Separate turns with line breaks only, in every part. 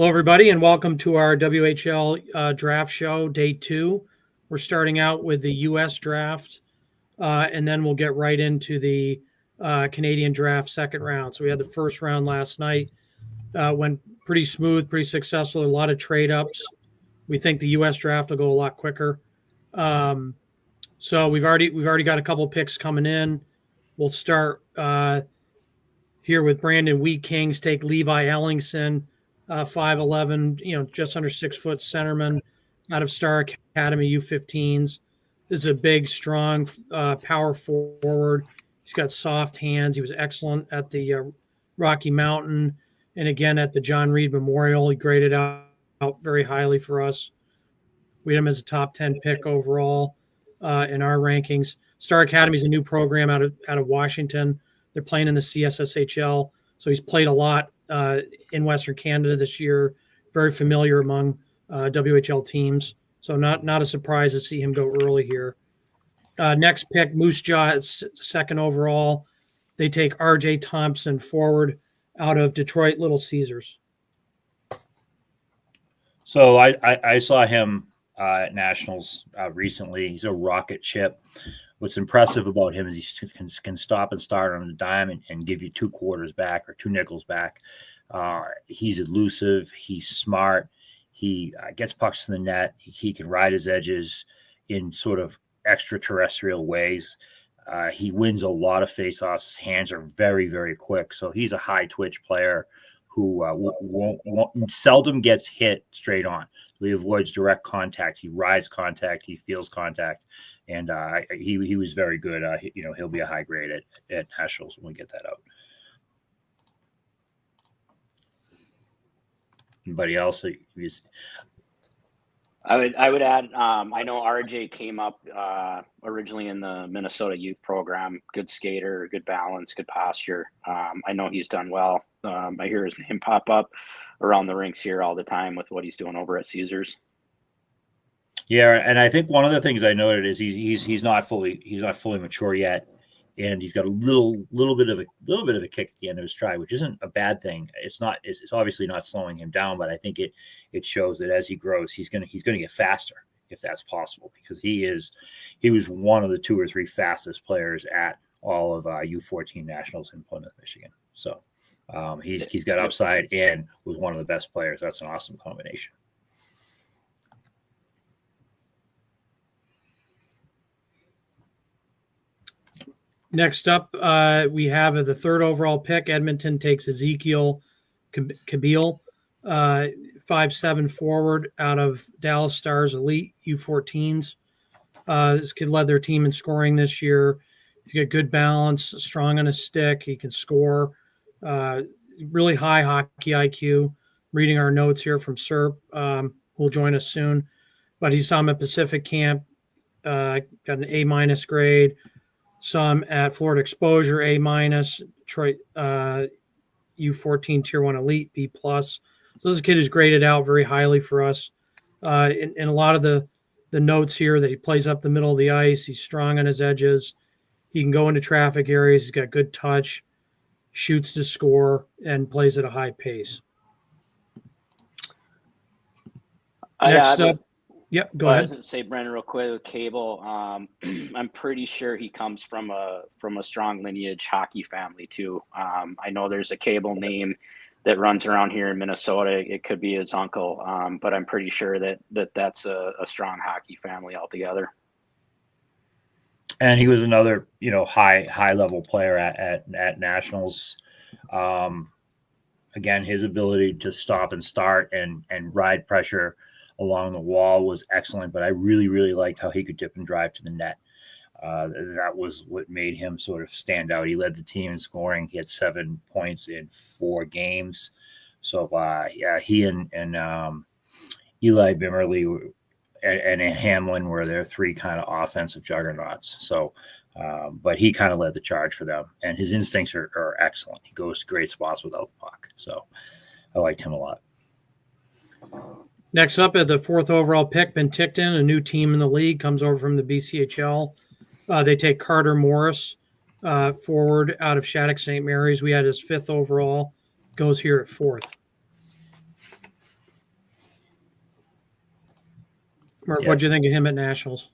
Hello, everybody, and welcome to our WHL draft show, day 2. We're starting out with the U.S. draft, and then we'll get right into the Canadian draft second round. So we had the first round last night. Went pretty smooth, pretty successful, a lot of trade-ups. We think the U.S. draft will go a lot quicker. So we've already got a couple picks coming in. We'll start here with Brandon Wheat Kings, take Levi Ellingson, 5'11", just under 6 foot centerman out of Star Academy U15s. This is a big, strong, power forward. He's got soft hands. He was excellent at the Rocky Mountain and again at the John Reed Memorial. He graded out very highly for us. We had him as a top 10 pick overall in our rankings. Star Academy is a new program out of Washington. They're playing in the CSSHL, so he's played a lot in Western Canada this year. Very familiar among WHL teams, so not a surprise to see him go early here. Next pick, Moose Jaw, second overall. They take RJ Thompson, forward out of Detroit Little Caesars.
So I saw him at Nationals recently. He's a rocket ship. What's impressive about him is he can stop and start on a dime and give you 2 quarters back or 2 nickels back. He's elusive. He's smart. He gets pucks to the net. He can ride his edges in sort of extraterrestrial ways. He wins a lot of faceoffs. His hands are very, very quick. So he's a high twitch player who seldom gets hit straight on. So he avoids direct contact. He rides contact. He feels contact. And he was very good. He'll be a high grade at Nationals when we get that out. Anybody else?
I would add. I know RJ came up originally in the Minnesota youth program. Good skater, good balance, good posture. I know he's done well. I hear his name pop up around the rinks here all the time with what he's doing over at Caesars.
Yeah, and I think one of the things I noted is he's not fully mature yet, and he's got a little bit of a kick at the end of his stride, which isn't a bad thing. It's obviously not slowing him down, but I think it shows that as he grows, he's gonna get faster if that's possible, because he was one of the 2 or 3 fastest players at all of U14 Nationals in Plymouth, Michigan. So he's got upside and was one of the best players. That's an awesome combination.
Next up, we have the 3rd overall pick. Edmonton takes Ezekiel Kabil, 5'7" forward out of Dallas Stars Elite U14s. This kid led their team in scoring this year. He's got good balance, strong on his stick. He can score. Really high hockey IQ. Reading our notes here from Serp, who will join us soon. But he's some at Pacific Camp, got an A- grade. Some at Florida Exposure, A-, Detroit U14 Tier 1 Elite, B+. So this kid is graded out very highly for us. In a lot of the notes here that he plays up the middle of the ice, he's strong on his edges. He can go into traffic areas. He's got good touch, shoots to score, and plays at a high pace. Next up. Yep, go ahead.
I was going to say, Brandon, real quick with Cable. I'm pretty sure he comes from a strong lineage hockey family too. I know there's a Cable name that runs around here in Minnesota. It could be his uncle, but I'm pretty sure that's a strong hockey family altogether.
And he was another high level player at Nationals. Again, his ability to stop and start and ride pressure along the wall was excellent, but I really, really liked how he could dip and drive to the net. That was what made him sort of stand out. He led the team in scoring. He had 7 points in 4 games. So, he and Eli Bimmerly and Hamlin were their 3 kind of offensive juggernauts. So, but he kind of led the charge for them, and his instincts are excellent. He goes to great spots without the puck. So I liked him a lot.
Next up at the 4th overall pick, Penticton, a new team in the league, comes over from the BCHL. They take Carter Morris, forward out of Shattuck St. Mary's. We had his 5th overall, goes here at 4th. Murph, what'd you think of him at Nationals?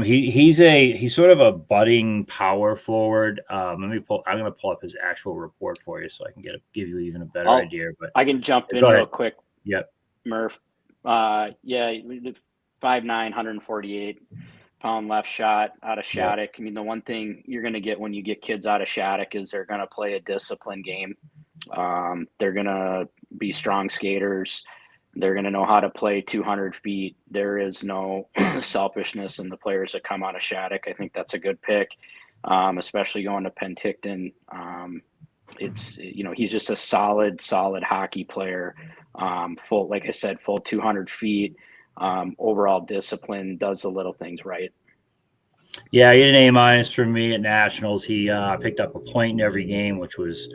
He's sort of a budding power forward. I'm going to pull up his actual report for you so I can give you even a better idea. But
I can jump in real quick.
Yep.
Murph. 5'9", 148-pound left shot out of Shattuck. Yep. I mean, the one thing you're going to get when you get kids out of Shattuck is they're going to play a disciplined game. They're going to be strong skaters. They're going to know how to play 200 feet. There is no selfishness in the players that come out of Shattuck. I think that's a good pick, especially going to Penticton. He's just a solid hockey player. Full, like I said, full 200 feet. Overall discipline, does the little things right.
Yeah, he had an A- from me at Nationals. He picked up a point in every game, which was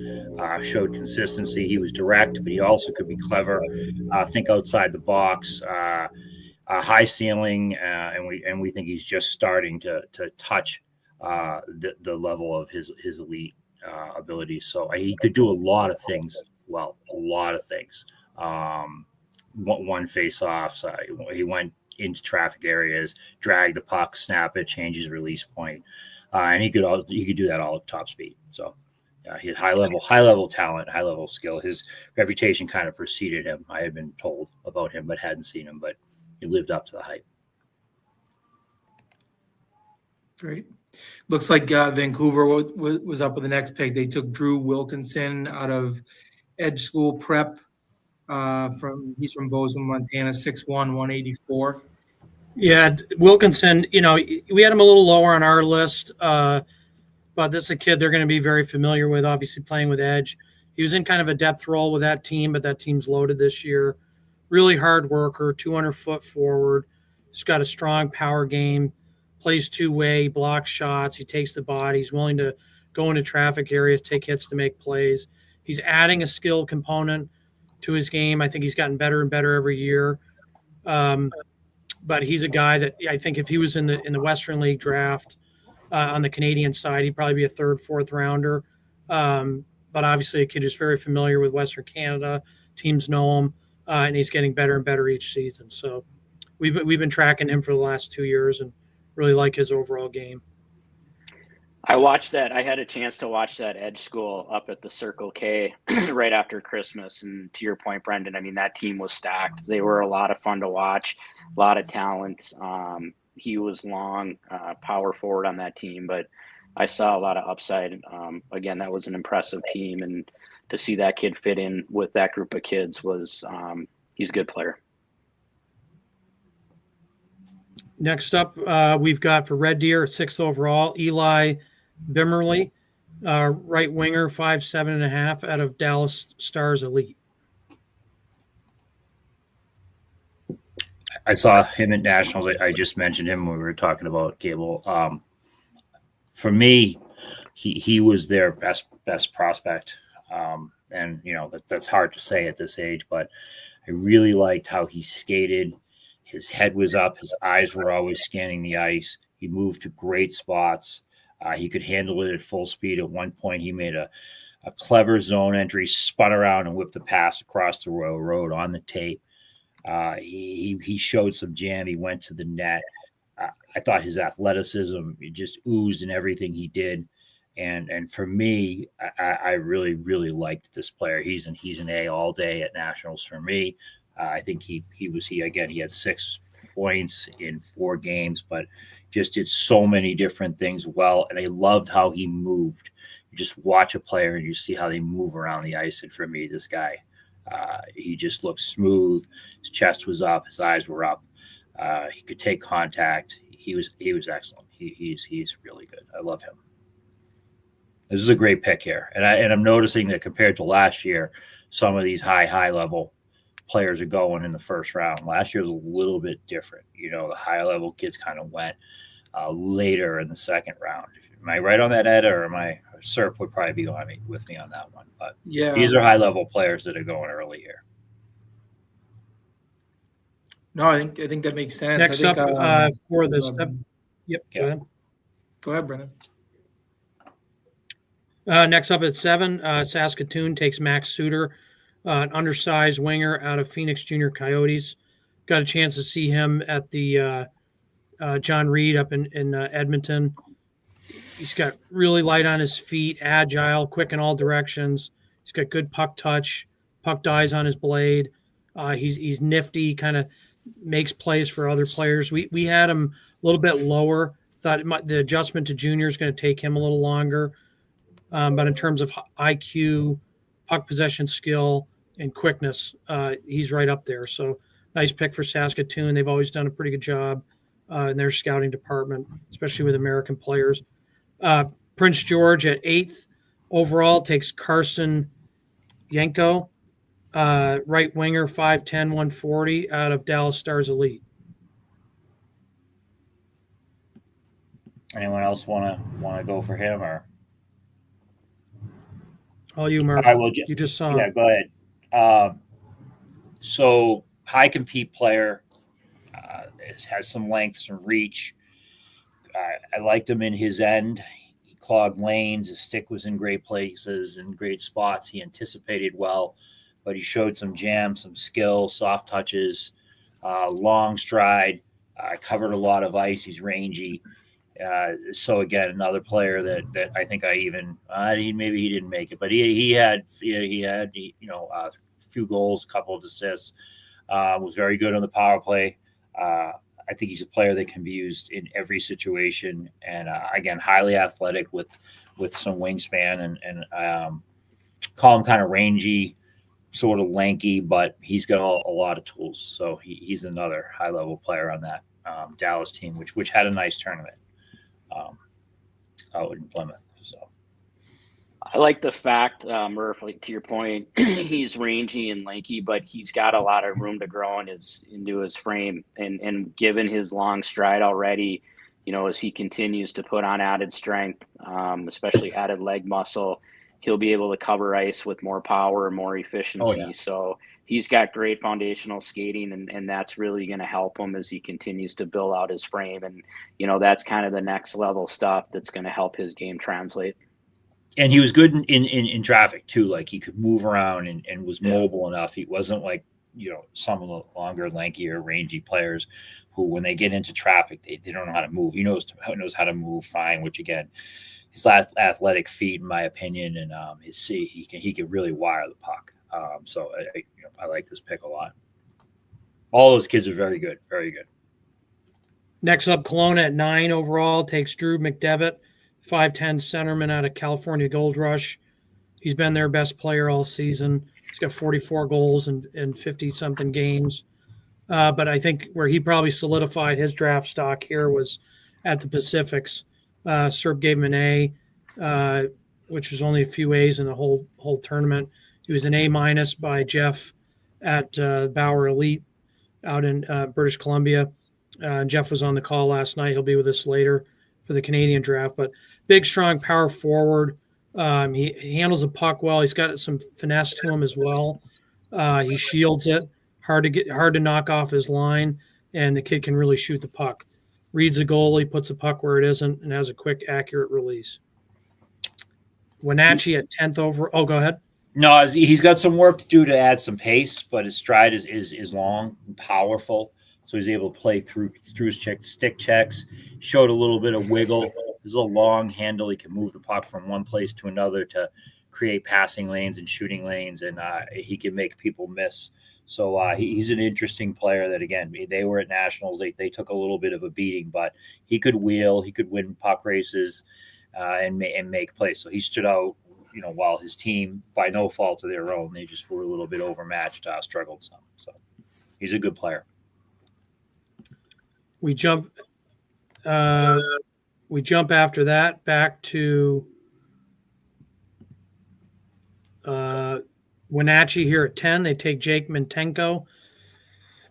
showed consistency. He was direct, but he also could be clever, think outside the box, high ceiling, and we think he's just starting to touch the level of his elite abilities. So he could do a lot of things well, a lot of things. One face-offs. He went into traffic areas, drag the puck, snap it, change his release point, and he could do that all at top speed. So he had high level talent, high level skill. His reputation kind of preceded him. I had been told about him, but hadn't seen him. But he lived up to the hype.
Great. Looks like Vancouver was up with the next pick. They took Drew Wilkinson out of Edge School Prep. He's from Bozeman, Montana, 6'1", 184.
Yeah, Wilkinson, we had him a little lower on our list, but this is a kid they're going to be very familiar with, obviously playing with Edge. He was in kind of a depth role with that team, but that team's loaded this year. Really hard worker, 200-foot forward. He's got a strong power game, plays two-way, blocks shots. He takes the body. He's willing to go into traffic areas, take hits to make plays. He's adding a skill component to his game. I think he's gotten better and better every year. But he's a guy that I think if he was in the Western League draft on the Canadian side, he'd probably be a third, fourth rounder. But obviously a kid who's very familiar with Western Canada. Teams know him, and he's getting better and better each season. So we've been tracking him for the last 2 years and really like his overall game.
I watched that. I had a chance to watch that Edge School up at the Circle K right after Christmas. And to your point, Brendan, I mean, that team was stacked. They were a lot of fun to watch, a lot of talent. He was long, power forward on that team, but I saw a lot of upside. Again, that was an impressive team. And to see that kid fit in with that group of kids was he's a good player.
Next up, we've got for Red Deer, 6th overall, Eli Bimmerly, right winger, 5'7.5" out of Dallas Stars Elite.
I saw him at Nationals. I just mentioned him when we were talking about Kabil. For me, he was their best prospect, and that's hard to say at this age. But I really liked how he skated. His head was up. His eyes were always scanning the ice. He moved to great spots. He could handle it at full speed. At one point, he made a clever zone entry, spun around and whipped the pass across the road on the tape. He showed some jam. He went to the net. I thought his athleticism just oozed in everything he did. And for me, I really, really liked this player. He's an A all day at Nationals for me. I think he had 6 points in 4 games, but just did so many different things well. And I loved how he moved. You just watch a player and you see how they move around the ice. And for me, this guy, he just looked smooth. His chest was up. His eyes were up. He could take contact. He was excellent. He's really good. I love him. This is a great pick here. And I'm noticing that compared to last year, some of these high level players are going in the first round. Last year was a little bit different. The high level kids kind of went later in the second round. Am I right on that, Ed, or Serp would probably be going with me on that one. But yeah, these are high level players that are going early here.
No, I think that makes sense.
Next
I think,
up for the step. Yep.
Go ahead. Go ahead, Brennan.
Next up at 7, Saskatoon takes Max Sudter, an undersized winger out of Phoenix Junior Coyotes. got a chance to see him at the John Reed up in Edmonton. He's got really light on his feet, agile, quick in all directions. He's got good puck touch. Puck dies on his blade. He's nifty, kind of makes plays for other players. We had him a little bit lower. Thought the adjustment to junior is going to take him a little longer. But in terms of IQ, puck possession skill, and quickness, he's right up there. So nice pick for Saskatoon. They've always done a pretty good job in their scouting department, especially with American players. Prince George at 8th overall takes Carson Yenko, right winger, 5'10", 140 out of Dallas Stars Elite.
Anyone else want to go for him or?
All you, Murph. You just saw him.
Yeah, go ahead. So high compete player, has some length, some reach. I liked him in his end. He clogged lanes. His stick was in great places and great spots. He anticipated well, but he showed some jam, some skill, soft touches, long stride, covered a lot of ice. He's rangy. So again, another player that I think maybe he didn't make it, but he had a few goals, a couple of assists, was very good on the power play. I think he's a player that can be used in every situation, and again, highly athletic with some wingspan, and call him kind of rangy, sort of lanky, but he's got a lot of tools. So he's another high level player on that Dallas team, which had a nice tournament out in Plymouth. So
I like the fact, Murph, like to your point, he's rangy and lanky, but he's got a lot of room to grow into his frame. And given his long stride already, as he continues to put on added strength, especially added leg muscle, he'll be able to cover ice with more power, more efficiency.
Oh, yeah.
So he's got great foundational skating, and that's really going to help him as he continues to build out his frame. And, that's kind of the next level stuff that's going to help his game translate.
And he was good in traffic too. Like he could move around and was mobile enough. He wasn't like, some of the longer, lankier, rangy players who, when they get into traffic, they don't know how to move. He knows how to move fine, which again, his athletic feet, in my opinion, and he can really wire the puck. So I like this pick a lot. All those kids are very good, very good.
Next up, Kelowna at 9 overall takes Drew McDevit, 5'10" centerman out of California Gold Rush. He's been their best player all season. He's got 44 goals in 50-something games. But I think where he probably solidified his draft stock here was at the Pacifics. Serb gave him an A, which was only a few A's in the whole tournament. He was an A- by Jeff at Bauer Elite out in British Columbia. Jeff was on the call last night. He'll be with us later for the Canadian draft. But big, strong power forward. He handles the puck well. He's got some finesse to him as well. He shields it. Hard to knock off his line, and the kid can really shoot the puck. Reads the goalie, puts the puck where it isn't, and has a quick, accurate release. Wenatchee at 10th over. Oh, go ahead.
No, he's got some work to do to add some pace, but his stride is long and powerful, so he's able to play through his stick checks. Showed a little bit of wiggle. There's a long handle. He can move the puck from one place to another to create passing lanes and shooting lanes, and he can make people miss. So he's an interesting player that, again, they were at Nationals. They took a little bit of a beating, but he could wheel. He could win puck races and make plays. So he stood out, while his team, by no fault of their own, they just were a little bit overmatched, struggled some. So he's a good player.
We jump after that back to Wenatchee here at 10. They take Jake Mintenko,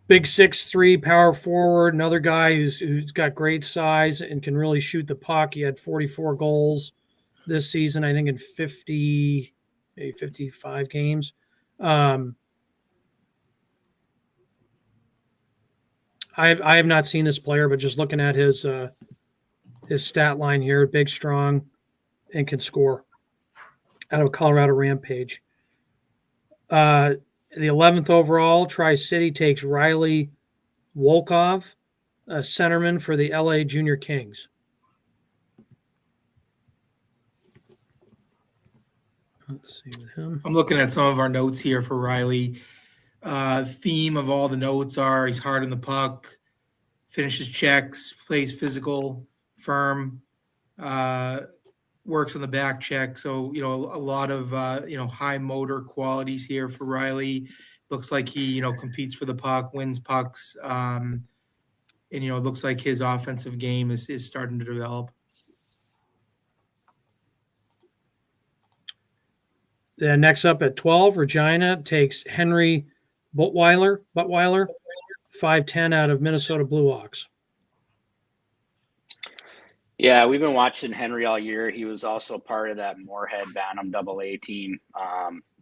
big 6'3" power forward, another guy who's got great size and can really shoot the puck. He had 44 goals this season, I think, in 50, maybe 55 games. I have not seen this player, but just looking at his stat line here, big, strong, and can score out of Colorado Rampage. The 11th overall, Tri-City takes Riley Volkov, a centerman for the LA Junior Kings. Let's see with him.
I'm looking at some of our notes here for Riley. Theme of all the notes are he's hard on the puck, finishes checks, plays physical, firm, works on the back check. So, a lot of, high motor qualities here for Riley. Looks like he, competes for the puck, wins pucks. And, it looks like his offensive game is starting to develop.
Then next up at 12, Regina takes Henry Buttweiler, 5'10" out of Minnesota Blue Hawks.
Yeah, we've been watching Henry all year. He was also part of that Moorhead Bantam AA team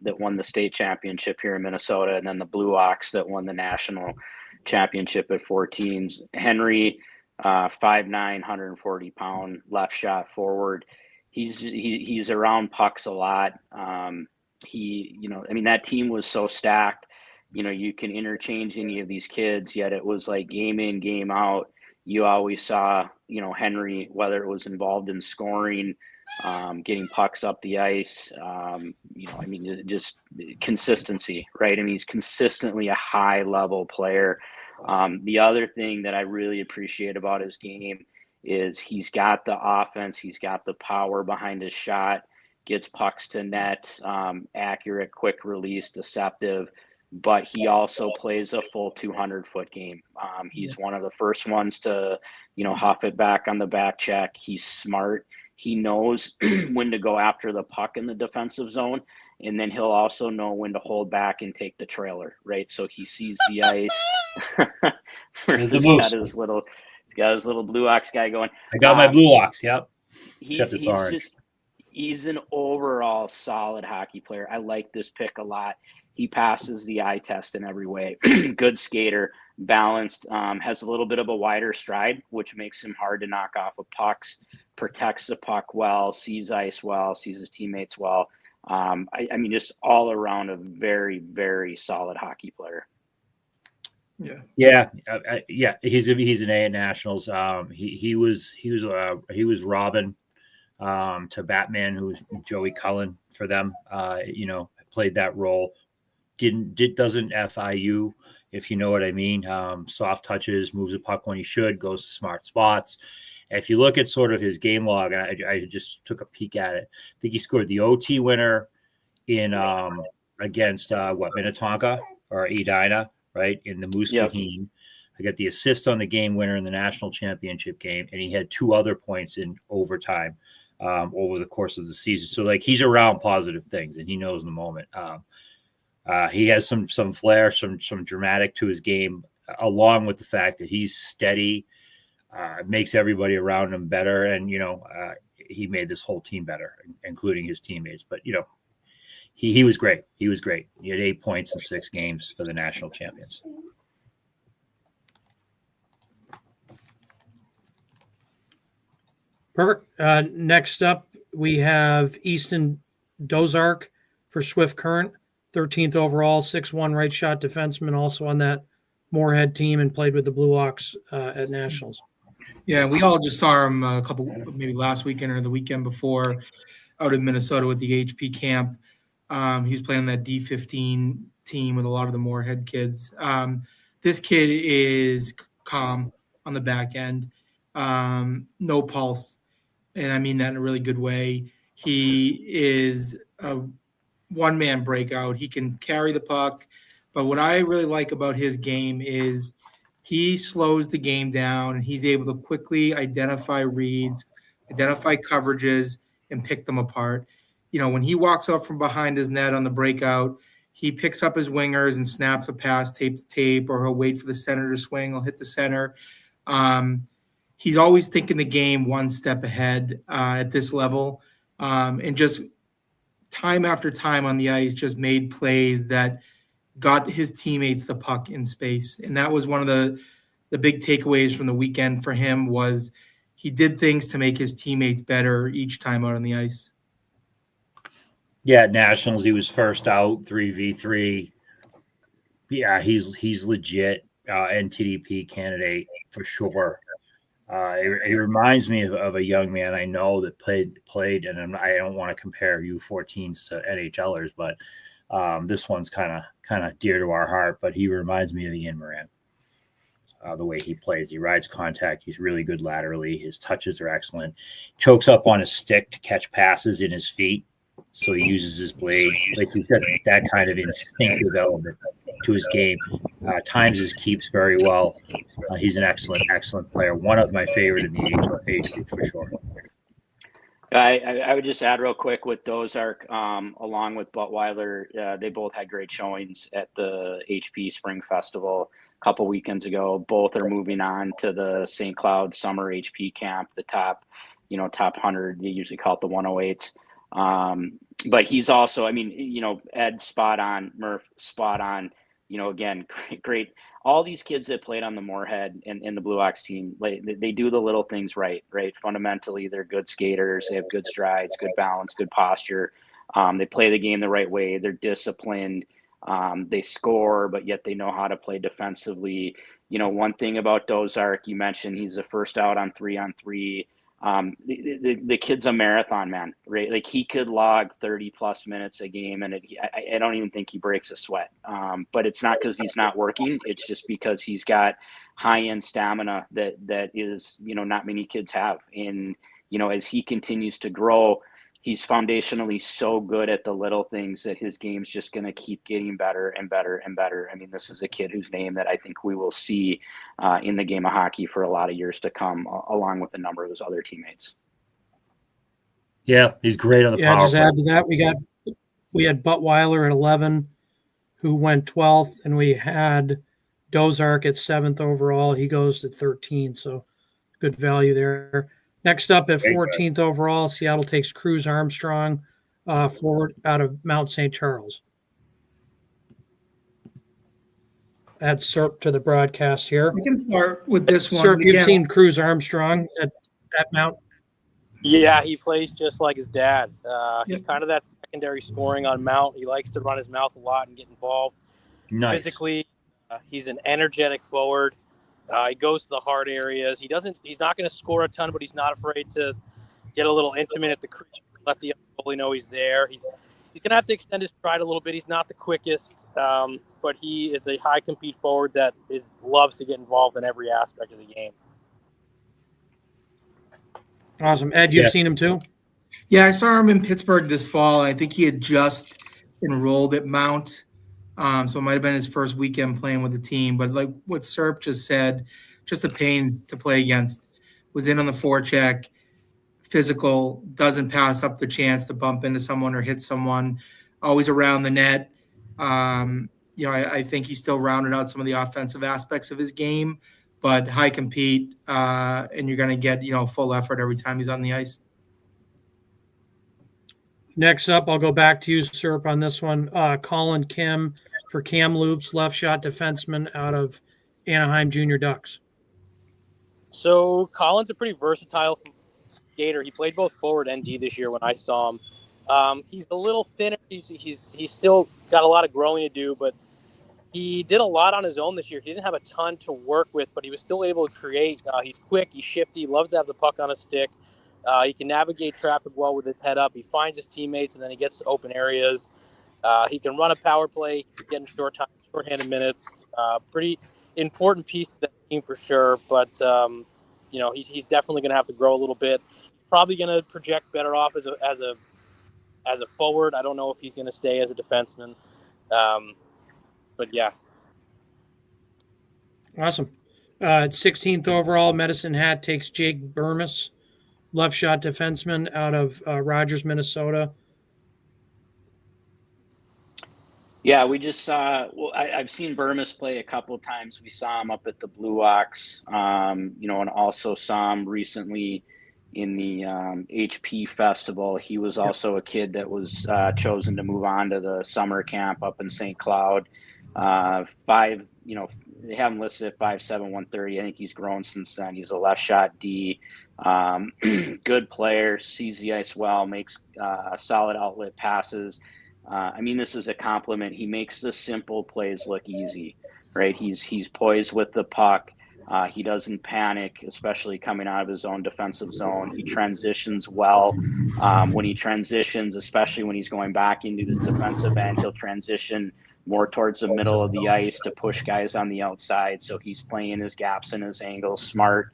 that won the state championship here in Minnesota, and then the Blue Hawks that won the national championship at 14s. Henry, 5'9", 140-pound left shot forward. He's around pucks a lot. That team was so stacked. You can interchange any of these kids, yet it was like game in, game out. You always saw, Henry, whether it was involved in scoring, getting pucks up the ice, just consistency, right? He's consistently a high-level player. The other thing that I really appreciate about his game is he's got the offense, he's got the power behind his shot, gets pucks to net, accurate, quick release, deceptive, but he also plays a full 200-foot game. He's one of the first ones to, huff it back on the back check. He's smart. He knows when to go after the puck in the defensive zone, and then he'll also know when to hold back and take the trailer, right? So he sees the ice. He's got his little Blue Ox guy going.
I got my Blue Ox, yep. Except it's orange.
He's an overall solid hockey player. I like this pick a lot. He passes the eye test in every way. Good skater, balanced, has a little bit of a wider stride, which makes him hard to knock off of pucks, protects the puck well, sees ice well, sees his teammates well. Just all around a very, very solid hockey player.
Yeah. He's an A at Nationals. He was Robin to Batman, who was Joey Cullen for them. Played that role. Doesn't FIU, if you know what I mean. Soft touches, moves the puck when he should, goes to smart spots. If you look at sort of his game log, and I just took a peek at it, I think he scored the OT winner in against Minnetonka or Edina, right, in the Moose Kaheen. I got the assist on the game winner in the national championship game, and he had 2 other points in overtime over the course of the season. So, he's around positive things, and he knows the moment. He has some flair, some dramatic to his game, along with the fact that he's steady, makes everybody around him better, and he made this whole team better, including his teammates. But he was great. He was great. He had 8 points in 6 games for the national champions.
Perfect. Next up, we have Easton Dozark for Swift Current, 13th overall, 6'1" right shot defenseman, also on that Moorhead team, and played with the Blue Hawks at Nationals.
Yeah, we all just saw him maybe last weekend or the weekend before out in Minnesota with the HP camp. He was playing on that D15 team with a lot of the Moorhead kids. This kid is calm on the back end, no pulse, and I mean that in a really good way. He is a one-man breakout. He can carry the puck, but what I really like about his game is he slows the game down, and he's able to quickly identify reads, identify coverages, and pick them apart. When he walks up from behind his net on the breakout, he picks up his wingers and snaps a pass tape to tape, or he'll wait for the center to swing. He'll hit the center. He's always thinking the game one step ahead at this level, and just time after time on the ice just made plays that got his teammates the puck in space. And that was one of the big takeaways from the weekend for him, was he did things to make his teammates better each time out on the ice.
Yeah, at Nationals, he was first out, 3v3. Yeah, he's legit. NTDP candidate for sure. It reminds me of a young man I know that played, and I don't want to compare U14s to NHLers, but this one's kind of dear to our heart. But he reminds me of Ian Moran. The way he plays, he rides contact. He's really good laterally. His touches are excellent. Chokes up on his stick to catch passes in his feet, so he uses his blade. Like he's got that kind of instinctive element to his game. Times his keeps very well. He's an excellent player. One of my favorite in the age group for sure.
I would just add real quick with Dozark, along with Buttweiler, they both had great showings at the HP Spring Festival a couple weekends ago. Both are moving on to the St. Cloud Summer HP Camp, the top 100. They usually call it the 108s. But he's also, Ed spot on, Murph spot on. Again, great. All these kids that played on the Moorhead and the Blue Ox team, they do the little things right? Fundamentally, they're good skaters. They have good strides, good balance, good posture. They play the game the right way. They're disciplined. They score, but yet they know how to play defensively. One thing about Dozark, you mentioned he's the first out on 3-on-3. The kid's a marathon man, right? Like he could log 30 plus minutes a game, and I don't even think he breaks a sweat. But it's not because he's not working. It's just because he's got high end stamina that is, not many kids have. And, as he continues to grow, he's foundationally so good at the little things that his game's just going to keep getting better and better and better. I mean, this is a kid whose name that I think we will see in the game of hockey for a lot of years to come, along with a number of his other teammates.
Yeah, he's great on the power
just
play.
add to that, we had Buttweiler at 11, who went 12th, and we had Dozark at 7th overall. He goes to 13, so good value there. Next up at 14th overall, Seattle takes Cruz Armstrong, forward out of Mount St. Charles. Add SERP to the broadcast here.
We can start with this one.
SERP, you've seen Cruz Armstrong at Mount?
Yeah, he plays just like his dad. He's kind of that secondary scoring on Mount. He likes to run his mouth a lot and get involved.
Nice.
Physically, he's an energetic forward. He goes to the hard areas. He's not going to score a ton, but he's not afraid to get a little intimate at the crease, let the goalie know he's there. He's going to have to extend his stride a little bit. He's not the quickest, but he is a high compete forward that loves to get involved in every aspect of the game.
Awesome. Ed, you've seen him too?
Yeah, I saw him in Pittsburgh this fall, and I think he had just enrolled at Mount. So it might have been his first weekend playing with the team. But like what Serp just said, just a pain to play against. Was in on the forecheck, physical, doesn't pass up the chance to bump into someone or hit someone, always around the net. I think he still rounded out some of the offensive aspects of his game, but high compete, and you're going to get, full effort every time he's on the ice.
Next up, I'll go back to you, Serp, on this one. Colin Kim for Kamloops, left shot defenseman out of Anaheim Junior Ducks.
So Colin's a pretty versatile skater. He played both forward and D this year when I saw him. He's a little thinner. He's still got a lot of growing to do, but he did a lot on his own this year. He didn't have a ton to work with, but he was still able to create. He's quick. He's shifty. Loves to have the puck on a stick. He can navigate traffic well with his head up. He finds his teammates, and then he gets to open areas. He can run a power play, get in shorthanded minutes. Pretty important piece of that team for sure. But he's definitely going to have to grow a little bit. Probably going to project better off as a forward. I don't know if he's going to stay as a defenseman. But yeah.
Awesome. 16th overall, Medicine Hat takes Jake Burmis, left shot defenseman out of Rogers, Minnesota.
Yeah, we just saw. Well, I've seen Burmis play a couple of times. We saw him up at the Blue Ox, and also saw him recently in the HP Festival. He was also a kid that was chosen to move on to the summer camp up in St. Cloud. They have him listed at 5'7", 130. I think he's grown since then. He's a left shot D. Good player, sees the ice well, makes solid outlet passes. This is a compliment. He makes the simple plays look easy. right? He's poised with the puck. He doesn't panic, especially coming out of his own defensive zone. He transitions well. When he transitions, especially when he's going back into the defensive end, he'll transition more towards the middle of the ice to push guys on the outside. So he's playing his gaps and his angles smart.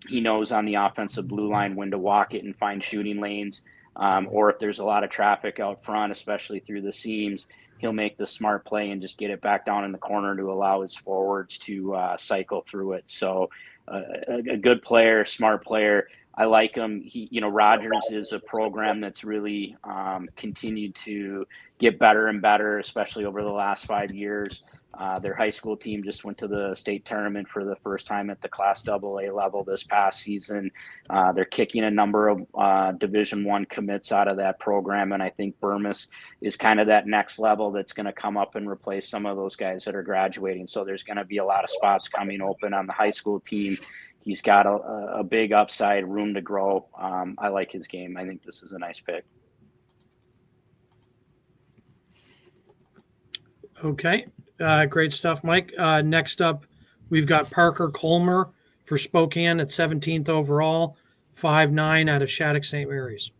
He knows on the offensive blue line when to walk it and find shooting lanes. Or if there's a lot of traffic out front, especially through the seams, he'll make the smart play and just get it back down in the corner to allow his forwards to cycle through it. So a good player, smart player. I like him. Rogers is a program that's really continued to get better and better, especially over the last 5 years. Their high school team just went to the state tournament for the first time at the Class AA level this past season. They're kicking a number of Division I commits out of that program, and I think Burmis is kind of that next level that's going to come up and replace some of those guys that are graduating. So there's going to be a lot of spots coming open on the high school team. He's got a big upside, room to grow. I like his game. I think this is a nice pick.
Okay. Great stuff, Mike. Next up, we've got Parker Colmer for Spokane at 17th overall, 5'9" out of Shattuck St. Mary's.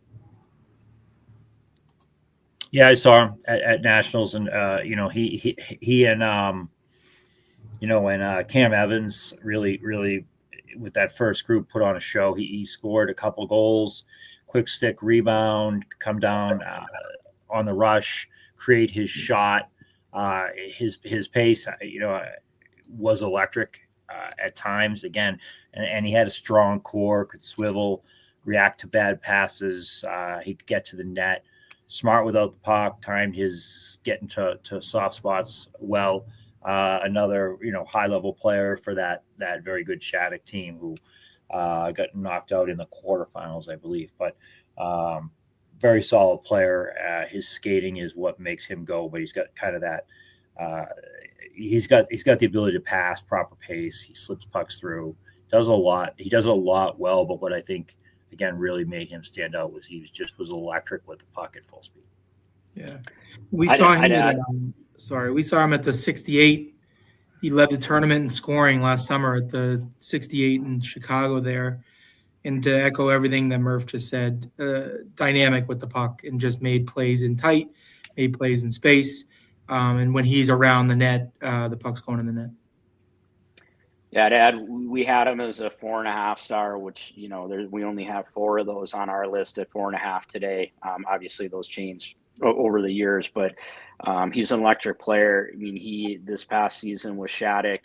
Yeah, I saw him at Nationals, and he and and Cam Evans really with that first group put on a show. He scored a couple goals, quick stick rebound, come down on the rush, create his shot. His pace, was electric at times. Again, and he had a strong core, could swivel, react to bad passes. He could get to the net. Smart without the puck, timed his getting to soft spots well. Another high level player for that very good Shattuck team who got knocked out in the quarterfinals, I believe. But very solid player. His skating is what makes him go, but he's got kind of that. He's got the ability to pass, proper pace. He slips pucks through. Does a lot. He does a lot well. But what I think again really made him stand out was he was electric with the puck at full speed.
Yeah, we saw him at the 68. He led the tournament in scoring last summer at the 68 in Chicago there. And to echo everything that Murph just said, dynamic with the puck and just made plays in tight, made plays in space. And when he's around the net, the puck's going in the net.
Yeah, to add, we had him as a 4.5 star, which, we only have 4 of those on our list at 4.5 today. Obviously, those change over the years, but he's an electric player. I mean, this past season with Shattuck,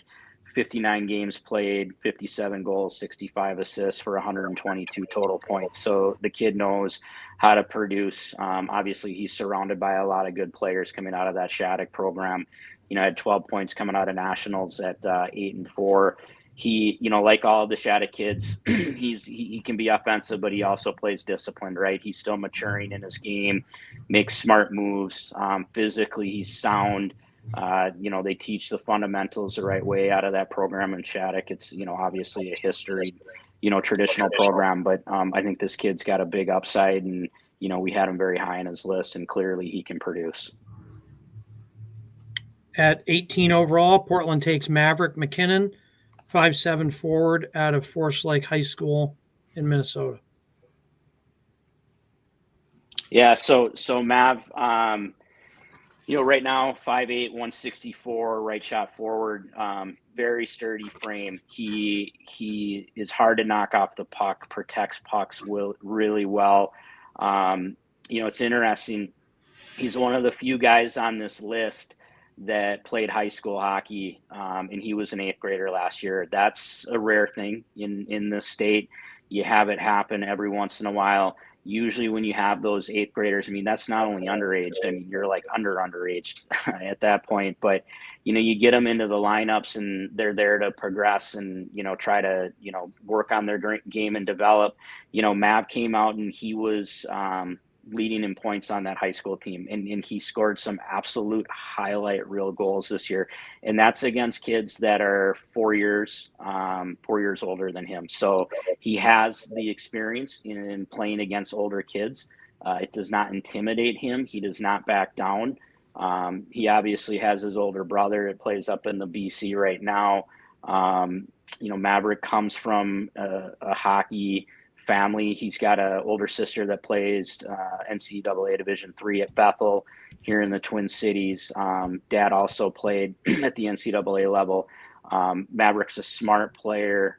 59 games played, 57 goals, 65 assists for 122 total points. So the kid knows how to produce. Obviously, he's surrounded by a lot of good players coming out of that Shattuck program. Had 12 points coming out of nationals at 8-4. He, like all of the Shattuck kids, he can be offensive, but he also plays disciplined, right? He's still maturing in his game, makes smart moves. Physically, he's sound. They teach the fundamentals the right way out of that program in Shattuck. It's, obviously a history, traditional program, but I think this kid's got a big upside, and, we had him very high on his list, and clearly he can produce.
At 18 overall, Portland takes Maverick McKinnon, 5'7" forward out of Forest Lake High School in Minnesota.
Yeah, so Mav, right now, 5'8", 164, right shot forward, very sturdy frame. He is hard to knock off the puck, protects pucks really well. It's interesting. He's one of the few guys on this list that played high school hockey, and he was an 8th grader last year. That's a rare thing in this state. You have it happen every once in a while. Usually when you have those 8th graders, that's not only underaged, you're like underaged at that point, but, you get them into the lineups and they're there to progress and, try to, work on their game and develop. Mav came out and he was leading in points on that high school team. And he scored some absolute highlight reel goals this year. And that's against kids that are 4 years older than him. So he has the experience in playing against older kids. It does not intimidate him. He does not back down. He obviously has his older brother that plays up in the BC right now. Maverick comes from a hockey family. He's got an older sister that plays NCAA Division III at Bethel here in the Twin Cities. Dad also played at the NCAA level. Maverick's a smart player,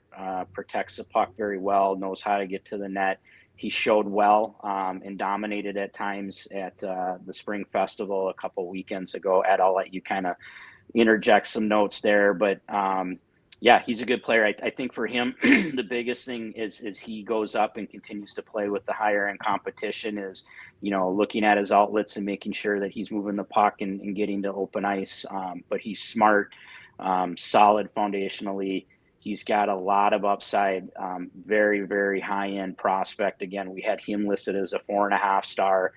protects the puck very well, knows how to get to the net. He showed well and dominated at times at the Spring Festival a couple weekends ago. Ed, I'll let you kind of interject some notes there, but yeah, he's a good player. I think for him, the biggest thing is he goes up and continues to play with the higher end competition, is, looking at his outlets and making sure that he's moving the puck and getting to open ice. But he's smart, solid foundationally. He's got a lot of upside, very, very high end prospect. Again, we had him listed as a 4.5 star.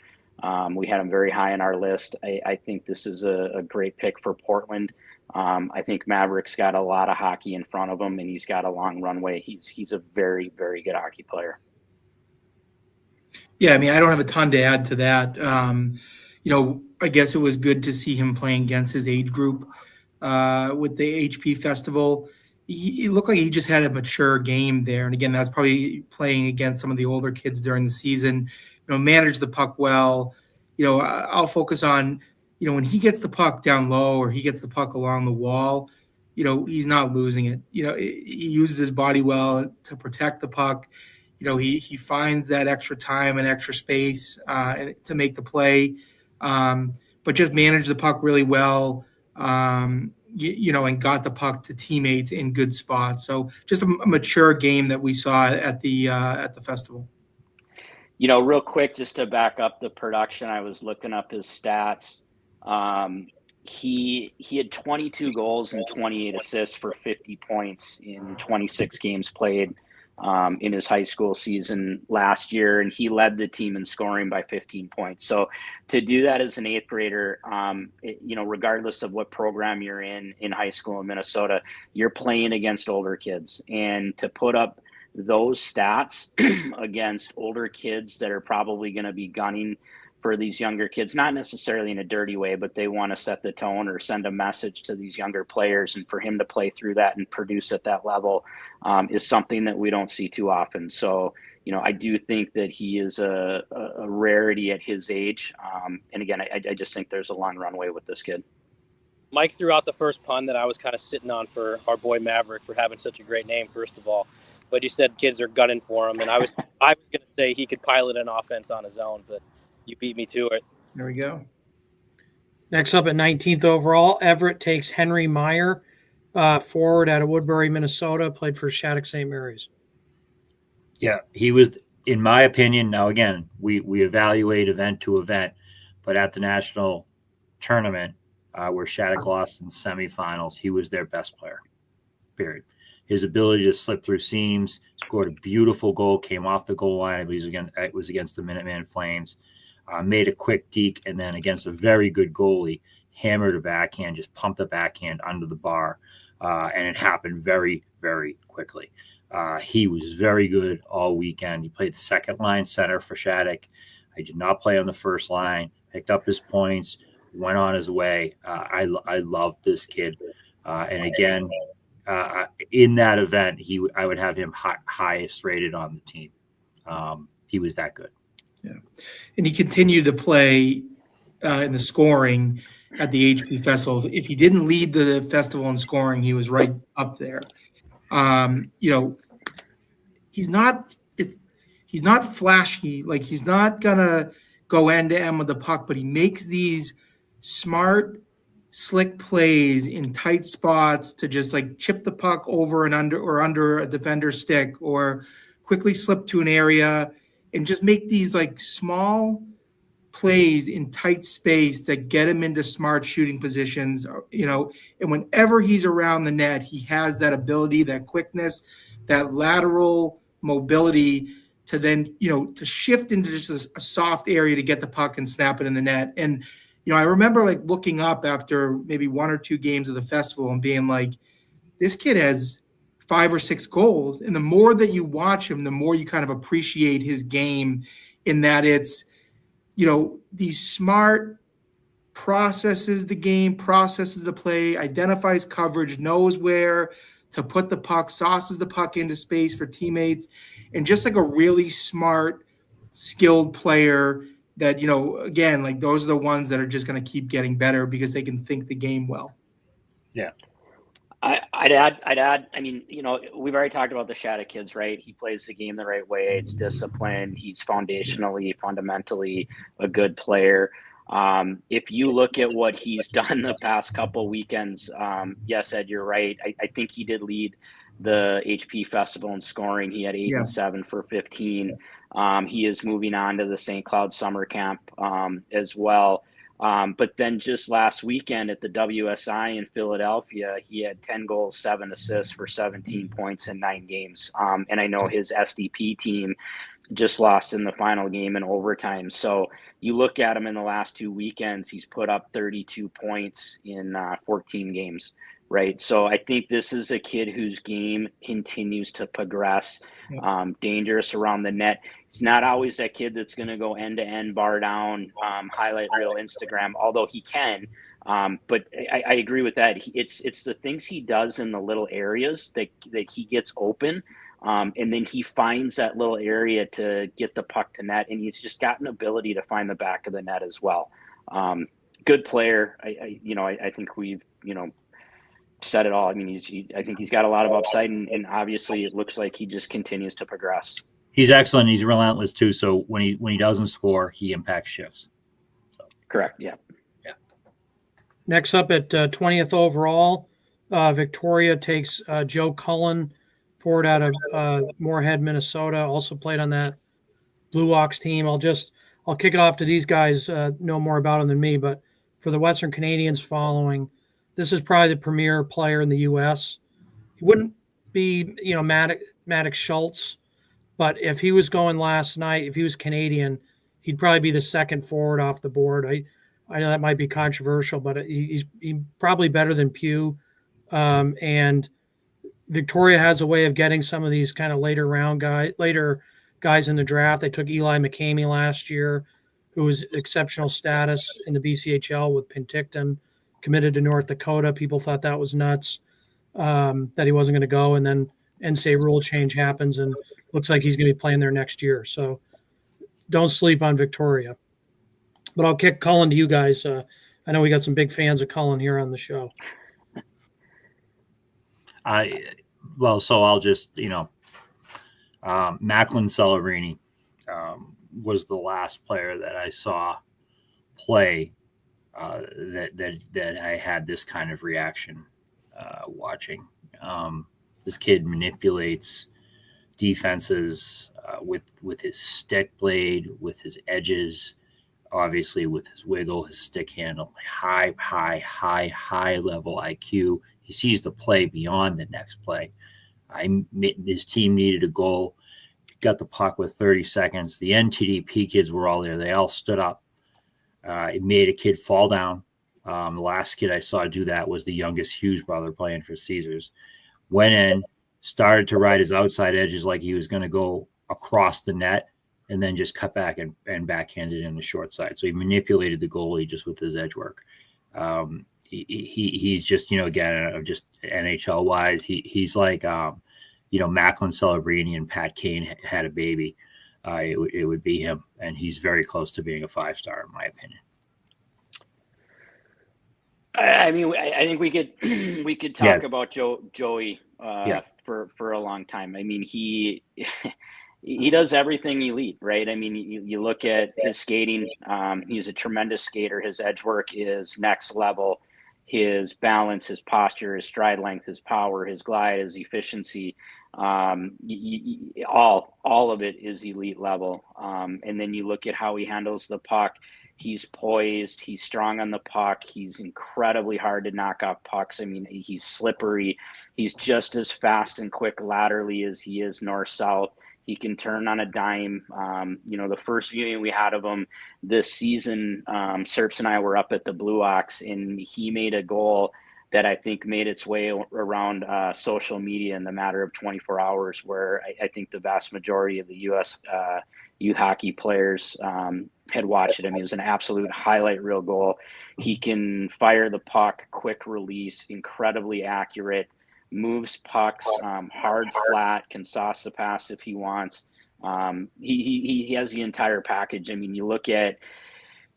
We had him very high on our list. I think this is a great pick for Portland. I think Maverick's got a lot of hockey in front of him, and he's got a long runway. He's a very, very good hockey player.
Yeah, I mean, I don't have a ton to add to that. I guess it was good to see him playing against his age group with the HP Festival. He looked like he just had a mature game there. And again, that's probably playing against some of the older kids during the season, manage the puck well. I'll focus on, when he gets the puck down low or he gets the puck along the wall, he's not losing it. He uses his body well to protect the puck. He finds that extra time and extra space to make the play, but just manage the puck really well. And got the puck to teammates in good spots. So just a mature game that we saw at the festival.
Real quick, just to back up the production, I was looking up his stats. He had 22 goals and 28 assists for 50 points in 26 games played in his high school season last year, and he led the team in scoring by 15 points. So to do that as an 8th grader, regardless of what program you're in high school in Minnesota, you're playing against older kids, and to put up those stats against older kids that are probably going to be gunning for these younger kids, not necessarily in a dirty way, but they want to set the tone or send a message to these younger players. And for him to play through that and produce at that level is something that we don't see too often. So, I do think that he is a rarity at his age. And again, I just think there's a long runway with this kid.
Mike threw out the first pun that I was kind of sitting on for our boy Maverick for having such a great name, first of all. But you said kids are gunning for him. And I was going to say he could pilot an offense on his own, but you beat me to it.
There we go.
Next up at 19th overall, Everett takes Henry Meyer, forward out of Woodbury, Minnesota, played for Shattuck St. Mary's.
Yeah, he was, in my opinion, now again, we evaluate event to event, but at the national tournament where Shattuck lost in semifinals, he was their best player, period. His ability to slip through seams, scored a beautiful goal, came off the goal line. It was against the Minuteman Flames. Made a quick deke, and then against a very good goalie, hammered a backhand, just pumped the backhand under the bar, and it happened very, very quickly. He was very good all weekend. He played the second line center for Shattuck. He did not play on the first line, picked up his points, went on his way. I love this kid. And again, in that event, I would have him highest rated on the team. He was that good.
Yeah, and he continued to play in the scoring at the HP Festival. If he didn't lead the festival in scoring, he was right up there. He's not flashy. Like, he's not gonna go end to end with the puck, but he makes these smart, slick plays in tight spots to just like chip the puck over and under a defender's stick, or quickly slip to an area and just make these like small plays in tight space that get him into smart shooting positions, and whenever he's around the net, he has that ability, that quickness, that lateral mobility to then, to shift into just a soft area to get the puck and snap it in the net. And, I remember like looking up after maybe 1 or 2 games of the festival and being like, this kid has 5 or 6 goals. And the more that you watch him, the more you kind of appreciate his game, in that it's, these smart processes the game, processes the play, identifies coverage, knows where to put the puck, sauces the puck into space for teammates, and just like a really smart, skilled player that, again, like those are the ones that are just going to keep getting better because they can think the game well.
Yeah.
I'd add, I mean, we've already talked about the Shattuck kids, right? He plays the game the right way. It's disciplined. He's fundamentally a good player. If you look at what he's done the past couple weekends, yes, Ed, you're right. I think he did lead the HP Festival in scoring. He had 8 and 7 for 15. He is moving on to the St. Cloud Summer Camp as well. But then just last weekend at the WSI in Philadelphia, he had 10 goals, 7 assists for 17 points in 9 games. And I know his SDP team just lost in the final game in overtime. So you look at him in the last 2 weekends, he's put up 32 points in 14 games, right? So I think this is a kid whose game continues to progress, dangerous around the net. He's not always that kid that's going to go end-to-end, bar down, highlight reel, Instagram, although he can. But I agree with that. It's the things he does in the little areas that he gets open. And then he finds that little area to get the puck to net, and he's just got an ability to find the back of the net as well. Good player. I think we've, said it all. I mean, I think he's got a lot of upside, and obviously it looks like he just continues to progress.
He's excellent. He's relentless too. So when he doesn't score, he impacts shifts. So.
Correct. Yeah.
Next up at 20th overall, Victoria takes Joe Cullen, forward out of Moorhead, Minnesota. Also played on that Blue Ox team. I'll kick it off to these guys. Know more about them than me, but for the Western Canadians following, this is probably the premier player in the U.S. He wouldn't be, Maddox Schultz, but if he was going last night, if he was Canadian, he'd probably be the second forward off the board. I know that might be controversial, but he's probably better than Pugh. And Victoria has a way of getting some of these kind of later guys in the draft. They took Eli McCamey last year, who was exceptional status in the BCHL with Penticton, committed to North Dakota. People thought that was nuts, that he wasn't going to go. And then NCAA rule change happens, and looks like he's going to be playing there next year. So don't sleep on Victoria. But I'll kick Cullen to you guys. I know we got some big fans of Cullen here on the show.
So I'll just, Macklin Celebrini was the last player that I saw play that I had this kind of reaction watching. This kid manipulates defenses with his stick blade, with his edges, obviously with his wiggle, his stick handle, high level IQ. He sees the play beyond the next play. His team needed a goal. Got the puck with 30 seconds. The NTDP kids were all there. They all stood up. It made a kid fall down. The last kid I saw do that was the youngest Hughes brother playing for Caesars. Went in, started to ride his outside edges like he was going to go across the net, and then just cut back and backhanded in the short side. So he manipulated the goalie just with his edge work. He's just, again, just NHL wise, he's like, Macklin Celebrini and Pat Kane had a baby. It would be him, and he's very close to being a 5-star in my opinion.
I mean, I think we could talk about Joey for a long time. I mean, he does everything elite, right? I mean, you look at his skating. He's a tremendous skater. His edge work is next level. His balance, his posture, his stride length, his power, his glide, his efficiency, all of it is elite level. And then you look at how he handles the puck. He's poised. He's strong on the puck. He's incredibly hard to knock off pucks. I mean, he's slippery. He's just as fast and quick laterally as he is north-south. He can turn on a dime. The first viewing we had of him this season, Serps and I were up at the Blue Ox, and he made a goal that I think made its way around social media in the matter of 24 hours, where I think the vast majority of the U.S. Youth hockey players had watched it. I mean, it was an absolute highlight reel goal. He can fire the puck, quick release, incredibly accurate, moves pucks, hard, flat, can sauce the pass if he wants. He has the entire package. I mean, you look at,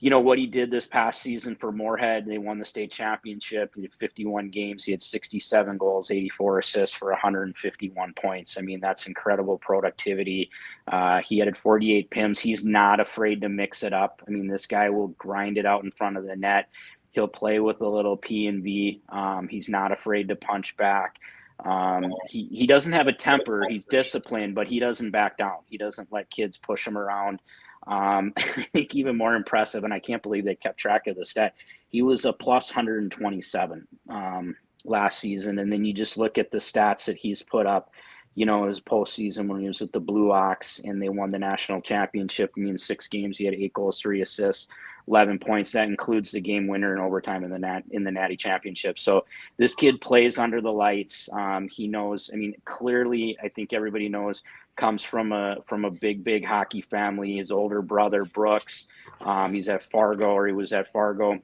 what he did this past season for Moorhead. They won the state championship. He had 51 games. He had 67 goals, 84 assists for 151 points. I mean, that's incredible productivity. He had 48 PIMs. He's not afraid to mix it up. I mean, this guy will grind it out in front of the net. He'll play with a little P and V. He's not afraid to punch back. He doesn't have a temper. He's disciplined, but he doesn't back down. He doesn't let kids push him around. I think even more impressive, and I can't believe they kept track of the stat, he was a plus 127 last season. And then you just look at the stats that he's put up, his postseason when he was at the Blue Ox and they won the national championship. I mean, 6 games, he had 8 goals, 3 assists, 11 points. That includes the game winner in overtime in the Natty Championship. So this kid plays under the lights. He knows, I mean, clearly, I think everybody knows, comes from a big hockey family. His older brother, Brooks, he was at Fargo.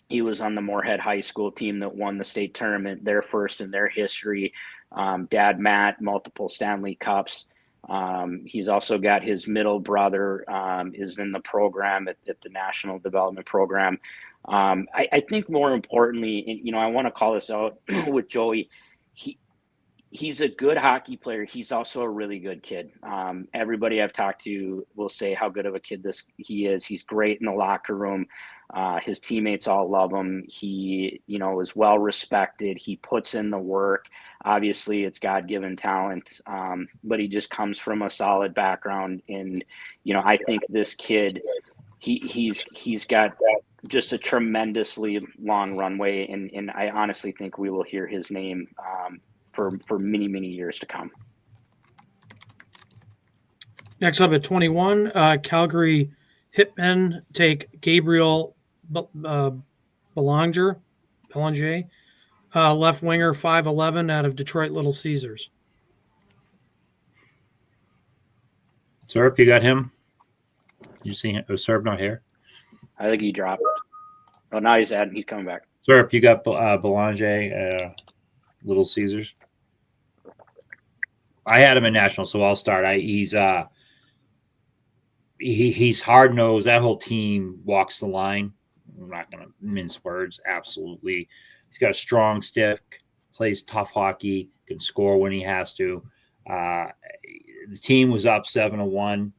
He was on the Moorhead High School team that won the state tournament, their first in their history. Dad, Matt, multiple Stanley Cups. He's also got his middle brother is in the program at the National Development Program. I think more importantly, and I want to call this out with Joey, he's a good hockey player. He's also a really good kid. Everybody I've talked to will say how good of a kid he is. He's great in the locker room. His teammates all love him. He, is well respected. He puts in the work. Obviously, it's God-given talent, but he just comes from a solid background. And, I think this kid, he's got just a tremendously long runway. And I honestly think we will hear his name for many, many years to come.
Next up at 21, Calgary Hitmen take Gabriel Belanger, left winger, 5'11", out of Detroit Little Caesars.
Serp, you got him? You see him? Was Serp not here?
I think he dropped. Oh, now he's coming back.
Serp, you got Belanger, Little Caesars? I had him in national, so I'll start. He's hard nosed. That whole team walks the line. I'm not going to mince words. Absolutely, he's got a strong stick, plays tough hockey, can score when he has to. The team was up 7-1,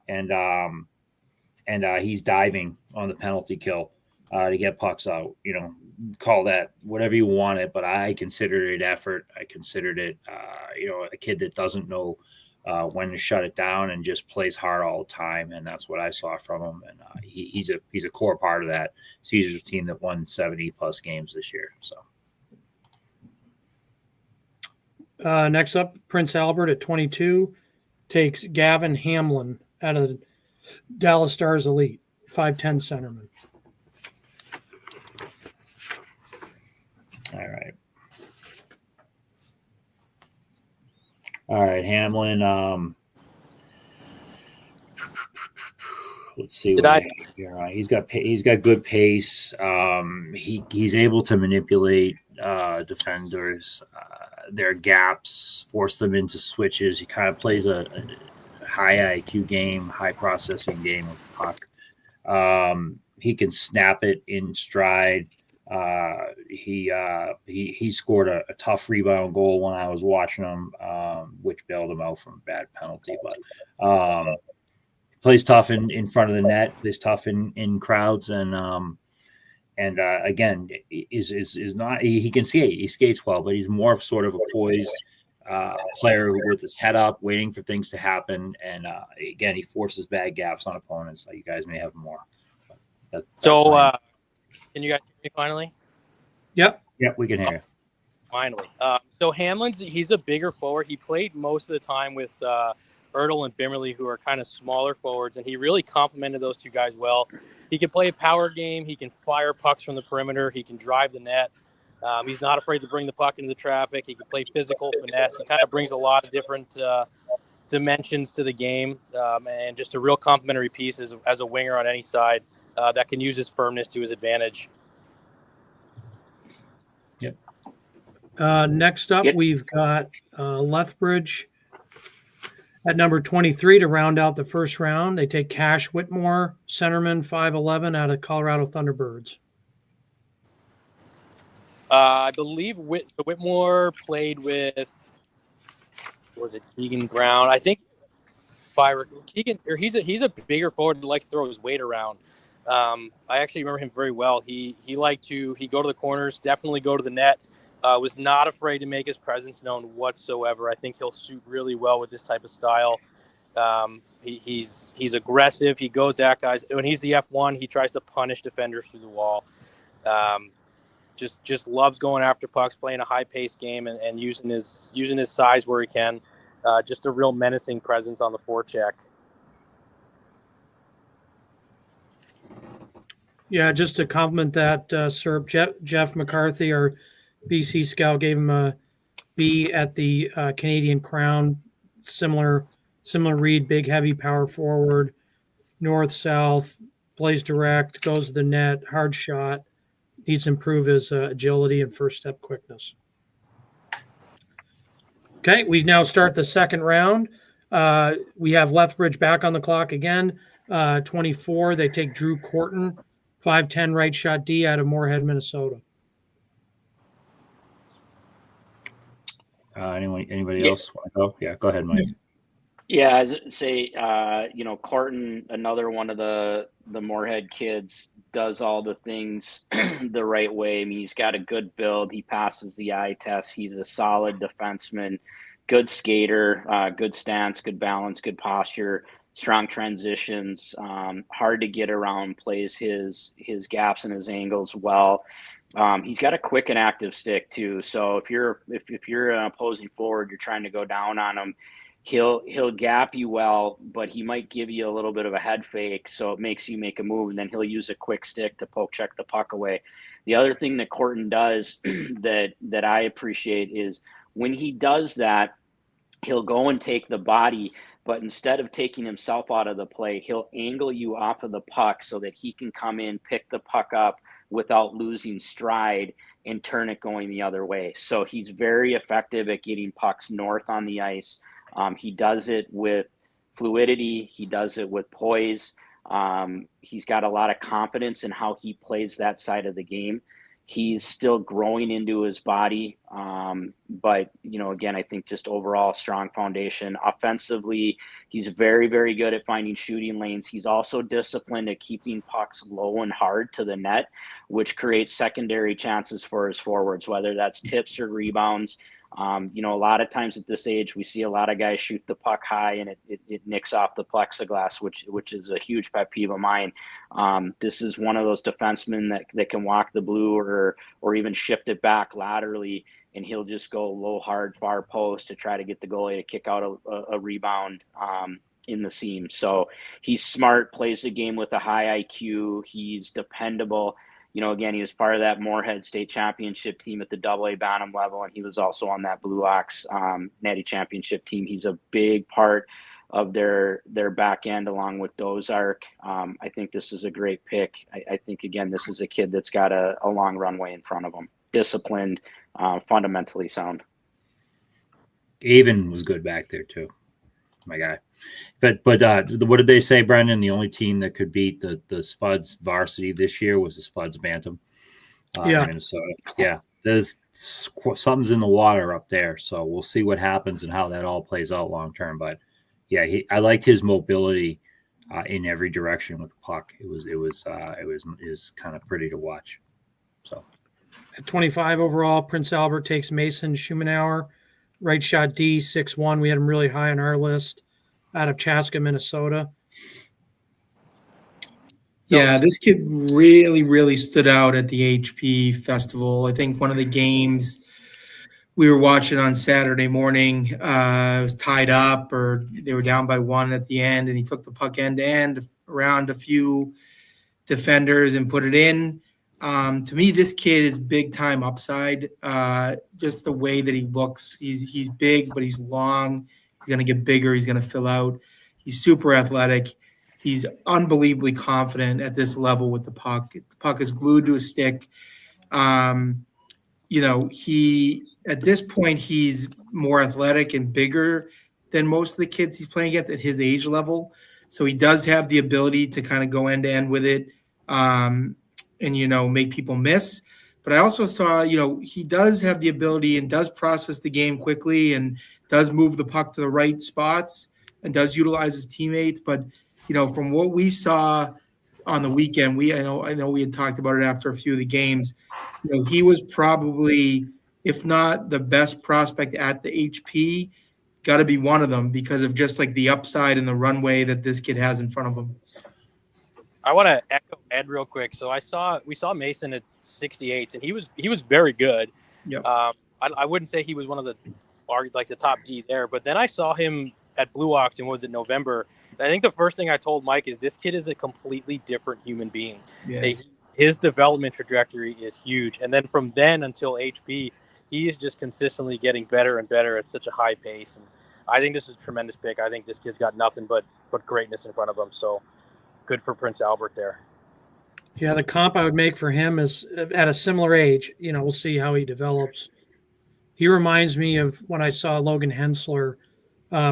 and he's diving on the penalty kill to get pucks out. Call that whatever you want it, but I considered it effort. I considered it, a kid that doesn't know when to shut it down and just plays hard all the time. And that's what I saw from him. And he's a core part of that Caesars team that won 70+ games this year. So
Next up, Prince Albert at 22 takes Gavin Hamlin out of the Dallas Stars Elite, 5'10" centerman.
All right, Hamlin. Let's see. He's got good pace. He's able to manipulate defenders, their gaps, force them into switches. He kind of plays a high IQ game, high processing game with the puck. He can snap it in stride. He scored a tough rebound goal when I was watching him, which bailed him out from a bad penalty. But plays tough in front of the net. Plays tough in crowds, and again is not. He can skate. He skates well, but he's more of sort of a poised player with his head up, waiting for things to happen. And again, he forces bad gaps on opponents. You guys may have more.
Can you guys hear me finally?
Yep,
we can hear you.
Finally. So he's a bigger forward. He played most of the time with Ertl and Bimmerly, who are kind of smaller forwards, and he really complemented those two guys well. He can play a power game. He can fire pucks from the perimeter. He can drive the net. He's not afraid to bring the puck into the traffic. He can play physical, finesse. He kind of brings a lot of different dimensions to the game, and just a real complementary piece as a winger on any side that can use his firmness to his advantage.
Yep.
Next up, we've got Lethbridge at number 23 to round out the first round. They take Cash Whitmore, centerman, 5'11", out of Colorado Thunderbirds.
I believe Whitmore played with, was it Keegan Brown? I think Keegan, or he's a bigger forward that likes to throw his weight around. I actually remember him very well. He liked to go to the corners, definitely go to the net. Was not afraid to make his presence known whatsoever. I think he'll suit really well with this type of style. He's aggressive. He goes at guys. When he's the F1, he tries to punish defenders through the wall. Just loves going after pucks, playing a high-paced game, and using his size where he can. Just a real menacing presence on the forecheck.
Yeah, just to compliment that, Serp, Jeff McCarthy, our BC scout, gave him a B at the Canadian Crown. Similar read, big, heavy power forward, north-south, plays direct, goes to the net, hard shot. Needs to improve his agility and first-step quickness. Okay, we now start the second round. We have Lethbridge back on the clock again. 24, they take Drew Corton, 5'10", right shot D out of Moorhead, Minnesota.
Anybody else want to go? Yeah, go ahead, Mike.
Yeah, I'd say, Corton, another one of the Moorhead kids, does all the things the right way. I mean, he's got a good build. He passes the eye test. He's a solid defenseman, good skater, good stance, good balance, good posture, strong transitions, hard to get around, plays his gaps and his angles well. He's got a quick and active stick too. So if you're an opposing forward, you're trying to go down on him, he'll gap you well, but he might give you a little bit of a head fake, so it makes you make a move, and then he'll use a quick stick to poke check the puck away. The other thing that Corton does that I appreciate is when he does that, he'll go and take the body, but instead of taking himself out of the play, he'll angle you off of the puck so that he can come in, pick the puck up without losing stride, and turn it going the other way. So he's very effective at getting pucks north on the ice. He does it with fluidity. He does it with poise. He's got a lot of confidence in how he plays that side of the game. He's still growing into his body. But, again, I think just overall strong foundation. Offensively, he's very, very good at finding shooting lanes. He's also disciplined at keeping pucks low and hard to the net, which creates secondary chances for his forwards, whether that's tips or rebounds. A lot of times at this age, we see a lot of guys shoot the puck high and it nicks off the plexiglass, which is a huge pet peeve of mine. This is one of those defensemen that can walk the blue or even shift it back laterally, and he'll just go low, hard, far post to try to get the goalie to kick out a rebound in the seam. So he's smart, plays the game with a high IQ. He's dependable. Again, he was part of that Moorhead State Championship team at the AA Bantam level, and he was also on that Blue Ox Natty Championship team. He's a big part of their back end along with Dozark. I think this is a great pick. I think, again, this is a kid that's got a long runway in front of him. Disciplined, fundamentally sound.
Avon was good back there too. My guy. But what did they say, Brendan? The only team that could beat the Spuds varsity this year was the Spuds Bantam. Minnesota. Yeah, there's something's in the water up there. So we'll see what happens and how that all plays out long term. But yeah, I liked his mobility in every direction with the puck. It was kind of pretty to watch. So
at 25 overall, Prince Albert takes Mason Schumanauer. Right shot D, 6'1". We had him really high on our list out of Chaska, Minnesota.
Yeah, this kid really, really stood out at the HP Festival. I think one of the games we were watching on Saturday morning was tied up, or they were down by 1 at the end, and he took the puck end to end around a few defenders and put it in. To me, this kid is big time upside. Just the way that he looks, he's big, but he's long. He's going to get bigger. He's going to fill out. He's super athletic. He's unbelievably confident at this level with the puck. The puck is glued to his stick. He at this point he's more athletic and bigger than most of the kids he's playing against at his age level. So he does have the ability to kind of go end to end with it. And make people miss. But I also saw, he does have the ability and does process the game quickly and does move the puck to the right spots and does utilize his teammates. But, from what we saw on the weekend, I know we had talked about it after a few of the games. He was probably, if not the best prospect at the HP, got to be one of them because of just like the upside and the runway that this kid has in front of him.
I want to echo Ed real quick. So we saw Mason at 68, and he was very good.
Yep.
I wouldn't say he was one of the top D there, but then I saw him at Blue Ox in November. And I think the first thing I told Mike is this kid is a completely different human being.
Yeah.
His development trajectory is huge, and then from then until HP, he is just consistently getting better and better at such a high pace. And I think this is a tremendous pick. I think this kid's got nothing but greatness in front of him. So. Good for Prince Albert there.
Yeah, the comp I would make for him is at a similar age. We'll see how he develops. He reminds me of when I saw Logan Hensler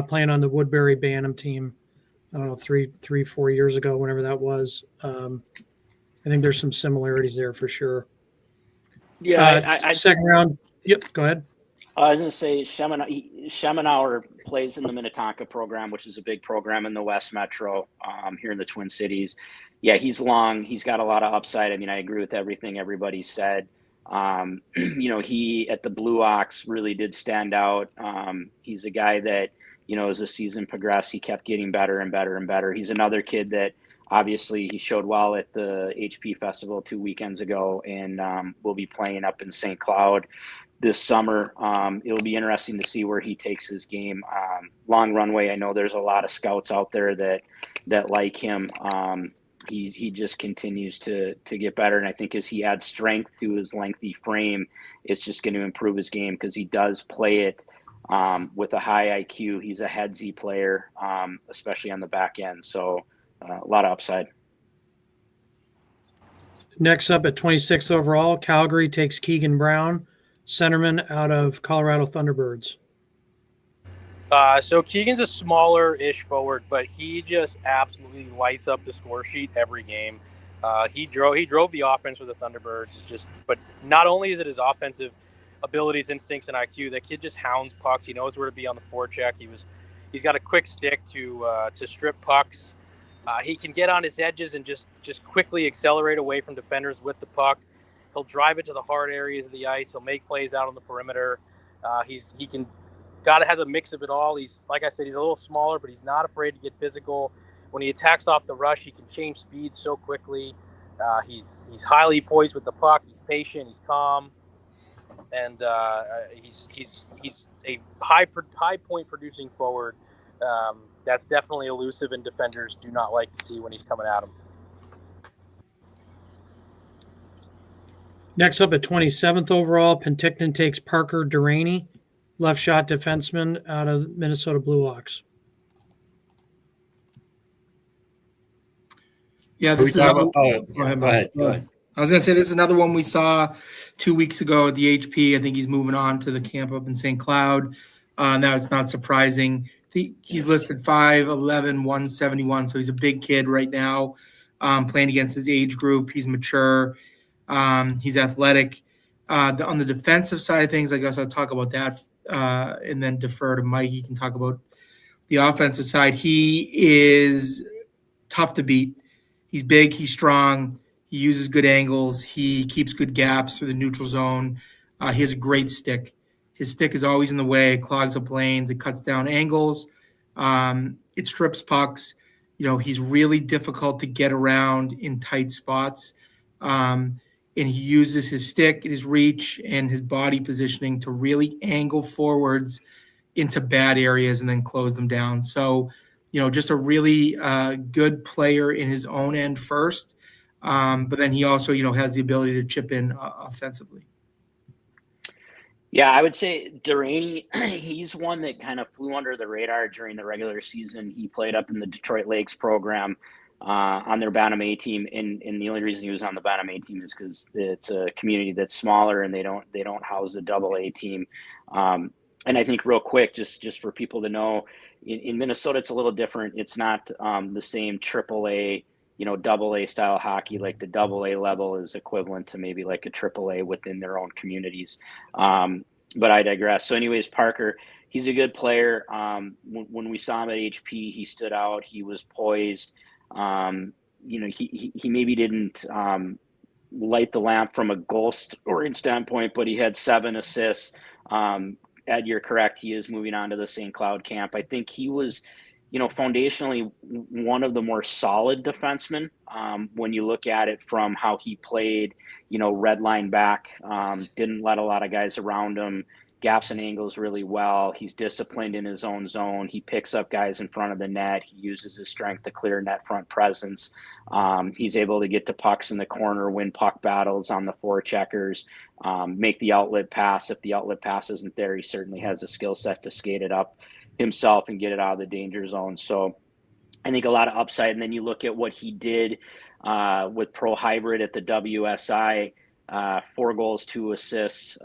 playing on the Woodbury Bantam team. I don't know, 4 years ago, whenever that was. I think there's some similarities there for sure.
Yeah,
second round. Yep, go ahead.
I was going to say Schemenauer plays in the Minnetonka program, which is a big program in the West Metro here in the Twin Cities. Yeah, he's long. He's got a lot of upside. I mean, I agree with everything everybody said. He at the Blue Ox really did stand out. He's a guy that, as the season progressed, he kept getting better and better and better. He's another kid that obviously he showed well at the HP Festival 2 weekends ago, and will be playing up in St. Cloud this summer. It'll be interesting to see where he takes his game. Long runway. I know there's a lot of scouts out there that like him. He just continues to get better. And I think as he adds strength to his lengthy frame, it's just going to improve his game because he does play it with a high IQ. He's a headsy player, especially on the back end. So a lot of upside.
Next up at 26th overall, Calgary takes Keegan Brown, centerman out of Colorado Thunderbirds.
So Keegan's a smaller-ish forward, but he just absolutely lights up the score sheet every game. He drove the offense for the Thunderbirds. But not only is it his offensive abilities, instincts, and IQ, that kid just hounds pucks. He knows where to be on the forecheck. He's got a quick stick to strip pucks. He can get on his edges and just quickly accelerate away from defenders with the puck. He'll drive it to the hard areas of the ice. He'll make plays out on the perimeter. Has a mix of it all. He's, like I said, he's a little smaller, but he's not afraid to get physical. When he attacks off the rush, he can change speed so quickly. He's highly poised with the puck. He's patient. He's calm, and he's a high point producing forward. That's definitely elusive, and defenders do not like to see when he's coming at him.
Next up at 27th overall, Penticton takes Parker Duraney, left shot defenseman out of Minnesota Blue Ox.
Yeah, this is another,
go ahead.
I was going to say this is another one we saw 2 weeks ago at the HP. I think he's moving on to the camp up in St. Cloud. Now it's not surprising. He's listed 5'11", 171, so he's a big kid right now, playing against his age group. He's mature. He's athletic. On the defensive side of things, I guess I'll talk about that and then defer to Mike. He can talk about the offensive side. He is tough to beat. He's big. He's strong. He uses good angles. He keeps good gaps through the neutral zone. He has a great stick. His stick is always in the way. It clogs up lanes. It cuts down angles. It strips pucks. He's really difficult to get around in tight spots. And he uses his stick and his reach and his body positioning to really angle forwards into bad areas and then close them down. So, just a really good player in his own end first. But then he also, has the ability to chip in offensively.
Yeah, I would say Duraney, he's one that kind of flew under the radar during the regular season. He played up in the Detroit Lakes program on their Bantam A team, and the only reason he was on the Bantam A team is because it's a community that's smaller and they don't house a double A team. And I think real quick, just for people to know, in Minnesota it's a little different. It's not the same triple A, double A style hockey. Like the double A level is equivalent to maybe like a triple A within their own communities. But I digress. So anyways, Parker, he's a good player. When we saw him at HP, he stood out. He was poised. He maybe didn't light the lamp from a goal scoring standpoint, but he had 7 assists. Ed, you're correct. He is moving on to the St. Cloud camp. I think he was, foundationally one of the more solid defensemen when you look at it from how he played, red line back, didn't let a lot of guys around him, gaps and angles really well. He's disciplined in his own zone. He picks up guys in front of the net. He uses his strength to clear net front presence. He's able to get to pucks in the corner, win puck battles on the forecheckers, make the outlet pass. If the outlet pass isn't there, he certainly has a skill set to skate it up himself and get it out of the danger zone. So I think a lot of upside. And then you look at what he did with Pro Hybrid at the WSI, 4 goals, 2 assists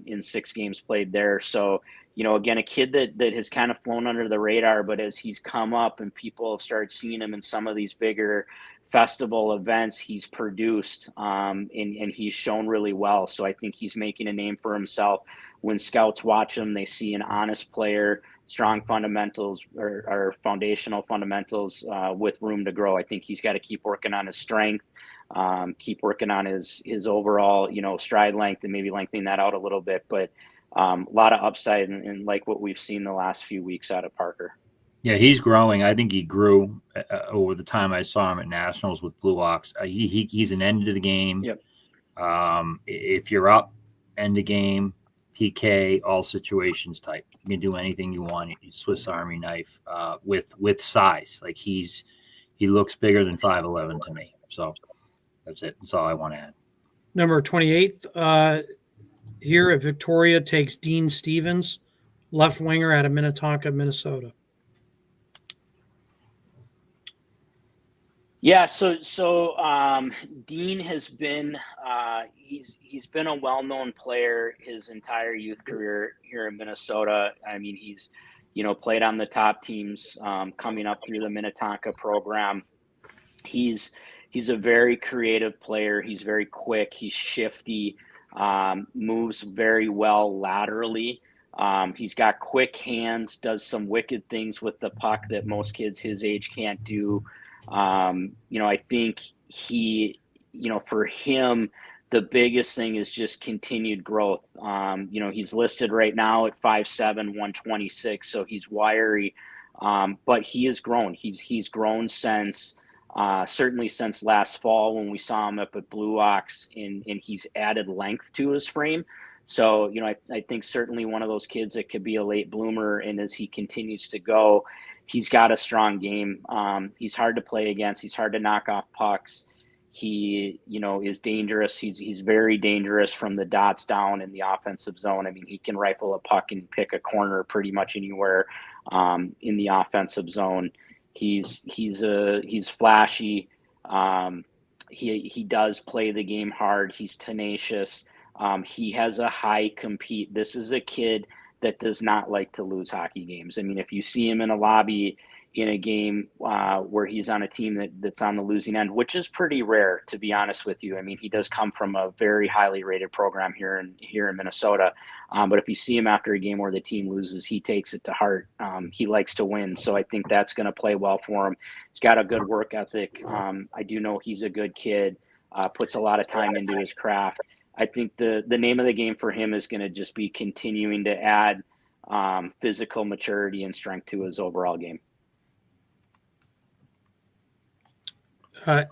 in 6 games played there. So, again, a kid that has kind of flown under the radar, but as he's come up and people have started seeing him in some of these bigger festival events, he's produced and he's shown really well. So I think he's making a name for himself. When scouts watch him, they see an honest player, strong fundamentals or foundational fundamentals with room to grow. I think he's got to keep working on his strength, keep working on his overall, stride length and maybe lengthening that out a little bit. But a lot of upside and like what we've seen the last few weeks out of Parker.
Yeah, he's growing. I think he grew over the time I saw him at Nationals with Blue Ox. He's an end of the game.
Yep.
If you're up, end of game, PK, all situations type. You can do anything you want. Swiss Army knife with size. Like he looks bigger than 5'11" to me. So that's it. That's all I want to add.
Number 28 here at Victoria takes Dean Stevens, left winger out of Minnetonka, Minnesota.
Yeah, so Dean has been he's been a well-known player his entire youth career here in Minnesota. I mean, he's played on the top teams coming up through the Minnetonka program. He's a very creative player. He's very quick. He's shifty. Moves very well laterally. He's got quick hands. Does some wicked things with the puck that most kids his age can't do. I think he, for him, the biggest thing is just continued growth. He's listed right now at 5'7", 126, so he's wiry, but he has grown. He's grown since, certainly since last fall when we saw him up at Blue Ox, and he's added length to his frame. So, I think certainly one of those kids that could be a late bloomer, and as he continues to go, he's got a strong game. He's hard to play against. He's hard to knock off pucks. He, is dangerous. He's very dangerous from the dots down in the offensive zone. I mean, he can rifle a puck and pick a corner pretty much anywhere in the offensive zone. He's flashy. He does play the game hard. He's tenacious. He has a high compete. This is a kid that does not like to lose hockey games. I mean, if you see him in a lobby in a game where he's on a team that's on the losing end, which is pretty rare, to be honest with you. I mean, he does come from a very highly rated program here in Minnesota. But if you see him after a game where the team loses, he takes it to heart. He likes to win. So I think that's going to play well for him. He's got a good work ethic. I do know he's a good kid, puts a lot of time into his craft. I think the name of the game for him is going to just be continuing to add physical maturity and strength to his overall game.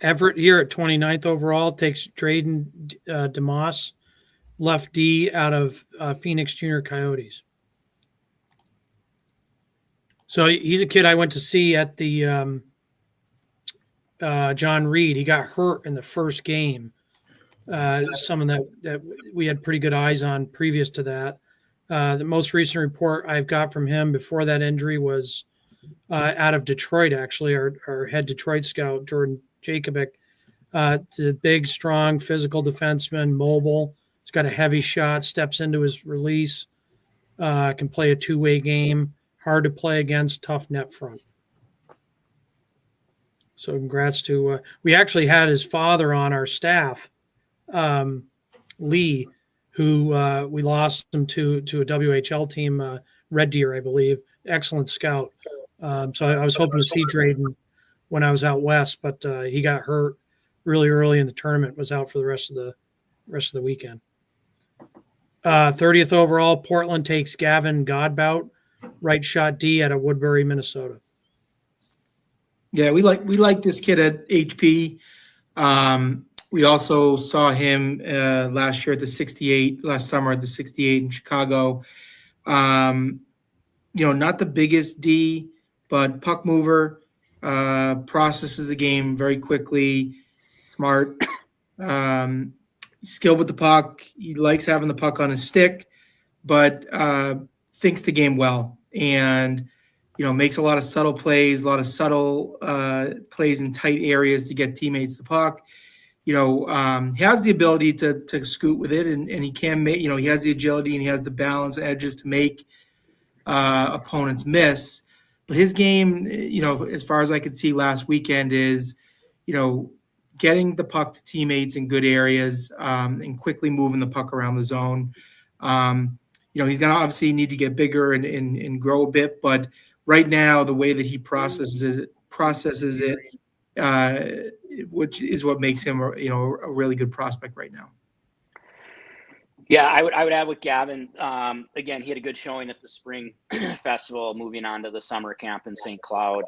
Everett here at 29th overall takes Drayden DeMoss, left D out of Phoenix Junior Coyotes. So he's a kid I went to see at the John Reed. He got hurt in the first game. Someone that we had pretty good eyes on previous to that. The most recent report I've got from him before that injury was out of Detroit, actually. Our head Detroit scout, Jordan Jakovic. It's a big, strong, physical defenseman, mobile. He's got a heavy shot, steps into his release, can play a two-way game, hard to play against, tough net front. So congrats to we actually had his father on our staff, Lee, who we lost him to a WHL team, Red Deer, I believe. Excellent scout. So I was hoping to see Drayden when I was out west, but he got hurt really early in the tournament. Was out for the rest of the weekend. 30th overall, Portland takes Gavin Godbout, right shot D out of Woodbury, Minnesota.
Yeah, we like this kid at HP. We also saw him last summer at the 68 in Chicago. Not the biggest D, but puck mover, processes the game very quickly, smart, skilled with the puck. He likes having the puck on his stick, but thinks the game well, and makes a lot of subtle plays, plays in tight areas to get teammates the puck. He has the ability to scoot with it, and he can make. He has the agility and he has the balance edges to make opponents miss. But his game, as far as I could see last weekend, is, getting the puck to teammates in good areas, and quickly moving the puck around the zone. He's going to obviously need to get bigger and grow a bit, but right now the way that he processes it, which is what makes him, a really good prospect right now.
Yeah, I would add with Gavin. Again, he had a good showing at the spring festival, moving on to the summer camp in St. Cloud.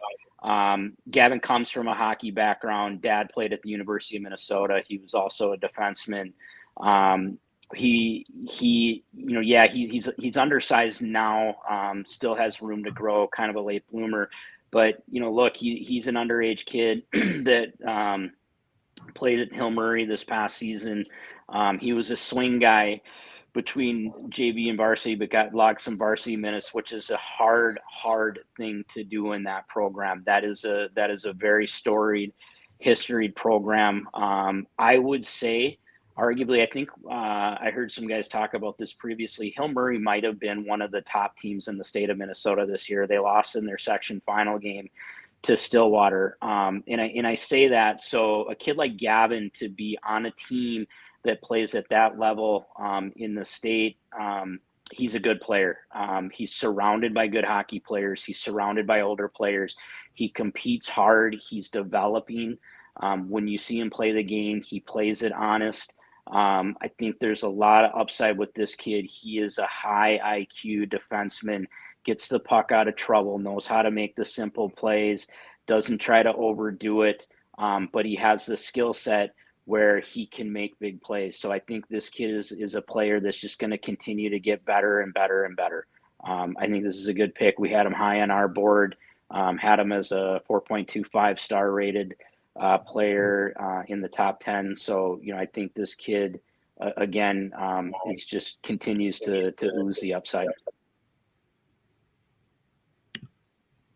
Gavin comes from a hockey background. Dad played at the University of Minnesota. He was also a defenseman. He's undersized now. Still has room to grow. Kind of a late bloomer, but look, he's an underage kid that played at Hill Murray this past season. He was a swing guy between JV and varsity, but logged some varsity minutes, which is a hard thing to do in that program. That is a very storied, historied program. I would say, arguably, I think I heard some guys talk about this previously. Hill Murray might have been one of the top teams in the state of Minnesota this year. They lost in their section final game to Stillwater. And I say that, so a kid like Gavin to be on a team that plays at that level in the state, he's a good player. He's surrounded by good hockey players. He's surrounded by older players. He competes hard. He's developing. When you see him play the game, he plays it honest. I think there's a lot of upside with this kid. He is a high IQ defenseman, gets the puck out of trouble, knows how to make the simple plays, doesn't try to overdo it, but he has the skill set where he can make big plays. So I think this kid is a player that's just going to continue to get better and better and better. I think this is a good pick. We had him high on our board, had him as a 4.25 star rated player in the top 10. So, I think this kid, again, it just continues to ooze the upside.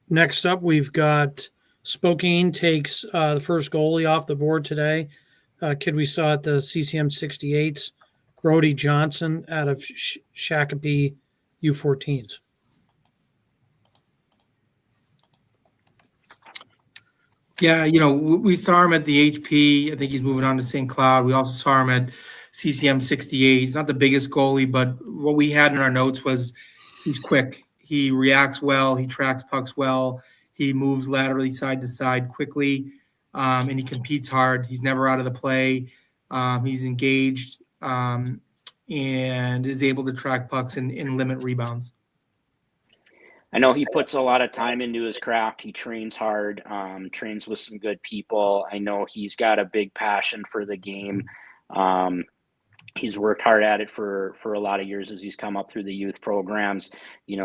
Next up, we've got Spokane takes the first goalie off the board today. Kid we saw at the CCM 68s, Brody Johnson out of Shakopee U14s.
Yeah, we saw him at the HP. I think he's moving on to St. Cloud. We also saw him at CCM 68. He's not the biggest goalie, but what we had in our notes was he's quick. He reacts well. He tracks pucks well. He moves laterally side to side quickly. And he competes hard. He's never out of the play. He's engaged and is able to track pucks and limit rebounds.
I know he puts a lot of time into his craft. He trains hard, trains with some good people. I know he's got a big passion for the game. He's worked hard at it for a lot of years as he's come up through the youth programs.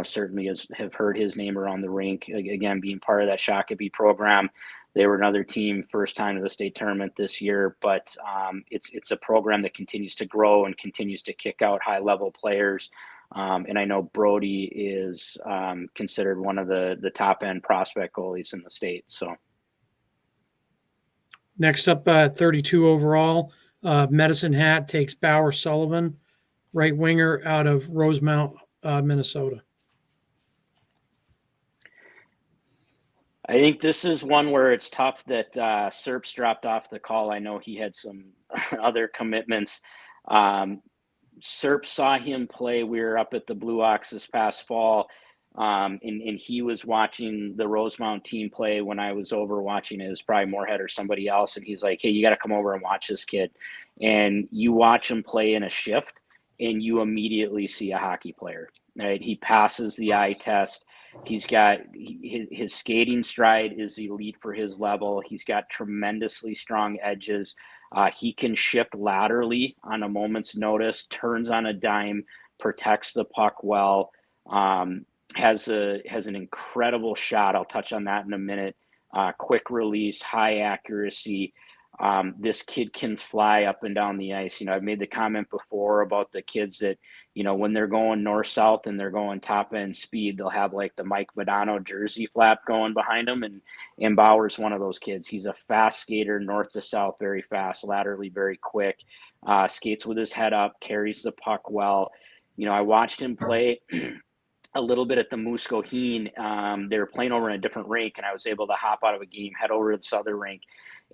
Certainly have heard his name around the rink, again, being part of that Shakopee program. They were another team, first time to the state tournament this year, but it's a program that continues to grow and continues to kick out high-level players. And I know Brody is considered one of the top-end prospect goalies in the state. So
Next up, 32 overall, Medicine Hat takes Bauer Sullivan, right winger out of Rosemount, Minnesota.
I think this is one where it's tough that Serps dropped off the call. I know he had some other commitments. Serp saw him play. We were up at the Blue Ox this past fall, and he was watching the Rosemount team play when I was over watching it. It was probably Moorhead or somebody else, and he's like, hey, you got to come over and watch this kid. And you watch him play in a shift, and you immediately see a hockey player, right? He passes the eye test. He's got his skating stride is elite for his level. He's got tremendously strong edges. He can shift laterally on a moment's notice, turns on a dime, protects the puck well, has an incredible shot. I'll touch on that in a minute. Quick release, high accuracy. This kid can fly up and down the ice. I've made the comment before about the kids that, when they're going north-south and they're going top-end speed, they'll have like the Mike Modano jersey flap going behind them. And Bauer's one of those kids. He's a fast skater, north to south, very fast, laterally very quick, skates with his head up, carries the puck well. I watched him play a little bit at the Muscoheen. They were playing over in a different rink, and I was able to hop out of a game, head over to this other rink,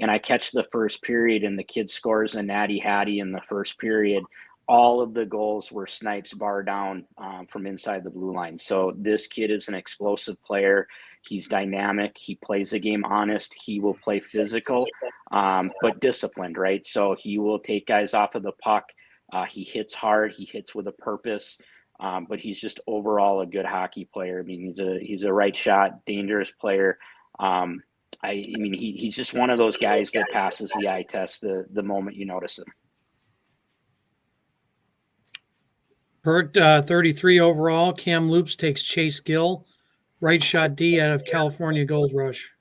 and I catch the first period, and the kid scores a natty hattie in the first period. All of the goals were snipes bar down from inside the blue line. So this kid is an explosive player. He's dynamic. He plays the game honest. He will play physical, but disciplined, right? So he will take guys off of the puck. He hits hard. He hits with a purpose. But he's just overall a good hockey player. I mean, he's a right shot, dangerous player. He's just one of those guys that passes the eye test the moment you notice him.
Perfect. 33 overall, Cam Loops takes Chase Gill, right shot D out of California Gold Rush.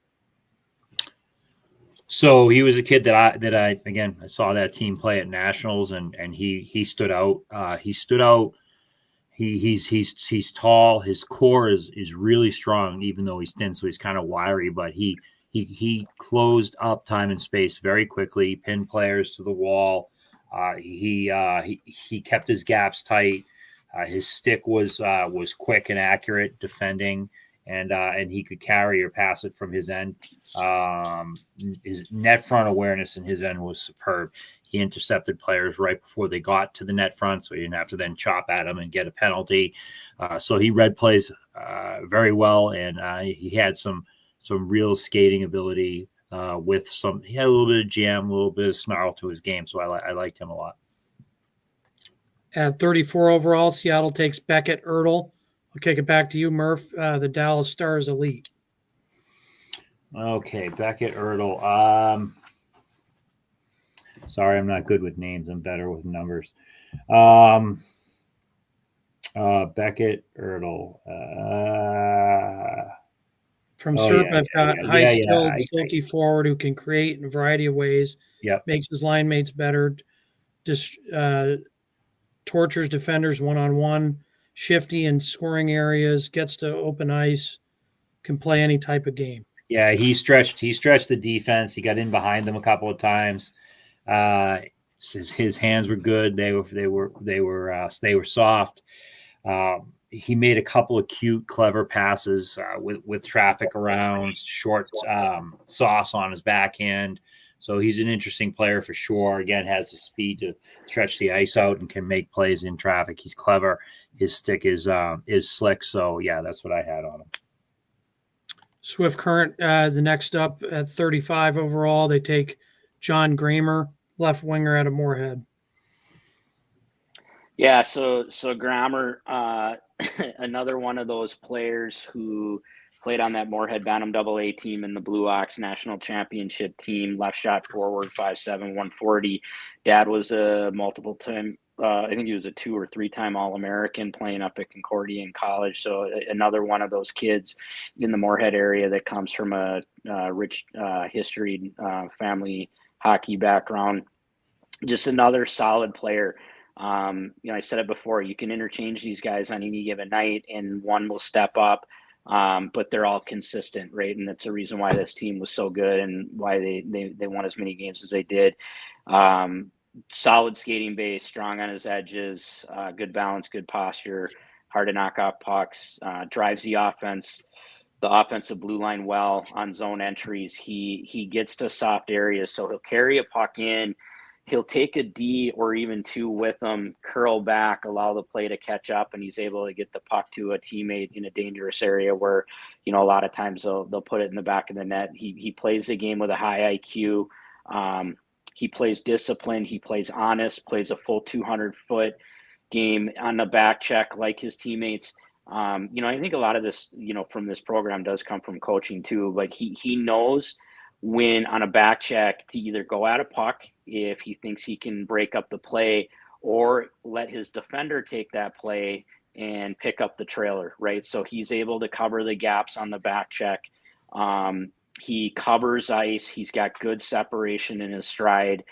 So he was a kid that I saw that team play at nationals, and he stood out. He's tall. His core is really strong, even though he's thin, so he's kind of wiry. But he closed up time and space very quickly, pinned players to the wall. He kept his gaps tight. His stick was quick and accurate defending, and he could carry or pass it from his end. His net front awareness in his end was superb. He intercepted players right before they got to the net front, so he didn't have to then chop at them and get a penalty. So he read plays very well, and he had some real skating ability. He had a little bit of jam, a little bit of snarl to his game, so I liked him a lot.
At 34 overall, Seattle takes Beckett Ertl. I'll kick it back to you, Murph. The Dallas Stars elite.
Okay, Beckett Ertl. Sorry, I'm not good with names. I'm better with numbers. Beckett Ertl.
From Serp, I've got high-skilled, silky forward who can create in a variety of ways.
Yep.
Makes his line mates better. Tortures defenders one-on-one. Shifty in scoring areas. Gets to open ice. Can play any type of game.
Yeah, he stretched the defense. He got in behind them a couple of times. His hands were good. They were soft. He made a couple of cute, clever passes with traffic around, short sauce on his backhand. So he's an interesting player for sure. Again, has the speed to stretch the ice out and can make plays in traffic. He's clever. His stick is slick. So yeah, that's what I had on him.
Swift Current, the next up at 35 overall, they take John Gramer, left winger out of Moorhead.
Yeah, so Gramer, another one of those players who played on that Moorhead Bantam AA team in the Blue Ox National Championship team, left shot forward, 5'7", 140. Dad was a multiple-time I think he was a 2 or 3-time All-American playing up at Concordia in college. So another one of those kids in the Moorhead area that comes from a rich history family hockey background. Just another solid player. I said it before, you can interchange these guys on any given night and one will step up, but they're all consistent, right? And that's the reason why this team was so good and why they won as many games as they did. Solid skating base, strong on his edges, good balance, good posture, hard to knock off pucks, drives the offensive blue line well on zone entries. He gets to soft areas, so he'll carry a puck in, he'll take a D or even 2 with him, curl back, allow the play to catch up, and he's able to get the puck to a teammate in a dangerous area where, a lot of times they'll put it in the back of the net. He plays the game with a high IQ. He plays disciplined. He plays honest, plays a full 200-foot game on the back check like his teammates. I think a lot of this, from this program does come from coaching too. Like he knows when on a back check to either go at a puck if he thinks he can break up the play or let his defender take that play and pick up the trailer, right? So he's able to cover the gaps on the back check. He covers ice. He's got good separation in his stride,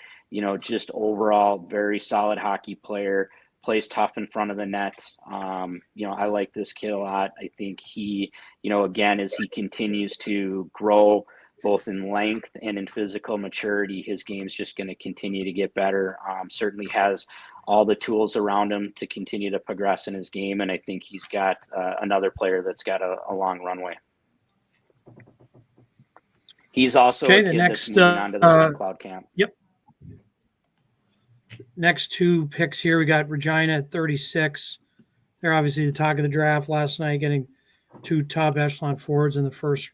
just overall very solid hockey player, plays tough in front of the net. I like this kid a lot. I think he, again, as he continues to grow both in length and in physical maturity, his game's just going to continue to get better. Certainly has all the tools around him to continue to progress in his game. And I think he's got another player that's got a long runway. He's also a kid that's moving on to the St. Cloud camp.
Yep. Next 2 picks here, we got Regina at 36. They're obviously the talk of the draft last night, getting 2 top echelon forwards in the first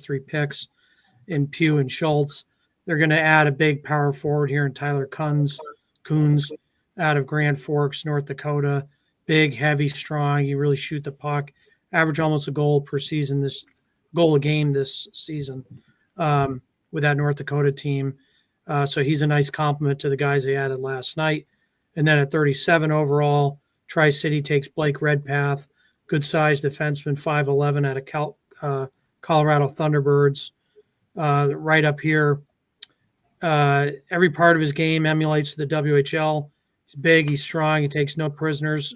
3 picks in Pugh and Schultz. They're going to add a big power forward here in Tyler Coons out of Grand Forks, North Dakota. Big, heavy, strong. You really shoot the puck. Average almost a goal a game this season. With that North Dakota team. So he's a nice compliment to the guys they added last night. And then at 37 overall, Tri-City takes Blake Redpath, good-sized defenseman, 5'11", out of Colorado Thunderbirds. Right up here, every part of his game emulates the WHL. He's big, he's strong, he takes no prisoners.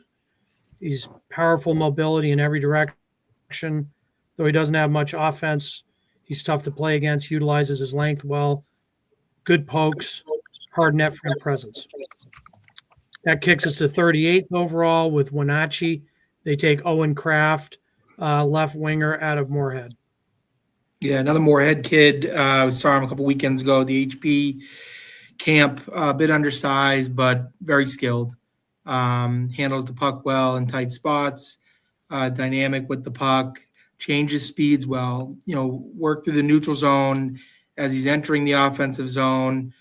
He's powerful mobility in every direction. Though he doesn't have much offense, he's tough to play against, utilizes his length well. Good pokes, hard net front presence. That kicks us to 38th overall with Wenatchee. They take Owen Kraft, left winger out of Moorhead.
Yeah, another Moorhead kid. Saw him a couple weekends ago. The HP camp, a bit undersized, but very skilled. Handles the puck well in tight spots. Dynamic with the puck. Changes speeds well. Work through the neutral zone as he's entering the offensive zone.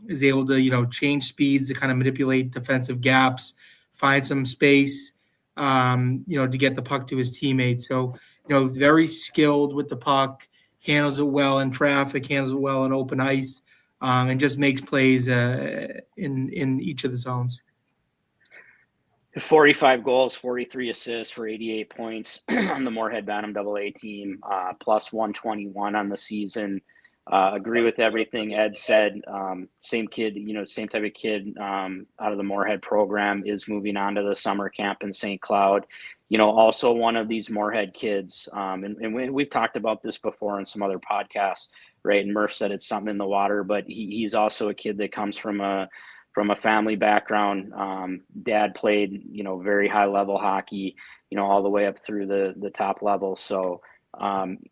Is able to change speeds to kind of manipulate defensive gaps, find some space. To get the puck to his teammates. So very skilled with the puck, handles it well in traffic, handles it well in open ice, and just makes plays in each of the zones.
45 goals, 43 assists for 88 points on the Moorhead Bantam AA team, plus 121 on the season. Agree with everything Ed said. Same kid, same type of kid out of the Moorhead program is moving on to the summer camp in St. Cloud. Also one of these Moorhead kids, and we've talked about this before in some other podcasts, right? And Murph said it's something in the water, but he's also a kid that comes from a family background. Dad played, very high level hockey, all the way up through the top level. So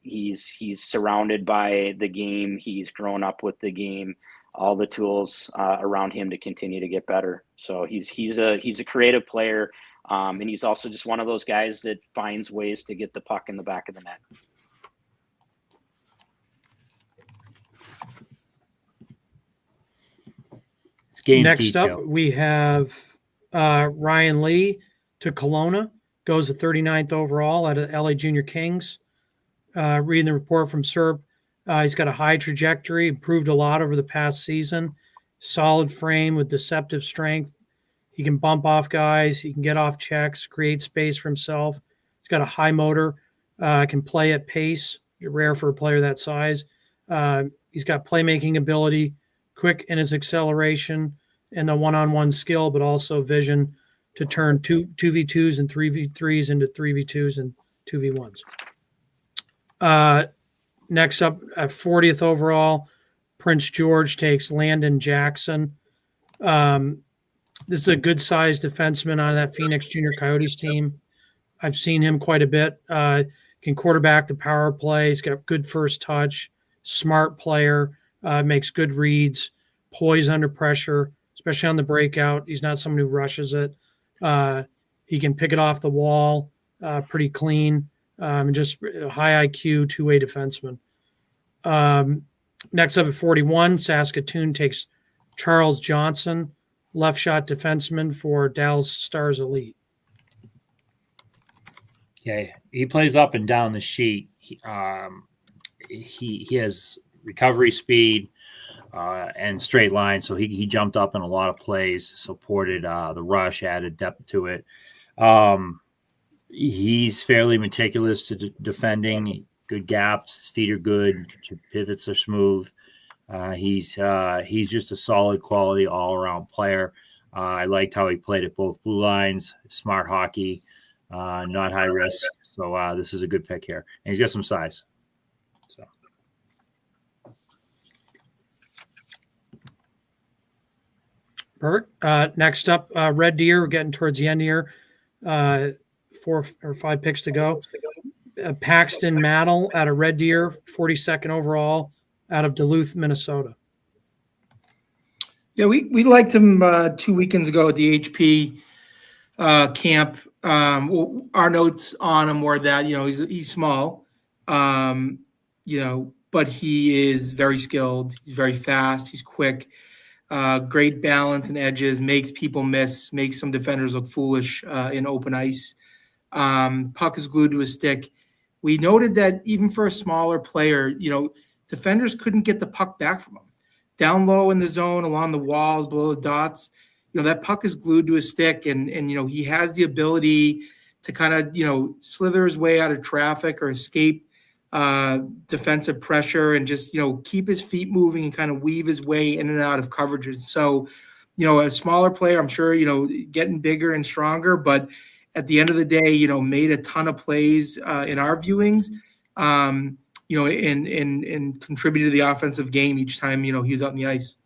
he's surrounded by the game. He's grown up with the game, all the tools around him to continue to get better. So he's a creative player. And he's also just one of those guys that finds ways to get the puck in the back of the net.
Next
detail.
up, we have Ryan Lee to Kelowna, goes to 39th overall out of LA Junior Kings. Reading the report from Serb, he's got a high trajectory, improved a lot over the past season. Solid frame with deceptive strength. He can bump off guys. He can get off checks, create space for himself. He's got a high motor, can play at pace. Rare for a player that size. He's got playmaking ability, quick in his acceleration, and the one-on-one skill, but also vision to turn 2v2s and 3v3s into 3v2s and 2v1s. Next up, at 40th overall, Prince George takes Landon Jackson. This is a good-sized defenseman on that Phoenix Junior Coyotes team. I've seen him quite a bit. Can quarterback the power play. He's got good first touch, smart player, makes good reads, poise under pressure, especially on the breakout. He's not someone who rushes it. He can pick it off the wall pretty clean. Just a high IQ, two-way defenseman. Next up at 41, Saskatoon takes Charles Johnson, left shot defenseman for Dallas Stars Elite.
Okay, he plays up and down the sheet. He has recovery speed and straight line, so he jumped up in a lot of plays, supported the rush, added depth to it. He's fairly meticulous to defending, good gaps, his feet are good, pivots are smooth. He's just a solid quality all-around player. I liked how he played at both blue lines, smart hockey, not high risk. So this is a good pick here. And he's got some size. So.
Perfect. Next up, Red Deer. We're getting towards the end here. 4 or 5 picks to go. Paxton Mattel out of Red Deer, 42nd overall, out of Duluth, Minnesota.
Yeah, we liked him 2 weekends ago at the HP camp. Our notes on him were that he's small, but he is very skilled. He's very fast. He's quick. Great balance and edges. Makes people miss. Makes some defenders look foolish in open ice. Puck is glued to his stick. We noted that even for a smaller player, defenders couldn't get the puck back from him. Down low in the zone, along the walls, below the dots, that puck is glued to his stick, and he has the ability to kind of slither his way out of traffic or escape defensive pressure, and just keep his feet moving and kind of weave his way in and out of coverages. So, a smaller player, I'm sure getting bigger and stronger, but at the end of the day, made a ton of plays in our viewings, and contributed to the offensive game each time, he was out on the ice.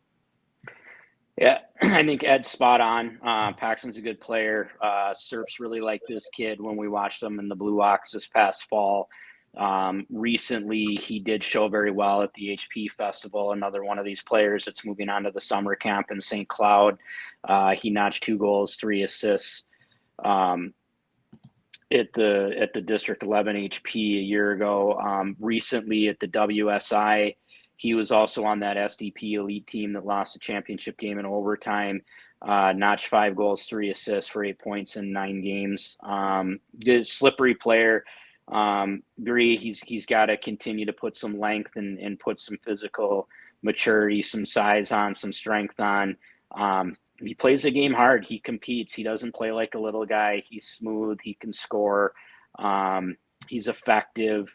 Yeah, I think Ed's spot on. Paxton's a good player. Serps really liked this kid when we watched him in the Blue Ox this past fall. Recently, he did show very well at the HP Festival, another one of these players that's moving on to the summer camp in St. Cloud. He notched 2 goals, 3 assists at the District 11 HP a year ago. Recently at the WSI, he was also on that SDP elite team that lost the championship game in overtime. Notched 5 goals, 3 assists for 8 points in 9 games. Good slippery player. Agree, he's got to continue to put some length and put some physical maturity, some size on, some strength on. He plays the game hard. He competes. He doesn't play like a little guy. He's smooth. He can score. He's effective.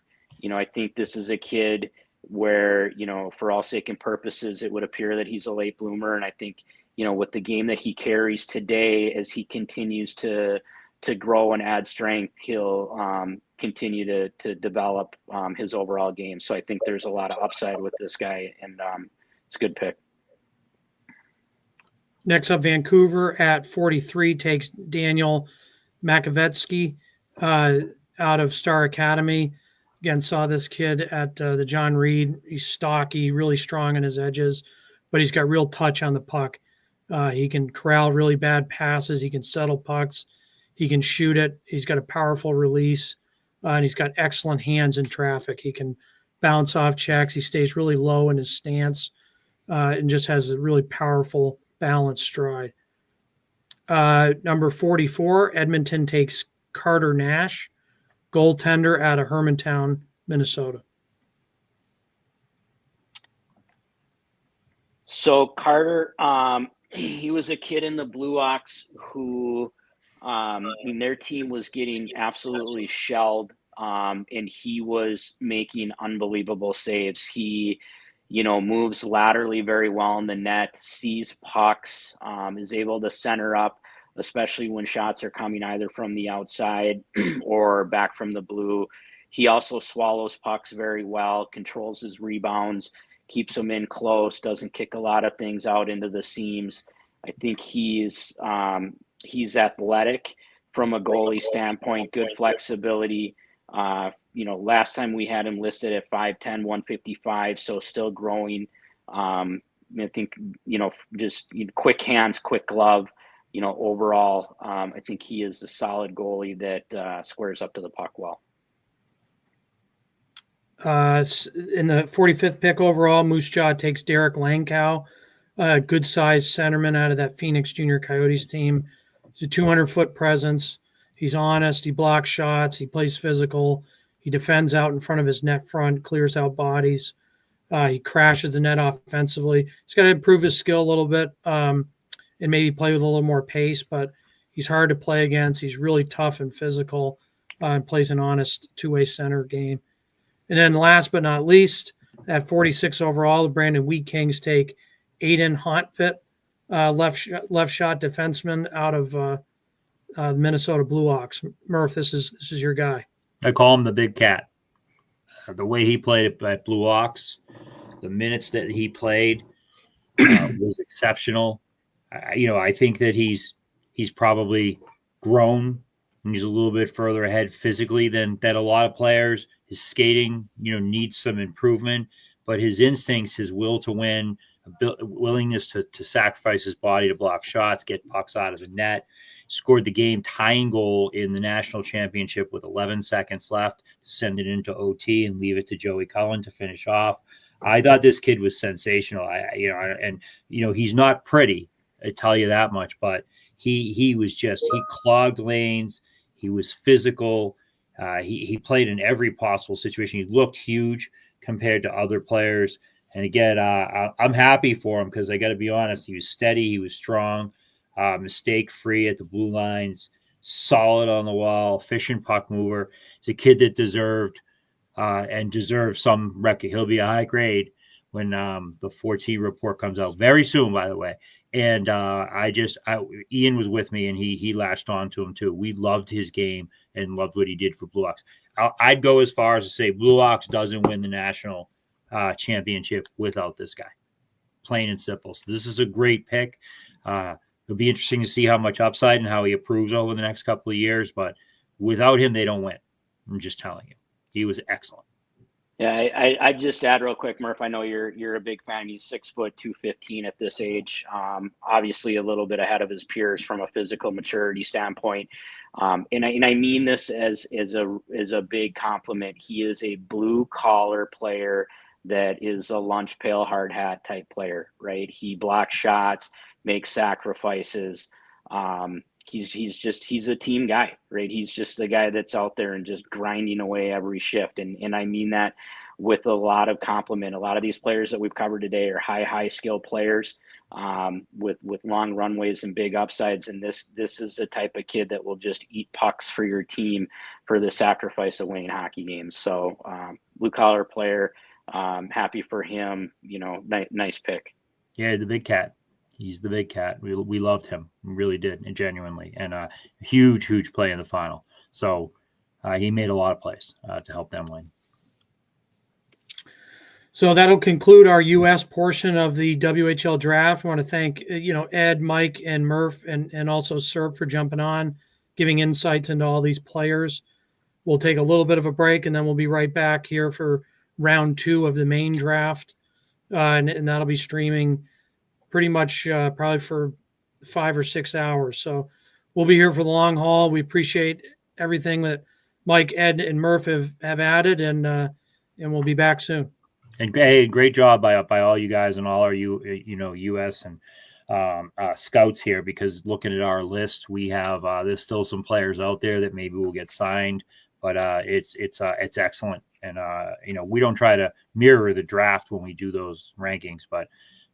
I think this is a kid where, for all sake and purposes, it would appear that he's a late bloomer. And I think, with the game that he carries today, as he continues to grow and add strength, he'll continue to develop his overall game. So I think there's a lot of upside with this guy, and it's a good pick.
Next up, Vancouver at 43 takes Daniel Makovetsky out of Star Academy. Again, saw this kid at the John Reed. He's stocky, really strong in his edges, but he's got real touch on the puck. He can corral really bad passes. He can settle pucks. He can shoot it. He's got a powerful release, and he's got excellent hands in traffic. He can bounce off checks. He stays really low in his stance and just has a really powerful balanced stride. Number 44, Edmonton takes Carter Nash, goaltender out of Hermantown, Minnesota.
So Carter, he was a kid in the Blue Ox who, their team was getting absolutely shelled, and he was making unbelievable saves. He, moves laterally very well in the net, sees pucks, is able to center up, especially when shots are coming either from the outside or back from the blue. He also swallows pucks very well, controls his rebounds, keeps them in close, doesn't kick a lot of things out into the seams. I think he's athletic from a goalie standpoint, good flexibility. Last time we had him listed at 5'10", 155, so still growing. I think, just quick hands, quick glove. Overall, I think he is a solid goalie that squares up to the puck well.
In the 45th pick overall, Moose Jaw takes Derek Langkow, a good-sized centerman out of that Phoenix Junior Coyotes team. He's a 200-foot presence. He's honest. He blocks shots. He plays physical. He defends out in front of his net front, clears out bodies. He crashes the net offensively. He's got to improve his skill a little bit and maybe play with a little more pace, but he's hard to play against. He's really tough and physical and plays an honest two-way center game. And then last but not least, at 46 overall, the Brandon Wheat Kings take Aiden Hontfit, left shot defenseman out of Minnesota Blue Ox. Murph, this is your guy.
I call him the Big Cat. The way he played at Blue Ox, the minutes that he played was exceptional. I think that he's probably grown and he's a little bit further ahead physically than a lot of players. His skating, needs some improvement, but his instincts, his will to win, willingness to sacrifice his body to block shots, get pucks out of the net, scored the game tying goal in the national championship with 11 seconds left to send it into OT and leave it to Joey Cullen to finish off. I thought this kid was sensational. He's not pretty, I tell you that much, but he clogged lanes. He was physical. He played in every possible situation. He looked huge compared to other players. And again, I'm happy for him because I got to be honest, he was steady, he was strong, mistake-free at the blue lines, solid on the wall, efficient puck mover. He's a kid that deserves some record. He'll be a high grade when the 14 report comes out very soon, by the way. And Ian was with me, and he latched on to him too. We loved his game and loved what he did for Blue Ox. I'd go as far as to say Blue Ox doesn't win the national championship without this guy, plain and simple. So this is a great pick. It'll be interesting to see how much upside and how he improves over the next couple of years. But without him, they don't win. I'm just telling you, he was excellent.
Yeah, I just add real quick, Murph. I know you're a big fan. He's 6 foot 215 at this age. Obviously, a little bit ahead of his peers from a physical maturity standpoint. And I mean this as a big compliment. He is a blue collar player that is a lunch pail hard hat type player, right? He blocks shots, makes sacrifices. He's a team guy, right? He's just the guy that's out there and just grinding away every shift. And I mean that with a lot of compliment. A lot of these players that we've covered today are high skill players with long runways and big upsides. And this is the type of kid that will just eat pucks for your team for the sacrifice of winning hockey games. So blue collar player, happy for him, nice pick.
Yeah, the Big Cat. He's the Big Cat. We loved him. We really did, and genuinely. And a huge play in the final. So he made a lot of plays to help them win.
So that'll conclude our U.S. portion of the WHL draft. I want to thank, Ed, Mike, and Murph, and also Serb for jumping on, giving insights into all these players. We'll take a little bit of a break, and then we'll be right back here for round 2 of the main draft. And that'll be streaming pretty much probably for 5 or 6 hours. So we'll be here for the long haul. We appreciate everything that Mike, Ed, and Murph have added, and we'll be back soon.
And great job by all you guys and all our U.S. and scouts here, because looking at our list, we have there's still some players out there that maybe will get signed, but it's excellent. And we don't try to mirror the draft when we do those rankings, but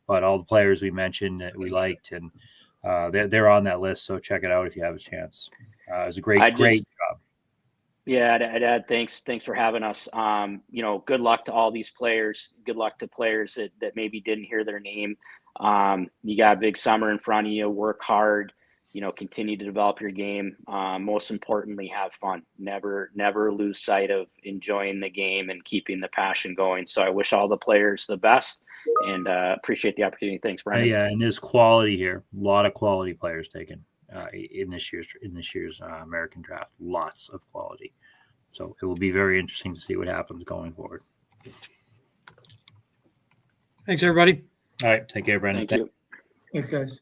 but all the players we mentioned that we liked, and they're on that list. So check it out if you have a chance. It was a great job.
Yeah, I'd add thanks for having us. Good luck to all these players. Good luck to players that maybe didn't hear their name. You got a big summer in front of you. Work hard. Continue to develop your game. Most importantly, have fun. Never lose sight of enjoying the game and keeping the passion going. So I wish all the players the best, and appreciate the opportunity. Thanks, Brendan.
Yeah, and there's quality here. A lot of quality players taken in this year's American draft. Lots of quality. So it will be very interesting to see what happens going forward.
Thanks, everybody.
All right, take care, Brendan.
Thank you.
Thanks, guys.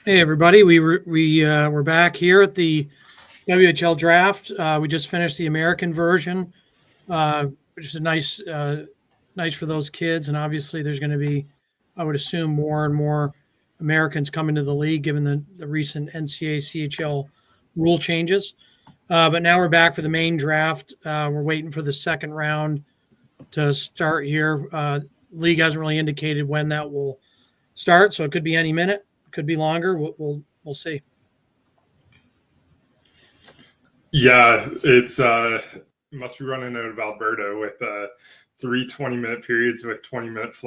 Hey everybody, we're back here at the WHL draft. We just finished the American version, which is nice for those kids. And obviously, there's going to be, I would assume, more and more Americans coming to the league given the recent NCAA CHL rule changes. But now we're back for the main draft. We're waiting for the second round to start here. League hasn't really indicated when that will start, so it could be any minute. Could be longer. We'll see.
Yeah, it's must be running out of Alberta with 3 20-minute periods with 20 minutes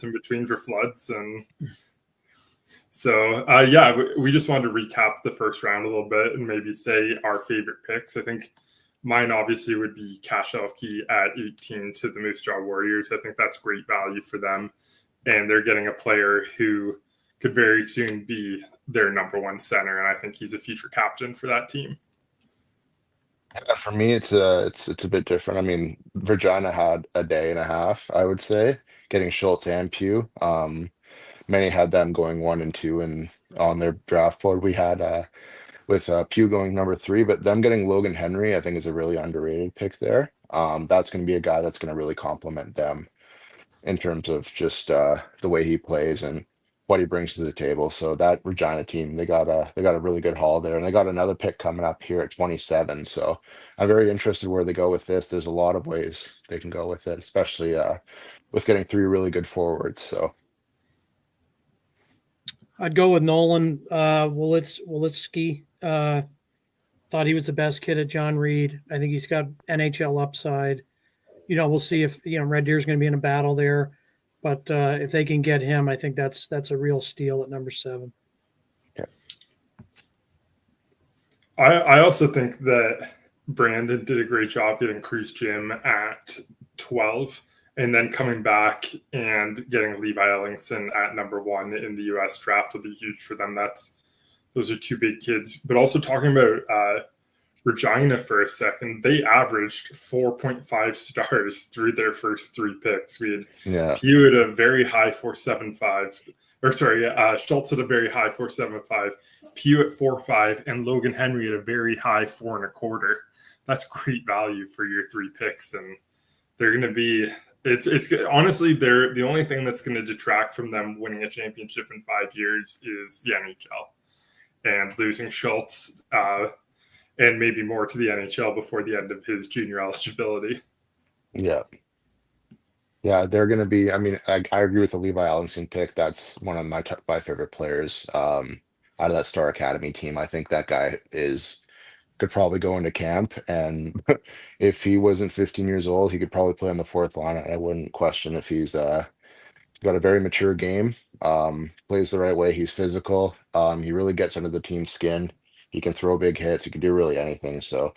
in between for floods. And so we just wanted to recap the first round a little bit and maybe say our favorite picks. I think mine obviously would be Kashelki at 18 to the Moose Jaw Warriors. I think that's great value for them, and they're getting a player who could very soon be their number one center, and I think he's a future captain for that team.
For me, it's a bit different. I mean, Virginia had a day and a half, I would say, getting Schultz and Pugh. Many had them going 1 and 2, and on their draft board we had with Pugh going number 3, but them getting Logan Henry, I think, is a really underrated pick there. That's going to be a guy that's going to really complement them in terms of just the way he plays and what he brings to the table. So that Regina team, they got a really good haul there, and they got another pick coming up here at 27. So I'm very interested where they go with this. There's a lot of ways they can go with it, especially with getting 3 really good forwards. So
I'd go with Nolan Wolitski. Thought he was the best kid at John Reed. I think he's got NHL upside. We'll see if Red Deer's going to be in a battle there. But if they can get him, I think that's a real steal at number 7.
Yeah.
I also think that Brandon did a great job getting Cruz Jim at 12, and then coming back and getting Levi Ellingson at number 1 in the U.S. draft will be huge for them. Those are 2 big kids. But also talking about Regina for a second, they averaged 4.5 stars through their first 3 picks. We had Pugh at a very high 4.75, Schultz at a very high 4.75, Pugh at 4.5, and Logan Henry at a very high 4.25. That's great value for your 3 picks, and they're going to be. It's honestly, they're the only thing that's going to detract from them winning a championship in 5 years is the NHL, and losing Schultz. And maybe more to the NHL before the end of his junior eligibility.
Yeah, they're going to be. I mean, I agree with the Levi Ellingson pick. That's one of my top 5 favorite players out of that Star Academy team. I think that guy could probably go into camp, and if he wasn't 15 years old, he could probably play on the 4th line. I wouldn't question if he's got a very mature game, plays the right way. He's physical. He really gets under the team's skin. He can throw big hits. He can do really anything. So,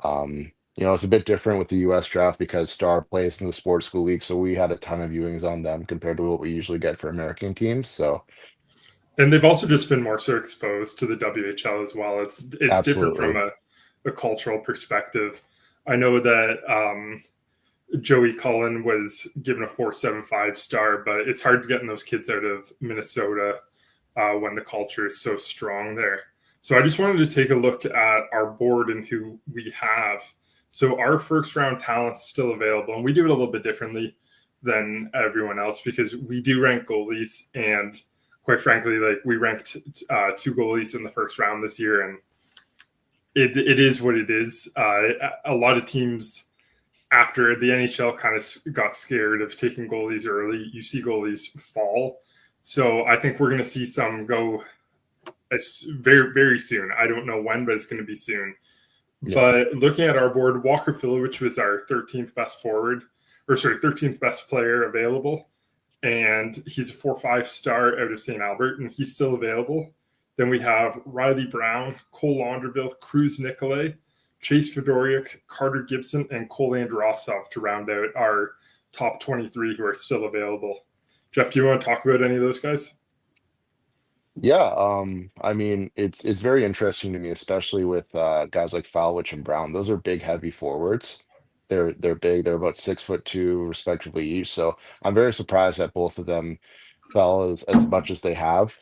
it's a bit different with the U.S. draft because Star plays in the sports school league. So we had a ton of viewings on them compared to what we usually get for American teams. So,
and they've also just been more so exposed to the WHL as well. It's different from a cultural perspective. I know that Joey Cullen was given a 4.75 star, but it's hard to get those kids out of Minnesota when the culture is so strong there. So I just wanted to take a look at our board and who we have. So our first round talent is still available, and we do it a little bit differently than everyone else because we do rank goalies, and quite frankly, we ranked 2 goalies in the first round this year, and it is what it is. A lot of teams after the NHL kind of got scared of taking goalies early, you see goalies fall. So I think we're going to see some go very, very soon. I don't know when, but it's going to be soon. Yeah. But looking at our board, Walker Filowich was our 13th best 13th best player available. And he's a 4.5 star out of St. Albert, and he's still available. Then we have Riley Brown, Cole Launderville, Cruz Nicolay, Chase Fedoriuk, Carter Gibson, and Cole Androsov to round out our top 23 who are still available. Jeff, do you want to talk about any of those guys?
Yeah, I mean, it's very interesting to me, especially with guys like Falwich and Brown. Those are big, heavy forwards. They're big. They're about 6'2" respectively each. So I'm very surprised that both of them fell as much as they have.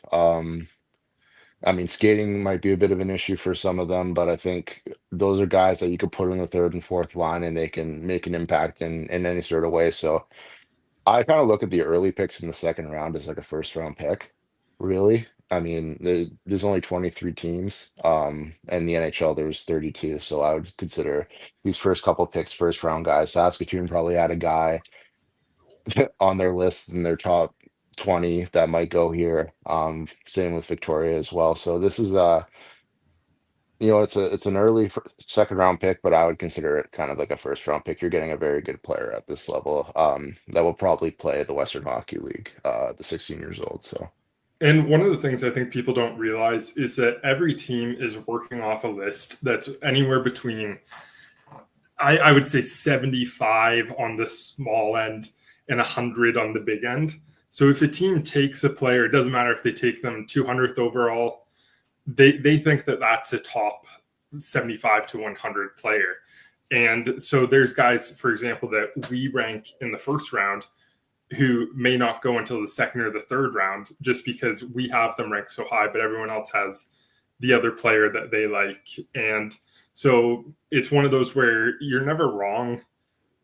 I mean, skating might be a bit of an issue for some of them, but I think those are guys that you could put in the third and fourth line and they can make an impact in any sort of way. So I kind of look at the early picks in the second round as like a first round pick, really. I mean, there's only 23 teams, and the NHL there's 32, so I would consider these first couple picks first round guys. Saskatoon probably had a guy on their list in their top 20 that might go here. Same with Victoria as well. So this is it's an early second round pick, but I would consider it kind of like a first round pick. You're getting a very good player at this level, that will probably play the Western Hockey League, the 16 years old. So.
And one of the things I think people don't realize is that every team is working off a list that's anywhere between, I would say, 75 on the small end and 100 on the big end. So if a team takes a player, it doesn't matter if they take them 200th overall, they think that that's a top 75 to 100 player. And so there's guys, for example, that we rank in the first round who may not go until the second or the third round just because we have them ranked so high, but everyone else has the other player that they like. And so it's one of those where you're never wrong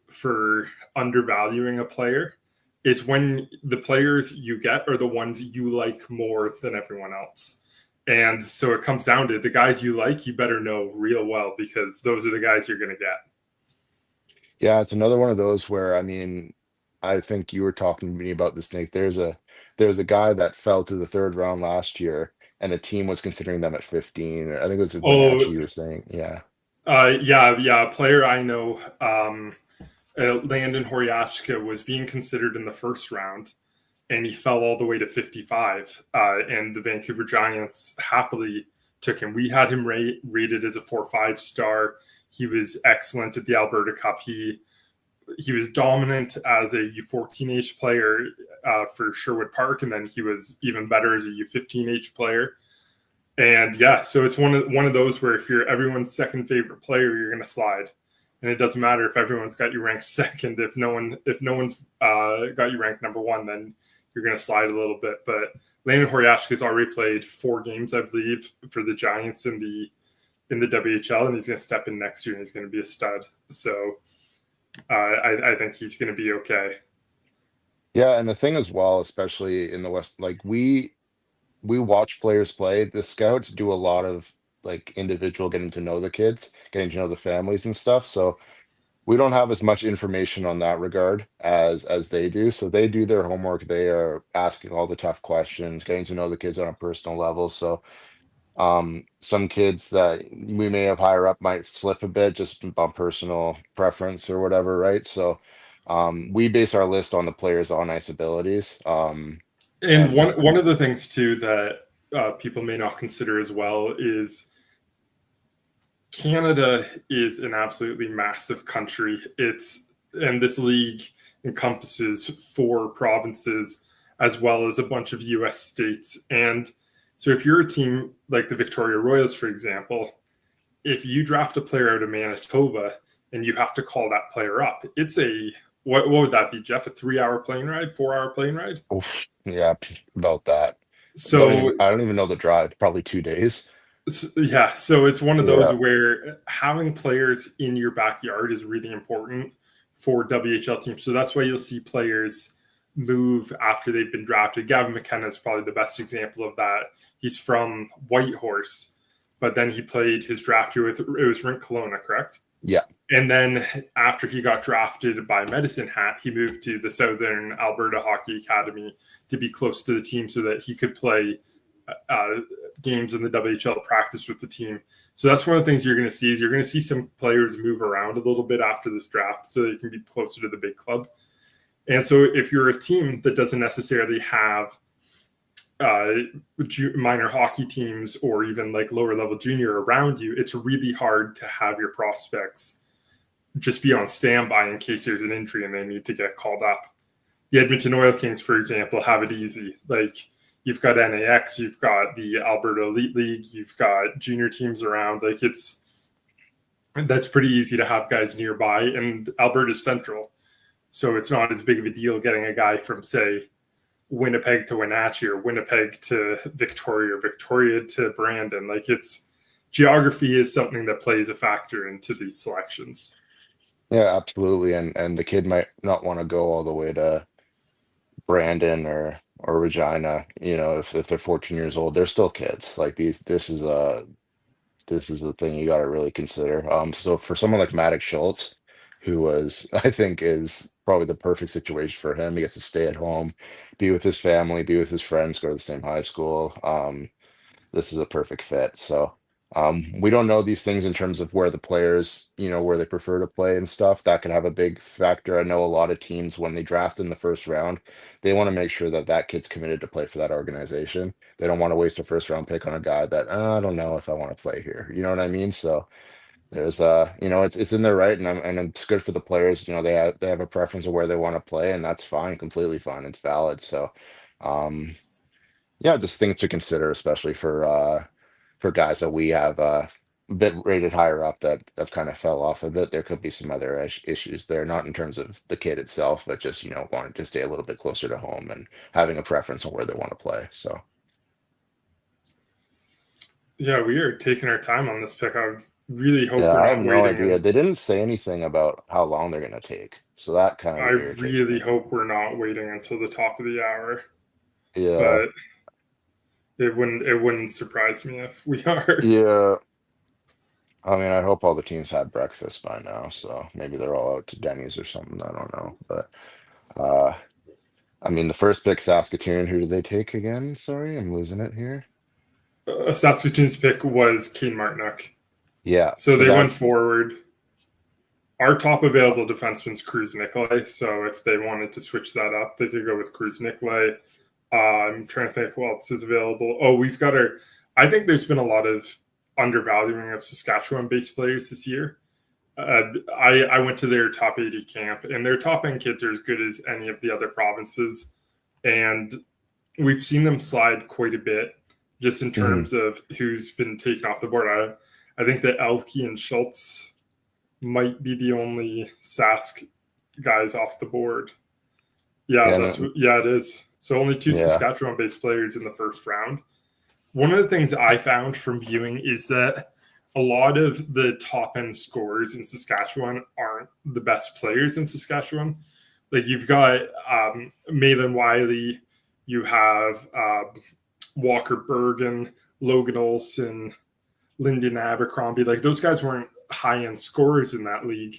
for undervaluing a player. It's when the players you get are the ones you like more than everyone else. And so it comes down to the guys you like, you better know real well, because those are the guys you're going to get.
Yeah, it's another one of those where, I mean, I think you were talking to me about this, Nick. There's a guy that fell to the third round last year, and a team was considering them at 15. I think it was Wenatchee you were saying. Yeah.
Yeah. A player I know, Landon Horyashka, was being considered in the first round, and he fell all the way to 55. And the Vancouver Giants happily took him. We had him rated as a 4-5 star. He was excellent at the Alberta Cup. He was dominant as a U14H player for Sherwood Park, and then he was even better as a U15H player. And yeah, so it's one of those where if you're everyone's second favorite player, you're going to slide, and it doesn't matter if everyone's got you ranked second. If no one's got you ranked number one, then you're going to slide a little bit. But Landon Horyashka has already played 4 games, I believe, for the Giants in the WHL, and he's going to step in next year, and he's going to be a stud. So. I think he's going to be okay.
Yeah, and the thing as well, especially in the West, like we watch players play. The scouts do a lot of like individual getting to know the kids, getting to know the families and stuff. So we don't have as much information on that regard as they do. So they do their homework. They are asking all the tough questions, getting to know the kids on a personal level. So some kids that we may have higher up might slip a bit just on personal preference or whatever, right? So we base our list on the players' on ice abilities.
And one of the things too that people may not consider as well is Canada is an absolutely massive country. And this league encompasses 4 provinces as well as a bunch of US states. And so if you're a team like the Victoria Royals, for example, if you draft a player out of Manitoba and you have to call that player up, it's what would that be, Jeff? A 3-hour plane ride, 4-hour plane ride?
Oof, yeah, about that.
So
I don't even know the drive, probably 2 days.
Yeah. So it's one of those where having players in your backyard is really important for WHL teams. So that's why you'll see players move after they've been drafted. Gavin McKenna is probably the best example of that. He's from Whitehorse, but then he played his draft year it was Rink Kelowna, correct?
Yeah.
And then after he got drafted by Medicine Hat, he moved to the Southern Alberta Hockey Academy to be close to the team so that he could play games in the WHL, practice with the team. So that's one of the things you're going to see is you're going to see some players move around a little bit after this draft so they can be closer to the big club. And so if you're a team that doesn't necessarily have minor hockey teams or even like lower level junior around you, it's really hard to have your prospects just be on standby in case there's an injury and they need to get called up. The Edmonton Oil Kings, for example, have it easy. Like you've got NAX, you've got the Alberta Elite League, you've got junior teams around. Like that's pretty easy to have guys nearby, and Alberta's central. So it's not as big of a deal getting a guy from, say, Winnipeg to Wenatchee or Winnipeg to Victoria or Victoria to Brandon. Like, it's geography is something that plays a factor into these selections.
Yeah, absolutely. And the kid might not want to go all the way to Brandon or Regina, if they're 14 years old. They're still kids. Like this is the thing you got to really consider. So for someone like Maddox Schultz, who I think is probably the perfect situation for him. He gets to stay at home, be with his family, be with his friends, go to the same high school. This is a perfect fit. So we don't know these things in terms of where the players, where they prefer to play and stuff. That could have a big factor. I know a lot of teams, when they draft in the first round, they want to make sure that kid's committed to play for that organization. They don't want to waste a first round pick on a guy that I don't know if I want to play here. You know what I mean? So there's it's in their right, and it's good for the players. They have a preference of where they want to play, and that's fine, completely fine. It's valid. So yeah, just things to consider, especially for guys that we have a bit rated higher up that have kind of fell off a bit. There could be some other issues there, not in terms of the kid itself, but just wanting to stay a little bit closer to home and having a preference on where they want to play. So
yeah, we are taking our time on this pick. I really hope
yeah,
we're
I
not
have no
waiting.
idea. They didn't say anything about how long they're going to take, so that kind of
I
irritates
really
me.
hope we're not waiting until the top of the hour.
Yeah,
But it wouldn't surprise me if we are.
yeah. I mean, I hope all the teams had breakfast by now, so maybe they're all out to Denny's or something. I don't know, but I mean, the first pick, Saskatoon. Who did they take again? Sorry, I'm losing it here.
Saskatoon's pick was Kane Martinook.
Yeah,
So they went forward. Our top available defenseman's Cruz Nicolay. So if they wanted to switch that up, they could go with Cruz Nicolay. I'm trying to think who else is available. Oh, we've got I think there's been a lot of undervaluing of Saskatchewan-based players this year. I went to their top 80 camp, and their top end kids are as good as any of the other provinces. And we've seen them slide quite a bit just in terms of who's been taken off the board. I think that Elke and Schultz might be the only Sask guys off the board. Yeah, it is. So only two Saskatchewan-based players in the first round. One of the things I found from viewing is that a lot of the top-end scorers in Saskatchewan aren't the best players in Saskatchewan. Like, you've got Malin Wiley, you have Walker Bergen, Logan Olson, Lyndon Abercrombie. Like, those guys weren't high-end scorers in that league,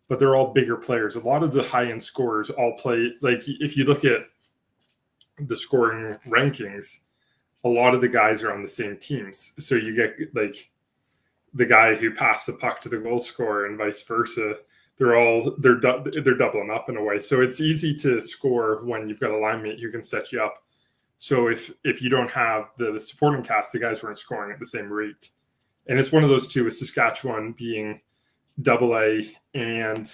but they're all bigger players. A lot of the high-end scorers all play, like, if you look at the scoring rankings, a lot of the guys are on the same teams. So you get, like, the guy who passed the puck to the goal scorer and vice versa. They're doubling up in a way. So it's easy to score when you've got a line mate who can set you up. So if you don't have the supporting cast, the guys weren't scoring at the same rate. And it's one of those two, with Saskatchewan being AA, and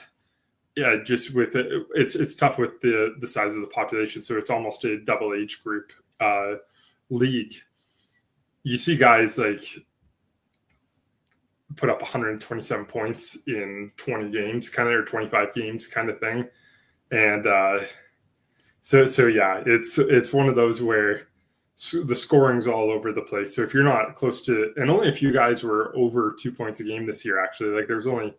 yeah, just with it's tough with the size of the population. So it's almost a double age group league. You see guys like put up 127 points in 20 games, kind of, or 25 games, kind of thing. And so yeah, it's one of those where the scoring's all over the place. So if you're not close to, and only a few guys were over 2 points a game this year, actually. Like, there was only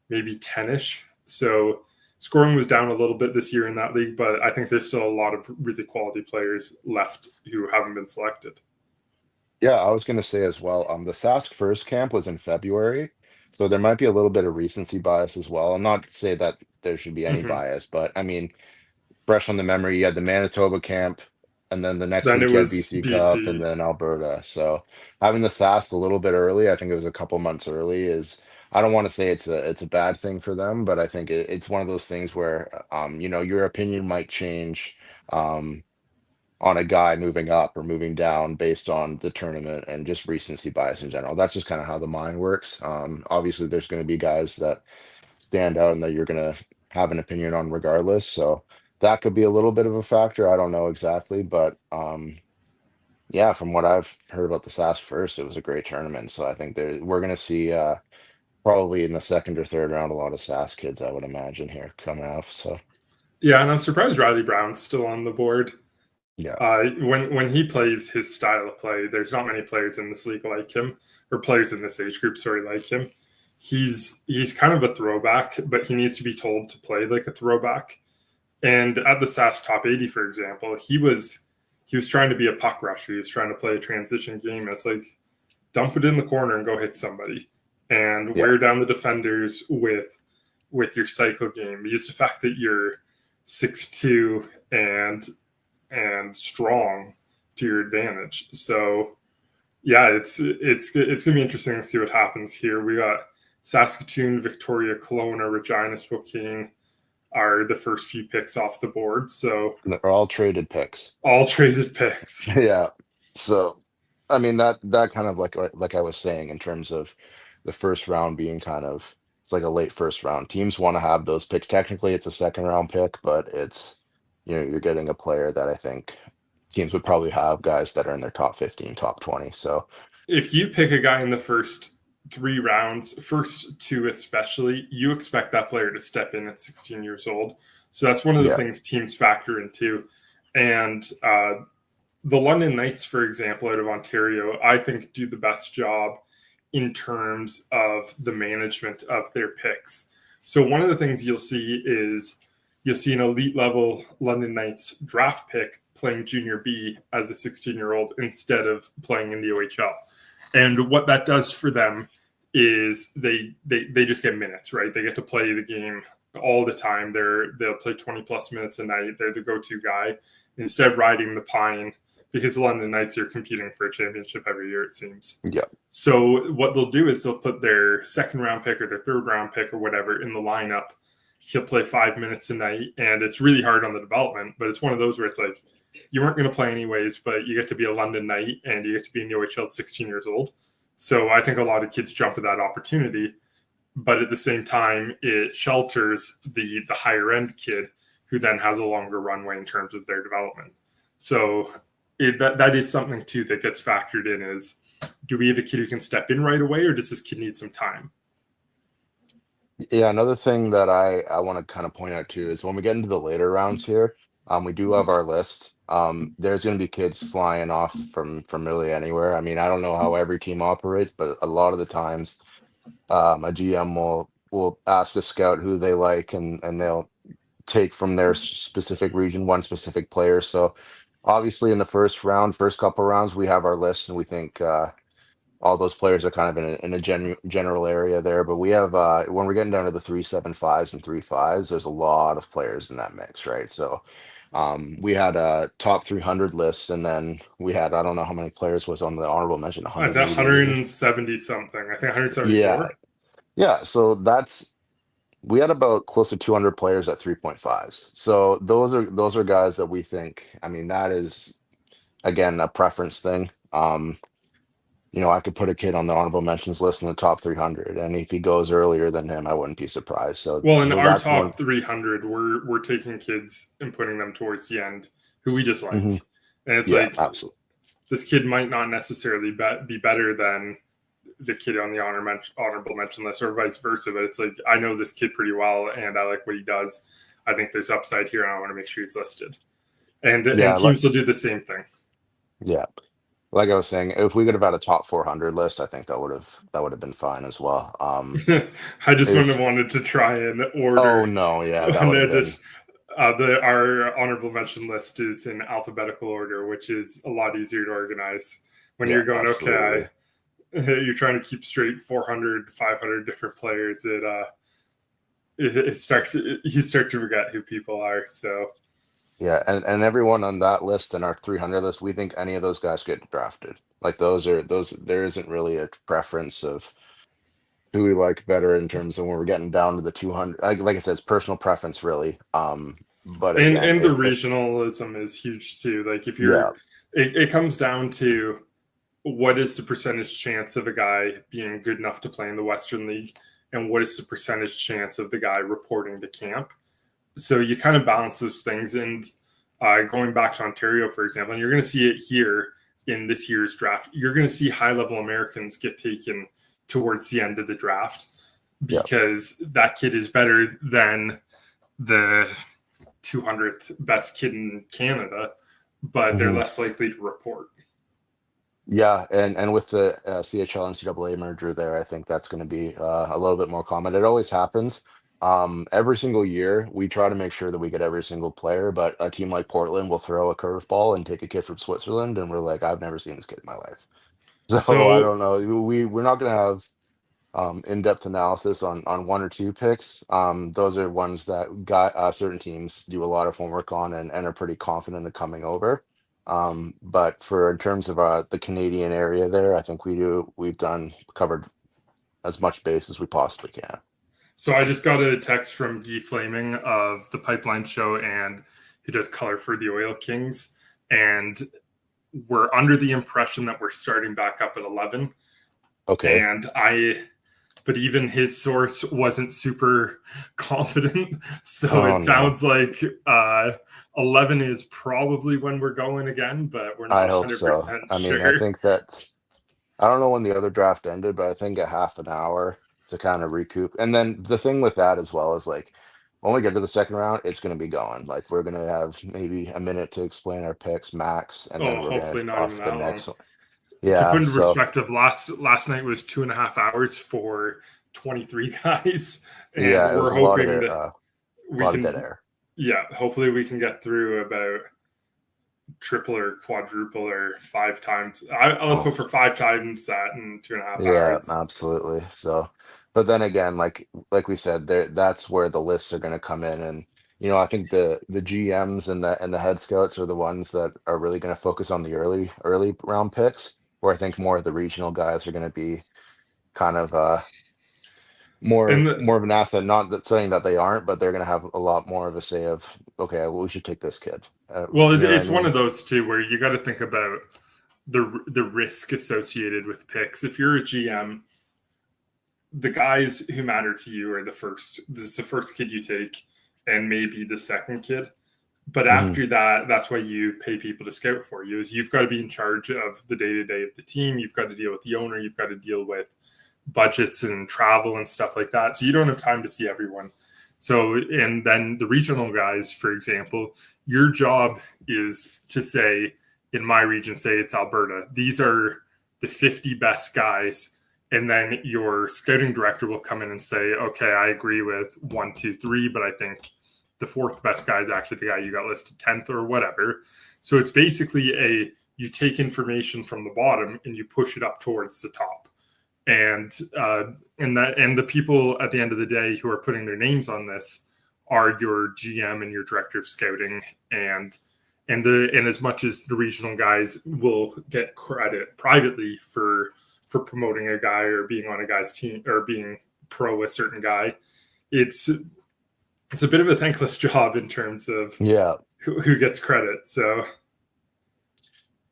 maybe 10-ish. So scoring was down a little bit this year in that league, but I think there's still a lot of really quality players left who haven't been selected.
Yeah, I was going to say as well, the Sask first camp was in February, so there might be a little bit of recency bias as well. I'm not to say that there should be any bias, but I mean, fresh on the memory, you had the Manitoba camp, and then the next week you had BC Cup, and then Alberta. So having the Sask a little bit early, I think it was a couple months early, is, I don't want to say it's a bad thing for them, but I think it's one of those things where your opinion might change on a guy moving up or moving down based on the tournament and just recency bias in general. That's just kind of how the mind works. Obviously, there's going to be guys that stand out and that you're going to have an opinion on regardless. So that could be a little bit of a factor. I don't know exactly, but yeah, from what I've heard about the Sask first, it was a great tournament. So I think we're going to see probably in the second or third round a lot of Sask kids, I would imagine, here coming off. So
yeah, and I'm surprised Riley Brown's still on the board. When he plays his style of play, there's not many players in this league like him, or players in this age group, like him. He's kind of a throwback, but he needs to be told to play like a throwback. And at the SAS Top 80, for example, he was trying to be a puck rusher. He was trying to play a transition game. It's like, dump it in the corner and go hit somebody, and wear down the defenders with your cycle game. Use the fact that you're 6'2" and strong to your advantage. So yeah, it's gonna be interesting to see what happens here. We got Saskatoon, Victoria, Kelowna, Regina, Spokane are the first few picks off the board. So
they're all traded picks.
Yeah.
So I mean, that kind of like I was saying, in terms of the first round being kind of, it's like a late first round. Teams want to have those picks. Technically, it's a second round pick, but it's, you're getting a player that I think teams would probably have guys that are in their top 15, top 20. So
if you pick a guy in the first 3 rounds, first 2 especially, you expect that player to step in at 16 years old. So that's one of the things teams factor into. And the London Knights, for example, out of Ontario, I think do the best job in terms of the management of their picks. So one of the things you'll see is an elite level London Knights draft pick playing junior B as a 16-year-old instead of playing in the OHL. And what that does for them is they just get minutes, right? They get to play the game all the time. They'll play 20 plus minutes a night. They're the go-to guy instead of riding the pine, because the London Knights are competing for a championship every year, it seems.
Yeah.
So what they'll do is they'll put their second round pick or their third round pick or whatever in the lineup. He'll play 5 minutes a night, and it's really hard on the development, but it's one of those where it's like, you weren't going to play anyways, but you get to be a London Knight and you get to be in the OHL at 16 years old. So I think a lot of kids jump at that opportunity, but at the same time, it shelters the higher end kid who then has a longer runway in terms of their development. So that is something too that gets factored in, is, do we have a kid who can step in right away, or does this kid need some time?
Yeah, another thing that I want to kind of point out too is when we get into the later rounds here, we do have our list. There's going to be kids flying off from really anywhere. I mean, I don't know how every team operates, but a lot of the times a GM will ask the scout who they like, and they'll take from their specific region one specific player. So obviously in the first couple rounds, we have our list, and we think all those players are kind of in a general area there. But we have, when we're getting down to the 3.75s and 3.5s, there's a lot of players in that mix, right? So we had a top 300 list, and then we had, I don't know how many players was on the honorable mention.
170 something. I think 174.
Yeah. So we had about close to 200 players at 3.5s. So those are guys that we think, I mean, that is, again, a preference thing. I could put a kid on the honorable mentions list in the top 300, and if he goes earlier than him, I wouldn't be surprised. So,
in our top 300, we're taking kids and putting them towards the end who we just like, and it's
absolutely,
this kid might not necessarily be better than the kid on the honorable mention list, or vice versa. But it's like, I know this kid pretty well, and I like what he does. I think there's upside here, and I want to make sure he's listed. And teams will do the same thing.
Yeah. Like I was saying, if we could have had a top 400 list, I think that would have been fine as well.
I just wouldn't have wanted to try and order.
Oh no, yeah, that would have been.
Our honorable mention list is in alphabetical order, which is a lot easier to organize when you're going, absolutely. Okay, you're trying to keep straight 400, 500 different players. You start to forget who people are. So.
Yeah, and everyone on that list and our 300 list, we think any of those guys get drafted. Like there isn't really a preference of who we like better in terms of when we're getting down to the 200. Like I said, it's personal preference really. But again,
the regionalism is huge too. Like if you're, it comes down to what is the percentage chance of a guy being good enough to play in the Western League, and what is the percentage chance of the guy reporting to camp. So you kind of balance those things. And going back to Ontario, for example, and you're going to see it here in this year's draft, you're going to see high-level Americans get taken towards the end of the draft because that kid is better than the 200th best kid in Canada. but they're less likely to report.
Yeah, and with the CHL NCAA merger there, I think that's going to be a little bit more common. It always happens. Every single year, we try to make sure that we get every single player, but a team like Portland will throw a curveball and take a kid from Switzerland, and we're like, I've never seen this kid in my life. So I don't know. We're not going to have in-depth analysis on one or two picks. Those are ones that got certain teams do a lot of homework on and are pretty confident in coming over. But in terms of the Canadian area there, I think we've covered as much base as we possibly can.
So I just got a text from Guy Flaming of the Pipeline Show, and he does color for the Oil Kings, and we're under the impression that we're starting back up at 11.
Okay.
But even his source wasn't super confident. So it sounds like 11 is probably when we're going again, but we're not 100%
so. I mean,
sure.
I think I don't know when the other draft ended, but I think a half an hour to kind of recoup. And then the thing with that as well is like, when we get to the second round, it's going to be going. Like we're going to have maybe a minute to explain our picks max, and then we're
hopefully
going
not
off
even
the
that
next
long.
one. Yeah,
to put into perspective, last night was 2.5 hours for 23 guys, and
yeah,
we're hoping that we can
dead air.
Yeah, hopefully we can get through about triple or quadruple or 5 times. Let's hope for 5 times that in 2.5 hours.
Yeah, absolutely. So, but then again, like we said, that's where the lists are going to come in, and I think the GMs and the head scouts are the ones that are really going to focus on the early round picks. Where I think more of the regional guys are going to be kind of more of an asset. Not that saying that they aren't, but they're going to have a lot more of a say of, okay, well, we should take this kid.
It's one of those too where you got to think about the risk associated with picks. If you're a GM, the guys who matter to you are this is the first kid you take, and maybe the second kid. But after that, that's why you pay people to scout for you. Is you've got to be in charge of the day-to-day of the team. You've got to deal with the owner. You've got to deal with budgets and travel and stuff like that. So you don't have time to see everyone. So, and then the regional guys, for example, your job is to say, in my region, say it's Alberta, these are the 50 best guys. And then your scouting director will come in and say, okay, I agree with 1, 2, 3, but I think the 4th best guy is actually the guy you got listed 10th or whatever. So it's basically you take information from the bottom and you push it up towards the top. And the people at the end of the day who are putting their names on this are your GM and your director of scouting. And as much as the regional guys will get credit privately for promoting a guy or being on a guy's team or being pro a certain guy, it's a bit of a thankless job in terms of who gets credit. So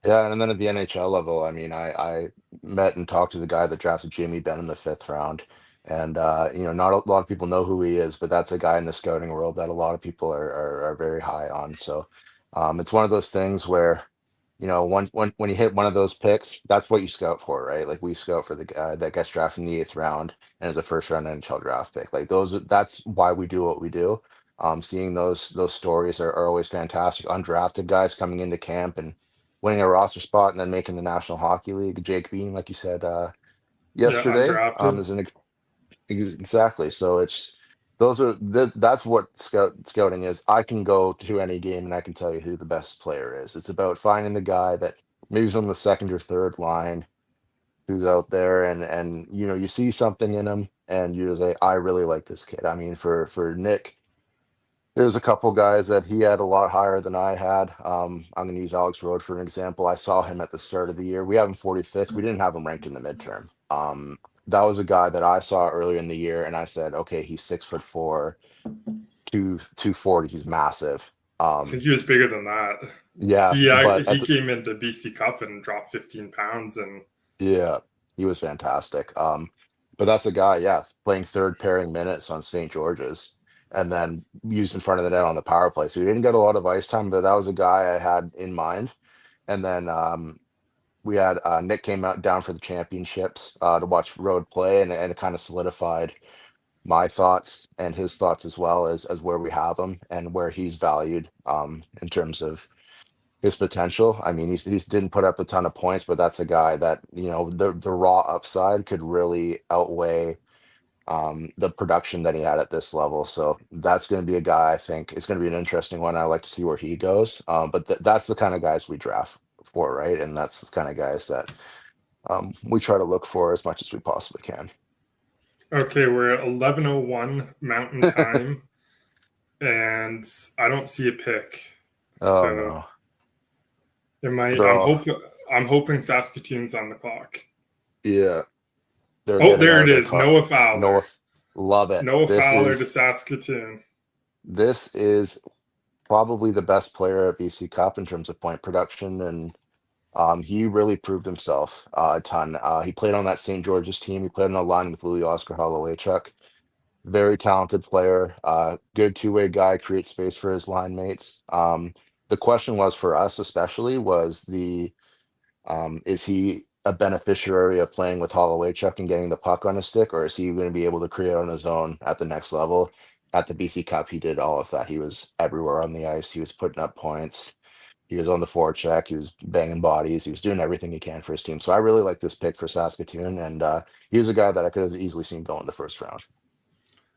yeah, and then at the NHL level, I mean, I met and talked to the guy that drafted Jamie Benn in the 5th round, and not a lot of people know who he is, but that's a guy in the scouting world that a lot of people are very high on. So it's one of those things where when you hit one of those picks, that's what you scout for, right? Like we scout for the guy that gets drafted in the 8th round and is a first-round NHL draft pick. Like that's why we do what we do. Seeing those stories are always fantastic. Undrafted guys coming into camp and winning a roster spot and then making the National Hockey League. Jake Bean, like you said yesterday, exactly. So that's what scouting is. I can go to any game and I can tell you who the best player is. It's about finding the guy that maybe is on the 2nd or 3rd line who's out there and you see something in him and you say, I really like this kid. I mean, for Nick, there's a couple guys that he had a lot higher than I had. I'm going to use Alex Road for an example. I saw him at the start of the year. We have him 45th. We didn't have him ranked in the midterm. That was a guy that I saw earlier in the year, and I said, okay, he's 6'4", 240. He's massive.
I think he was bigger than that.
Yeah,
he came into BC Cup and dropped 15 pounds, and
yeah, he was fantastic. But that's a guy, playing 3rd pairing minutes on St. George's, and then used in front of the net on the power play. So he didn't get a lot of ice time, but that was a guy I had in mind. And then we had Nick came down for the championships to watch Road play, and it kind of solidified my thoughts and his thoughts as well as where we have him and where he's valued in terms of his potential. I mean, he's didn't put up a ton of points, but that's a guy that, the raw upside could really outweigh the production that he had at this level. So that's going to be a guy I think is going to be an interesting one. I like to see where he goes. But that's the kind of guys we draft for, right? And that's the kind of guys that we try to look for as much as we possibly can.
Okay, we're at 11:01 Mountain Time, and I don't see a pick.
Oh
So
no.
it might.
Bro.
I'm hoping Saskatoon's on the clock.
Yeah. They're
Oh,
getting
there
out
it
of their
is.
car.
Noah Fowler.
Love it.
Noah
This
Fowler
is
to Saskatoon.
this is probably the best player at BC Cup in terms of point production, and he really proved himself a ton. He played on that St. George's team. He played on a line with Louis Oscar Hollowaychuk. Very talented player, good two-way guy, creates space for his line mates. The question was for us, especially, was is he a beneficiary of playing with Hollowaychuk and getting the puck on his stick, or is he going to be able to create on his own at the next level? At the BC Cup, he did all of that. He was everywhere on the ice. He was putting up points. He was on the forecheck. He was banging bodies. He was doing everything he can for his team. So I really like this pick for Saskatoon, and he was a guy that I could have easily seen go in the first round.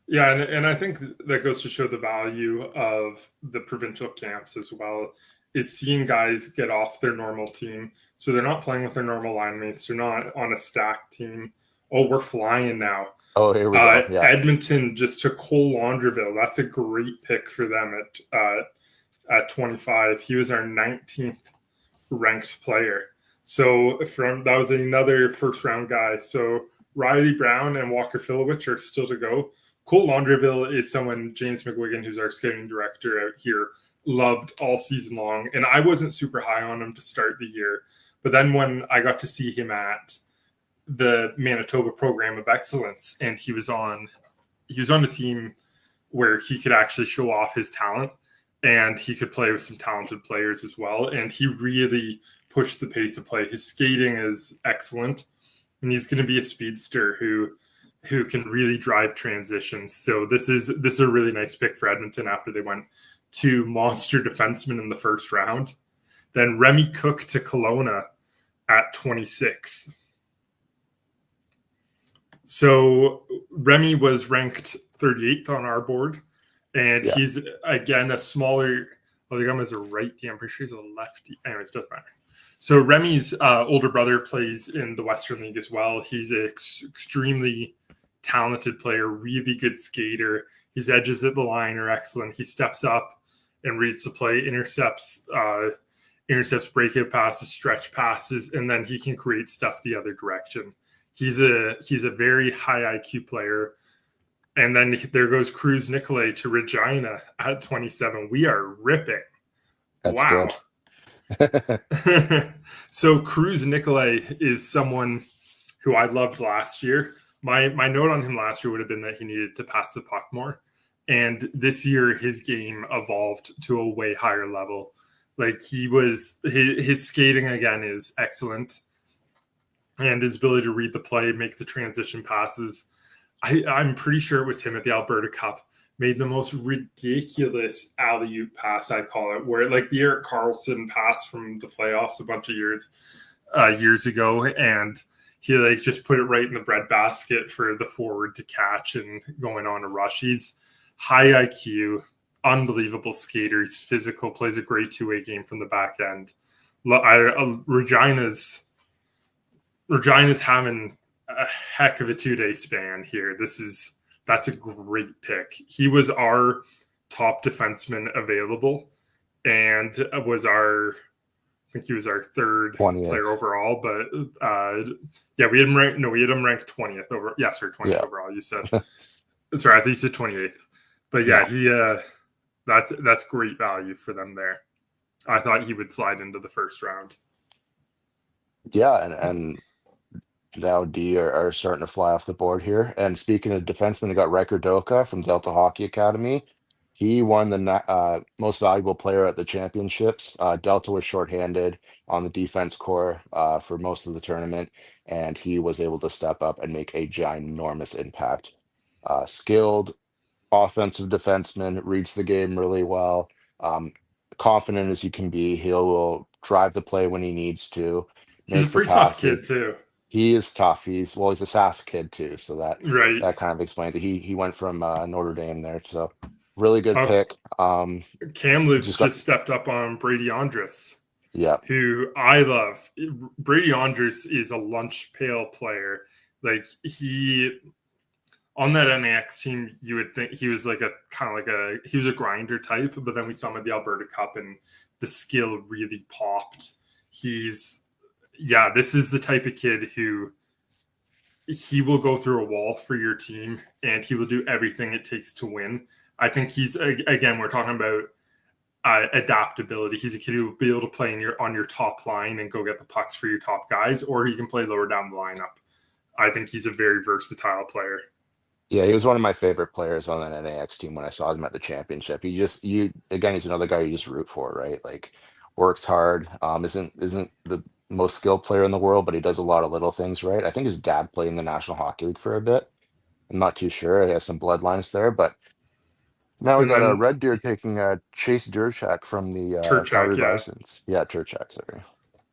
Yeah, and I think that goes to show the value of the provincial camps as well, is seeing guys get off their normal team. So they're not playing with their normal line mates. They're not on a stacked team. Oh, we're flying now.
Oh, here we go. Yeah.
Edmonton just took Cole Laundreville. That's a great pick for them at 25. He was our 19th ranked player. So that was another first round guy. So Riley Brown and Walker Filowich are still to go. Cole Laundreville is someone James McGuigan, who's our scouting director out here, loved all season long. And I wasn't super high on him to start the year. But then when I got to see him at the Manitoba Program of Excellence, and he was on a team where he could actually show off his talent, and he could play with some talented players as well. And he really pushed the pace of play. His skating is excellent, and he's going to be a speedster who can really drive transitions. So this is a really nice pick for Edmonton after they went to monster defensemen in the first round. Then Remy Cook to Kelowna at 26. So Remy was ranked 38th on our board, and he's, again, a smaller, I think I'm as a righty. I'm pretty sure he's a lefty. Anyways, doesn't matter. So Remy's older brother plays in the Western League as well. He's an extremely talented player, really good skater. His edges at the line are excellent. He steps up and reads the play, intercepts breakout passes, stretch passes, and then he can create stuff the other direction. He's a very high IQ player. And then there goes Cruz Nicolay to Regina at 27. We are ripping.
That's
wow.
Good.
So Cruz Nicolay is someone who I loved last year. My note on him last year would have been that he needed to pass the puck more. And this year, his game evolved to a way higher level. Like his skating, again, is excellent. And his ability to read the play, make the transition passes. I'm pretty sure it was him at the Alberta Cup, made the most ridiculous alley-oop pass, I call it, where like the Erik Karlsson pass from the playoffs a bunch of years ago. And he like just put it right in the breadbasket for the forward to catch and going on a rush. He's high IQ, unbelievable skater. He's physical, plays a great two-way game from the back end. Regina's having a heck of a 2-day span here. That's a great pick. He was our top defenseman available and was I think he was our third
20th.
Player overall, but we had him ranked 20th over. Yeah, sorry, 20th overall. You said, sorry, I think you said 28th. But he that's great value for them there. I thought he would slide into the first round.
Yeah, and now D are starting to fly off the board here. And speaking of defensemen, we got Riker Doka from Delta Hockey Academy. He won the most valuable player at the championships. Delta was shorthanded on the defense core for most of the tournament, and he was able to step up and make a ginormous impact. Skilled offensive defenseman, reads the game really well. confident as he can be. He will drive the play when he needs to,
He's a
make the
pretty tough
passes.
kid too.
He is tough. He's a Sask kid too, so
Right.
that kind of explains it. He went from Notre Dame there, so really good pick.
Kamloops just stepped up on Brady Andrus.
Yeah,
who I love. Brady Andrus is a lunch pail player. Like he on that NAX team, you would think he was like he was a grinder type, but then we saw him at the Alberta Cup and the skill really popped. This is the type of kid who he will go through a wall for your team and he will do everything it takes to win. I think he's, again, we're talking about adaptability. He's a kid who will be able to play on your top line and go get the pucks for your top guys, or he can play lower down the lineup. I think he's a very versatile player.
Yeah, he was one of my favorite players on that NAX team when I saw him at the championship. He's another guy you just root for, right? Like works hard, isn't the most skilled player in the world, but he does a lot of little things right. I think his dad played in the National Hockey League for a bit. I'm not too sure. He has some bloodlines there, but now we got a Red Deer taking Chase Durchak from the Calgary Bisons. Yeah, Turchak, sorry.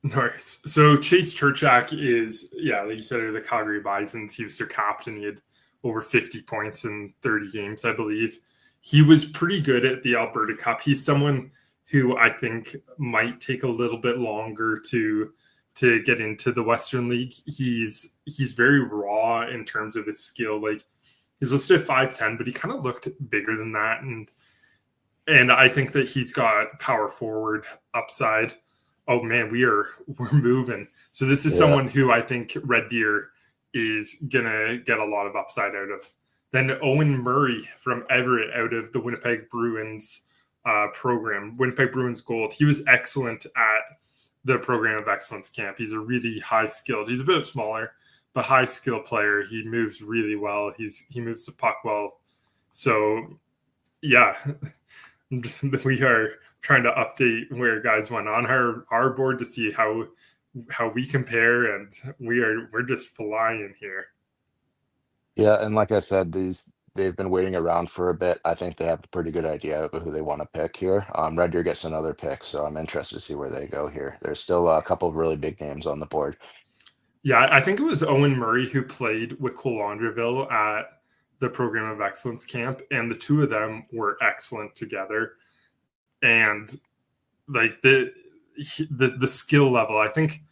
Nice. So Chase Turchak is, like you said, the Calgary Bisons. He was their captain. He had over 50 points in 30 games, I believe. He was pretty good at the Alberta Cup. He's someone who I think might take a little bit longer to get into the Western League. He's very raw in terms of his skill. Like he's listed at 5'10", but he kind of looked bigger than that. And I think that he's got power forward upside. Oh man, we're moving. So this is someone who I think Red Deer is gonna get a lot of upside out of. Then Owen Murray from Everett out of the Winnipeg Bruins program, Winnipeg Bruins Gold. He was excellent at the Program of Excellence camp. He's a really high skilled. He's a bit smaller, but high skill player. He moves really well. He moves the puck well. So yeah, we are trying to update where guys went on our board to see how we compare, and we're just flying here.
Yeah, and like I said, they've been waiting around for a bit. I think they have a pretty good idea of who they want to pick here. Red Deer gets another pick, so I'm interested to see where they go here. There's still a couple of really big names on the board.
Yeah, I think it was Owen Murray who played with Colandreville at the Program of Excellence camp, and the two of them were excellent together. And like the skill level, I think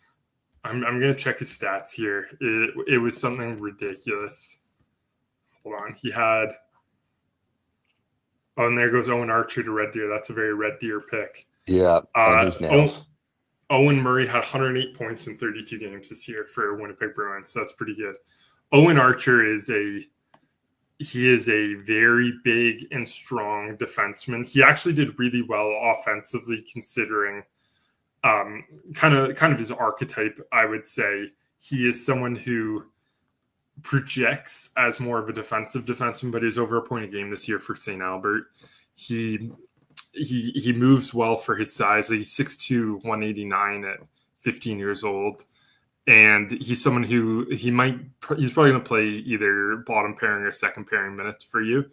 I'm going to check his stats here. It was something ridiculous. Hold on. He had, and there goes Owen Archer to Red Deer. That's a very Red Deer pick.
Yeah.
Owen Murray had 108 points in 32 games this year for Winnipeg Bruins. So that's pretty good. Owen Archer is a very big and strong defenseman. He actually did really well offensively, considering kind of his archetype. I would say he is someone who projects as more of a defensive defenseman, but he's over a point a game this year for St. Albert. He moves well for his size. He's 6'2", 189 at 15 years old. And he's someone who he's probably going to play either bottom pairing or second pairing minutes for you,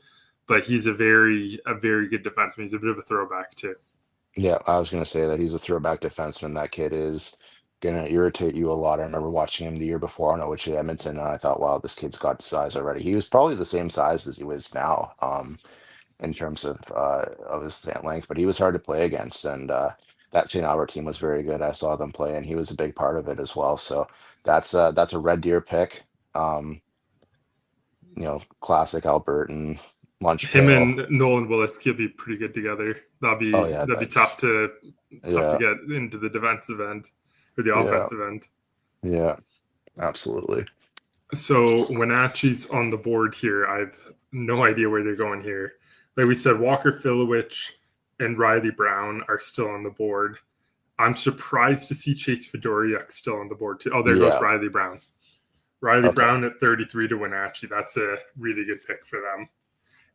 but he's a very good defenseman. He's a bit of a throwback too.
Yeah, I was going to say that he's a throwback defenseman. That kid is going to irritate you a lot. I remember watching him the year before on OHL Edmonton, and I thought, wow, this kid's got size already. He was probably the same size as he was now in terms of his stand length, but he was hard to play against. And that St. Albert team was very good. I saw them play, and he was a big part of it as well. So that's a Red Deer pick. Classic Albertan lunch.
Him and Nolan Willis could be pretty good together. That'd be tough to get into the defensive end or the offensive end.
Yeah, absolutely.
So Wenatchee's on the board here. I have no idea where they're going here. Like we said, Walker Filowich and Riley Brown are still on the board. I'm surprised to see Chase Fedoriuk still on the board too. Oh, there goes Riley Brown. Brown at 33 to Wenatchee. That's a really good pick for them.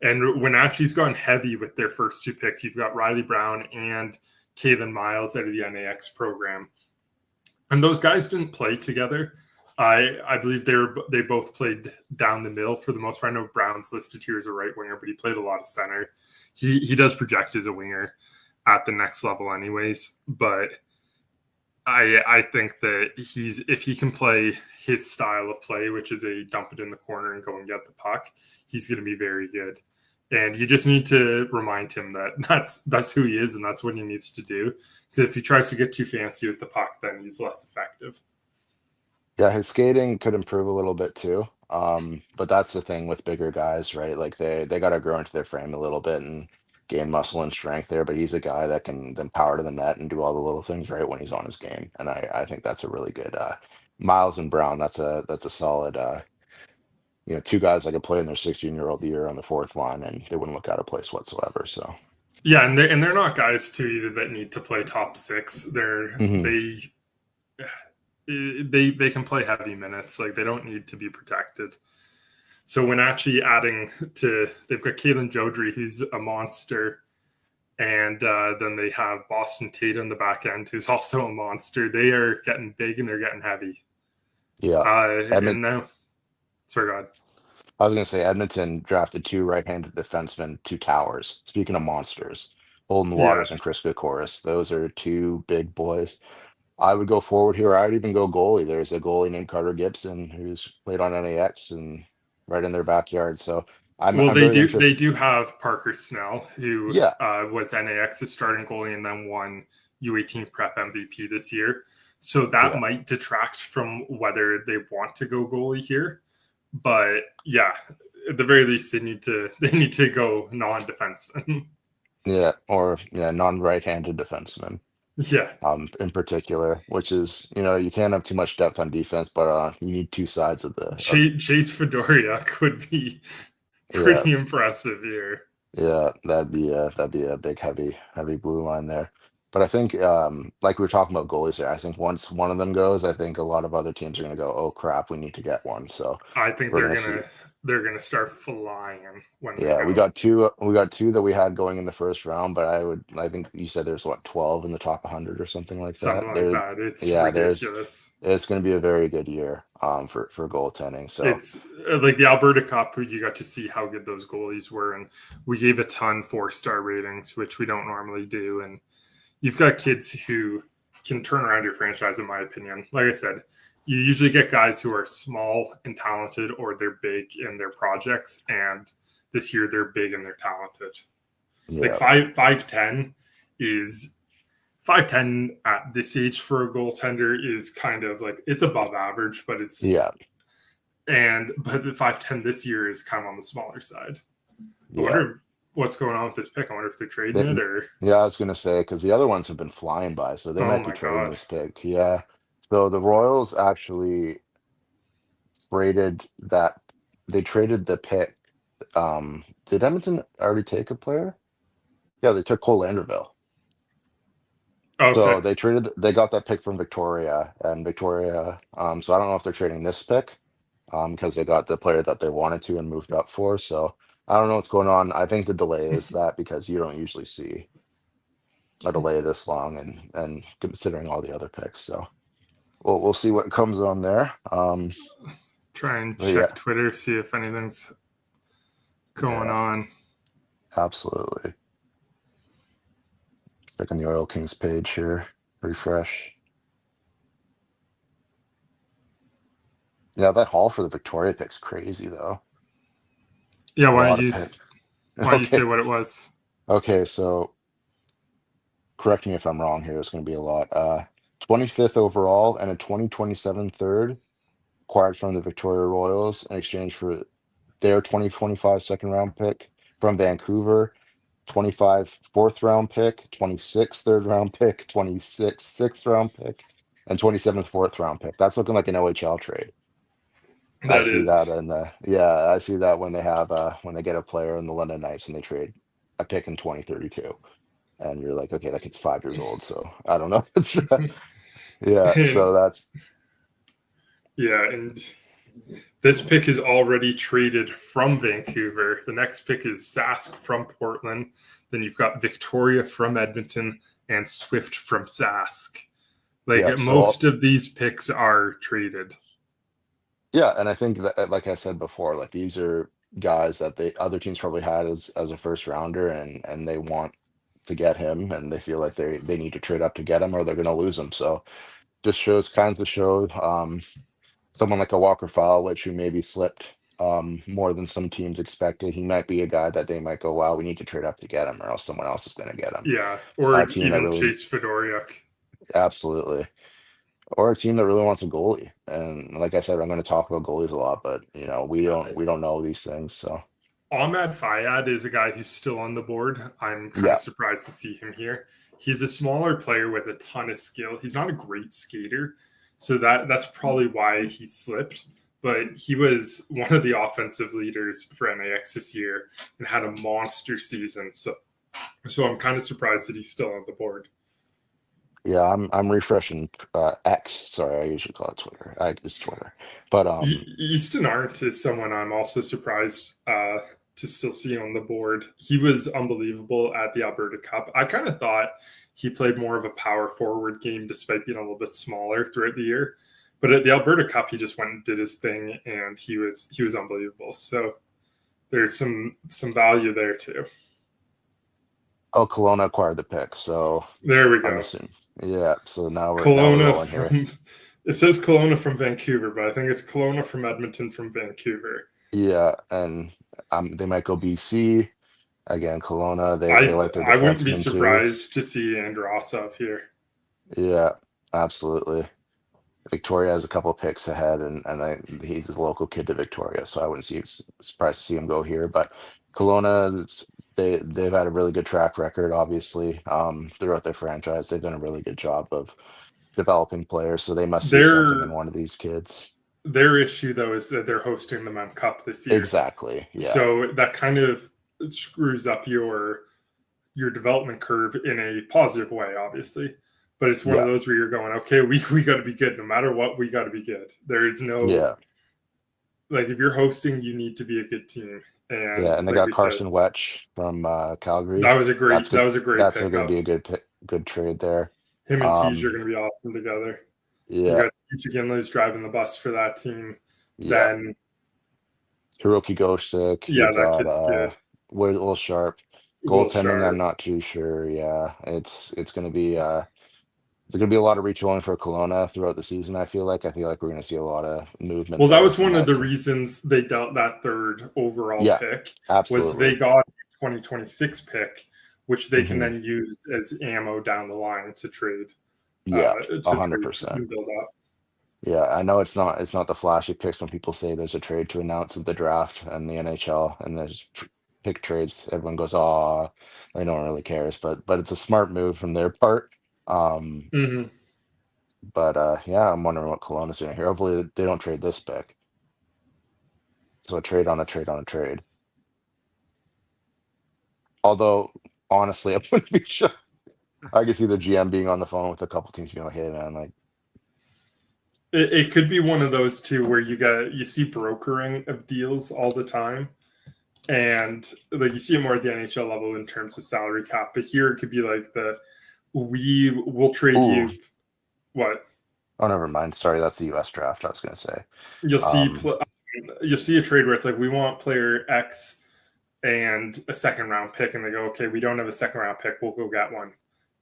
And Wenatchee's gone heavy with their first two picks. You've got Riley Brown and Kalen Miles out of the NAX program. And those guys didn't play together. I believe they both played down the middle for the most part. I know Brown's listed here as a right winger, but he played a lot of center. He does project as a winger. at the next level anyways. But I think that if he can play his style of play, which is a dump it in the corner and go and get the puck, he's going to be very good. And you just need to remind him that that's who he is and that's what he needs to do. Because if he tries to get too fancy with the puck, then he's less effective.
Yeah, his skating could improve a little bit too. But that's the thing with bigger guys, right? Like they got to grow into their frame a little bit and gain muscle and strength there. But he's a guy that can then power to the net and do all the little things right when he's on his game. And I think that's a really good Miles and Brown. That's a solid. Two guys that could play in their 16-year-old year on the fourth line, and they wouldn't look out of place whatsoever. So.
Yeah, and they're not guys too either that need to play top six. They can play heavy minutes. Like they don't need to be protected. So when actually adding they've got Kalen Jodry, who's a monster, and then they have Boston Tate on the back end, who's also a monster. They are getting big and they're getting heavy.
Yeah.
And now, sorry, go ahead.
I was going to say Edmonton drafted 2 right-handed defensemen, 2 towers. Speaking of monsters, Holden Waters and Chris Kokoris, those are 2 big boys. I would go forward here. I would even go goalie. There's a goalie named Carter Gibson who's played on NAX and right in their backyard. So
they do have Parker Snell, who was NAX's starting goalie and then won U18 Prep MVP this year. So that might detract from whether they want to go goalie here. But yeah, at the very least, they need to go non-defenseman.
Non-right-handed defenseman.
Yeah.
In particular, which is, you can't have too much depth on defense, but you need 2 sides of the.
Chase Fedoriuk would be pretty impressive here.
Yeah, that'd be a big heavy blue line there. But I think, like we were talking about goalies here, I think once one of them goes, I think a lot of other teams are going to go, oh crap, we need to get one. So
I think they're gonna start flying when they go.
we got two that we had going in the first round, but I think you said there's 12 in the top 100 or something like that.
It's ridiculous.
It's going to be a very good year for goaltending. So
it's like the Alberta Cup, you got to see how good those goalies were, and we gave a ton 4-star ratings, which we don't normally do. And you've got kids who can turn around your franchise, in my opinion. Like I said, you usually get guys who are small and talented, or they're big in their projects. And this year they're big and they're talented. Yeah. Like 5'10" at this age for a goaltender is kind of like, it's above average, but but the 5'10" this year is kind of on the smaller side. I wonder what's going on with this pick. I wonder if they're trading it or.
Yeah, I was going to say, because the other ones have been flying by, so they might be trading this pick. Yeah. So the Royals actually traded the pick. Did Edmonton already take a player? Yeah, they took Cole Landerville. Okay. So they got that pick from Victoria, and Victoria. So I don't know if they're trading this pick, because they got the player that they wanted to and moved up for. So I don't know what's going on. I think the delay is that, because you don't usually see a delay this long, and considering all the other picks. So we'll see what comes on there.
Try and check Twitter, see if anything's going on.
Absolutely. Checking the Oil Kings page here. Refresh. Yeah, that haul for the Victoria pick's crazy though.
Yeah, why don't you say what it was?
Okay, so correct me if I'm wrong here. It's going to be a lot. 25th overall and a 2027 third acquired from the Victoria Royals in exchange for their 2025 second round pick from Vancouver, 25 fourth round pick, 26 third round pick, 26 sixth round pick, and 27 fourth round pick. That's looking like an OHL trade. I see that when they have when they get a player in the London Knights and they trade a pick in 2032, and you're like, okay, that kid's 5 years old, so I don't know. So that's
and this pick is already traded from Vancouver. The next pick is Sask from Portland. Then you've got Victoria from Edmonton and Swift from Sask. Most of these picks are traded.
Yeah, and I think that, like I said before, like these are guys that other teams probably had as a first rounder, and they want to get him, and they feel like they need to trade up to get him, or they're going to lose him. So just kinds of show someone like a Walker Fowlich who maybe slipped more than some teams expected. He might be a guy that they might go, wow, we need to trade up to get him, or else someone else is going to get him.
Yeah, or
A team that
even
really-
Chase Fedoruk.
Absolutely. Or a team that really wants a goalie. And like I said, I'm going to talk about goalies a lot, but we don't know these things. So
Ahmed Fayad is a guy who's still on the board. I'm kind
Yeah.
of surprised to see him here. He's a smaller player with a ton of skill. He's not a great skater, so that's probably why he slipped. But he was one of the offensive leaders for NAX this year and had a monster season. So I'm kind of surprised that he's still on the board.
yeah, I'm refreshing X. Sorry, I usually call it Twitter. It's Twitter. But
Easton Arndt is someone I'm also surprised to still see on the board. He was unbelievable at the Alberta Cup. I kind of thought he played more of a power forward game despite being a little bit smaller throughout the year. But at the Alberta Cup, he just went and did his thing, and he was unbelievable. So there's some value there too.
Kelowna acquired the pick, so
There we
I'm
go.
assuming. Yeah, so now we're
Kelowna
rolling here.
from it says Kelowna from Vancouver, but I think it's Kelowna from Edmonton from Vancouver.
Yeah, and they might go BC again. Kelowna, they like their
I wouldn't be
defensemen, too.
surprised to see Andrasov here.
Yeah, absolutely. Victoria has a couple picks ahead, and he's a local kid to Victoria, so I wouldn't be surprised to see him go here. But Kelowna, they've had a really good track record, obviously, throughout their franchise. They've done a really good job of developing players, so they must see something in one of these kids.
Their issue, though, is that they're hosting the Men's Cup this year.
Exactly. Yeah.
So that kind of screws up your development curve in a positive way, obviously. But it's one of those where you're going, okay, we got to be good. No matter what, we got to be good. There is no like if you're hosting, you need to be a good team. And
they got Carson Wetch from Calgary.
That was a great.
That's going to be a good trade there.
Him and Tej are going to be awesome together.
Yeah.
You got Ginley's driving the bus for that team.
Yeah.
Then
Hiroki Gosek.
That kid's good.
We're a little sharp. Goaltending, I'm not too sure. Yeah, it's going to be there's going to be a lot of retooling for Kelowna throughout the season. I feel like we're going to see a lot of movement.
Well, that was one of the reasons they dealt that third overall pick.
Absolutely.
Was they got a 2026 pick, which they can then use as ammo down the line to trade.
Yeah,
100%. Build up.
Yeah, I know it's not the flashy picks when people say there's a trade to announce at the draft and the NHL, and there's pick trades. Everyone goes, "Oh, they don't really care," but it's a smart move from their part. But I'm wondering what Kelowna's doing here. Hopefully they don't trade this pick. So a trade on a trade on a trade. Although honestly, I wouldn't be sure. I could see the GM being on the phone with a couple teams being like, "Hey man, like."
It could be one of those two where you see brokering of deals all the time, and like you see it more at the NHL level in terms of salary cap. But here it could be like we will trade you. What?
Oh, never mind. Sorry, that's the U.S. draft. I was going to say.
You'll see a trade where it's like we want player X and a second round pick, and they go, okay, we don't have a second round pick. We'll go get one,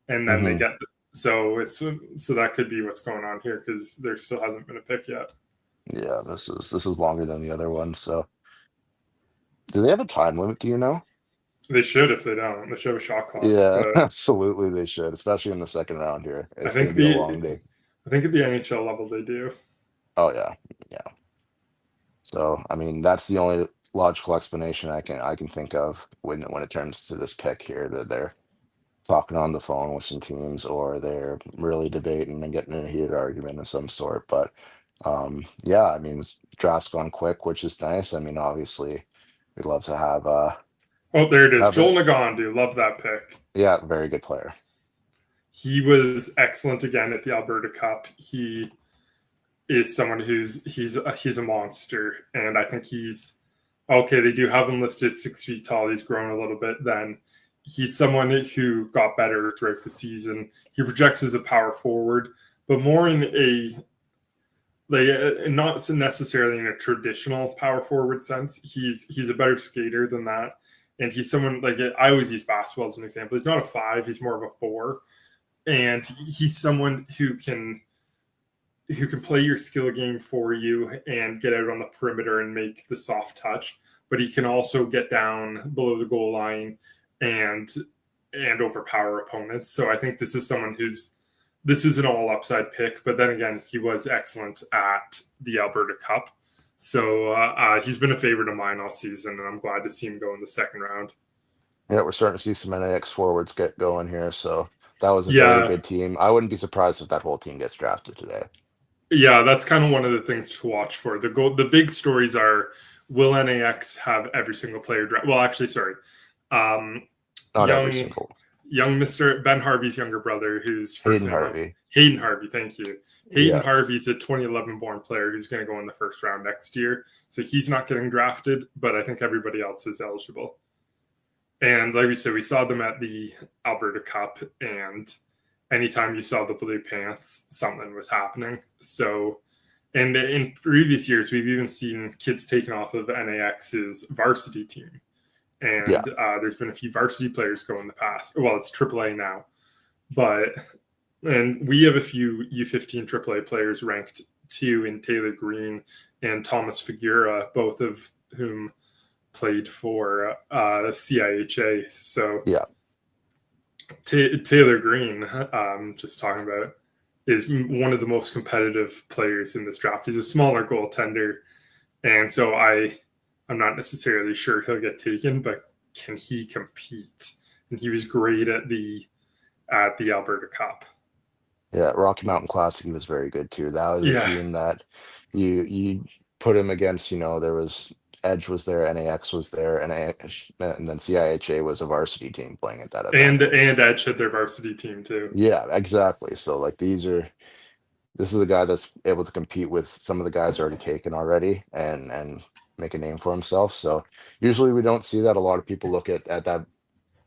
and then they get. So that could be what's going on here because there still hasn't been a pick yet.
Yeah, this is longer than the other one. So, do they have a time limit? Do you know?
They should if they don't. They should have a shot clock.
Yeah, absolutely they should, especially in the second round here. It's going to be a long day.
I think at the NHL level they do.
Oh yeah. So I mean, that's the only logical explanation I can think of when it turns to this pick here, that they're talking on the phone with some teams, or they're really debating and getting in a heated argument of some sort. But I mean, draft's gone quick, which is nice. I mean, obviously, we'd love to have.
Oh, there it is, Joel Nagandi. Love that pick.
Yeah, very good player.
He was excellent again at the Alberta Cup. He is someone he's a monster, and I think he's okay. They do have him listed 6 feet tall. He's grown a little bit then. He's someone who got better throughout the season. He projects as a power forward, but more in not necessarily in a traditional power forward sense. He's a better skater than that, And he's someone like I always use basketball as an example. He's not a 5; he's more of a 4, and he's someone who can play your skill game for you and get out on the perimeter and make the soft touch. But he can also get down below the goal line and overpower opponents. So I think this is someone this is an all upside pick. But then again, he was excellent at the Alberta Cup. So he's been a favorite of mine all season, and I'm glad to see him go in the second round.
Yeah, we're starting to see some NAX forwards get going here. So that was a very good team. I wouldn't be surprised if that whole team gets drafted today. Yeah,
that's kind of one of the things to watch for. The big stories are, will NAX have every single player draft? Well, actually, sorry.
Not every single.
Young Mr. Ben Harvey's younger brother, who's
Hayden Harvey.
Hayden Harvey, thank you. Hayden Harvey's a 2011 born player who's going to go in the first round next year. So he's not getting drafted, but I think everybody else is eligible. And like we said, we saw them at the Alberta Cup, and anytime you saw the blue pants, something was happening. So, and in previous years, we've even seen kids taken off of NAX's varsity team. And there's been a few varsity players go in the past. Well, it's AAA now. And we have a few U15 AAA players ranked too, in Taylor Green and Thomas Figura, both of whom played for CIHA. So Taylor Green, just talking about, is one of the most competitive players in this draft. He's a smaller goaltender, and so I'm not necessarily sure he'll get taken, but can he compete? And he was great at the Alberta Cup.
Yeah, Rocky Mountain Classic, he was very good too. That was a team that you put him against. There was Edge was there, NAX was there, and then CIHA was a varsity team playing at that event.
And Edge had their varsity team too.
Yeah, exactly. So like this is a guy that's able to compete with some of the guys already taken already and make a name for himself. So usually we don't see that. A lot of people look at that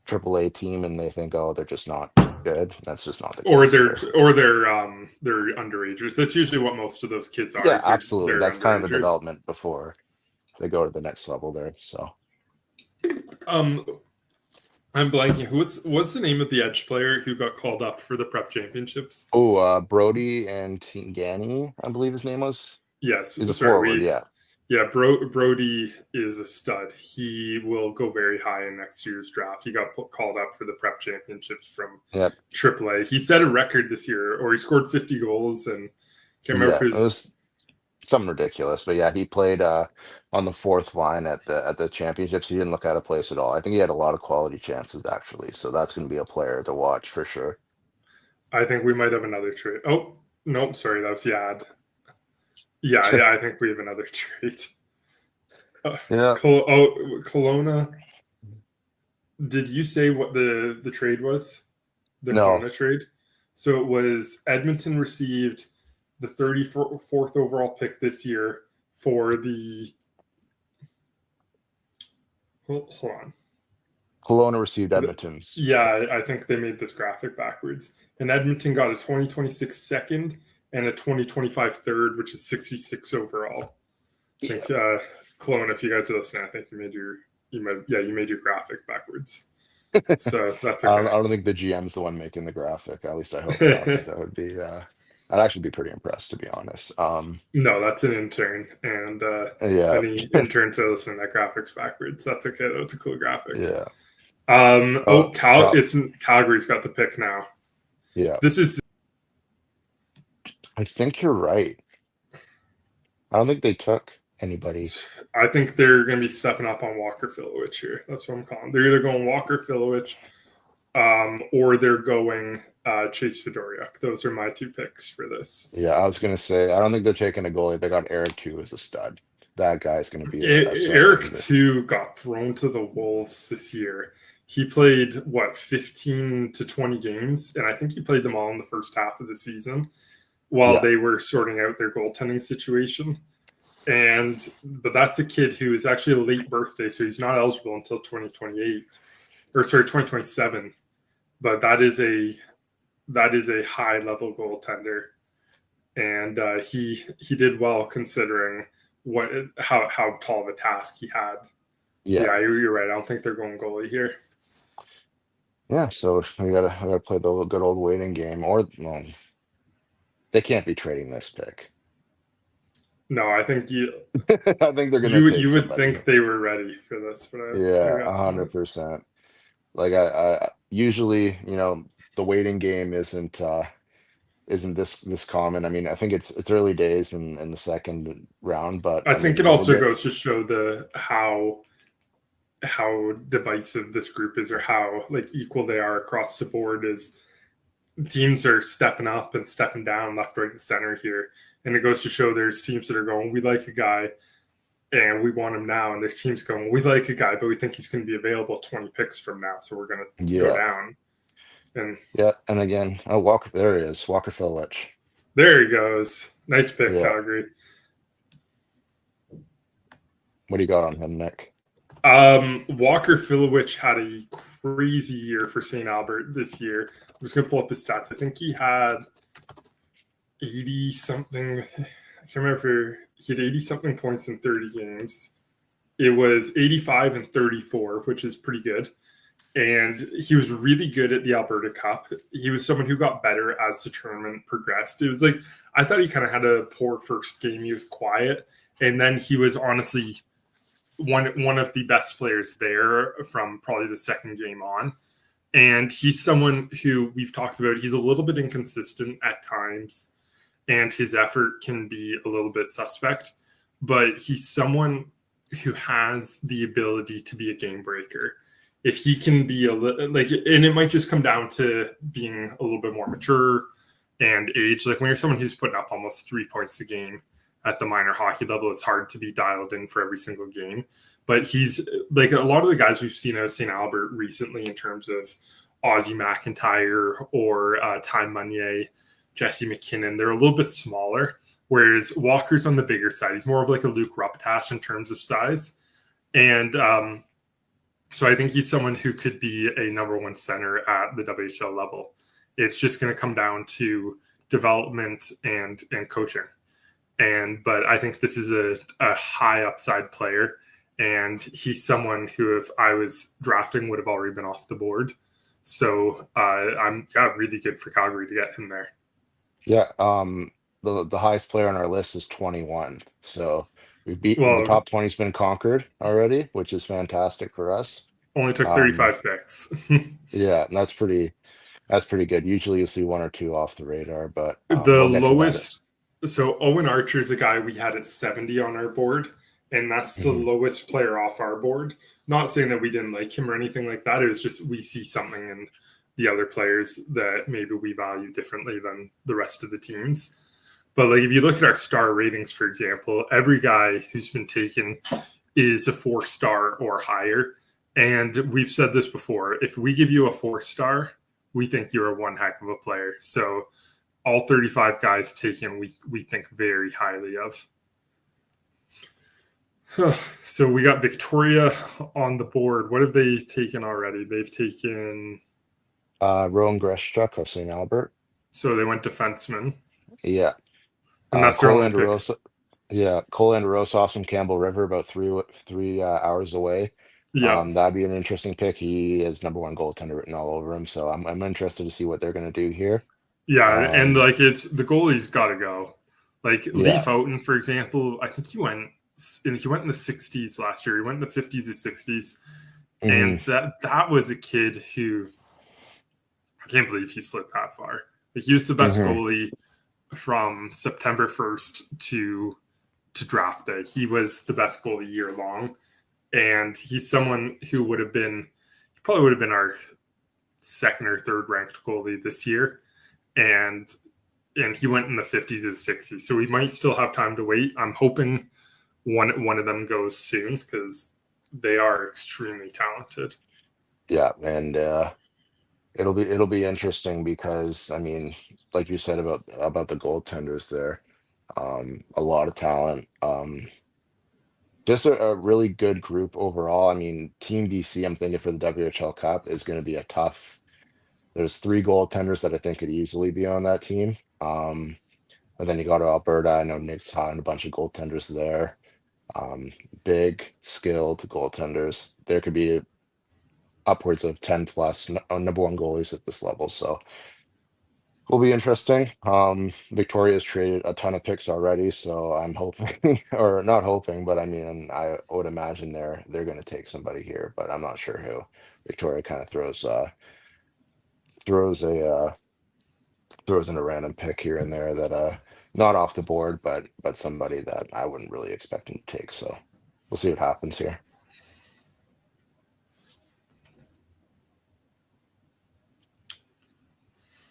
AAA team and they think, oh, they're just not good. That's just not the case.
Or they're underagers. That's usually what most of those kids are.
Yeah, absolutely. That's kind of a development before they go to the next level there. So
I'm blanking. What's the name of the Edge player who got called up for the prep championships?
Brody and Tingani, I believe his name was.
Yes.
He's a forward,
Yeah, Brody is a stud. He will go very high in next year's draft. He got called up for the prep championships from AAA. He set a record this year, or he scored 50 goals, and can't remember if
it was something ridiculous. But he played on the fourth line at the championships. He didn't look out of place at all. I think he had a lot of quality chances actually. So that's going to be a player to watch for sure.
I think we might have another trade. Oh no, sorry, that was Yad. Yeah, I think we have another trade. Kelowna. Did you say what the trade was? The Kelowna trade? So it was Edmonton received the 34th overall pick this year for the... Hold on.
Kelowna received Edmonton's.
Yeah, I think they made this graphic backwards. And Edmonton got a 2026 second and a 2025 third, which is 66 overall. I think Kelowna, if you guys are listening, I think you made your graphic backwards. So that's okay.
I don't think the GM's the one making the graphic. At least I hope not, because that would be I'd actually be pretty impressed, to be honest.
No, that's an intern, and any interns are listening, that graphics backwards. That's okay. That's a cool graphic.
Yeah.
Calgary's got the pick now.
Yeah. I think you're right. I don't think they took anybody.
I think they're going to be stepping up on Walker Filowich here. That's what I'm calling. They're either going Walker Filowich, or they're going Chase Fedoruk. Those are my two picks for this.
Yeah, I was going to say, I don't think they're taking a goalie. They got Eric too as a stud. That guy's going to be
Eric too got thrown to the Wolves this year. He played 15 to 20 games, and I think he played them all in the first half of the season while they were sorting out their goaltending situation. But that's a kid who is actually a late birthday, so he's not eligible until 2027. But that is a high level goaltender, and he did well considering how tall of a task he had Yeah, you're right. I don't think they're going goalie here.
Yeah, so we gotta play the good old waiting game, or well, they can't be trading this pick.
No, I think
I think they're gonna take
you would
somebody.
think they were ready for this, but I
Yeah,
guess not.
100%. Like I usually, the waiting game isn't this common. I mean, I think it's early days in the second round, but
I
I
think
mean,
it also goes to show how divisive this group is, or how like equal they are across the board. Is teams are stepping up and stepping down left, right, and center here, and it goes to show there's teams that are going, we like a guy and we want him now, and there's teams going, we like a guy but we think he's going to be available 20 picks from now, so we're going to go down. And
and again, Walker, there he is, Walker Fillich.
There he goes. Nice pick, Calgary.
What do you got on him, Nick?
Walker Fillich had a crazy year for St. Albert this year. I'm just going to pull up his stats. I think he had 80-something. I can't remember. He had 80-something points in 30 games. It was 85 and 34, which is pretty good. And he was really good at the Alberta Cup. He was someone who got better as the tournament progressed. It was like, I thought he kind of had a poor first game. He was quiet. And then he was honestly one of the best players there from probably the second game on. And he's someone who we've talked about. He's a little bit inconsistent at times, and his effort can be a little bit suspect. But he's someone who has the ability to be a game breaker. If he can be a little and it might just come down to being a little bit more mature and age. Like when you're someone who's putting up almost 3 points a game at the minor hockey level, it's hard to be dialed in for every single game. But he's like a lot of the guys we've seen out of St. Albert recently in terms of Ozzie McIntyre or Ty Munier, Jesse McKinnon, they're a little bit smaller, whereas Walker's on the bigger side. He's more of like a Luke Ruptash in terms of size. And so I think he's someone who could be a number one center at the WHL level. It's just going to come down to development and coaching. But I think this is a high upside player, and he's someone who, if I was drafting, would have already been off the board. So I'm really good for Calgary to get him there.
Yeah, the highest player on our list is 21. So the top 20's been conquered already, which is fantastic for us.
Only took 35 picks.
Yeah, and that's pretty good. Usually you see one or two off the radar, but
the lowest. So Owen Archer is a guy we had at 70 on our board, and that's the lowest player off our board. Not saying that we didn't like him or anything like that. It was just we see something in the other players that maybe we value differently than the rest of the teams. But like if you look at our star ratings, for example, every guy who's been taken is a 4-star or higher. And we've said this before, if we give you a 4-star, we think you're one heck of a player. So all 35 guys taken, we think very highly of. So we got Victoria on the board. What have they taken already? They've taken
Rowan Greshchuk of St. Albert.
So they went defenseman.
Yeah.
And that's their only pick.
Yeah, Cole Androsov from Campbell River, about three hours away.
Yeah,
that'd be an interesting pick. He is number one goaltender written all over him, so I'm interested to see what they're going to do here.
Yeah, and like it's the goalie's got to go. Like Leaf Houghton, for example, I think he went in the 60s last year. He went in the 50s or 60s, and that was a kid who I can't believe he slipped that far. Like, he was the best goalie from September 1st to draft day. He was the best goalie year long. And he's someone who probably would have been our second or third ranked goalie this year. And he went in the 50s or 60s. So we might still have time to wait. I'm hoping one of them goes soon because they are extremely talented.
Yeah, and it'll be interesting because, I mean, like you said about the goaltenders there, a lot of talent. Just a really good group overall. I mean, Team BC, I'm thinking for the WHL Cup is going to be a tough. There's 3 goaltenders that I think could easily be on that team. But then you go to Alberta. I know Nick's had a bunch of goaltenders there. big, skilled goaltenders. There could be upwards of 10 plus number one goalies at this level. So will be interesting. Victoria's traded a ton of picks already, so I'm hoping, or not hoping, but I mean, I would imagine they're going to take somebody here, but I'm not sure who. Victoria kind of throws in a random pick here and there that not off the board, but somebody that I wouldn't really expect him to take. So we'll see what happens here.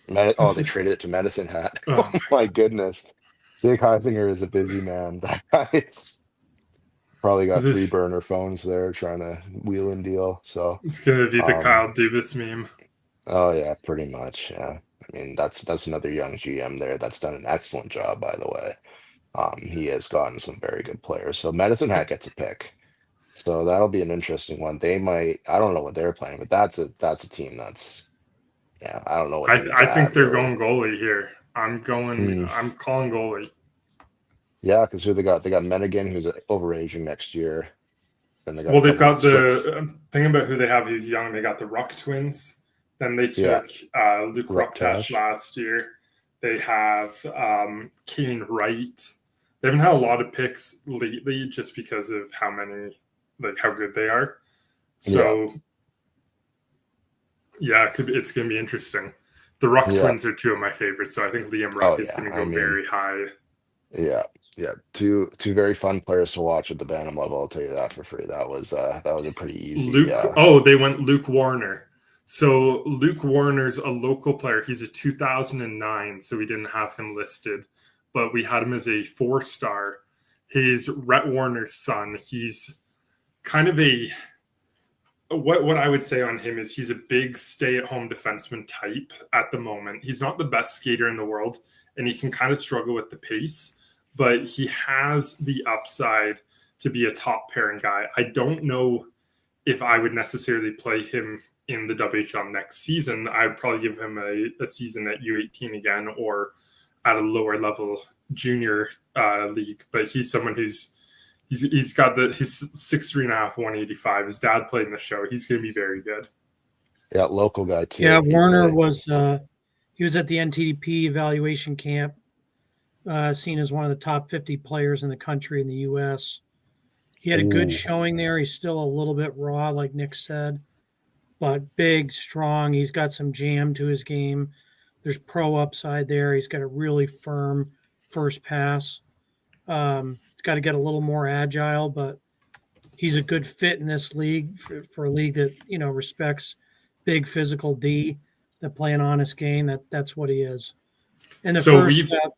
They traded it to Medicine Hat. Oh my goodness. Jake Heisinger is a busy man. That guy's probably got 3 burner phones there trying to wheel and deal. So
it's gonna be the Kyle Dubas meme.
Oh yeah, pretty much. Yeah. I mean, that's another young GM there that's done an excellent job, by the way. He has gotten some very good players. So Medicine Hat gets a pick. So that'll be an interesting one. They might, I don't know what they're playing, but that's a team that's, yeah, I don't know what
I think they're going goalie here. I'm calling goalie.
Yeah, because who they got? They got Menigan, who's overaging next year.
Then they've got the thing about who they have who's young. They got the Ruck twins. Then they took Luke Rucktash last year. They have Kane Wright. They haven't had a lot of picks lately just because of how good they are. So it's going to be interesting. The Ruck twins are 2 of my favorites, so I think Liam Ruck is going to go very high.
Yeah. Two very fun players to watch at the Bantam level. I'll tell you that for free. That was a pretty easy.
They went Luke Warner. So Luke Warner's a local player. He's a 2009, so we didn't have him listed, but we had him as a 4-star. His Rhett Warner's son. He's kind of what I would say on him is he's a big stay-at-home defenseman type at the moment. He's not the best skater in the world, and he can kind of struggle with the pace, but he has the upside to be a top pairing guy. I don't know if I would necessarily play him in the WHL next season. I'd probably give him a season at U18 again or at a lower level junior league. But he's someone he's got his 6'3.5", 185. His dad played in the show. He's going to be very good.
Yeah, local guy too.
Yeah, Warner was he was at the NTDP evaluation camp, seen as one of the top 50 players in the country in the U.S. He had a good showing there. He's still a little bit raw, like Nick said, but big, strong. He's got some jam to his game. There's pro upside there. He's got a really firm first pass. He's got to get a little more agile, but he's a good fit in this league for a league that, respects big physical D that play an honest game. That's what he is. And the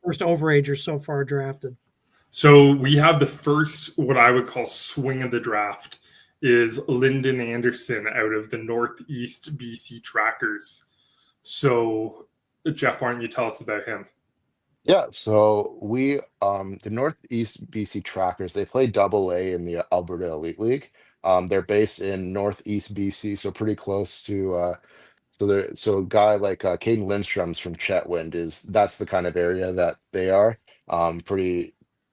first overager so far drafted.
So we have the first, what I would call swing of the draft, is Lyndon Anderson out of the Northeast BC Trackers. So, Jeff, why don't you tell us about him?
Yeah, so we, the Northeast BC Trackers, they play AA in the Alberta Elite League. They're based in Northeast BC, so pretty close to, so a guy like Caden Lindstrom's from Chetwynd that's the kind of area that they are.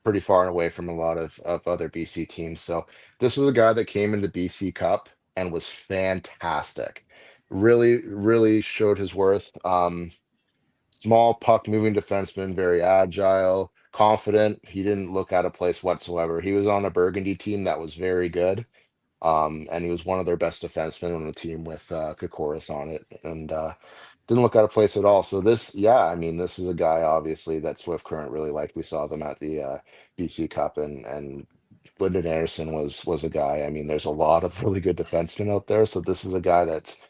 Pretty far and away from a lot of other BC teams. So this was a guy that came into BC Cup and was fantastic. Really, really showed his worth. Small puck moving defenseman, very agile, confident. He didn't look out of place whatsoever. He was on a Burgundy team that was very good. And he was one of their best defensemen on a team with Kokoris on it. And didn't look out of place at all. So this is a guy obviously that Swift Current really liked. We saw them at the BC Cup, and Lyndon Anderson was a guy. I mean, there's a lot of really good defensemen out there. So this is a guy that's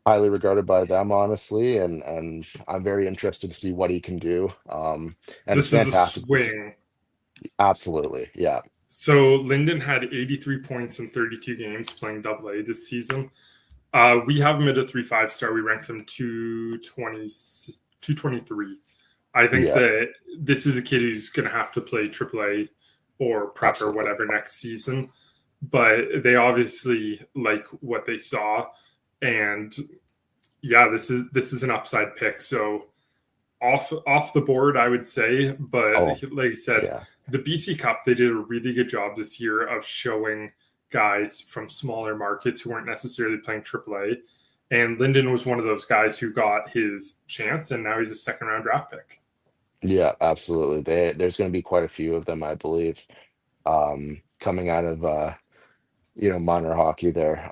highly regarded by them, honestly, and I'm very interested to see what he can do. And
this is fantastic. A swing.
Absolutely, yeah.
So Lyndon had 83 points in 32 games playing AA this season. We have him at a 3-5 star. We ranked him 223. I think that this is a kid who's going to have to play AAA or prep or whatever next season. But they obviously like what they saw, and this is an upside pick. So off the board, I would say. But like I said, the BC Cup, they did a really good job this year of showing guys from smaller markets who weren't necessarily playing AAA. And Linden was one of those guys who got his chance, and now he's a second-round draft pick.
Yeah, absolutely. There's going to be quite a few of them, I believe, coming out of minor hockey there.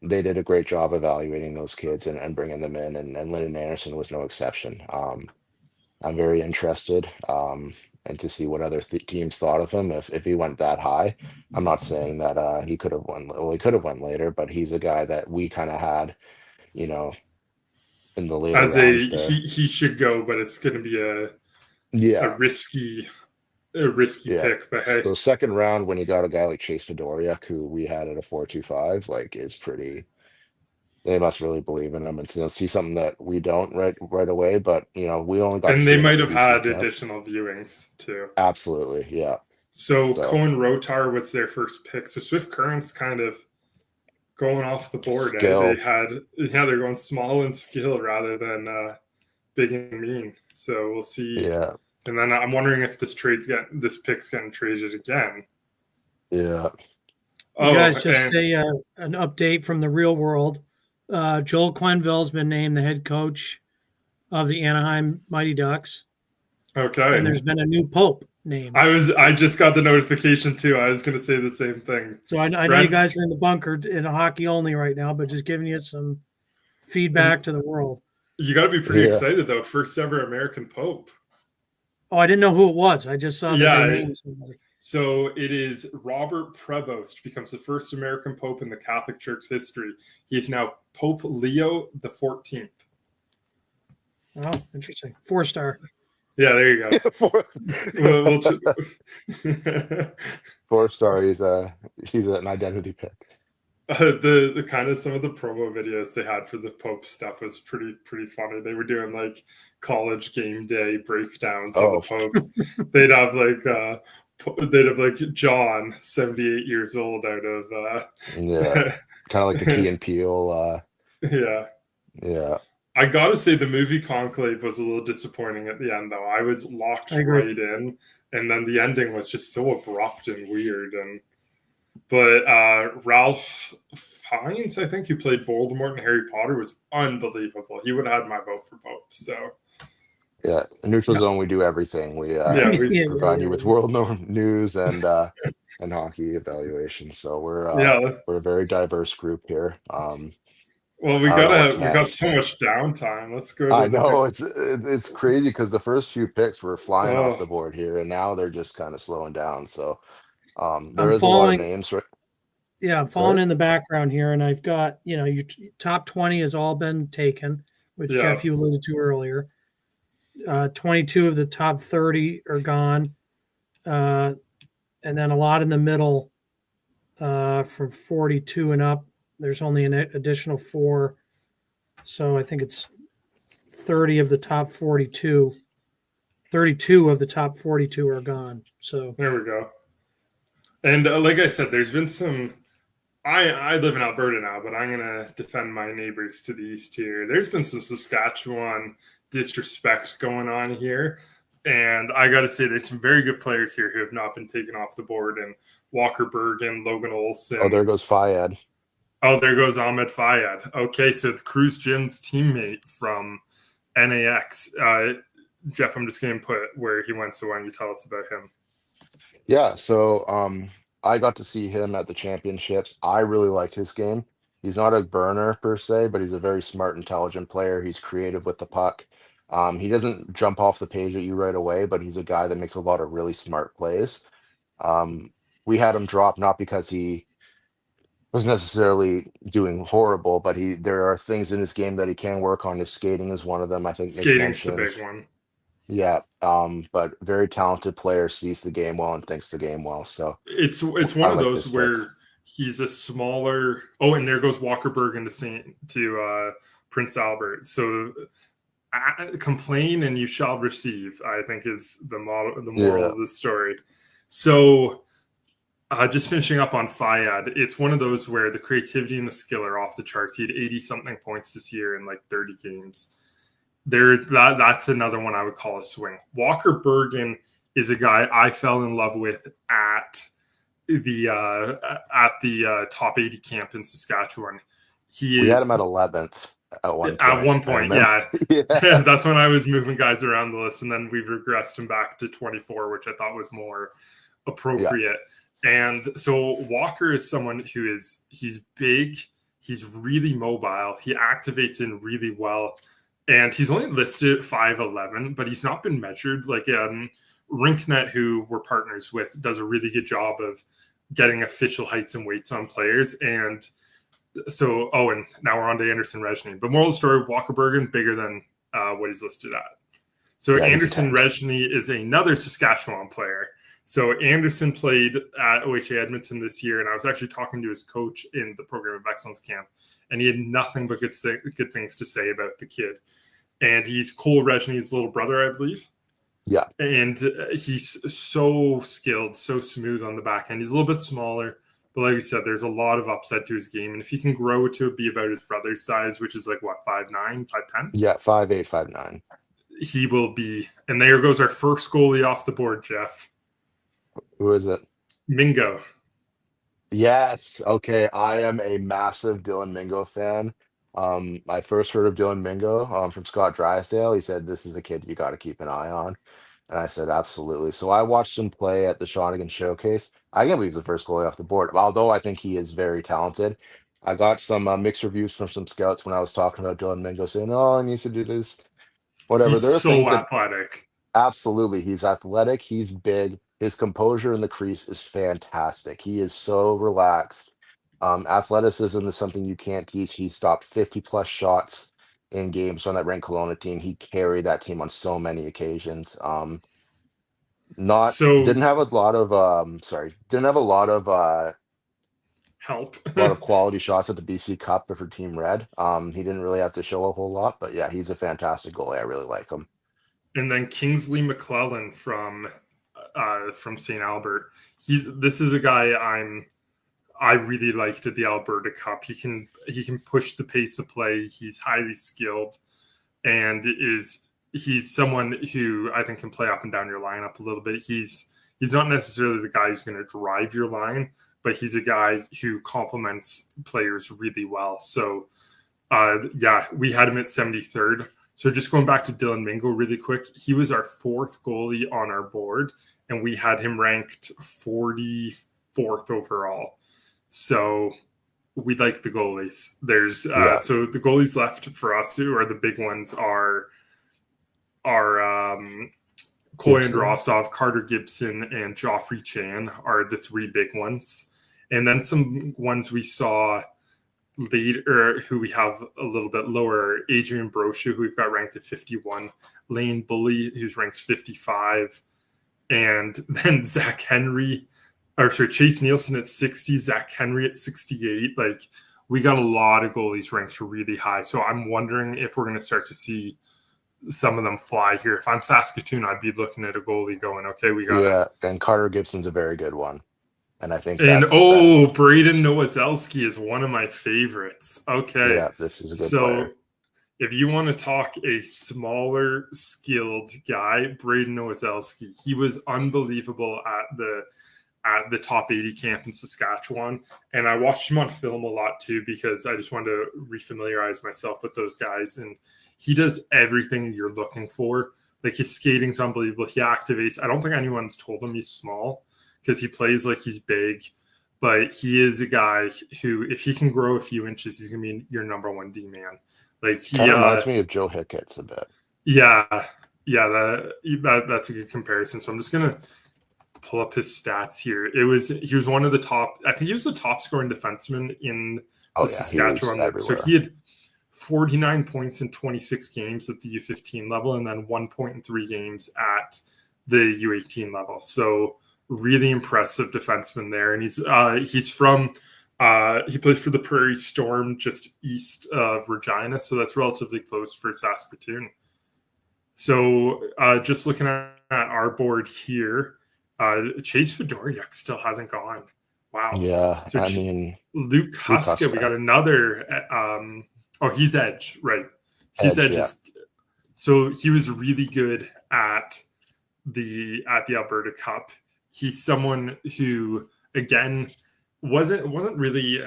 They did a great job evaluating those kids and bringing them in, and Lyndon Anderson was no exception. I'm very interested and to see what other teams thought of him if he went that high. I'm not saying that he could have won. Well, he could have won later, but he's a guy that we kind of had, in the later
As
rounds there.
he should go, but it's going to be a risky pick. But hey,
so second round when you got a guy like Chase Fedoriak, who we had at a 4.25, like is pretty. They must really believe in him and see something that we don't right away. But we only got.
And they might have had additional viewings too.
Absolutely, yeah.
So Cohen Rotar was their first pick. So Swift Current's kind of going off the board. They're going small and skill rather than big and mean. So we'll see.
Yeah.
And then I'm wondering if this pick's getting traded again.
Yeah.
You guys, just an update from the real world. Joel Quenneville's been named the head coach of the Anaheim Mighty Ducks.
Okay.
And there's been a new pope named.
I just got the notification too. I was going to say the same thing.
So I know you guys are in the bunker in hockey only right now, but just giving you some feedback to the world.
You got to be pretty excited though. First ever American pope.
Oh, I didn't know who it was. I just saw that they named somebody.
So it is Robert Prevost becomes the first American pope in the Catholic Church history. He is now Pope Leo the 14th.
Oh, interesting. 4-star.
Yeah, there you go.
4-star. He's an identity pick.
The kind of some of the promo videos they had for the Pope stuff was pretty funny. They were doing like college game day breakdowns of the popes. They'd have like John, 78 years old, out of
kind of like the Key and Peele. Yeah.
I gotta say the movie Conclave was a little disappointing at the end, though. I was locked right in, and then the ending was just so abrupt and weird. But Ralph Fiennes, I think, who played Voldemort in Harry Potter, was unbelievable. He would have had my vote for Pope. So.
Yeah, Neutral Zone, we do everything. We provide you with world news and hockey evaluations. So we're a very diverse group here.
We got so much downtime. Let's go.
I know it's crazy because the first few picks were flying off the board here, and now they're just kind of slowing down. So there is a lot of names, right?
Yeah, I'm following in the background here, and I've got your top 20 has all been taken, which Jeff you alluded to earlier. 22 of the top 30 are gone, and then a lot in the middle from 42 and up. There's only an additional 4, so I think it's 30 of the top 42. 32 of the top 42 are gone. So
there we go. And like I said, there's been some. I live in Alberta now, but I'm gonna defend my neighbors to the east here. There's been some Saskatchewan disrespect going on here, and I got to say there's some very good players here who have not been taken off the board, and Walker Bergen, Logan Olson.
Oh, there goes Fayed.
Oh, there goes Ahmed Fayed. Okay, so the Cruz Jim's teammate from NAX. Jeff, I'm just going to put where he went, so why don't you tell us about him?
Yeah, so I got to see him at the championships. I really liked his game. He's not a burner per se, but he's a very smart, intelligent player. He's creative with the puck. He doesn't jump off the page at you right away, but he's a guy that makes a lot of really smart plays. We had him drop not because he was necessarily doing horrible, but there are things in his game that he can work on. His skating is one of them. I think
skating's the big one.
Yeah, but very talented player, sees the game well and thinks the game well. So
it's one of those where he's a smaller. Oh, and there goes Walker Bergen to Prince Albert. So complain and you shall receive, I think, is the moral of the story. So just finishing up on Fayed, it's one of those where the creativity and the skill are off the charts. He had 80-something points this year in like 30 games. That's another one I would call a swing. Walker Bergen is a guy I fell in love with at the top 80 camp in Saskatchewan.
We had him at 11th at one point.
At one point, yeah.
Yeah.
That's when I was moving guys around the list, and then we've regressed him back to 24, which I thought was more appropriate. Yeah. And so Walker is someone who he's big, he's really mobile, he activates in really well, and he's only listed at 5'11", but he's not been measured. Like Rinknet, who we're partners with, does a really good job of getting official heights and weights on players. And so, and now we're on to Anderson Rezhny. But moral of the story, Walker Bergen, bigger than what he's listed at. So yeah, Anderson Rezhny is another Saskatchewan player. So Anderson played at OHA Edmonton this year, and I was actually talking to his coach in the Program of Excellence camp, and he had nothing but good things to say about the kid. And he's Cole Rezhny's little brother, I believe.
Yeah.
And he's so skilled, so smooth on the back end. He's a little bit smaller, but like we said, there's a lot of upside to his game. And if he can grow to be about his brother's size, which is like, what, 5'9", 5'10"?
Yeah, 5'8", 5'9".
He will be. And there goes our first goalie off the board, Jeff.
Who is it?
Mingo.
Yes. Okay. I am a massive Dylan Mingo fan. I first heard of Dylan Mingo from Scott Drysdale. He said, this is a kid you got to keep an eye on. And I said, absolutely. So I watched him play at the Shawinigan Showcase. I can't believe he's the first goalie off the board, although I think he is very talented. I got some mixed reviews from some scouts when I was talking about Dylan Mingo, saying, oh, he needs to do this, whatever.
He's so athletic.
Absolutely. He's athletic. He's big. His composure in the crease is fantastic. He is so relaxed. Athleticism is something you can't teach. He stopped 50-plus shots in games on that ranked Kelowna team. He carried that team on so many occasions. Didn't have a lot of
help.
A lot of quality shots at the BC Cup for Team Red. He didn't really have to show a whole lot, but yeah, he's a fantastic goalie. I really like him.
And then Kingsley McClellan from St. Albert. This is a guy I really liked at the Alberta Cup. He can push the pace of play. He's highly skilled, and he's someone who I think can play up and down your lineup a little bit. He's not necessarily the guy who's going to drive your line, but he's a guy who complements players really well. So, we had him at 73rd. So just going back to Dylan Mingo really quick, he was our fourth goalie on our board, and we had him ranked 44th overall. So we like the goalies. So the goalies left for us who are the big ones are Koy Androsov, Carter Gibson, and Joffrey Chan are the three big ones. And then some ones we saw later who we have a little bit lower, Adrian Brochu, who we've got ranked at 51, Lane Bully, who's ranked 55, and then Chase Nielsen at 60, Zach Henry at 68. Like, we got a lot of goalies ranked really high. So I'm wondering if we're going to start to see some of them fly here. If I'm Saskatoon, I'd be looking at a goalie going, okay, we got it.
And Carter Gibson's a very good one. And I think
Braden Nowozelski is one of my favorites. Okay.
Yeah, this is a good player.
If you want to talk a smaller, skilled guy, Braden Nowozelski, he was unbelievable at the top 80 camp in Saskatchewan. And I watched him on film a lot too, because I just wanted to refamiliarize myself with those guys. And he does everything you're looking for. Like, his skating's unbelievable. He activates. I don't think anyone's told him he's small, because he plays like he's big, but he is a guy who, if he can grow a few inches, he's going to be your number one D-man. Like, he
reminds me of Joe Hicketts a bit.
Yeah, that's a good comparison. So I'm just going to pull up his stats here. He was one of the top, I think he was the top scoring defenseman in the Saskatchewan. So he had 49 points in 26 games at the U15 level, and then 1 point in 3 games at the U18 level. So really impressive defenseman there. And he's from he plays for the Prairie Storm just east of Regina, so that's relatively close for Saskatoon. So just looking at our board here, Chase Fedoruk still hasn't gone. Wow.
Yeah,
so Luke Huska, we got another he's Edge, right? He's Edge. So he was really good at the Alberta Cup. He's someone who, again, wasn't really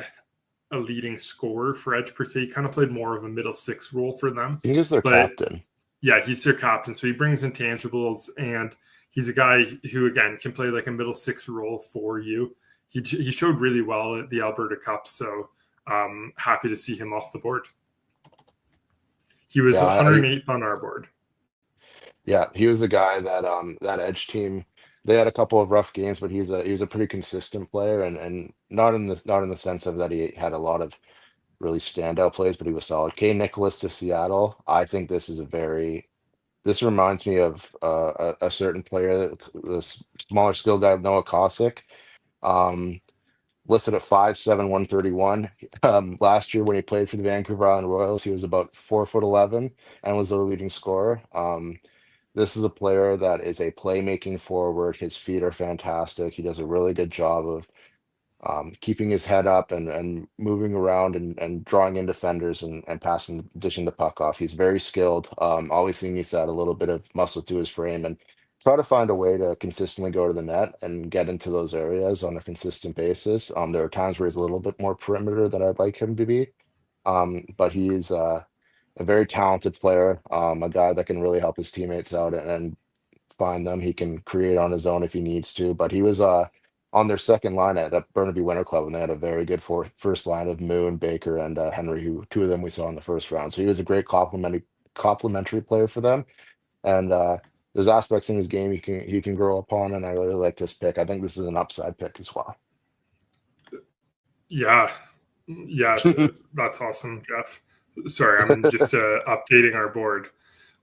a leading scorer for Edge per se. He kind of played more of a middle six role for them.
I think he's their captain.
Yeah, he's their captain. So he brings intangibles, and he's a guy who, again, can play like a middle six role for you. He showed really well at the Alberta Cup, so happy to see him off the board. He was 108th on our board.
Yeah, he was a guy that that Edge team, they had a couple of rough games, but he's a pretty consistent player, and not in the sense of that he had a lot of really standout plays, but he was solid. Kay Nicholas to Seattle. I think this reminds me of a certain player, the smaller skill guy, Noah Kosick, listed at 5'7", 131. Last year when he played for the Vancouver Island Royals, he was about 4'11" and was the leading scorer. This is a player that is a playmaking forward. His feet are fantastic. He does a really good job of keeping his head up and moving around and drawing in defenders and dishing the puck off. He's very skilled. Obviously needs to add a little bit of muscle to his frame and try to find a way to consistently go to the net and get into those areas on a consistent basis. There are times where he's a little bit more perimeter than I'd like him to be. But he's a very talented player, a guy that can really help his teammates out and find them. He can create on his own if he needs to, but he was on their second line at Burnaby Winter Club, and they had a very good first line of Moon, Baker, and Henry, who two of them we saw in the first round. So he was a great complementary player for them. And there's aspects in his game he can grow upon, and I really like this pick. I think this is an upside pick as well.
Yeah, that's awesome, Jeff. Sorry, I'm just updating our board.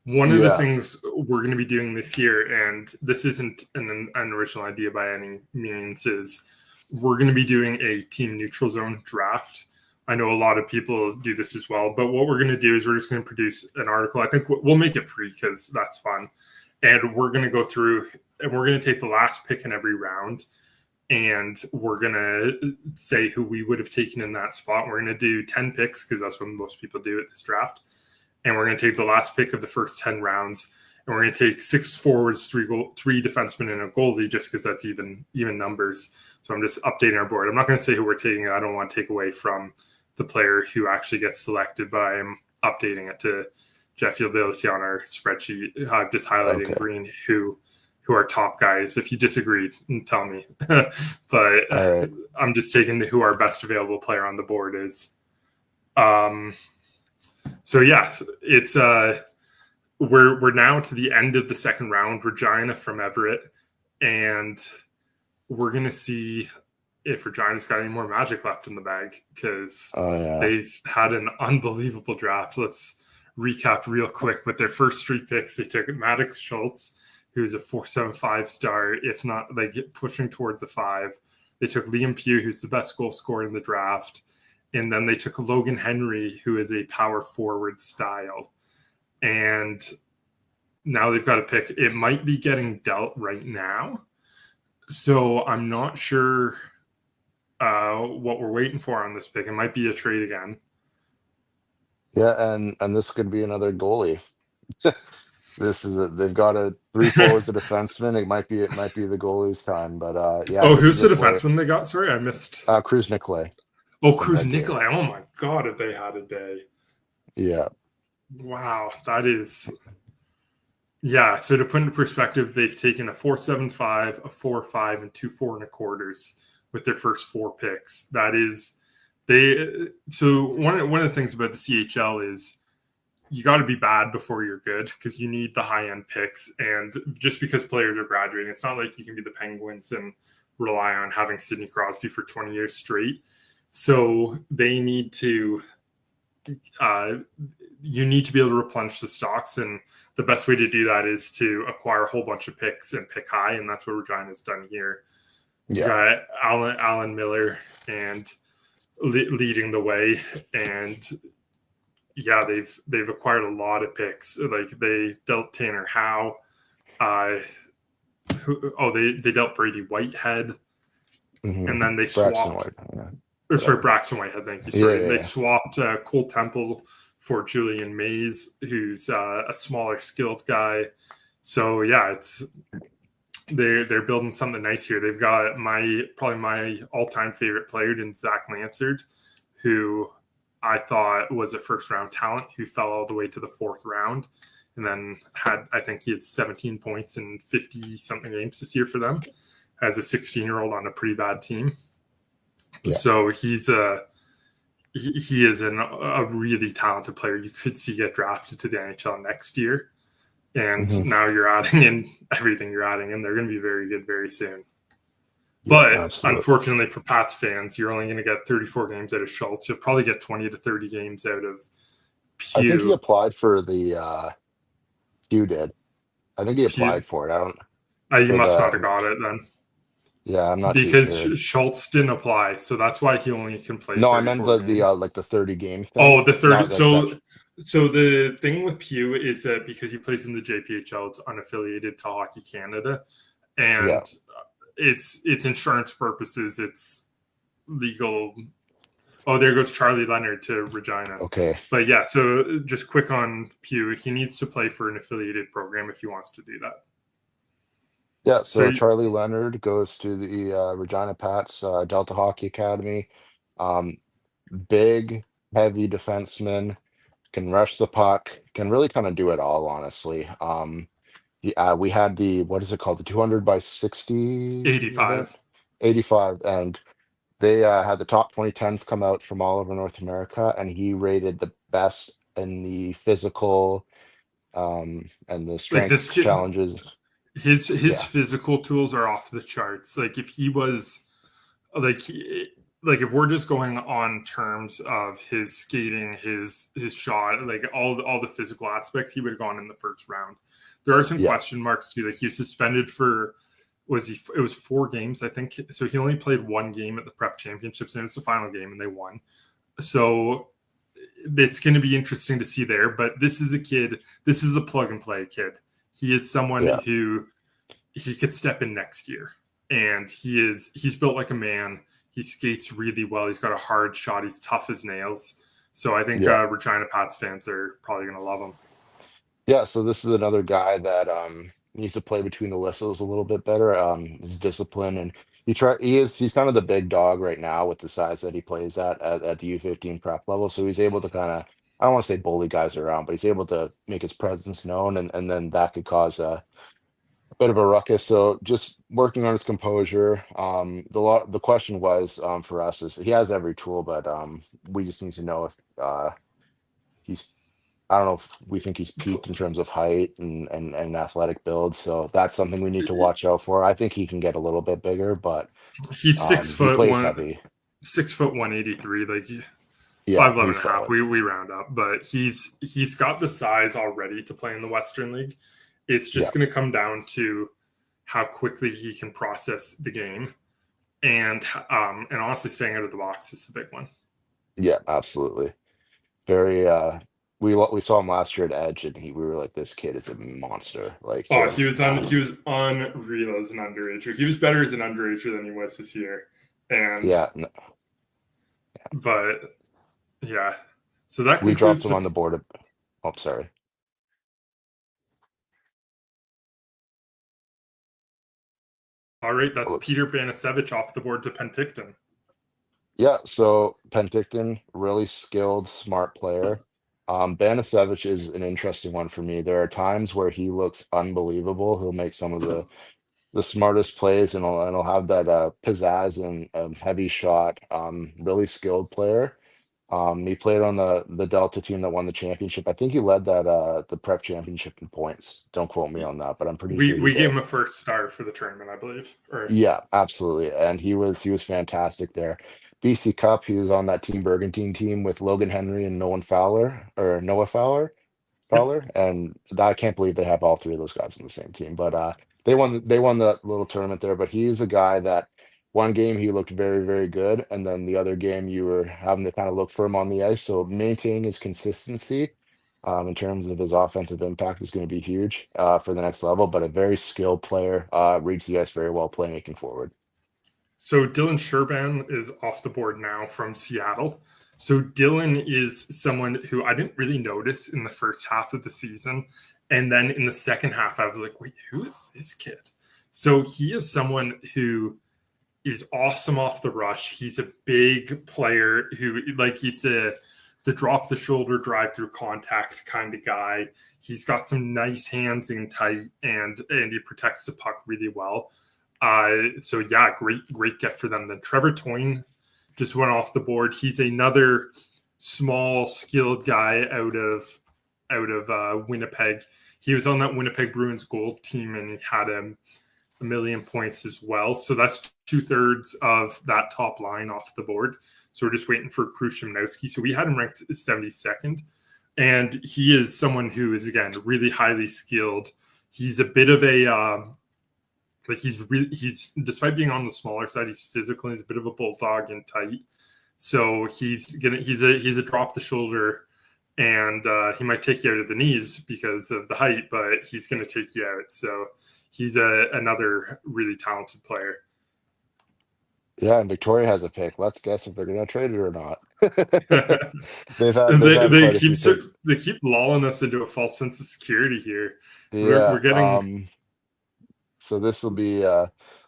One of the things we're going to be doing this year, and this isn't an original idea by any means, is we're going to be doing a team neutral zone draft. I know a lot of people do this as well, but what we're going to do is we're just going to produce an article. I think we'll make it free because that's fun. And we're going to go through and we're going to take the last pick in every round, and we're going to say who we would have taken in that spot. We're going to do 10 picks because that's what most people do at this draft. And we're going to take the last pick of the first 10 rounds, and we're going to take 6 forwards, 3 defensemen, and a goalie, just because that's even numbers. So I'm just updating our board. I'm not going to say who we're taking. I don't want to take away from the player who actually gets selected, but I am updating it to Jeff. You'll be able to see on our spreadsheet. I've just highlighted in green who are top guys. If you disagreed, tell me. But
right.
I'm just taking who our best available player on the board is. So yeah, it's we're now to the end of the second round. Regina from Everett, and we're gonna see if Regina's got any more magic left in the bag, because they've had an unbelievable draft. Let's recap real quick. With their first 3 picks, they took Maddox Schultz, who's a 4.75 star, if not like pushing towards a 5. They took Liam Pugh, who's the best goal scorer in the draft. And then they took Logan Henry, who is a power forward style. And now they've got a pick. It might be getting dealt right now. So I'm not sure what we're waiting for on this pick. It might be a trade again.
Yeah, and this could be another goalie. They've got 3 forwards, a defenseman. It might be the goalie's time, but yeah.
Oh, who's the defenseman they got? Sorry, I missed.
Cruz Nicolay.
Oh, Cruz Nicolay. Oh my God, have they had a day?
Yeah.
Wow, that is. Yeah, so to put into perspective, they've taken a 4.75, a 4.5, and 2 4.25 with their first 4 picks. That is, so one of the things about the CHL is you got to be bad before you're good, because you need the high-end picks. And just because players are graduating, it's not like you can be the Penguins and rely on having Sidney Crosby for 20 years straight. So they need to you need to be able to replenish the stocks, and the best way to do that is to acquire a whole bunch of picks and pick high, and that's what Regina's done here.
Yeah,
Alan Miller and leading the way, and yeah, they've acquired a lot of picks. Like they dealt Tanner Howe, they dealt Brady Whitehead, and then they swapped. Braxton Whitehead, thank you. Sorry, they swapped Cole Temple for Julian Mays, who's a smaller, skilled guy. So yeah, they're building something nice here. They've got probably my all-time favorite player in Zach Lansard, who I thought was a first-round talent who fell all the way to the 4th round, and then I think he had 17 points in 50-something games this year for them as a 16-year-old on a pretty bad team. Yeah. So he is a really talented player. You could see get drafted to the NHL next year. And now you're adding in everything you're adding in. They're going to be very good very soon. Yeah, but unfortunately for Pats fans, you're only going to get 34 games out of Schultz. You'll probably get 20 to 30 games out of Pugh.
I think he applied for the Pugh did. I think he applied for it. I don't.
You must not have got it then.
Yeah, I'm not
because
too sure.
Schultz didn't apply, so that's why he only can play.
No, I meant the 30 game thing.
Oh, the 30. So the thing with Pugh is that because he plays in the JPHL, it's unaffiliated to Hockey Canada, and it's insurance purposes. It's legal. Oh, there goes Charlie Leonard to Regina.
Okay,
but yeah. So just quick on Pugh, he needs to play for an affiliated program if he wants to do that.
Yeah, so Charlie Leonard goes to the Regina Pats Delta Hockey Academy. Big, heavy defenseman, can rush the puck, can really kind of do it all, honestly. We had the, what is it called? The 200 by 60?
85.
85, and they had the top 2010s come out from all over North America, and he rated the best in the physical and the strength challenges.
His physical tools are off the charts. Like if he was if we're just going on terms of his skating, his shot, like all the physical aspects, he would have gone in the first round. There are some question marks too. Like he was suspended for it was 4 games, I think. So he only played 1 game at the prep championships, and it was the final game and they won. So it's going to be interesting to see there, but this is a plug and play kid. He is someone who he could step in next year, and he's built like a man. He skates really well. He's got a hard shot. He's tough as nails. So I think Regina Pats fans are probably going to love him.
Yeah, so this is another guy that needs to play between the whistles a little bit better. His discipline, and he's kind of the big dog right now with the size that he plays at the U15 prep level. So he's able to kind of, I don't want to say bully guys around, but he's able to make his presence known, and then that could cause a bit of a ruckus. So just working on his composure. The question was for us is he has every tool, but we just need to know if I don't know if we think he's peaked in terms of height and athletic build. So that's something we need to watch out for. I think he can get a little bit bigger, but
he's 6 foot,
he plays heavy.
6 foot 183, like 5'11.5. We round up, but he's got the size already to play in the Western League. It's just going to come down to how quickly he can process the game, and honestly, staying out of the box is the big one.
Yeah, absolutely. Very. We saw him last year at Edge, and we were like, this kid is a monster. Like,
he was unreal as an underager. He was better as an underager than he was this year, and but yeah. So that
we dropped him on the board. Sorry.
All right, that's Peter Banasevich off the board to Penticton.
Yeah, so Penticton, really skilled, smart player. Banasevich is an interesting one for me. There are times where he looks unbelievable. He'll make some of the smartest plays, and he'll have that pizzazz and heavy shot. Really skilled player. He played on the Delta team that won the championship. I think he led that the prep championship in points. Don't quote me on that, but I'm pretty sure
we gave him a first star for the tournament, I believe.
Yeah, absolutely, and he was fantastic there. BC Cup, he was on that Team Bergantine team with Logan Henry and Noah Fowler, and I can't believe they have all 3 of those guys on the same team. But they won that little tournament there. But he was a guy that one game he looked very, very good, and then the other game you were having to kind of look for him on the ice. So maintaining his consistency in terms of his offensive impact is going to be huge for the next level. But a very skilled player, reads the ice very well, playmaking forward.
So Dylan Sherban is off the board now from Seattle. So Dylan is someone who I didn't really notice in the first half of the season. And then in the second half, I was like, wait, who is this kid? So he is someone who is awesome off the rush. He's a big player who, like, he's the drop the shoulder, drive through contact kind of guy. He's got some nice hands in tight, and he protects the puck really well. So yeah, great get for them. Then Trevor Toyne just went off the board. He's another small, skilled guy out of Winnipeg. He was on that Winnipeg Bruins gold team, and he had a million points as well. So that's 2/3 of that top line off the board. So we're just waiting for Krushamnowski. So we had him ranked 72nd, and he is someone who is, again, really highly skilled. He's a bit of a he's despite being on the smaller side, he's physical. He's a bit of a bulldog and tight. So he's a drop the shoulder, and he might take you out of the knees because of the height, but he's going to take you out. So he's another really talented player.
Yeah, and Victoria has a pick. Let's guess if they're going to trade it or not.
They keep lulling us into a false sense of security here.
Yeah,
we're getting.
So this will be,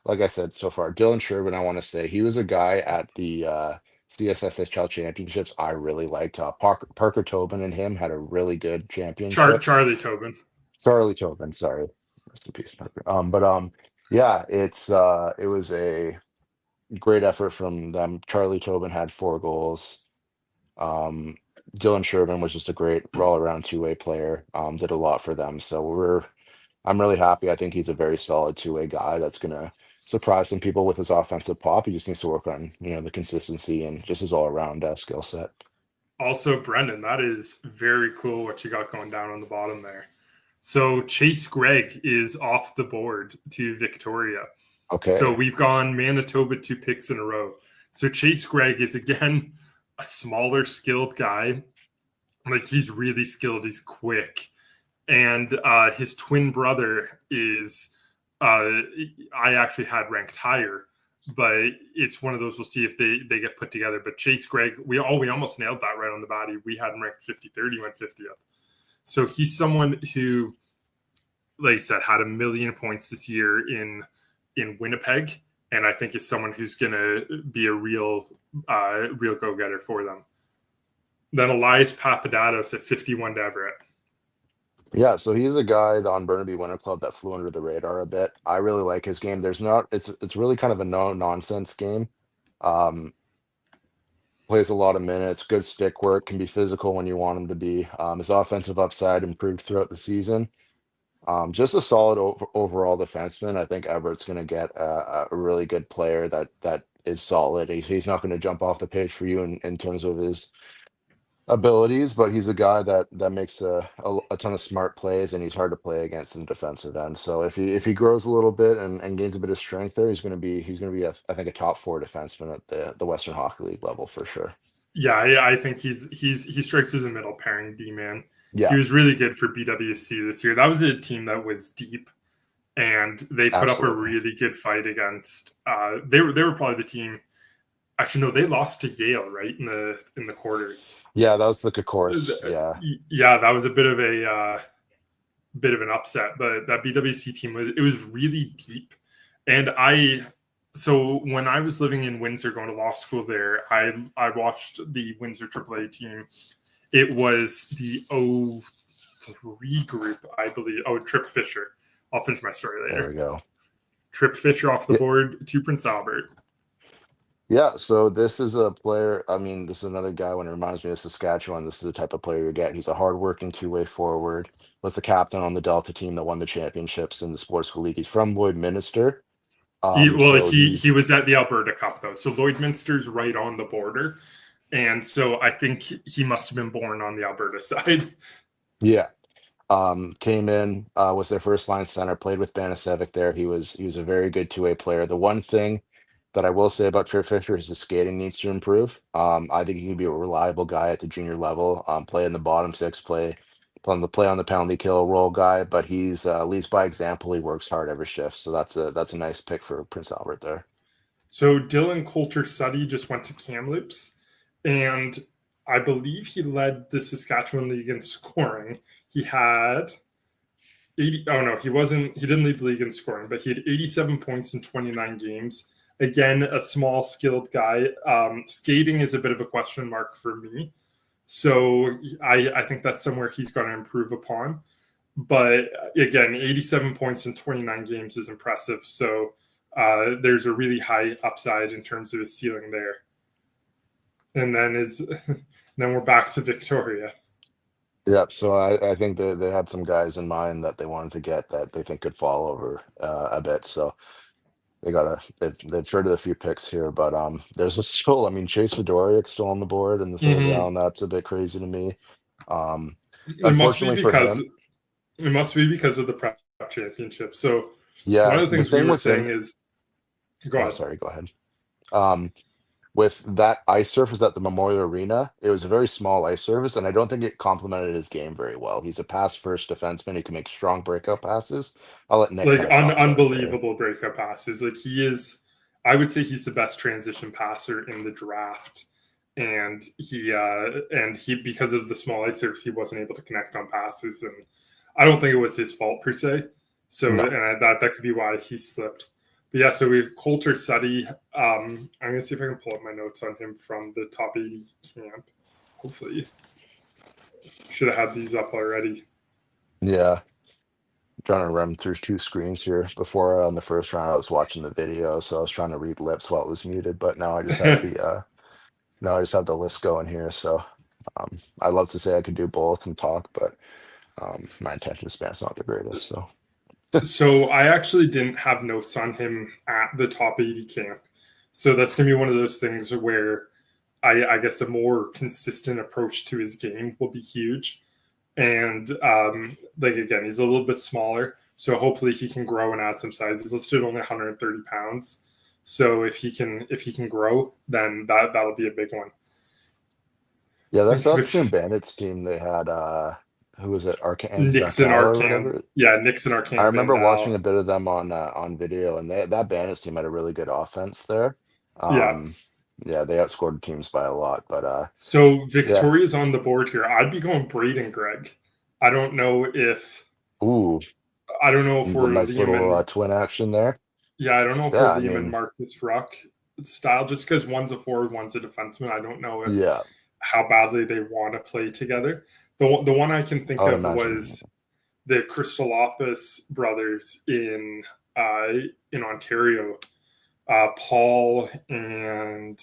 like I said, so far, Dylan Sherburne. I want to say he was a guy at the CSSHL championships I really liked. Parker Tobin and him had a really good championship.
Charlie Tobin.
Sorry, rest in peace, Parker. Yeah, it was a great effort from them. Charlie Tobin had 4 goals. Dylan Sherburne was just a great all-around two-way player. Did a lot for them. So I'm really happy. I think he's a very solid two-way guy that's gonna surprise some people with his offensive pop. He just needs to work on, the consistency and just his all-around skill set.
Also, Brendan, that is very cool what you got going down on the bottom there. So Chase Gregg is off the board to Victoria.
Okay.
So we've gone Manitoba 2 picks in a row. So Chase Gregg is, again, a smaller, skilled guy. Like, he's really skilled. He's quick. And his twin brother is, I actually had ranked higher, but it's one of those, we'll see if they get put together. But Chase Gregg, we almost nailed that right on the body. We had him ranked 53rd. He went 50th. So he's someone who, like I said, had 1 million points this year in Winnipeg, and I think is someone who's going to be a real go-getter for them. Then Elias Papadopoulos at 51 to Everett.
Yeah, so he's a guy on Burnaby Winter Club that flew under the radar a bit. I really like his game. It's really kind of a no-nonsense game. Plays a lot of minutes, good stick work, can be physical when you want him to be. His offensive upside improved throughout the season. Just a solid overall defenseman. I think Everett's going to get a really good player that is solid. He's not going to jump off the page for you in terms of his abilities, but he's a guy that makes a ton of smart plays, and he's hard to play against in the defensive end. So if he grows a little bit and gains a bit of strength there, he's going to be I think a top 4 defenseman at the Western Hockey League level for sure.
Yeah, I think he strikes as a middle pairing D-man.
Yeah.
He was really good for BWC this year. That was a team that was deep, and they put up a really good fight against. They were probably the team. Actually, no, they lost to Yale, right, in the quarters.
Yeah, that was like a course.
Yeah, that was a bit of an upset. But that BWC team was really deep, and so when I was living in Windsor, going to law school there, I watched the Windsor AAA team. It was the 03 group, I believe. Oh, Trip Fisher. I'll finish my story later.
There we go.
Trip Fisher off the board to Prince Albert.
Yeah, so this is a player. I mean, this is another guy when it reminds me of Saskatchewan. This is the type of player you get. He's a hardworking two-way forward. Was the captain on the Delta team that won the championships in the Sports School League. He's from Lloydminster.
He was at the Alberta Cup, though. So Lloydminster's right on the border. And so I think he must have been born on the Alberta side.
Yeah. Came in, was their first line center, played with Banasevic there. He was a very good two-way player. The one thing that I will say about Trip Fisher is his skating needs to improve. I think he can be a reliable guy at the junior level, play in the bottom six, play on the penalty kill role guy, but he's leads by example. He works hard every shift. So that's a nice pick for Prince Albert there.
So Dylan Coulter-Suddy just went to Kamloops, and I believe he led the Saskatchewan League in scoring. He had 80. Oh no, he wasn't. He didn't lead the league in scoring, but he had 87 points in 29 games. Again, a small, skilled guy. Skating is a bit of a question mark for me. So I think that's somewhere he's going to improve upon. But again, 87 points in 29 games is impressive. So there's a really high upside in terms of his ceiling there. And then then we're back to Victoria.
Yep. So I think they had some guys in mind that they wanted to get that they think could fall over a bit. So they've traded a few picks here, but there's still, I mean, Chase Fedoruk still on the board in the third round. That's a bit crazy to me. Unfortunately for him,
it must be because of the prep championship. So
yeah,
one of the things we were saying
him,
is, go ahead.
Sorry, go ahead. With that ice surface at the Memorial Arena, it was a very small ice surface, and I don't think it complemented his game very well. He's a pass-first defenseman. He can make strong breakout passes. I'll let Nick
like unbelievable breakout passes. Like he is, I would say he's the best transition passer in the draft. And he because of the small ice surface, he wasn't able to connect on passes, and I don't think it was his fault per se. So no. And that could be why he slipped. But yeah, so we have Coulter Suddy. I'm going to see if I can pull up my notes on him from the top 80 camp. Hopefully. Should have had these up already.
Yeah. I'm trying to run through two screens here. Before on the first round, I was watching the video, so I was trying to read lips while it was muted, but now I just have the list going here. So I'd love to say I could do both and talk, but my attention span's not the greatest, so.
So I actually didn't have notes on him at the top 80 camp. So that's going to be one of those things where I guess a more consistent approach to his game will be huge. And again, he's a little bit smaller. So hopefully he can grow and add some size. He's listed only 130 pounds. So if he can grow, then that'll be a big one.
Yeah, that's the Bandits team. They had who was it?
Nixon Arcan. Yeah, Nixon Arcan.
I remember watching a bit of them on video, and that Bandits team had a really good offense there. Yeah, they outscored teams by a lot. But
so Victoria's on the board here. I'd be going Braden Gregg. I don't know if. I don't know if we're
nice little twin action there.
Yeah, I don't know if we're Liam and Marcus Ruck style, just because one's a forward, one's a defenseman. I don't know if how badly they want to play together. The one I can think of was the Christolopoulos brothers in Ontario. Paul and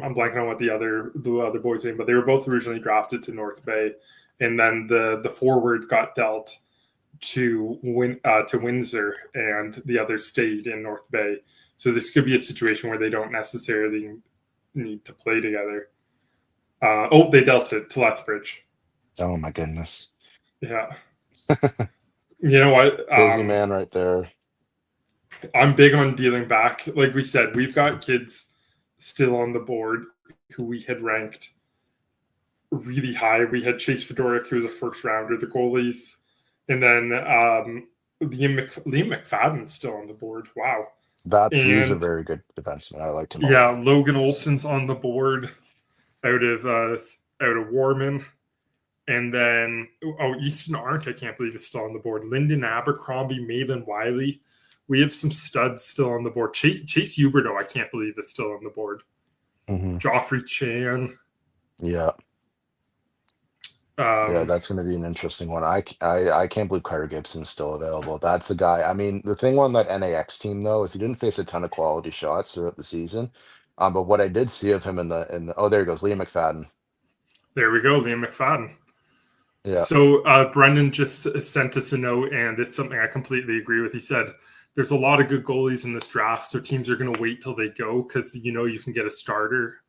I'm blanking on what the other boys' name, but they were both originally drafted to North Bay, and then the forward got dealt to Windsor, and the other stayed in North Bay. So this could be a situation where they don't necessarily need to play together. They dealt it to Lethbridge.
Oh my goodness!
Yeah, you know what?
Busy man right there.
I'm big on dealing back. Like we said, we've got kids still on the board who we had ranked really high. We had Chase Fedoruk, who was a first rounder, the goalies, and then Liam McFadden's still on the board. Wow,
he's a very good defenseman. I liked him.
Yeah, Logan Olson's on the board out of Warman. And then Easton Arndt, I can't believe is still on the board. Lyndon Abercrombie, Malin Wiley. We have some studs still on the board. Chase Huberdeau, I can't believe is still on the board.
Mm-hmm.
Joffrey Chan.
Yeah. That's going to be an interesting one. I can't believe Carter Gibson's still available. That's the guy. I mean, the thing on that NAX team though is he didn't face a ton of quality shots throughout the season. But what I did see of him in the there he goes, Liam McFadden.
There we go, Liam McFadden.
Yeah.
So Brendan just sent us a note, and it's something I completely agree with. He said there's a lot of good goalies in this draft, so teams are going to wait till they go because you can get a starter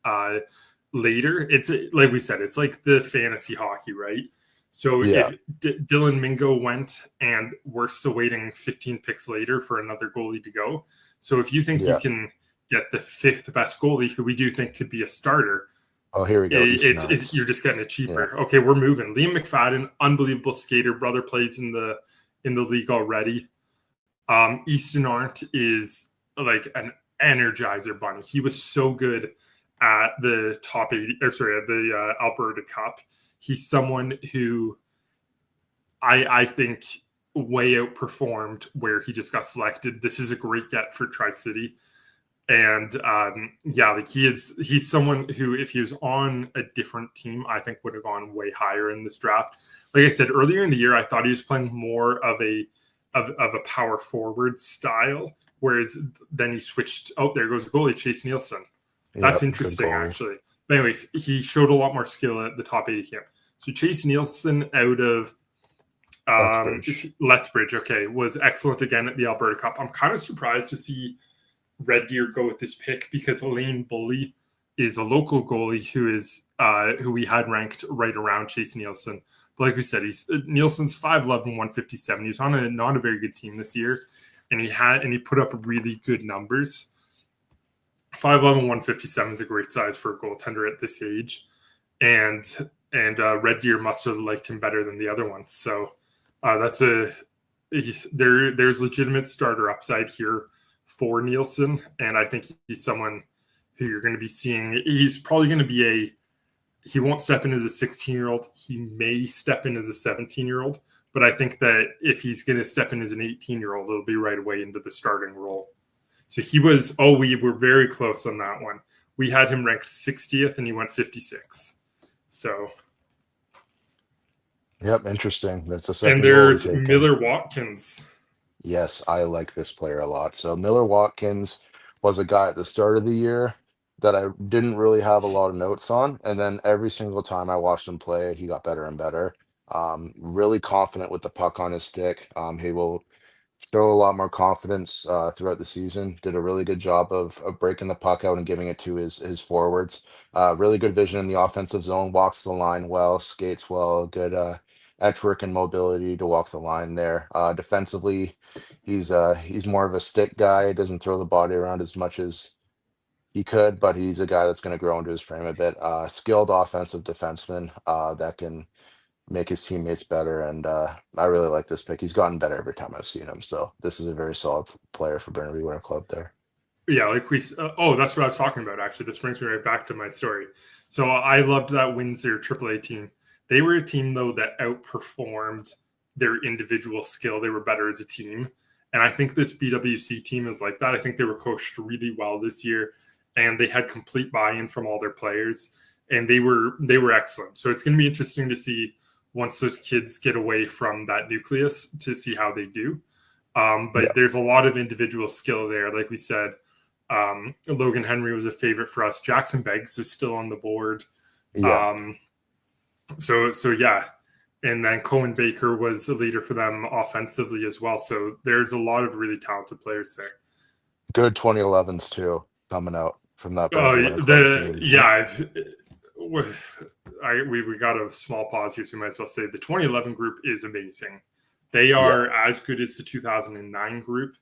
later. It's like we said, it's like the fantasy hockey, right? So if Dylan Mingo went, and we're still waiting 15 picks later for another goalie to go. So if you think you can get the fifth best goalie, who we do think could be a starter.
Oh, here we go.
You're just getting it cheaper. Yeah. Okay, we're moving. Liam McFadden, unbelievable skater. Brother plays in the league already. Easton Arndt is like an energizer bunny. He was so good at the top 80, at the Alberta Cup. He's someone who I think way outperformed where he just got selected. This is a great get for Tri-City. And like he's someone who, if he was on a different team, I think would have gone way higher in this draft. Like I said earlier in the year, I thought he was playing more of a power forward style, whereas then he switched. Oh, there goes the goalie, Chase Nielsen. That's interesting, actually. But anyways, he showed a lot more skill at the top 80 camp. So Chase Nielsen out of Lethbridge, was excellent again at the Alberta Cup. I'm kind of surprised to see Red Deer go with this pick because Elaine Bully is a local goalie who we had ranked right around Chase Nielsen. But like we said, Nielsen's 5'11", 157. He was on not a very good team this year, and he put up really good numbers. 5'11", 157 is a great size for a goaltender at this age, and Red Deer must have liked him better than the other ones. So there's legitimate starter upside here for Nielsen, and I think he's someone who you're going to be seeing. He's probably going to be he won't step in as a 16-year-old. He may step in as a 17-year-old, but I think that if he's going to step in as an 18-year-old, it'll be right away into the starting role. So we were very close on that one. We had him ranked 60th, and he went 56. So.
Yep, interesting. That's the second.
And there's Miller Watkins.
Yes, I like this player a lot. So Miller Watkins was a guy at the start of the year that I didn't really have a lot of notes on. And then every single time I watched him play, he got better and better. Really confident with the puck on his stick. He will show a lot more confidence throughout the season. Did a really good job of breaking the puck out and giving it to his forwards. Really good vision in the offensive zone, walks the line well, skates well, good edge work and mobility to walk the line there. Defensively, he's more of a stick guy. Doesn't throw the body around as much as he could, but he's a guy that's going to grow into his frame a bit. Skilled offensive defenseman that can make his teammates better, and I really like this pick. He's gotten better every time I've seen him, so this is a very solid player for Burnaby Winter Club there.
Yeah, like that's what I was talking about, actually. This brings me right back to my story. So I loved that Windsor AAA team. They were a team, though, that outperformed their individual skill. They were better as a team. And I think this BWC team is like that. I think they were coached really well this year, and they had complete buy-in from all their players, and they were excellent. So it's going to be interesting to see once those kids get away from that nucleus to see how they do. But there's a lot of individual skill there. Like we said, Logan Henry was a favorite for us. Jackson Beggs is still on the board. Yeah. So yeah. And then Cohen Baker was a leader for them offensively as well. So there's a lot of really talented players there.
Good 2011s too coming out from that. We got a small pause here, so we might as well say the 2011 group is amazing. They are as good as the 2009 group.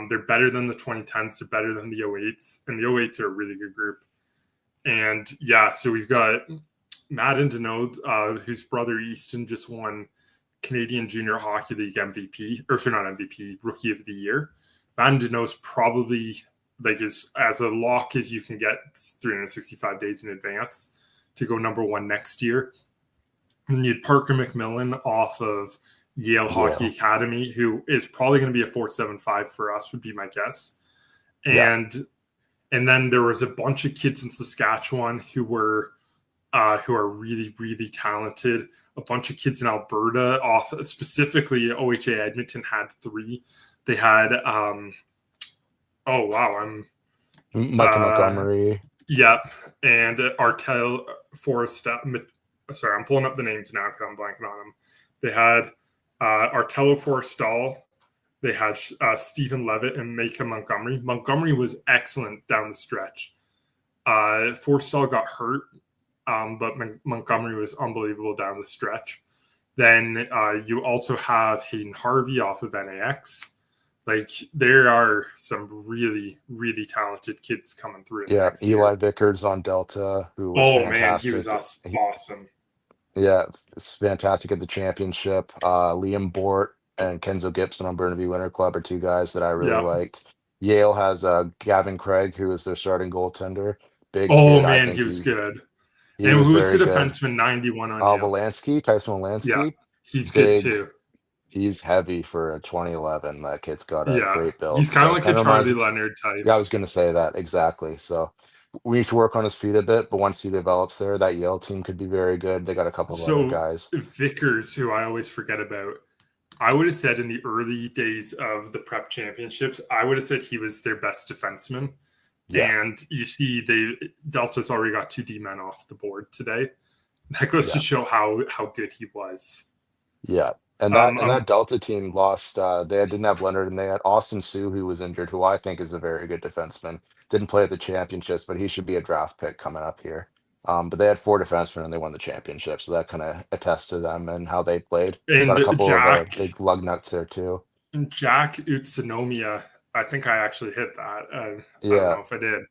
They're better than the 2010s. They're better than the 08s, and the 08s are a really good group. And so we've got Madden Deneau, whose brother Easton just won Canadian Junior Hockey League MVP, Rookie of the Year. Madden Deneau is probably as a lock as you can get 365 days in advance to go number one next year. And you had Parker McMillan off of Yale Hockey Academy, who is probably going to be a 4.75 for us, would be my guess. And then there was a bunch of kids in Saskatchewan who are really, really talented. A bunch of kids in Alberta, off specifically OHA Edmonton had 3. They had Mike Montgomery.
And Artel Forrestal. Sorry, I'm pulling up the names now because I'm blanking on them. They had Artello Forrestal. They had Stephen Levitt and Micah Montgomery. Montgomery was excellent down the stretch. Forrestal got hurt, but Montgomery was unbelievable down the stretch. Then you also have Hayden Harvey off of NAX. There are some really, really talented kids coming through.
Eli Vickers on Delta, who was fantastic.
He was awesome.
Yeah, it's fantastic at the championship. Liam Bort and Kenzo Gibson on Burnaby Winter Club are 2 guys that I really liked. Yale has Gavin Craig, who is their starting goaltender. Big kid.
He was good. And who's the defenseman 91 on Yale?
Tyson Wolansky.
He's
big.
good too.
He's heavy for a 2011. That kid's got a
Yeah,
great build.
he's kind of
So
like
kinda
a Charlie
reminds-
Leonard type.
Yeah, I was going to say that exactly. So we need to work on his feet a bit, but once he develops there, that Yale team could be very good. They got a couple of other
So
guys.
Vickers, who I always forget about, I would have said in the early days of the prep championships, I would have said he was their best defenseman.
Yeah.
And you see, Delta's already got 2 D men off the board today. That goes to show how good he was.
Yeah. And that Delta team lost. They didn't have Leonard, and they had Austin Sue, who was injured, who I think is a very good defenseman. Didn't play at the championships, but he should be a draft pick coming up here. But they had 4 defensemen, and they won the championship, so that kind of attests to them and how they played.
And
Got a couple
Jack,
of big lug nuts there too.
and Jack Utsunomiya, I think I actually hit that. I don't
Yeah.
know if I did.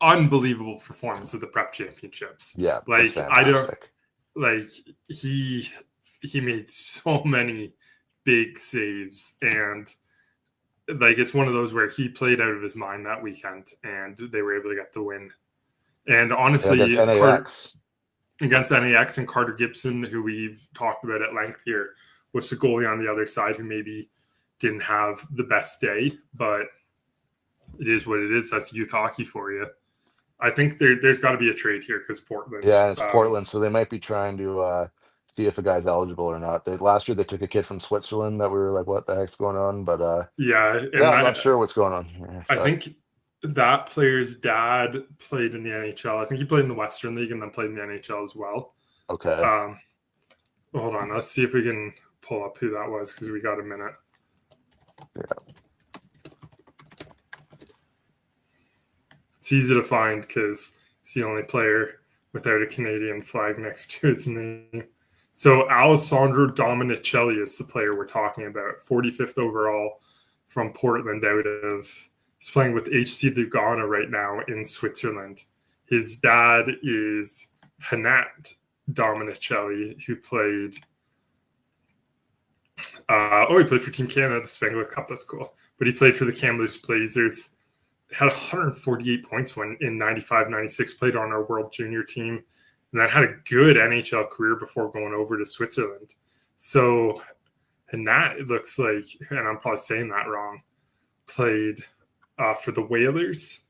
Unbelievable performance at the prep championships.
Yeah,
Like,
that's
I don't
fantastic.
like he made so many big saves, and like it's one of those where he played out of his mind that weekend, and they were able to get the win. And
Yeah,
honestly,
against NAX.
against NAX and Carter Gibson, who we've talked about at length here, was the goalie on the other side who maybe didn't have the best day, but it is what it is. That's youth hockey for you. I think there's got to be a trade here because Portland.
Yeah, and it's Portland, so they might be trying to see if a guy's eligible or not. Last year they took a kid from Switzerland that we were like, what the heck's going on? But
yeah, and
I'm not sure what's going on here.
I
but-
think that player's dad played in the NHL. I think he played in the Western League and then played in the NHL as well.
Okay.
Hold on, let's see if we can pull up who that was because we got a minute.
Yeah.
It's easy to find because it's the only player without a Canadian flag next to his name. So Alessandro Dominicelli is the player we're talking about, 45th overall from Portland out of he's playing with HC Lugano right now in Switzerland. His dad is Hanat Dominicelli, who played he played for Team Canada, the Spengler Cup. That's cool. But he played for the Kamloops Blazers. Had 148 points when in 95-96, played on our World Junior team, and then had a good NHL career before going over to Switzerland. So, and that it looks like, and I'm probably saying that wrong, played for the Whalers,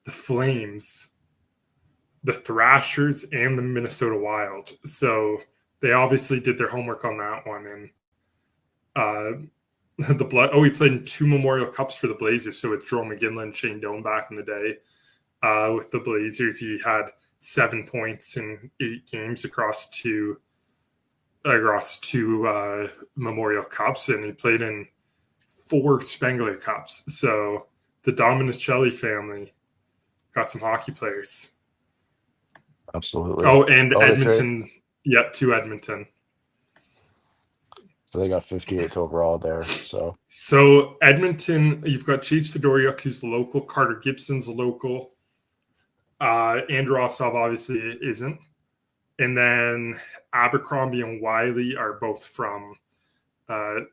the Flames, the Thrashers, and the Minnesota Wild. So they obviously did their homework on that one. And he played in 2 Memorial Cups for the Blazers. So with Joel McGinley and Shane Doan back in the day, with the Blazers, he had 7 points in 8 games across two Memorial Cups, and he played in 4 Spengler Cups. So the Dominicelli family got some hockey players.
Absolutely.
Oh, and Edmonton. Yep, to Edmonton.
So they got 58th overall there.
So Edmonton, you've got Chase Fedoriuk, who's the local. Carter Gibson's a local. Andrew Ossoff obviously isn't. And then Abercrombie and Wiley are both from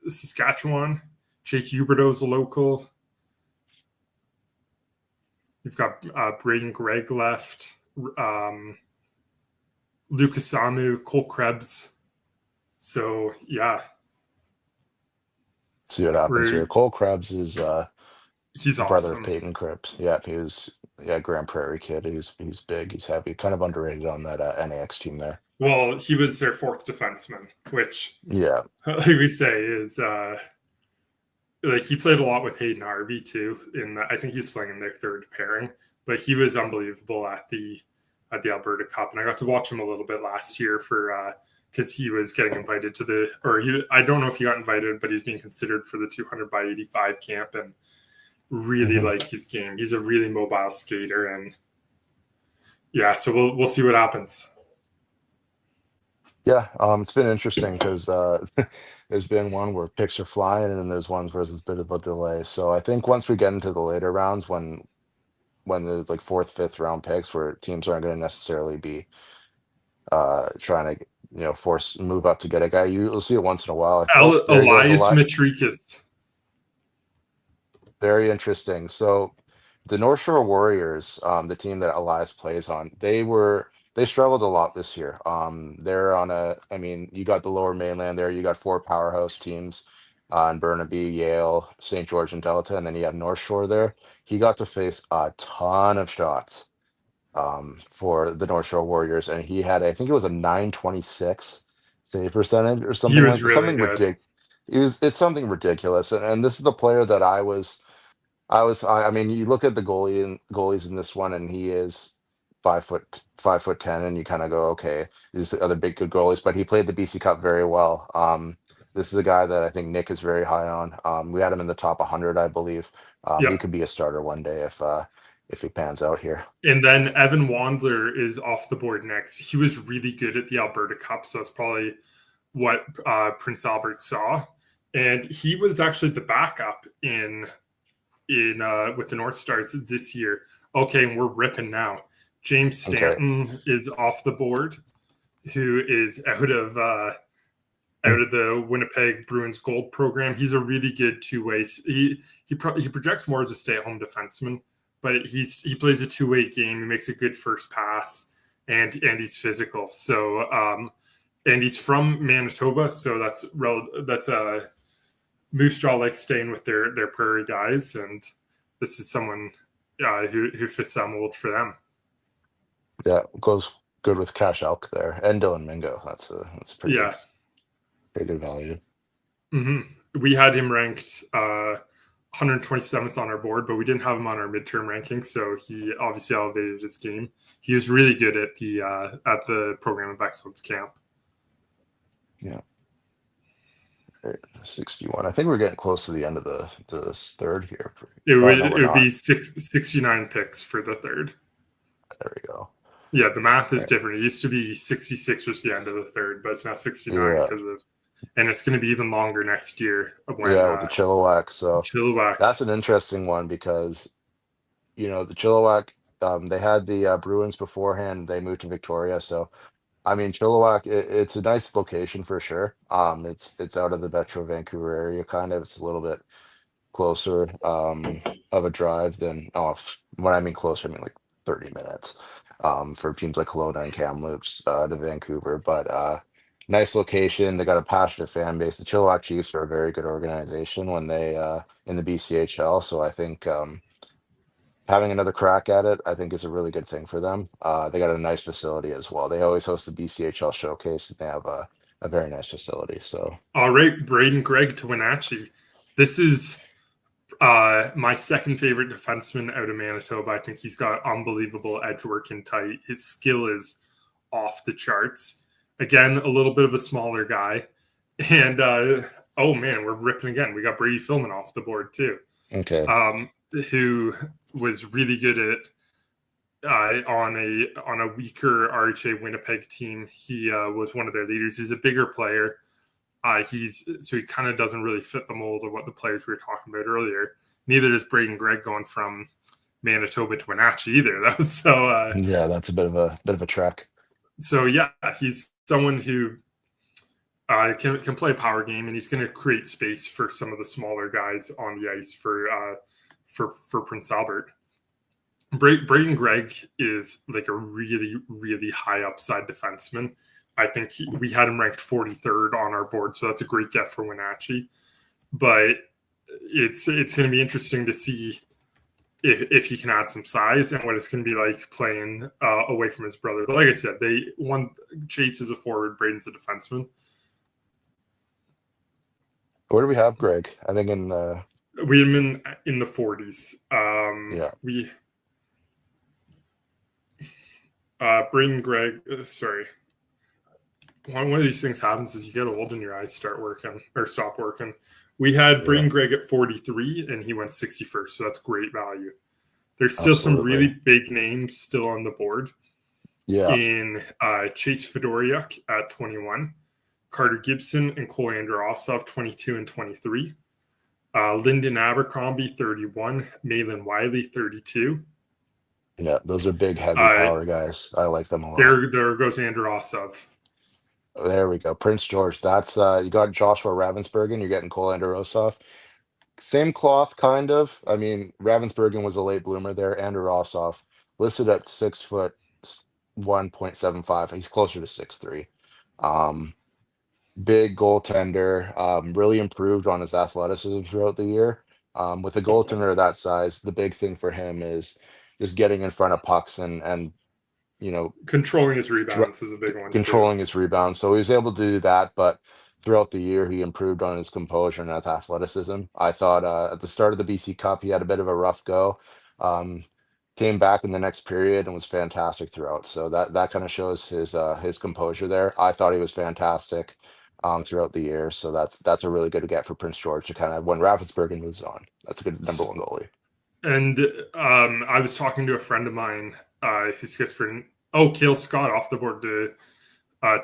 Saskatchewan. Chase Huberdeau's a local. You've got Braden Gregg left. Lucas Samu, Cole Krebs. So, yeah.
See what happens here. Cole Krebs is
he's
brother
awesome.
of Peyton Krebs. Yeah, he was Grand Prairie kid. He's big. He's heavy. Kind of underrated on that NAX team there.
Well, he was their 4th defenseman, which,
like
we say, is like he played a lot with Hayden Harvey too. I think he was playing in their 3rd pairing, but he was unbelievable at the Alberta Cup, and I got to watch him a little bit last year for because he was getting invited to I don't know if he got invited, but he's being considered for the 200 by 85 camp, and really like his game. He's a really mobile skater, and yeah, so we'll see what happens.
Yeah, it's been interesting because there's been one where picks are flying, and then there's ones where there's a bit of a delay. So I think once we get into the later rounds, when there's like 4th, 5th round picks, where teams aren't going to necessarily be trying to move up to get a guy, you'll see it once in a while.
Elias Matrikis.
Very interesting. So the North Shore Warriors, the team that Elias plays on, they they struggled a lot this year. They're on you got the Lower Mainland there. You got 4 powerhouse teams in Burnaby, Yale, St. George, and Delta, and then you have North Shore there. He got to face a ton of shots for the North Shore Warriors, and he had, I think it was a 926 save percentage or
He
something
was
like
really
something
good.
It's something ridiculous, and this is the player that I mean, you look at the goalies in this one, and he is 5'10", and you kind of go, okay, these are the other big good goalies, but he played the BC Cup very well. This is a guy that I think Nick is very high on. We had him in the top 100, I believe.
Yeah.
He could be a starter one day if he pans out here.
And then Evan Wandler is off the board next. He was really good at the Alberta Cup, so that's probably what Prince Albert saw. And he was actually the backup in with the North Stars this year. Okay, and we're ripping now. James Stanton is off the board, who is out of the Winnipeg Bruins Gold program. He's a really good two-way. He projects more as a stay-at-home defenseman, but he plays a two-way game. He makes a good first pass, and he's physical. So and he's from Manitoba, so that's Moose Jaw likes staying with their prairie guys, and this is someone who fits that mold for them.
Yeah, goes good with Cash Elk there and Dylan Mingo. That's pretty good value.
Mm-hmm. We had him ranked 127th on our board, but we didn't have him on our midterm rankings, so he obviously elevated his game. He was really good at the Program of Excellence camp.
Yeah. 61. I think we're getting close to the end of the third here.
It would be 69 picks for the third.
There we go.
Yeah, the math is different. It used to be 66 was the end of the third, but it's now 69 because of, and it's going to be even longer next year.
With the Chilliwack. So
Chilliwack.
That's an interesting one because, the Chilliwack, they had the Bruins beforehand. They moved to Victoria, so. I mean, Chilliwack, it's a nice location for sure. It's out of the Metro Vancouver area, kind of. It's a little bit closer of a drive than, when I mean closer, I mean like 30 minutes for teams like Kelowna and Kamloops to Vancouver. But nice location. They got a passionate fan base. The Chilliwack Chiefs are a very good organization when they in the BCHL. So I think having another crack at it, I think, is a really good thing for them. They got a nice facility as well. They always host the BCHL showcase, and they have a very nice facility. So,
all right, Braden Gregg to Wenatchee. This is my second favorite defenseman out of Manitoba. I think he's got unbelievable edge work and tight. His skill is off the charts. Again, a little bit of a smaller guy. And, oh, man, we're ripping again. We got Brady Philman off the board, too.
Okay.
Who was really good at on a weaker RHA Winnipeg team. He was one of their leaders. He's a bigger player. He kind of doesn't really fit the mold of what the players we were talking about earlier. Neither does Braden Gregg going from Manitoba to Wenatchee either. That was so.
That's a bit of a trek.
So yeah, he's someone who can play a power game, and he's going to create space for some of the smaller guys on the ice for Prince Albert. Braden Gregg is like a really, really high upside defenseman. I think we had him ranked 43rd on our board, so that's a great get for Wenatchee. But it's going to be interesting to see if he can add some size and what it's going to be like playing away from his brother. But like I said, Chase is a forward, Braden's a defenseman.
Where do we have Greg? I think
we had him in the 40s. Braden Gregg, sorry. One of these things happens is you get old and your eyes start working or stop working. We had Braden Gregg at 43 and he went 61st, so that's great value. There's still some really big names still on the board.
Yeah.
In Chase Fedoriuk at 21, Carter Gibson and Cole Androsov 22 and 23. Lyndon Abercrombie 31, Malin Wiley 32.
Yeah, those are big, heavy power guys. I like them a lot.
There goes Androsov.
There we go. Prince George. That's you got Joshua Ravensbergen. You're getting Cole Androsov. Same cloth, kind of. I mean, Ravensbergen was a late bloomer there. Androsov listed at 6 foot 1.75. He's closer to 6'3". Big goaltender, really improved on his athleticism throughout the year. With a goaltender of that size, the big thing for him is just getting in front of pucks and
controlling his rebounds is a big one.
Controlling his rebounds. So he was able to do that, but throughout the year, he improved on his composure and athleticism. I thought at the start of the BC Cup, he had a bit of a rough go. Came back in the next period and was fantastic throughout. So that kind of shows his composure there. I thought he was fantastic throughout the year. So that's a really good get for Prince George to kind of when Raffensperger moves on. That's a good number one goalie.
And I was talking to a friend of mine who skates for Cale Scott off the board to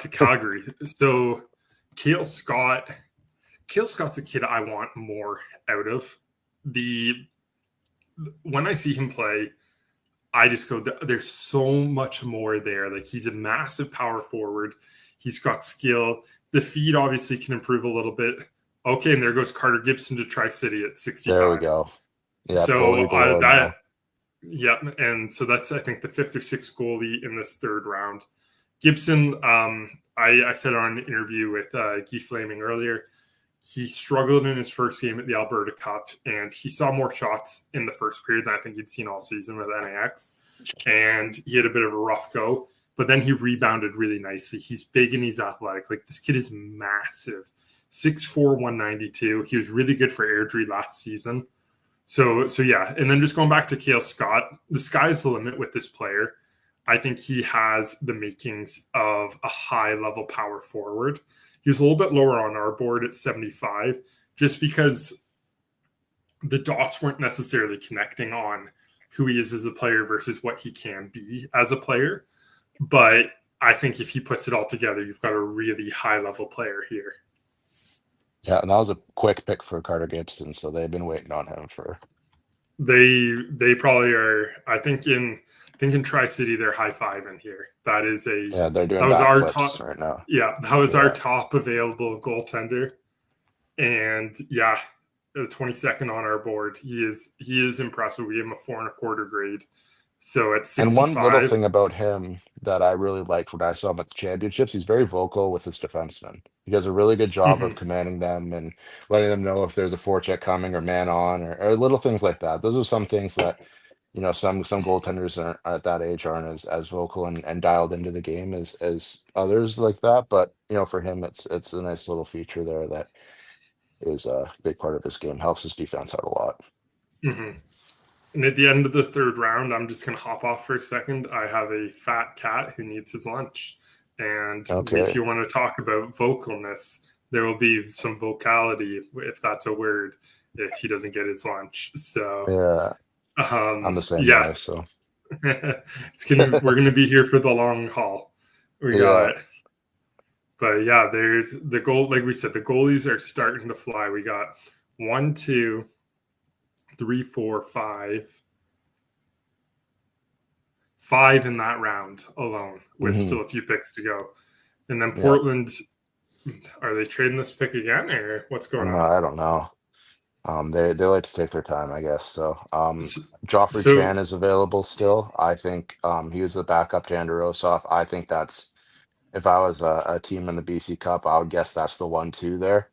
Calgary. So Cale Scott's a kid I want more out of. When I see him play, I just go, there's so much more there. Like, he's a massive power forward. He's got skill. The feed obviously can improve a little bit. Okay, and there goes Carter Gibson to Tri-City at 65.
There we go. Yeah,
so and so that's, I think, the 5th or 6th goalie in this third round. Gibson, I said on an interview with Guy Flaming earlier, he struggled in his first game at the Alberta Cup, and he saw more shots in the first period than I think he'd seen all season with NAX, and he had a bit of a rough go, but then he rebounded really nicely. He's big and he's athletic. Like, this kid is massive. 6'4", 192. He was really good for Airdrie last season. So yeah, and then just going back to Cale Scott, the sky's the limit with this player. I think he has the makings of a high-level power forward. He was a little bit lower on our board at 75, just because the dots weren't necessarily connecting on who he is as a player versus what he can be as a player. But I think if he puts it all together, you've got a really high-level player here.
Yeah, and that was a quick pick for Carter Gibson, so they've been waiting on him for.
They probably are. I think in Tri-City they're high-fiving here. That is
they're doing
that was our
top
top
right now.
Yeah, that was our top available goaltender, and yeah, the 22nd on our board. He is impressive. We gave him a 4.25 grade. So at 65.
And one little thing about him that I really liked when I saw him at the championships, he's very vocal with his defensemen. He does a really good job of commanding them and letting them know if there's a forecheck coming or man on or little things like that. Those are some things that, some goaltenders at that age aren't as vocal and dialed into the game as others like that. But, for him, it's a nice little feature there that is a big part of his game. Helps his defense out a lot.
Mm-hmm. And at the end of the third round, I'm just going to hop off for a second. I have a fat cat who needs his lunch. And if you want to talk about vocalness, there will be some vocality, if that's a word, if he doesn't get his lunch. So
yeah, I'm the same way. So
we're going to be here for the long haul. But yeah, there's the goal. Like we said, the goalies are starting to fly. We got 1, 2, 3, 4, 5 in that round alone with still a few picks to go. And then Portland, are they trading this pick again or what's going on?
I don't know. They like to take their time, I guess. So Joffrey Chan is available still. I think he was the backup to Andrew Ossoff. I think that's, if I was a team in the BC Cup, I would guess that's the 1-2 there.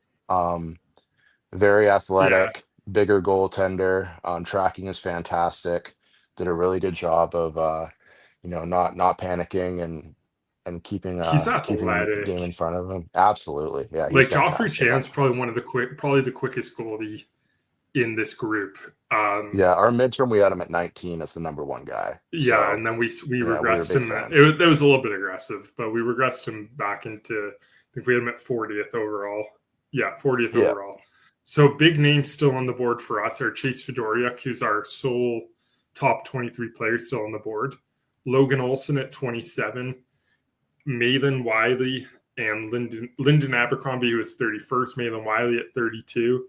Very athletic, bigger goaltender. Tracking is fantastic. Did a really good job of not panicking and keeping the game in front of him. Absolutely, yeah.
Like Joffrey Chan's probably the quickest goalie in this group.
Our midterm we had him at 19 as the number 1 guy.
Yeah,
so,
and then we regressed him. It was a little bit aggressive, but we regressed him back into. I think we had him at 40th overall. Yeah, 40th overall. So big names still on the board for us are Chase Fedoriuk, who's our sole top 23 player still on the board. Logan Olson at 27. Malin Wiley and Lyndon Abercrombie, who is 31st. Malin Wiley at 32.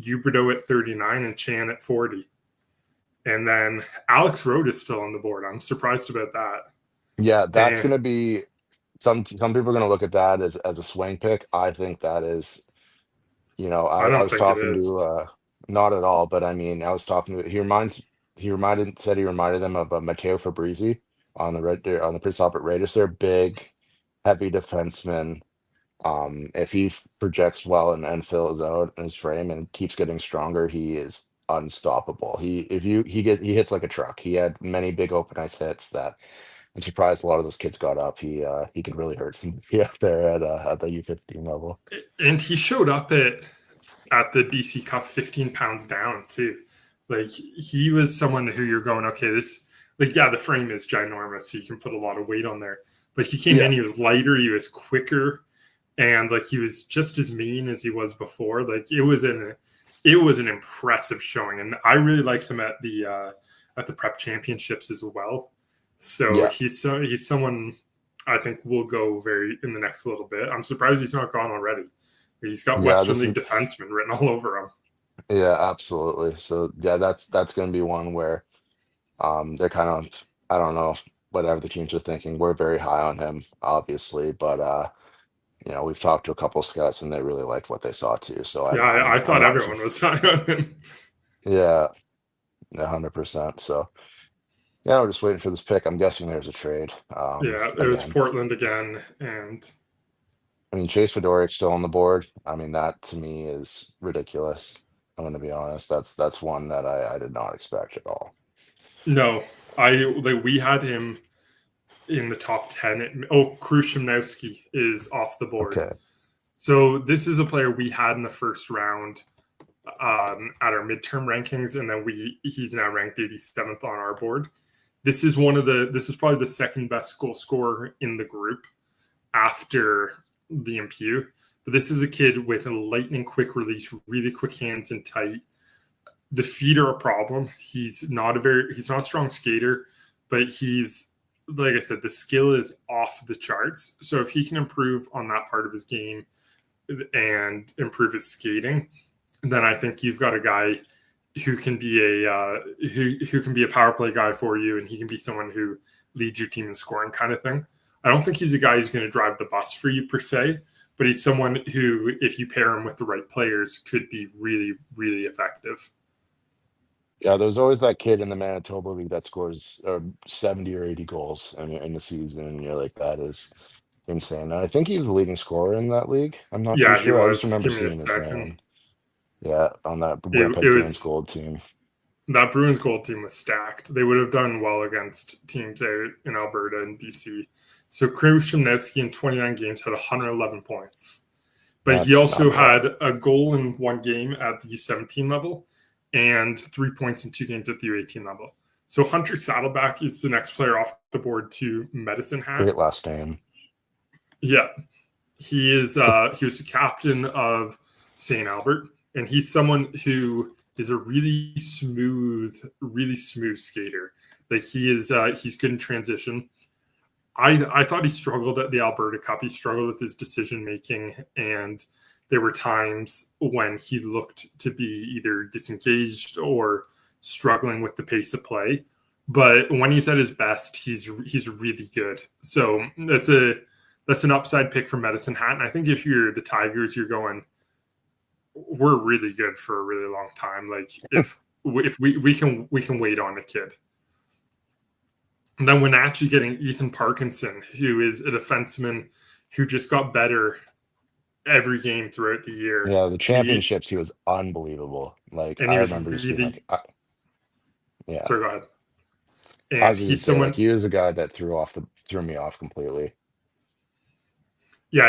Huberdeau at 39 and Chan at 40. And then Alex Rowe is still on the board. I'm surprised about that.
Yeah, that's going to be some people are going to look at that as a swing pick. I think that is, I was talking to not at all, but I mean, I was talking to he reminded them of Matteo Fabrizi on the Prince Albert Raiders. They're big, heavy defensemen. If he projects well and fills out in his frame and keeps getting stronger, he is unstoppable. He hits like a truck. He had many big open ice hits that I'm surprised a lot of those kids got up. He can really hurt somebody up there at the U15 level.
And he showed up at the BC Cup 15 pounds down too. Like he was someone who you're going, okay, the frame is ginormous, so you can put a lot of weight on there. But he came in, he was lighter, he was quicker, and like he was just as mean as he was before. Like it was an impressive showing, and I really liked him at the prep championships as well. So he's someone I think will go very in the next little bit. I'm surprised he's not gone already. He's got Western League defensemen written all over him.
Yeah, absolutely. So that's going to be one where they're kind of, I don't know, whatever the teams are thinking. We're very high on him, obviously, but we've talked to a couple of scouts and they really liked what they saw too. So
I thought everyone was high on him.
Yeah, 100%. So we're just waiting for this pick. I'm guessing there's a trade.
It was Portland again, and
I mean, Chase Fedorik's still on the board. I mean, that to me is ridiculous. I'm going to be honest. That's one that I did not expect at all.
No, we had him in the top 10. Krushamnowski is off the board.
Okay.
So this is a player we had in the first round at our midterm rankings, and then he's now ranked 87th on our board. This is probably the second best goal scorer in the group after the MPU. But this is a kid with a lightning quick release, really quick hands and tight. The feet are a problem. He's not a strong skater, but he's, like I said, the skill is off the charts. So if he can improve on that part of his game and improve his skating, then I think you've got a guy who can be a power play guy for you, and he can be someone who leads your team in scoring kind of thing. I don't think he's a guy who's going to drive the bus for you per se, but he's someone who, if you pair him with the right players, could be really, really effective.
Yeah, there's always that kid in the Manitoba League that scores 70 or 80 goals in the season, and you're like, that is insane. And I think he was the leading scorer in that league. I'm not too sure. I just remember seeing his name. Yeah, on that Bruins Gold team.
That Bruins Gold team was stacked. They would have done well against teams out in Alberta and BC. So Krushamnowski in 29 games had 111 points. But he also had a goal in one game at the U17 level and 3 points in 2 games at the U18 level. So Hunter Saddleback is the next player off the board to Medicine Hat.
Great last name.
Yeah. He was the captain of St. Albert, and he's someone who is a really smooth skater. Like he's good in transition. I thought he struggled at the Alberta Cup. He struggled with his decision making, and there were times when he looked to be either disengaged or struggling with the pace of play. But when he's at his best, he's really good. So that's an upside pick for Medicine Hat. And I think if you're the Tigers, you're going, we're really good for a really long time. Like if we can wait on the kid. And then when actually getting Ethan Parkinson, who is a defenseman who just got better every game throughout the year.
Yeah, the championships, he was unbelievable. Like I remember just being like, yeah.
Sorry, go ahead. And he's someone.
Like, he was a guy that threw me off completely.
Yeah,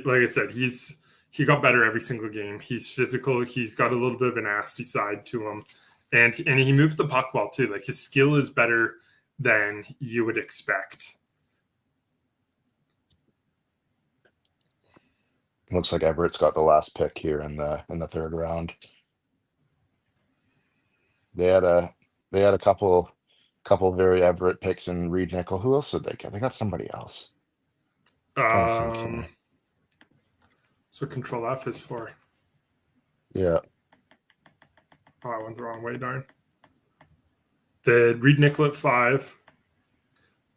like I said, he got better every single game. He's physical. He's got a little bit of a nasty side to him, and he moved the puck well too. Like his skill is better than you would expect.
Looks like Everett's got the last pick here in the third round. They had a couple very Everett picks in Reed Nickel. Who else did they get? They got somebody else.
That's what Control F is for.
Yeah.
Oh, I went the wrong way, darn. The Reed Nickel at 5,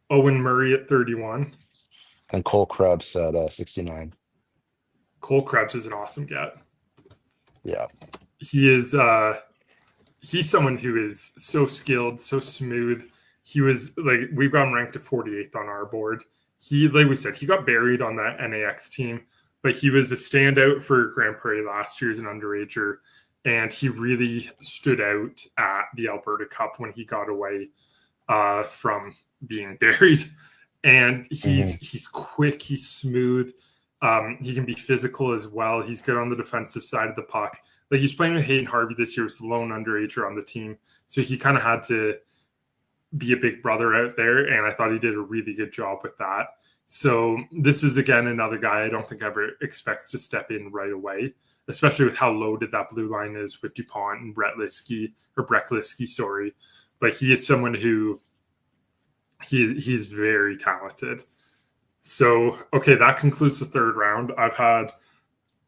Owen Murray at 31,
and Cole Krebs at 69.
Cole Krebs is an awesome get.
Yeah,
he is. He's someone who is so skilled, so smooth. he was like, we've got him ranked to 48th on our board. He, like we said, he got buried on that NAX team, but he was a standout for Grand Prairie last year as an underager. And he really stood out at the Alberta Cup when he got away from being buried. And he's quick, he's smooth. He can be physical as well. He's good on the defensive side of the puck. Like, he's playing with Hayden Harvey this year, was the lone underager on the team. So he kind of had to be a big brother out there, and I thought he did a really good job with that. So this is, again, another guy I don't think ever expects to step in right away, especially with how loaded that blue line is with DuPont and Brett Liskey. But he is someone who he's very talented. So, okay, that concludes the third round. I've had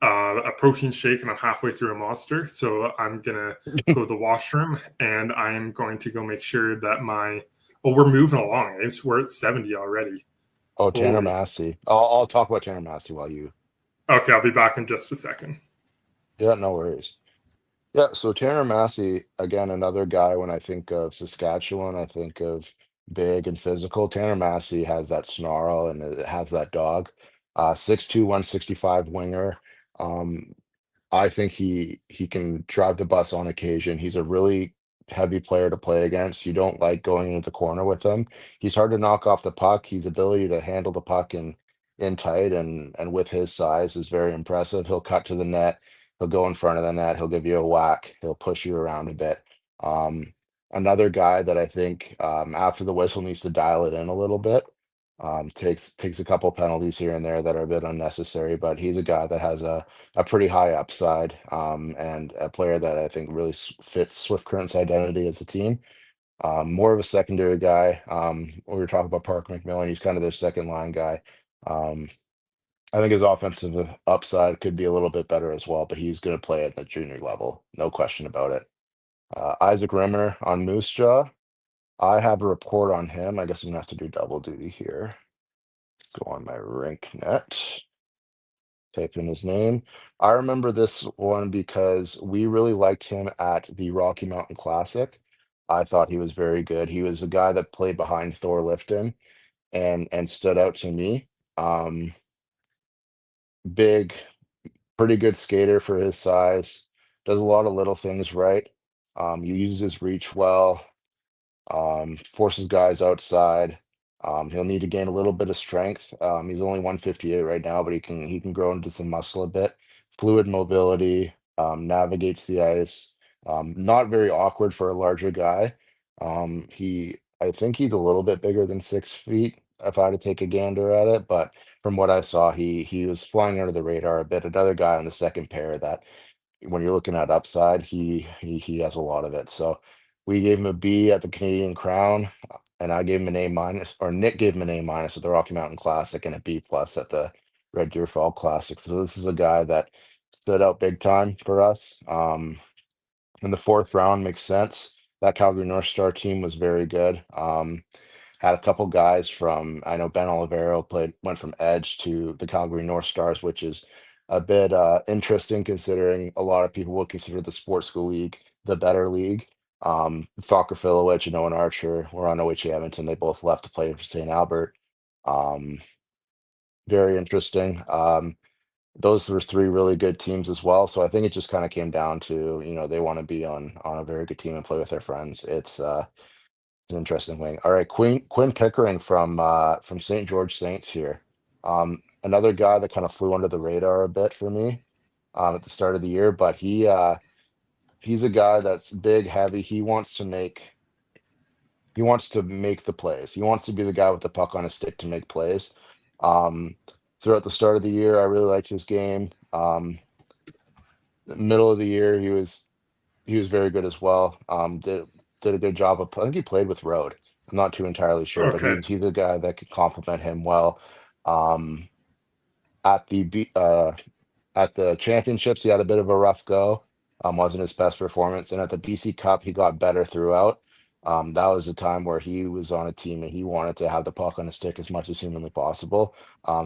a protein shake and I'm halfway through a Monster. So I'm going to go to the washroom and I'm going to go make sure that we're moving along. We're at 70 already.
Oh, Tanner Massey. I'll talk about Tanner Massey while you.
Okay, I'll be back in just a second.
Yeah, no worries. Yeah, so Tanner Massey, again, another guy, when I think of Saskatchewan, I think of big and physical. Tanner Massey has that snarl and it has that dog. 6'2", 165 winger. I think he can drive the bus on occasion. He's a really heavy player to play against. You don't like going into the corner with him. He's hard to knock off the puck. His ability to handle the puck in tight and with his size is very impressive. He'll cut to the net. He'll go in front of the net. He'll give you a whack. He'll push you around a bit. Another guy that I think after the whistle needs to dial it in a little bit. Takes a couple penalties here and there that are a bit unnecessary, but he's a guy that has a pretty high upside and a player that I think really fits Swift Current's identity as a team. More of a secondary guy. We were talking about Parker McMillan. He's kind of their second line guy. I think his offensive upside could be a little bit better as well, but he's going to play at the junior level. No question about it. Isaac Rimmer on Moose Jaw. I have a report on him. I guess I'm going to have to do double duty here. Let's go on my rink net. Type in his name. I remember this one because we really liked him at the Rocky Mountain Classic. I thought he was very good. He was a guy that played behind Thor Lifton and stood out to me. Big, pretty good skater for his size. Does a lot of little things right. He uses his reach well. Forces guys outside. He'll need to gain a little bit of strength. He's only 158 right now, but he can grow into some muscle a bit. Fluid mobility, navigates the ice. Not very awkward for a larger guy. I think he's a little bit bigger than 6 feet if I had to take a gander at it, but from what I saw, he was flying under the radar a bit. Another guy on the second pair that when you're looking at upside, he has a lot of it. So we gave him a B at the Canadian Crown, and I gave him an A-, or Nick gave him an A- at the Rocky Mountain Classic and a B+ at the Red Deer Fall Classic. So this is a guy that stood out big time for us. In the fourth round makes sense. That Calgary North Star team was very good. Had a couple guys from, I know Ben Olivero went from Edge to the Calgary North Stars, which is a bit interesting considering a lot of people would consider the sports school league the better league. Falker Filowich and Owen Archer were on OHA Edmonton. They both left to play for St. Albert. Very interesting. Those were three really good teams as well. So I think it just kind of came down to, they want to be on a very good team and play with their friends. It's an interesting thing. All right, Quinn Pickering from St. George Saints here. Another guy that kind of flew under the radar a bit for me at the start of the year, but he's a guy that's big, heavy. He wants to make the plays. He wants to be the guy with the puck on his stick to make plays. Throughout the start of the year, I really liked his game. The middle of the year, he was very good as well. Did a good job I think he played with Rode. I'm not too entirely sure,
Okay.
but he's a guy that could complement him well. At the championships, he had a bit of a rough go. Wasn't his best performance, and at the BC Cup, he got better throughout. That was a time where he was on a team and he wanted to have the puck on his stick as much as humanly possible.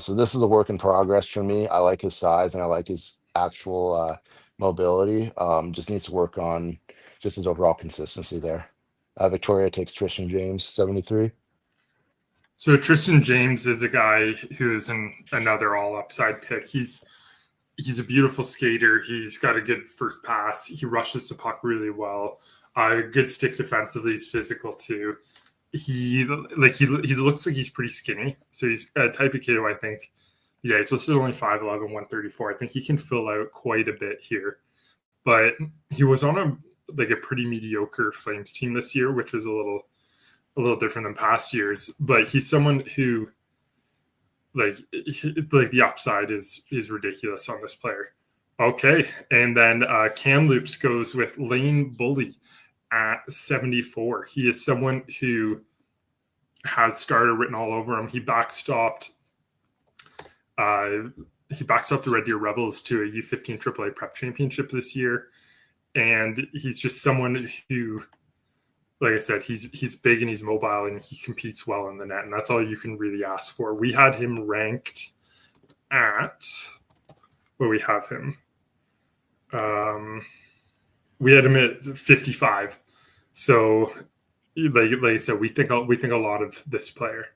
So this is a work in progress for me. I like his size and I like his actual mobility. Just needs to work on just his overall consistency there. Victoria takes Tristan James, 73.
So Tristan James is a guy who is another all upside pick. He's a beautiful skater. He's got a good first pass. He rushes the puck really well. Good stick defensively. He's physical too. He looks like he's pretty skinny. So he's a type of kid who I think, yeah, he's listed only 5'11", 134. I think he can fill out quite a bit here. But he was on a pretty mediocre Flames team this year, which was a little different than past years. But he's someone who, like the upside is ridiculous on this player. Okay, and then Kamloops goes with Lane Bully at 74. He is someone who has starter written all over him. He backstopped the Red Deer Rebels to a U15 AAA Prep Championship this year, and he's just someone who, like I said, he's big and he's mobile and he competes well in the net, and that's all you can really ask for. We had him ranked at where we have him. We had him at 55. So, like I said, we think a lot of this player.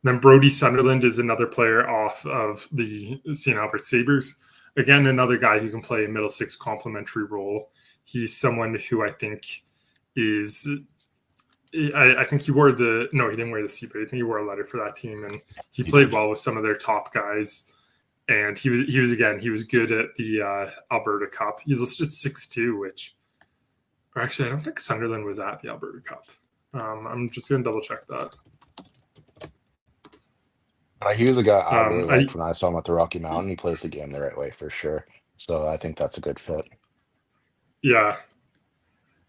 Then Brody Sunderland is another player off of the St. Albert Sabres. Again, another guy who can play a middle six complementary role. He's someone who I think is I think he wore he didn't wear the C, but I think he wore a letter for that team, and he played well with some of their top guys. And he was good at the Alberta Cup. He's listed 6'2", which, or actually, I don't think Sunderland was at the Alberta Cup. I'm just going to double check that.
He was a guy I really liked when I saw him at the Rocky Mountain. He plays the game the right way for sure. So I think that's a good fit.
Yeah.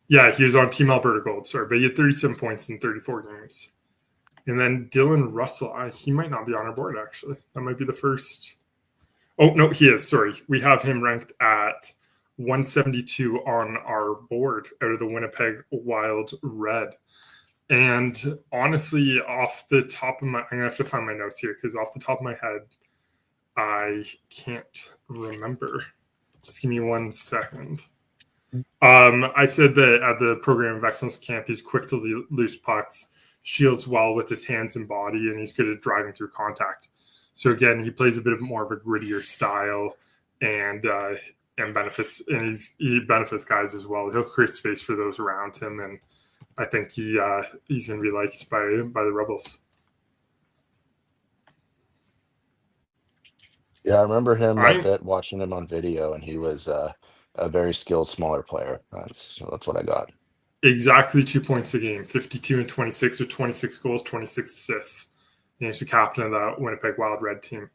Yeah, he was on Team Alberta Gold, but he had 37 points in 34 games. And then Dylan Russell, he might not be on our board, actually. That might be the first. Oh, no, he is. Sorry. We have him ranked at 172 on our board out of the Winnipeg Wild Red. And honestly, off the top of I'm going to have to find my notes here because off the top of my head, I can't remember. Just give me 1 second. I said that at the Program of Excellence camp, he's quick to loose pucks, shields well with his hands and body, and he's good at driving through contact. So again, he plays a bit more of a grittier style and benefits, and he benefits guys as well. He'll create space for those around him, and I think he's going to be liked by the Rebels.
Yeah, I remember him a bit watching him on video, and he was a very skilled, smaller player. That's what I got.
Exactly 2 points a game, 52 and 26 with 26 goals, 26 assists. And he's the captain of that Winnipeg Wild Red team.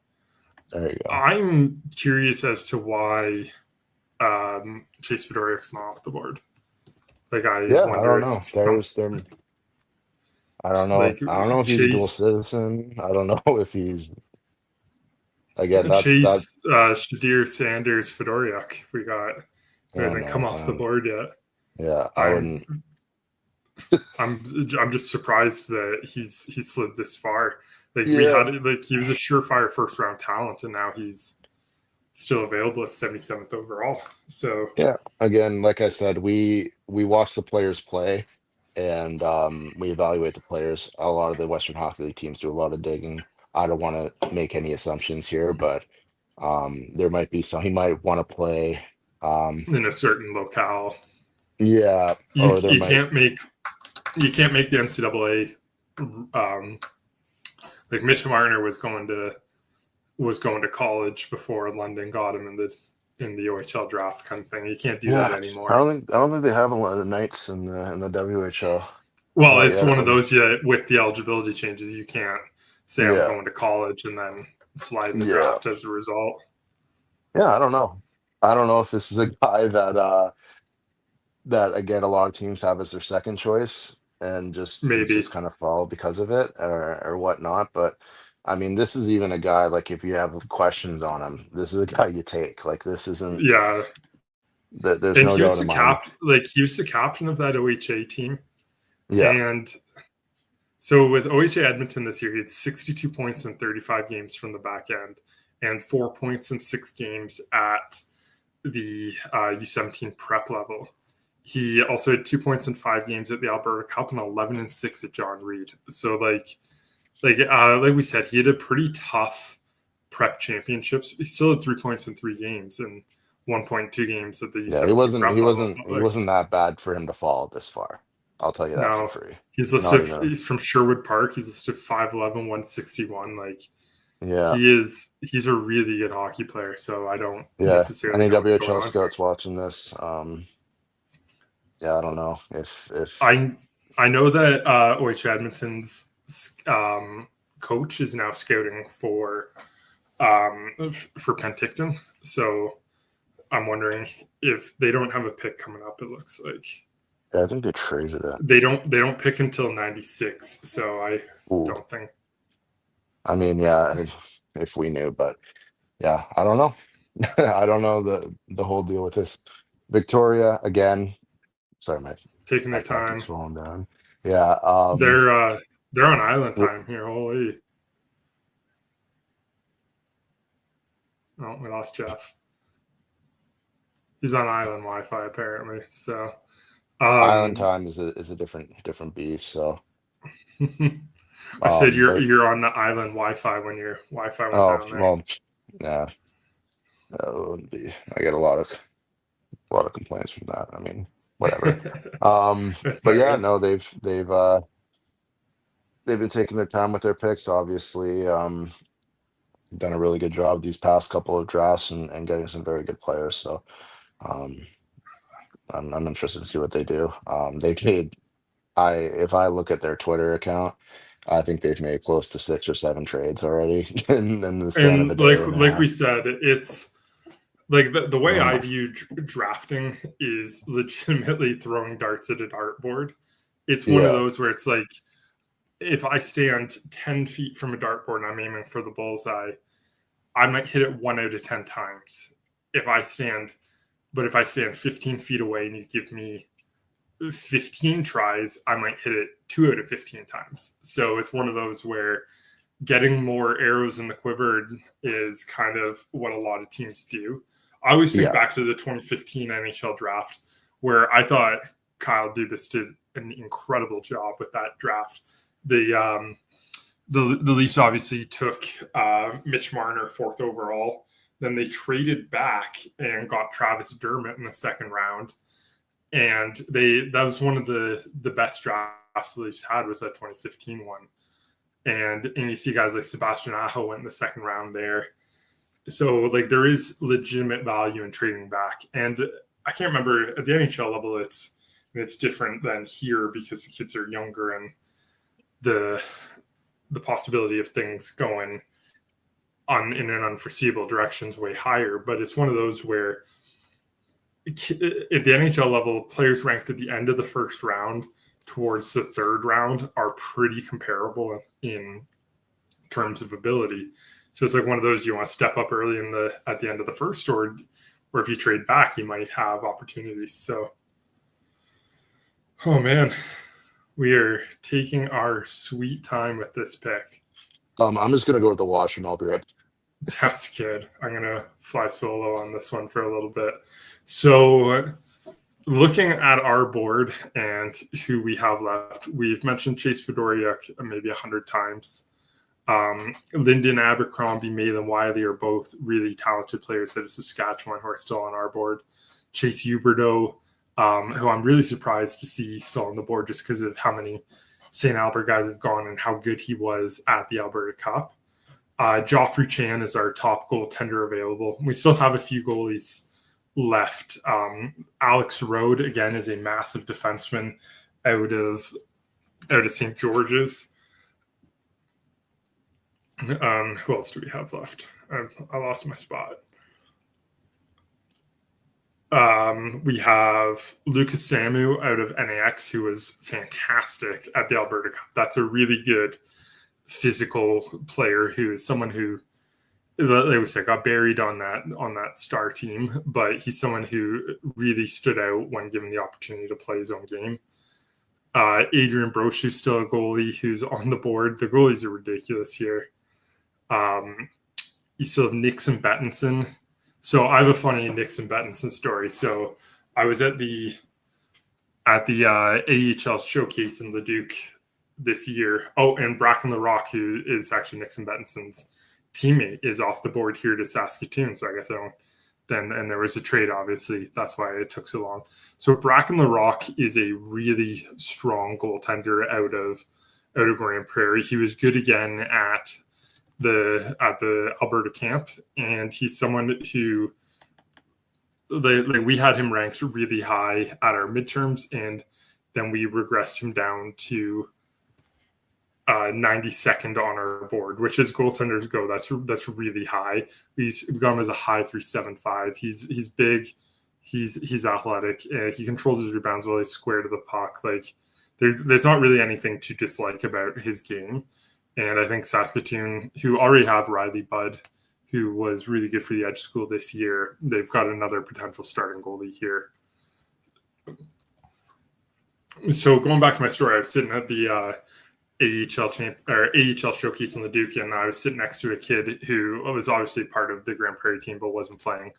There you go.
I'm curious as to why Chase Fedoriuk's not off the board. I don't know.
I don't know. I don't know if he's a dual citizen. I don't know if he's
Chase, Shadir, Sanders, Fedoriuk. We got. He hasn't come off the board yet.
Yeah, I wouldn't.
I'm just surprised that he's slid this far. We had he was a surefire first round talent, and now he's still available as 77th overall. So
yeah, again, like I said, we watch the players play, and we evaluate the players. A lot of the Western Hockey League teams do a lot of digging. I don't want to make any assumptions here, but there might be some. He might want to play
in a certain locale.
Yeah,
you can't make the NCAA. Like Mitch Marner was going to college before London got him in the OHL draft kind of thing. You can't do that anymore.
I don't think they have a lot of nights in the WHL.
Well, it's one of those with the eligibility changes. You can't say I'm going to college and then slide in the draft as a result.
Yeah, I don't know. I don't know if this is a guy that again a lot of teams have as their second choice and just kind of fall because of it or whatnot. But I mean, this is even a guy, like, if you have questions on him, this is a guy you take. Like, this isn't.
Yeah.
There's no doubt in my mind.
He was the captain of that OHA team.
Yeah.
And so with OHA Edmonton this year, he had 62 points in 35 games from the back end and 4 points in 6 games at the U17 prep level. he also had 2 points in 5 games at the Alberta Cup and 11-6 at John Reed. So like we said, he had a pretty tough prep championships. He still had 3 points in 3 games and 1.2 games at the
Yeah, he wasn't that bad for him to fall this far. I'll tell you that for free.
He's listed. He's from Sherwood Park. He's listed 5'11", 161. Like,
yeah,
he's a really good hockey player. So I don't necessarily.
Any WHL scouts watching this? Yeah, I don't know if
I know that OH Edmonton's coach is now scouting for Penticton. So I'm wondering if they don't have a pick coming up. It looks like.
Yeah, I think they traded it.
They don't pick until 96. So I don't think.
I mean, yeah, if we knew, but yeah, I don't know. I don't know the whole deal with this. Victoria again. Sorry, Mike.
Taking their time.
Slowing down. Yeah.
They're on island time here. Holy. Oh, we lost Jeff. He's on island Wi-Fi apparently. So
island time is a different beast. So
I said you're on the island Wi-Fi when your Wi-Fi went down there.
Well, yeah. That wouldn't be. I get a lot of complaints from that. I mean, whatever. But yeah, no, they've been taking their time with their picks. Obviously, done a really good job these past couple of drafts and getting some very good players. So, I'm interested to see what they do. They've made. If I look at their Twitter account, I think they've made close to 6 or 7 trades already in the span of a day.
Like we said, it's. Like the way I view drafting is legitimately throwing darts at a dartboard. It's one of those where it's like, if I stand 10 feet from a dartboard and I'm aiming for the bullseye, I might hit it 1 out of 10 times. If I stand 15 feet away and you give me 15 tries, I might hit it 2 out of 15 times. So it's one of those where getting more arrows in the quiver is kind of what a lot of teams do. I always think back to the 2015 NHL draft, where I thought Kyle Dubas did an incredible job with that draft. The Leafs obviously took Mitch Marner 4th overall. Then they traded back and got Travis Dermott in the 2nd round. And that was one of the best drafts the Leafs had, was that 2015 one. And you see guys like Sebastian Aho went in the 2nd round there. So like there is legitimate value in trading back. And I can't remember at the NHL level, it's different than here because the kids are younger and the possibility of things going in an unforeseeable direction is way higher. But it's one of those where at the NHL level, players ranked at the end of the 1st round towards the 3rd round are pretty comparable in terms of ability. So it's like one of those, you want to step up early at the end of the 1st, or if you trade back, you might have opportunities. So, oh man, we are taking our sweet time with this pick.
I'm just gonna go to the washroom. I'll be right back.
That's good. I'm gonna fly solo on this one for a little bit. So, looking at our board and who we have left, we've mentioned Chase Fedoruk maybe 100 times. Lyndon Abercrombie, Malin Wiley are both really talented players out of Saskatchewan who are still on our board. Chase Huberdeau, who I'm really surprised to see still on the board just because of how many St. Albert guys have gone and how good he was at the Alberta Cup. Joffrey Chan is our top goaltender available. We still have a few goalies left. Alex Rode, again, is a massive defenseman out of St. George's. Who else do we have left? I lost my spot. We have Lucas Samu out of NAX, who was fantastic at the Alberta Cup. That's a really good physical player who is someone who, like we said, got buried on that star team, but he's someone who really stood out when given the opportunity to play his own game. Adrian Broch, who's still a goalie, who's on the board. The goalies are ridiculous here. You still have Nixon Bettinson. So I have a funny Nixon Bettinson story. So I was at the at the AHL showcase in Leduc this year. Oh, and Bracken LaRock, who is actually Nixon Bettinson's teammate, is off the board here to Saskatoon. So I guess I don't. And there was a trade, obviously. That's why it took so long. So Bracken LaRock is a really strong goaltender out of Grand Prairie. He was good again at the Alberta camp, and he's someone who we had him ranked really high at our midterms, and then we regressed him down to 92nd on our board, which as goaltenders go, that's really high. We got him as a high 3.75. He's big, he's athletic, he controls his rebounds well. He's square to the puck. Like there's not really anything to dislike about his game. And I think Saskatoon, who already have Riley Budd, who was really good for the Edge School this year, they've got another potential starting goalie here. So going back to my story, I was sitting at the AHL showcase in Leduc, and I was sitting next to a kid who was obviously part of the Grand Prairie team but wasn't playing.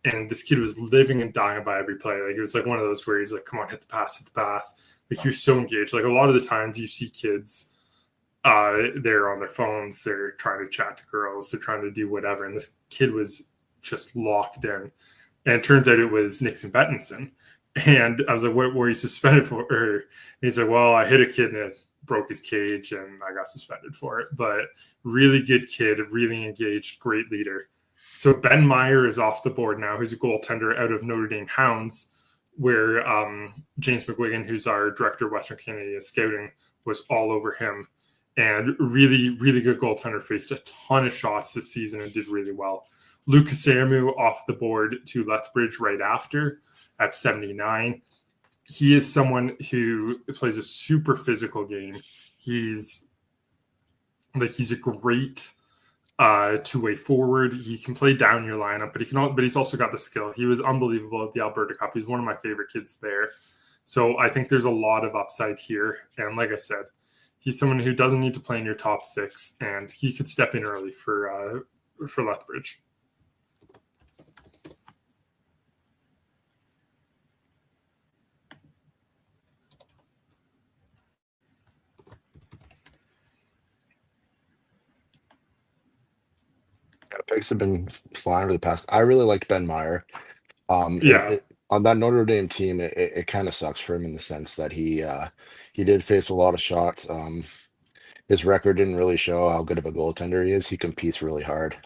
And this kid was living and dying by every play. Like it was like one of those where he's like, "Come on, hit the pass." Like he was so engaged. Like a lot of the times you see kids, they're on their phones, they're trying to chat to girls, they're trying to do whatever. And this kid was just locked in. And it turns out it was Nixon Bettinson. And I was like, "What were you suspended for?" And he's like, "Well, I hit a kid and it broke his cage and I got suspended for it." But really good kid, really engaged, great leader. So Ben Meyer is off the board now, who's a goaltender out of Notre Dame Hounds, where James McGuigan, who's our director of Western Canadian Scouting, was all over him. And really, really good goaltender, faced a ton of shots this season and did really well. Lucas Samu off the board to Lethbridge right after at 79. He is someone who plays a super physical game. He's a great two-way forward. He can play down your lineup, but he's also got the skill. He was unbelievable at the Alberta Cup. He's one of my favorite kids there. So I think there's a lot of upside here. And like I said, he's someone who doesn't need to play in your top six, and he could step in early for Lethbridge.
Picks have been flying over the past. I really liked Ben Meyer.
Yeah.
On that Notre Dame team, it kind of sucks for him in the sense that he did face a lot of shots. His record didn't really show how good of a goaltender he is. He competes really hard.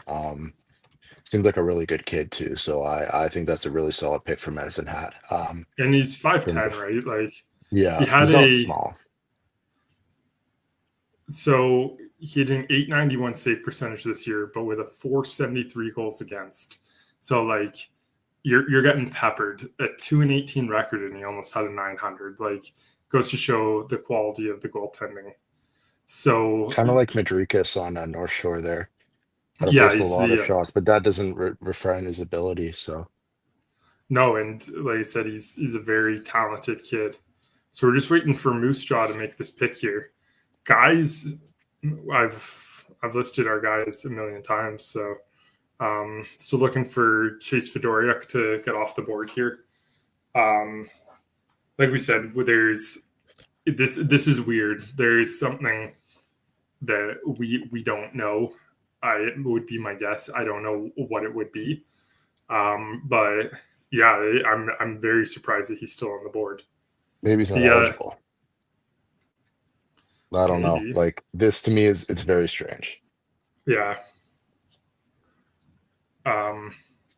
Seems like a really good kid too. So I think that's a really solid pick for Medicine Hat.
And he's 5'10", right? Like
yeah,
he had
he's not small.
So he had an .891 save percentage this year, but with a .473 goals against. So like you're getting peppered. A 2-18 record, and he almost had a .900. Like goes to show the quality of the goaltending. So
kind of like Madrikas on North Shore there.
Yeah,
he's a lot of shots, but that doesn't refine his ability. So
no, and like I said, he's a very talented kid. So we're just waiting for Moose Jaw to make this pick here. Guys, I've listed our guys a million times, so still looking for Chase Fedoriuk to get off the board here. Like we said, this is weird. There is something that we don't know. It would be my guess. I don't know what it would be, but yeah, I'm very surprised that he's still on the board.
Maybe he's not eligible. I don't know. Like this to me it's very strange.
Yeah.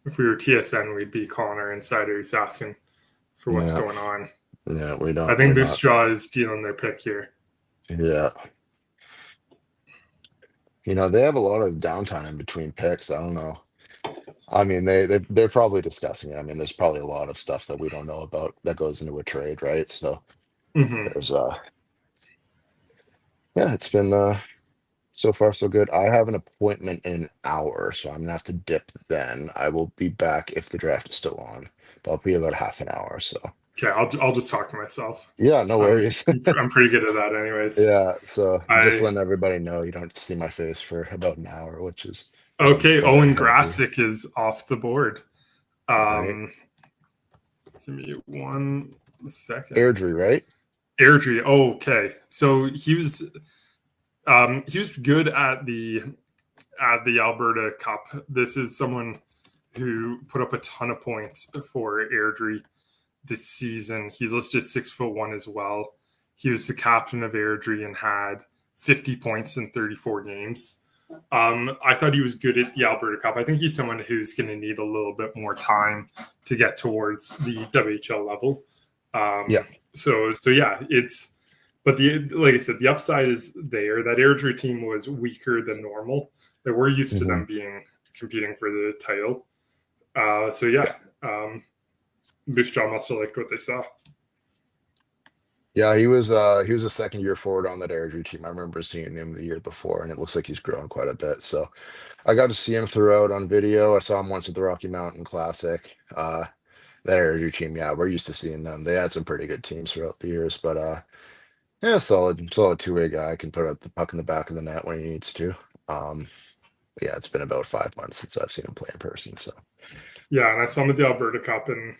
If we were TSN, we'd be calling our insiders asking for what's going on.
Yeah, we don't.
I think Moose Jaw is stealing their pick here.
Yeah. You know, they have a lot of downtime in between picks. I don't know. I mean, they're probably discussing it. I mean, there's probably a lot of stuff that we don't know about that goes into a trade, right? So there's yeah, it's been so far so good. I have an appointment in an hour, so I'm gonna have to dip then. I will be back if the draft is still on, but I'll be about half an hour. So
okay, I'll just talk to myself.
Yeah, no worries.
I'm pretty good at that, anyways.
Yeah, so just letting everybody know you don't see my face for about an hour, which is
okay. Owen Grasick is off the board.
Right.
Give me 1 second.
Airdrie, right?
Airdrie. Oh, okay. So he was good at the Alberta Cup. This is someone who put up a ton of points for Airdrie this season. He's listed 6'1" as well. He was the captain of Airdrie and had 50 points in 34 games. I thought he was good at the Alberta Cup. I think he's someone who's going to need a little bit more time to get towards the WHL level. So yeah, but like I said, the upside is there. That Airdrie team was weaker than normal. That we're used to them competing for the title. So yeah, Boost Jaw must have liked what they saw.
Yeah, he was a second-year forward on that Airdrie team. I remember seeing him the year before, and it looks like he's grown quite a bit. So I got to see him throughout on video. I saw him once at the Rocky Mountain Classic. That Airdrie team, yeah, we're used to seeing them. They had some pretty good teams throughout the years, but yeah, solid two-way guy. Can put out the puck in the back of the net when he needs to. Yeah, it's been about 5 months since I've seen him play in person. So
yeah, and I saw him at the Alberta Cup, and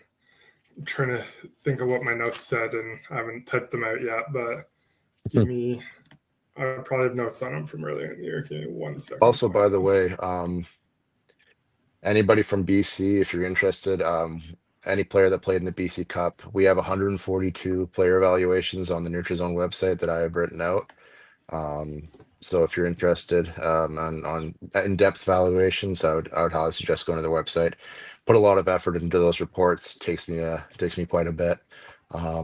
I'm trying to think of what my notes said, and I haven't typed them out yet, but I probably have notes on him from earlier in the year. Give me 1 second.
Also, by the way, anybody from BC, if you're interested, any player that played in the BC Cup, we have 142 player evaluations on the NutriZone website that I have written out. So if you're interested on in-depth evaluations, I would highly suggest going to the website. Put a lot of effort into those reports. Takes me quite a bit. A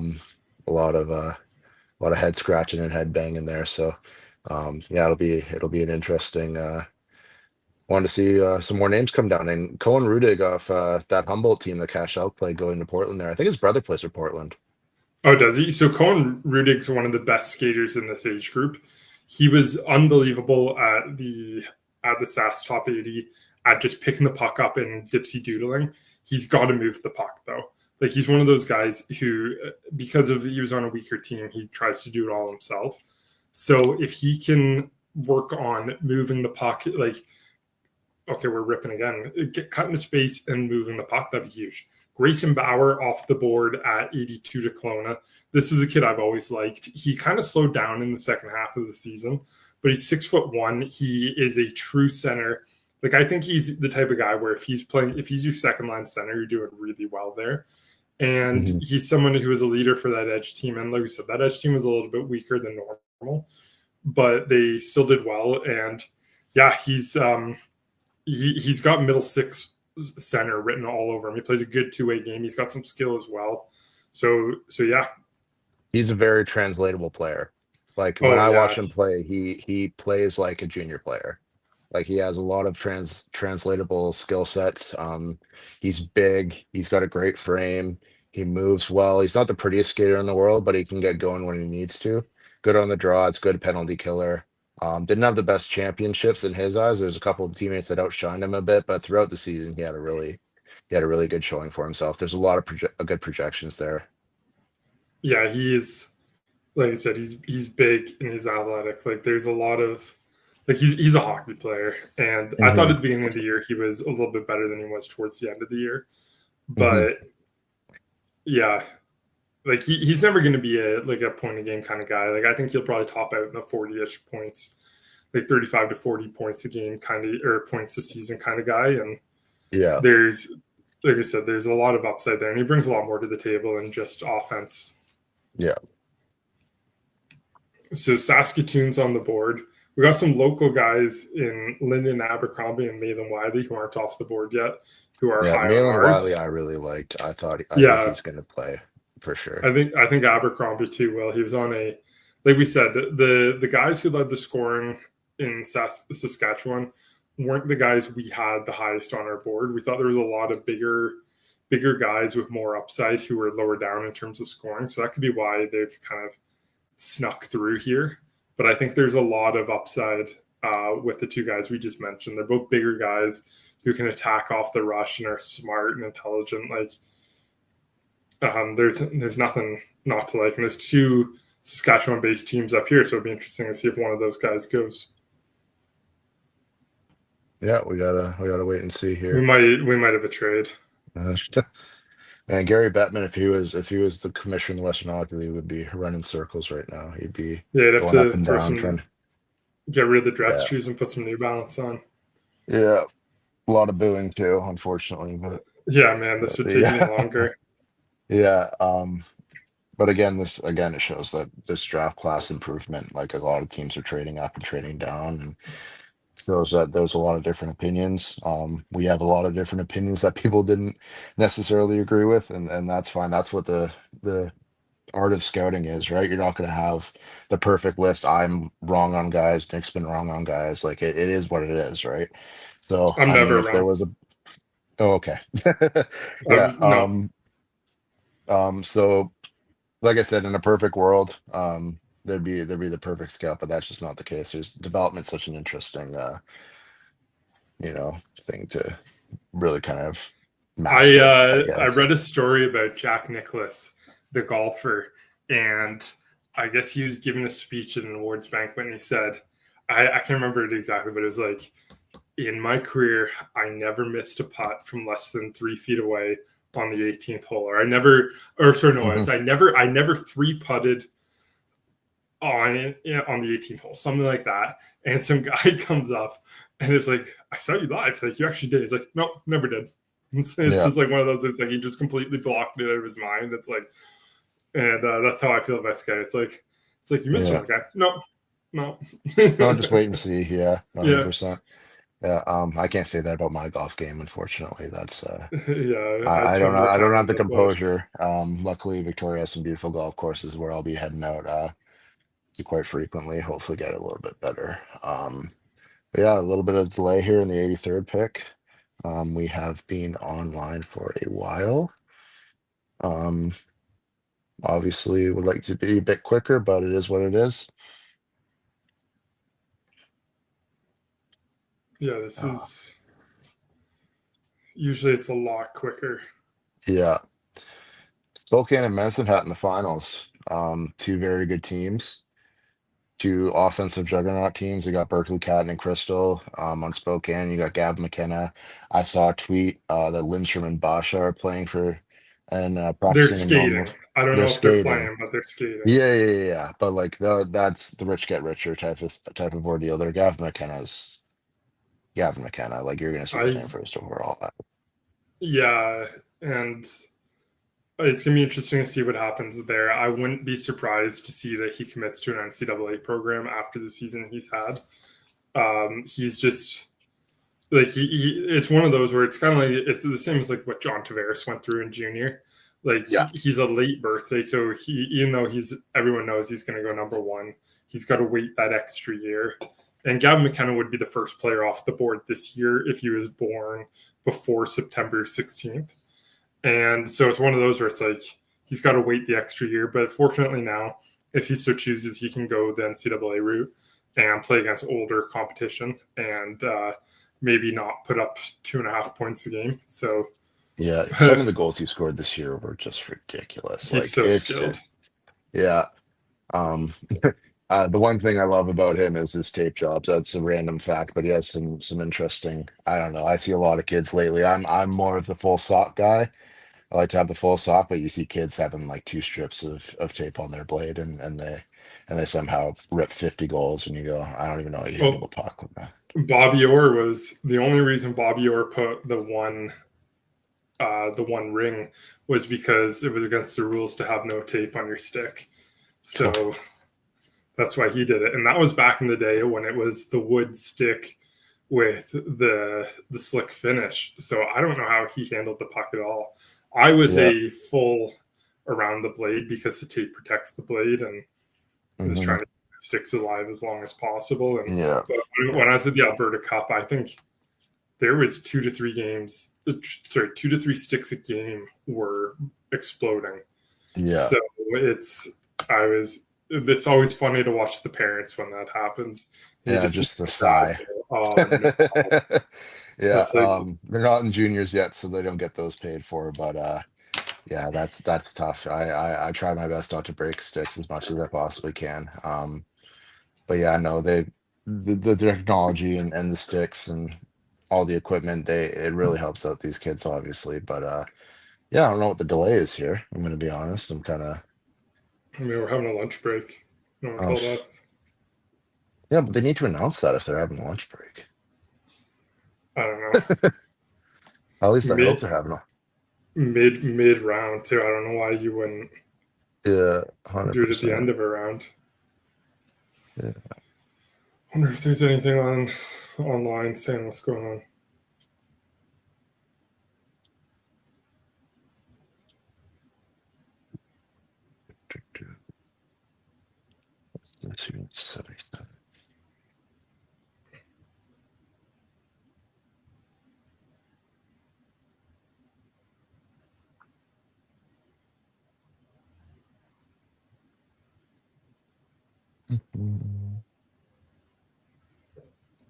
lot of head scratching and head banging there. So yeah, it'll be an interesting. Wanted to see some more names come down, and Cohen Rudig off that Humboldt team that Cash Elk played going to Portland there. I think his brother plays for Portland.
Oh, does he? So Cohen Rudig's one of the best skaters in this age group. He was unbelievable at the SAS Top 80 at just picking the puck up and dipsy doodling. He's got to move the puck though. Like he's one of those guys who, because he was on a weaker team, he tries to do it all himself. So if he can work on moving the puck, like, okay, we're ripping again, cut into space and moving the puck, that'd be huge. Grayson Bauer off the board at 82 to Kelowna. This is a kid I've always liked. He kind of slowed down in the second half of the season, but he's 6'1". He is a true center. Like I think he's the type of guy where if he's your second line center, you're doing really well there. And he's someone who is a leader for that edge team. And like we said, that edge team was a little bit weaker than normal, but they still did well. And yeah, he's got middle six center written all over him. He plays a good two-way game. He's got some skill as well. So yeah. He's
a very translatable player. Like when I watch him play, he plays like a junior player. Like he has a lot of translatable skill sets. He's big. He's got a great frame. He moves well. He's not the prettiest skater in the world, but he can get going when he needs to. Good on the draw. It's good penalty killer. Didn't have the best championships in his eyes. There's a couple of teammates that outshined him a bit, but throughout the season, he had a really good showing for himself. There's a lot of good projections there.
Yeah, he is. Like I said, he's big and he's athletic. Like there's a lot of he's a hockey player, and I thought at the beginning of the year he was a little bit better than he was towards the end of the year. But yeah, like he's never going to be a point a game kind of guy. Like I think he'll probably top out in the 40-ish points, like 35 to 40 points a game kind of, or points a season kind of guy. And yeah, there's, like I said, there's a lot of upside there, and he brings a lot more to the table than just offense.
Yeah.
So Saskatoon's on the board. We got some local guys in Lyndon Abercrombie and Malin Wiley who aren't off the board yet, who are high on ours.
Wiley I really liked. I think he's going to play for sure.
I think Abercrombie too will. He was on a, like we said, the guys who led the scoring in Saskatchewan weren't the guys we had the highest on our board. We thought there was a lot of bigger guys with more upside who were lower down in terms of scoring. So that could be why they've kind of snuck through here. But I think there's a lot of upside with the two guys we just mentioned. They're both bigger guys who can attack off the rush and are smart and intelligent. Like there's nothing not to like. And there's two Saskatchewan-based teams up here, so it'd be interesting to see if one of those guys goes.
Yeah, we gotta wait and see here.
We might have a trade.
And Gary Bettman, if he was the commissioner of the Western Hockey League, would be running circles right now. He'd be
He'd have
going up
to
and
throw
down,
some, get rid of the dress
Yeah.
shoes and put some New Balance on.
Yeah, a lot of booing too, unfortunately. But
Yeah, man, this would take me longer.
Yeah, but again, it shows that this draft class improvement, like a lot of teams are trading up and trading down, and shows that there's a lot of different opinions. We have a lot of different opinions that people didn't necessarily agree with, and that's fine. That's what the art of scouting is, right? You're not going to have the perfect list. I'm wrong on guys. Nick's been wrong on guys. Like it is what it is, right? So
I'm never
if there
wrong.
was okay, yeah.
No.
So like I said, in a perfect world, there'd be the perfect scout, but that's just not the case. There's development such an interesting thing to really kind of master,
I read a story about Jack Nicklaus, the golfer, and I guess he was giving a speech at an awards banquet, and he said, I can't remember it exactly, but it was like, in my career, I never missed a putt from less than 3 feet away on the 18th hole. Or I never three putted on the 18th hole, something like that. And some guy comes up and it's like, I saw you live. Like, you actually did. He's like, no, never did. It's just like one of those, it's like he just completely blocked it out of his mind. It's like, and that's how I feel about Sky. It's like you missed one guy. No.
No, just wait and see. Yeah, 100%. Yeah, I can't say that about my golf game, unfortunately. That's I don't have the composure. Luckily, Victoria has some beautiful golf courses where I'll be heading out to quite frequently. Hopefully, get it a little bit better. But yeah, a little bit of delay here in the 83rd pick. We have been online for a while. Obviously, would like to be a bit quicker, but it is what it is.
Yeah, this is usually it's a lot quicker.
Yeah. Spokane and Medicine Hat in the finals. Two very good teams. Two offensive juggernaut teams. You got Berkeley Catton and Crystal. On Spokane, you got Gab McKenna. I saw a tweet that Lindstrom and Basha are playing for and practicing.
They're skating. I don't know if they're playing, but they're skating.
Yeah. But like that's the rich get richer type of ordeal. There, Gavin McKenna. Like you're gonna see his name first overall.
Yeah, and it's going to be interesting to see what happens there. I wouldn't be surprised to see that he commits to an NCAA program after the season he's had. He's just like it's one of those where it's kind of like it's the same as like what John Tavares went through in junior. Like he's a late birthday, so even though everyone knows he's going to go number one, he's got to wait that extra year. And Gavin McKenna would be the first player off the board this year if he was born before September 16th. And so it's one of those where it's like he's got to wait the extra year. But fortunately now, if he so chooses, he can go the NCAA route and play against older competition and maybe not put up 2.5 points a game. So
yeah, some of the goals he scored this year were just ridiculous.
He's so skilled.
The one thing I love about him is his tape jobs. That's a random fact, but he has some interesting. I don't know. I see a lot of kids lately. I'm more of the full sock guy. I like to have the full sock, but you see kids having like 2 strips of tape on their blade, and they somehow rip 50 goals, and you go, I don't even know how you handle the puck with that.
Bobby Orr was the only reason Bobby Orr put the one ring was because it was against the rules to have no tape on your stick. So that's why he did it. And that was back in the day when it was the wood stick with the slick finish. So I don't know how he handled the puck at all. I was a full around the blade because the tape protects the blade and was trying to keep the sticks alive as long as possible. And but when I was at the Alberta Cup, I think there was 2 to 3 sticks a game were exploding. Yeah. So it's always funny to watch the parents when that happens.
Just the sigh. They're not in juniors yet, so they don't get those paid for. But that's tough. I try my best not to break sticks as much as I possibly can. But yeah, no, the technology and the sticks and all the equipment, it really helps out these kids, obviously. But Yeah, I don't know what the delay is here. I'm going to be honest. I'm kind of.
I mean, we're having a lunch break. No one
Oh,
told us.
Yeah, but they need to announce that if they're having a lunch break.
I don't know.
At least I hope they're having a
mid round too. I don't know why you wouldn't
100%.
do it at the end of a round.
Yeah.
Wonder if there's anything online saying what's going on.
What's this here? It's 77.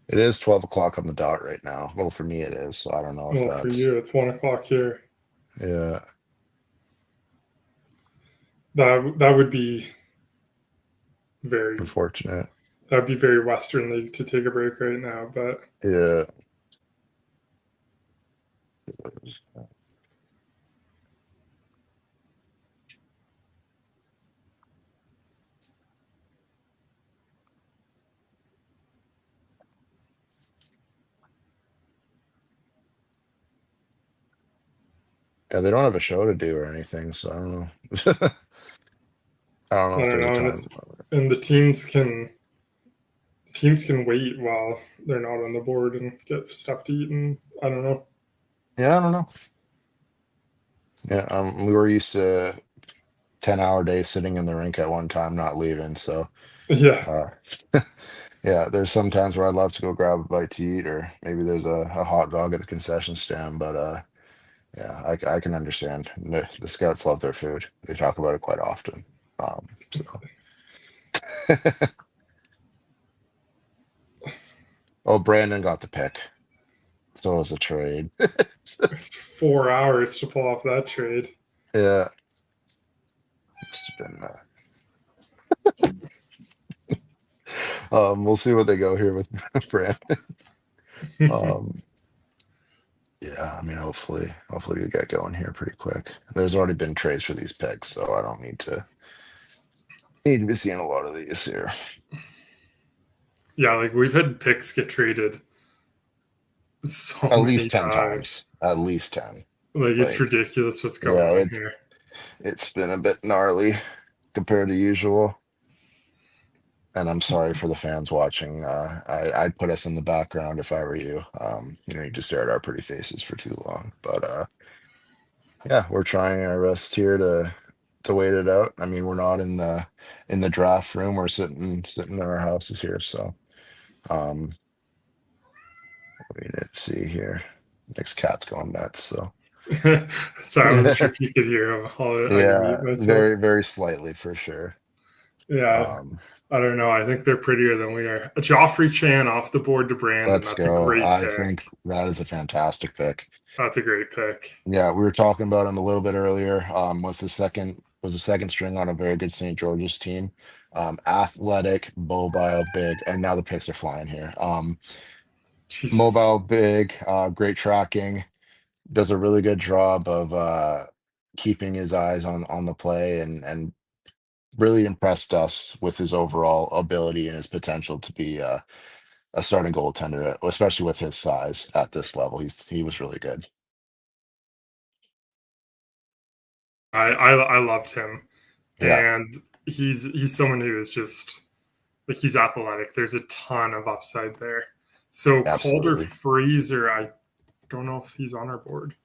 It is 12 o'clock on the dot right now. Well, for me it is, so I don't know if
Well,
that's...
for you, it's 1 o'clock here.
Yeah.
That would be very
unfortunate.
That'd be very Western League to take a break right now, but
Yeah. Yeah, they don't have a show to do or anything, so I don't know. I don't know if there's a time.
And the teams can wait while they're not on the board and get stuff to eat, and I don't know.
Yeah, I don't know. Yeah, we were used to 10-hour days sitting in the rink at one time, not leaving. So
yeah,
yeah. There's some times where I'd love to go grab a bite to eat, or maybe there's a hot dog at the concession stand. But yeah, I can understand. The scouts love their food. They talk about it quite often. So. Oh, Brandon got the pick. So it was a trade.
It's 4 hours to pull off that trade.
Yeah. It's been we'll see what they go here with Brandon. Yeah, I mean, hopefully we get going here pretty quick. There's already been trades for these picks, so I don't need to be seeing a lot of these here.
Yeah, like we've had picks get traded so
at least 10 times. At least 10.
Like it's ridiculous what's going on here.
It's been a bit gnarly compared to usual. And I'm sorry for the fans watching. I'd put us in the background if I were you. You just stare at our pretty faces for too long. But yeah, we're trying our best here to wait it out. I mean, we're not in the draft room. We're sitting in our houses here. So let's see here. Next cat's going nuts. So
sorry, I wasn't sure if you could hear him.
Yeah, very, very slightly for sure.
Yeah. I don't know. I think they're prettier than we are. Joffrey Chan off the board to Brandon.
Let's go. I think that is a fantastic pick.
That's a great pick.
Yeah, we were talking about him a little bit earlier. Was the second string on a very good St. George's team. Athletic, mobile, big, and now the picks are flying here. Mobile, big, great tracking, does a really good job of keeping his eyes on the play, and really impressed us with his overall ability and his potential to be a starting goaltender, especially with his size at this level. He was really good.
I loved him.
Yeah.
And he's someone who is just like, he's athletic. There's a ton of upside there. So
Absolutely.
Calder Fraser, I don't know if he's on our board.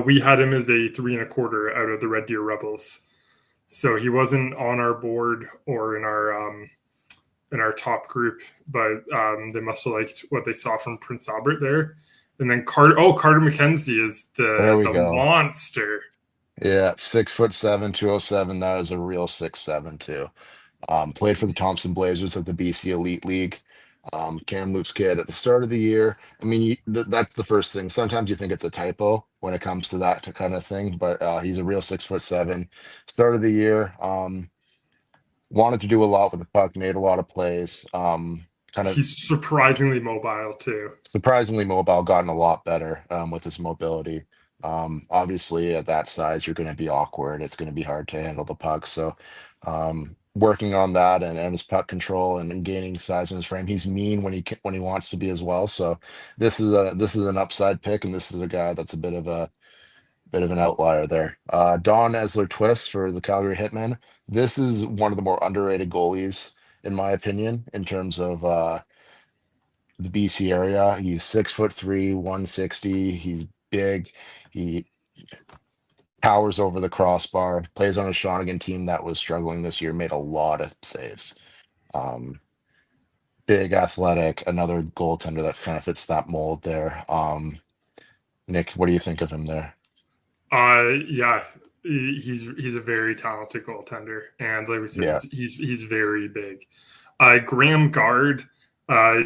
We had him as a 3 1/4 out of the Red Deer Rebels, so he wasn't on our board or in our top group, but they must have liked what they saw from Prince Albert there. And then Carter McKenzie is the monster.
Yeah, 6'7", 207. That is a real 6'7" too. Played for the Thompson Blazers at the BC Elite League. Kamloops kid at the start of the year. I mean, that's the first thing. Sometimes you think it's a typo when it comes to that kind of thing, but he's a real 6'7". Start of the year, wanted to do a lot with the puck, made a lot of plays. kind of
he's surprisingly mobile too.
Surprisingly mobile, gotten a lot better with his mobility. Obviously, at that size, you're going to be awkward. It's going to be hard to handle the puck. So, working on that and his puck control and gaining size in his frame. He's mean when he wants to be as well. So, this is an upside pick, and this is a guy that's a bit of an outlier there. Don Esler Twist for the Calgary Hitmen. This is one of the more underrated goalies, in my opinion, in terms of the BC area. He's 6'3", 160. He's big. He towers over the crossbar. Plays on a Shawinigan team that was struggling this year. Made a lot of saves. Big, athletic. Another goaltender that kind of fits that mold there. Nick, what do you think of him there?
Yeah, he's a very talented goaltender, and like we said, he's very big. Graham Gard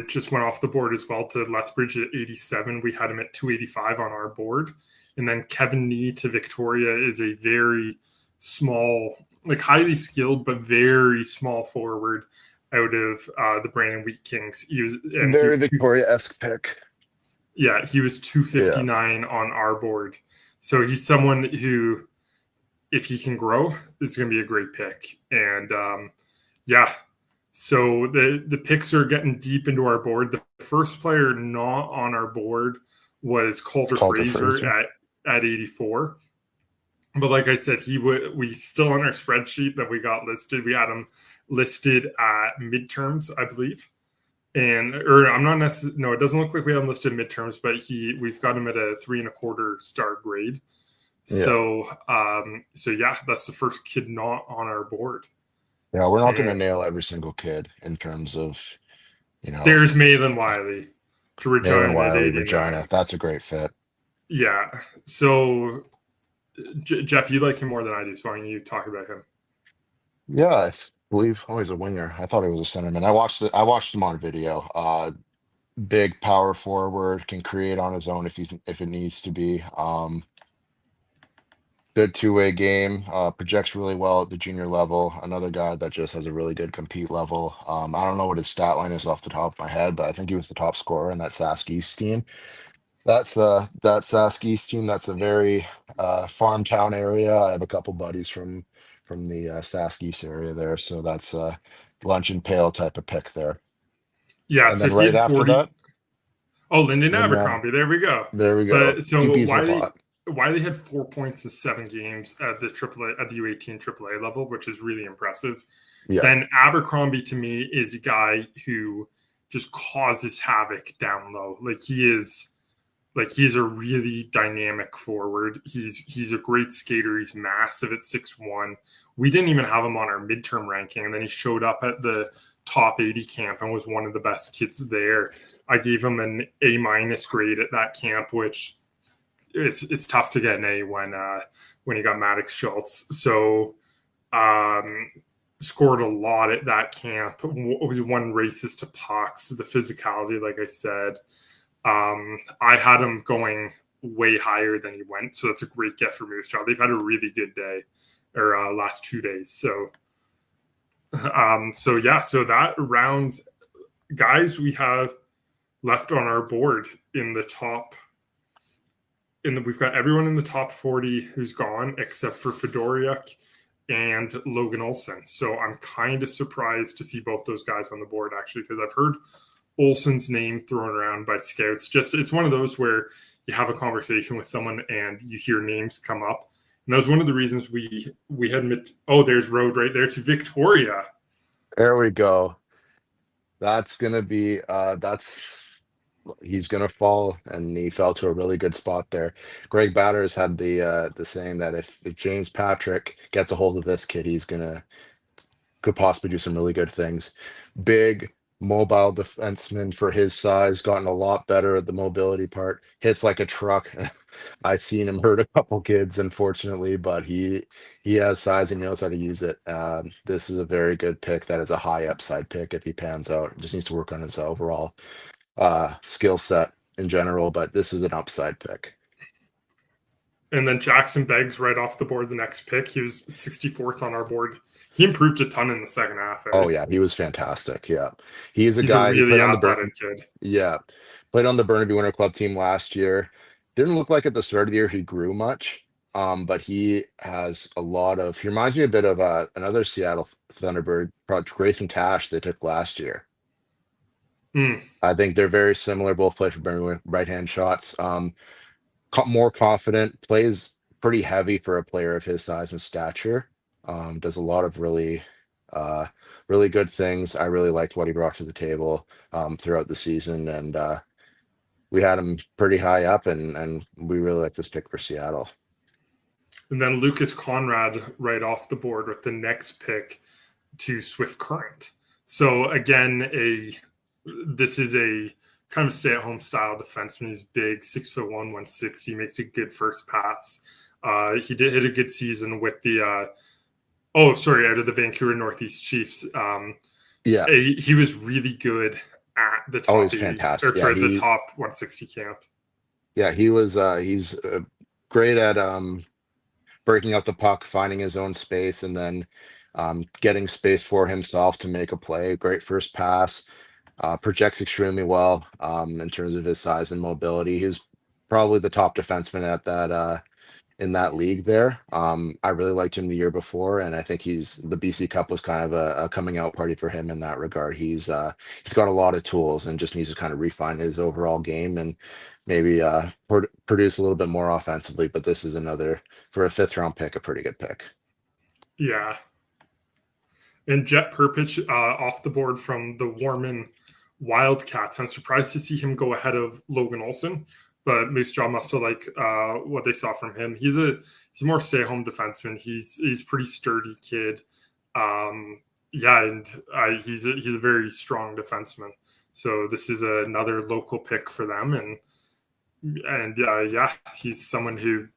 just went off the board as well to Lethbridge at 87. We had him at 285 on our board. And then Kevin Nee to Victoria is a very small, like highly skilled, but very small forward out of the Brandon Wheat Kings. He was
Victoria-esque pick.
Yeah, he was 259 on our board. So he's someone who, if he can grow, is going to be a great pick. And so the picks are getting deep into our board. The first player not on our board was Calder Fraser at 84. But like I said, we still on our spreadsheet that we got listed. We had him listed at midterms, I believe. I'm not necessarily, no, it doesn't look like we have him listed midterms, but we've got him at a 3.25 star grade. Yeah. So yeah, that's the first kid not on our board.
Yeah, we're not going to nail every single kid in terms of,
There's Malin Wiley to Regina.
That's a great fit.
Yeah. So, Jeff, you like him more than I do, so why don't you talk about him?
Yeah, I believe he's a winger. I thought he was a centerman. I watched him on video. Big power forward, can create on his own if it needs to be. Good two-way game. Projects really well at the junior level. Another guy that just has a really good compete level. I don't know what his stat line is off the top of my head, but I think he was the top scorer in that Sask East team. That Sask East team. That's a very farm town area. I have a couple buddies from the Sask East area there, so that's a lunch and pail type of pick there.
Yeah.
And
so
then right after that,
Lyndon Abercrombie. There we go. So Wiley had 4 points in 7 games at the U18 AAA level, which is really impressive. Yeah. Then Abercrombie to me is a guy who just causes havoc down low. He's a really dynamic forward. He's a great skater. He's massive at 6'1". We didn't even have him on our midterm ranking, and then he showed up at the top 80 camp and was one of the best kids there. I gave him an A- grade at that camp, which it's tough to get an A when you got Maddox Schultz. So scored a lot at that camp. Won races to pucks. The physicality, like I said. I had him going way higher than he went, so that's a great get for Moose Jaw. They've had a really good day or last 2 days. So that rounds guys we have left on our board in the top. We've got everyone in the top 40 who's gone except for Fedoriuk and Logan Olson. So I'm kind of surprised to see both those guys on the board actually, because I've heard Olson's name thrown around by scouts. It's one of those where you have a conversation with someone and you hear names come up. And that was one of the reasons we had there's Road right there to Victoria.
There we go. That's going to be he's going to fall, and he fell to a really good spot there. Greg Batters had the saying that if James Patrick gets a hold of this kid, could possibly do some really good things. Big, mobile defenseman for his size, gotten a lot better at the mobility part. Hits like a truck. I've seen him hurt a couple kids, unfortunately, but he has size and knows how to use it. This is a very good pick. That is a high upside pick if he pans out. Just needs to work on his overall skill set in general, but this is an upside pick.
And then Jackson Beggs right off the board, the next pick. He was 64th on our board. He improved a ton in the second half.
Oh yeah, he was fantastic. Yeah, he's a
He's
guy.
a
He
really
played on the
athletic kid.
Yeah, played on the Burnaby Winter Club team last year. Didn't look like at the start of the year he grew much, but he has a lot of. He reminds me a bit of another Seattle Thunderbird, Grayson Tash they took last year. I think they're very similar. Both play for Burnaby, right-hand shots. More confident, plays pretty heavy for a player of his size and stature. Does a lot of really good things. I really liked what he brought to the table throughout the season, and we had him pretty high up, and we really like this pick for Seattle.
And then Lucas Conrad right off the board with the next pick to Swift Current. So again, this is a kind of stay-at-home style defenseman. He's big, 6'1", 160, makes a good first pass. He did hit a good season with the out of the Vancouver Northeast Chiefs. He was really good at the top.
Always fantastic.
The top 160 camp.
Yeah, he was. He's great at breaking out the puck, finding his own space, and then getting space for himself to make a play. Great first pass. Projects extremely well in terms of his size and mobility. He's probably the top defenseman at that in that league there. I really liked him the year before, and I think the BC Cup was kind of a coming out party for him in that regard. He's got a lot of tools and just needs to kind of refine his overall game and maybe produce a little bit more offensively. But this is another, for a 5th round pick, a pretty good pick.
Yeah. And Jet Perpich off the board from the Warman Wildcats. I'm surprised to see him go ahead of Logan Olson, but Moose Jaw must have liked what they saw from him. He's a more stay-home defenseman. He's a pretty sturdy kid. He's a very strong defenseman. So this is another local pick for them, and he's someone who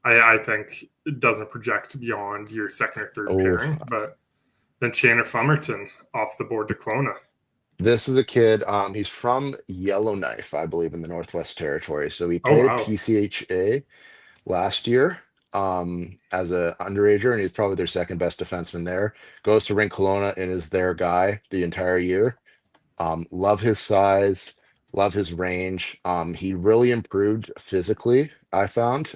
I think doesn't project beyond your second or third pairing. But then Chandler Fumerton off the board to Kelowna.
This is a kid. He's from Yellowknife, I believe, in the Northwest Territory. So he played PCHA last year as a underager, and he's probably their second best defenseman there. Goes to Rink Kelowna and is their guy the entire year. Love his size, love his range. He really improved physically, I found.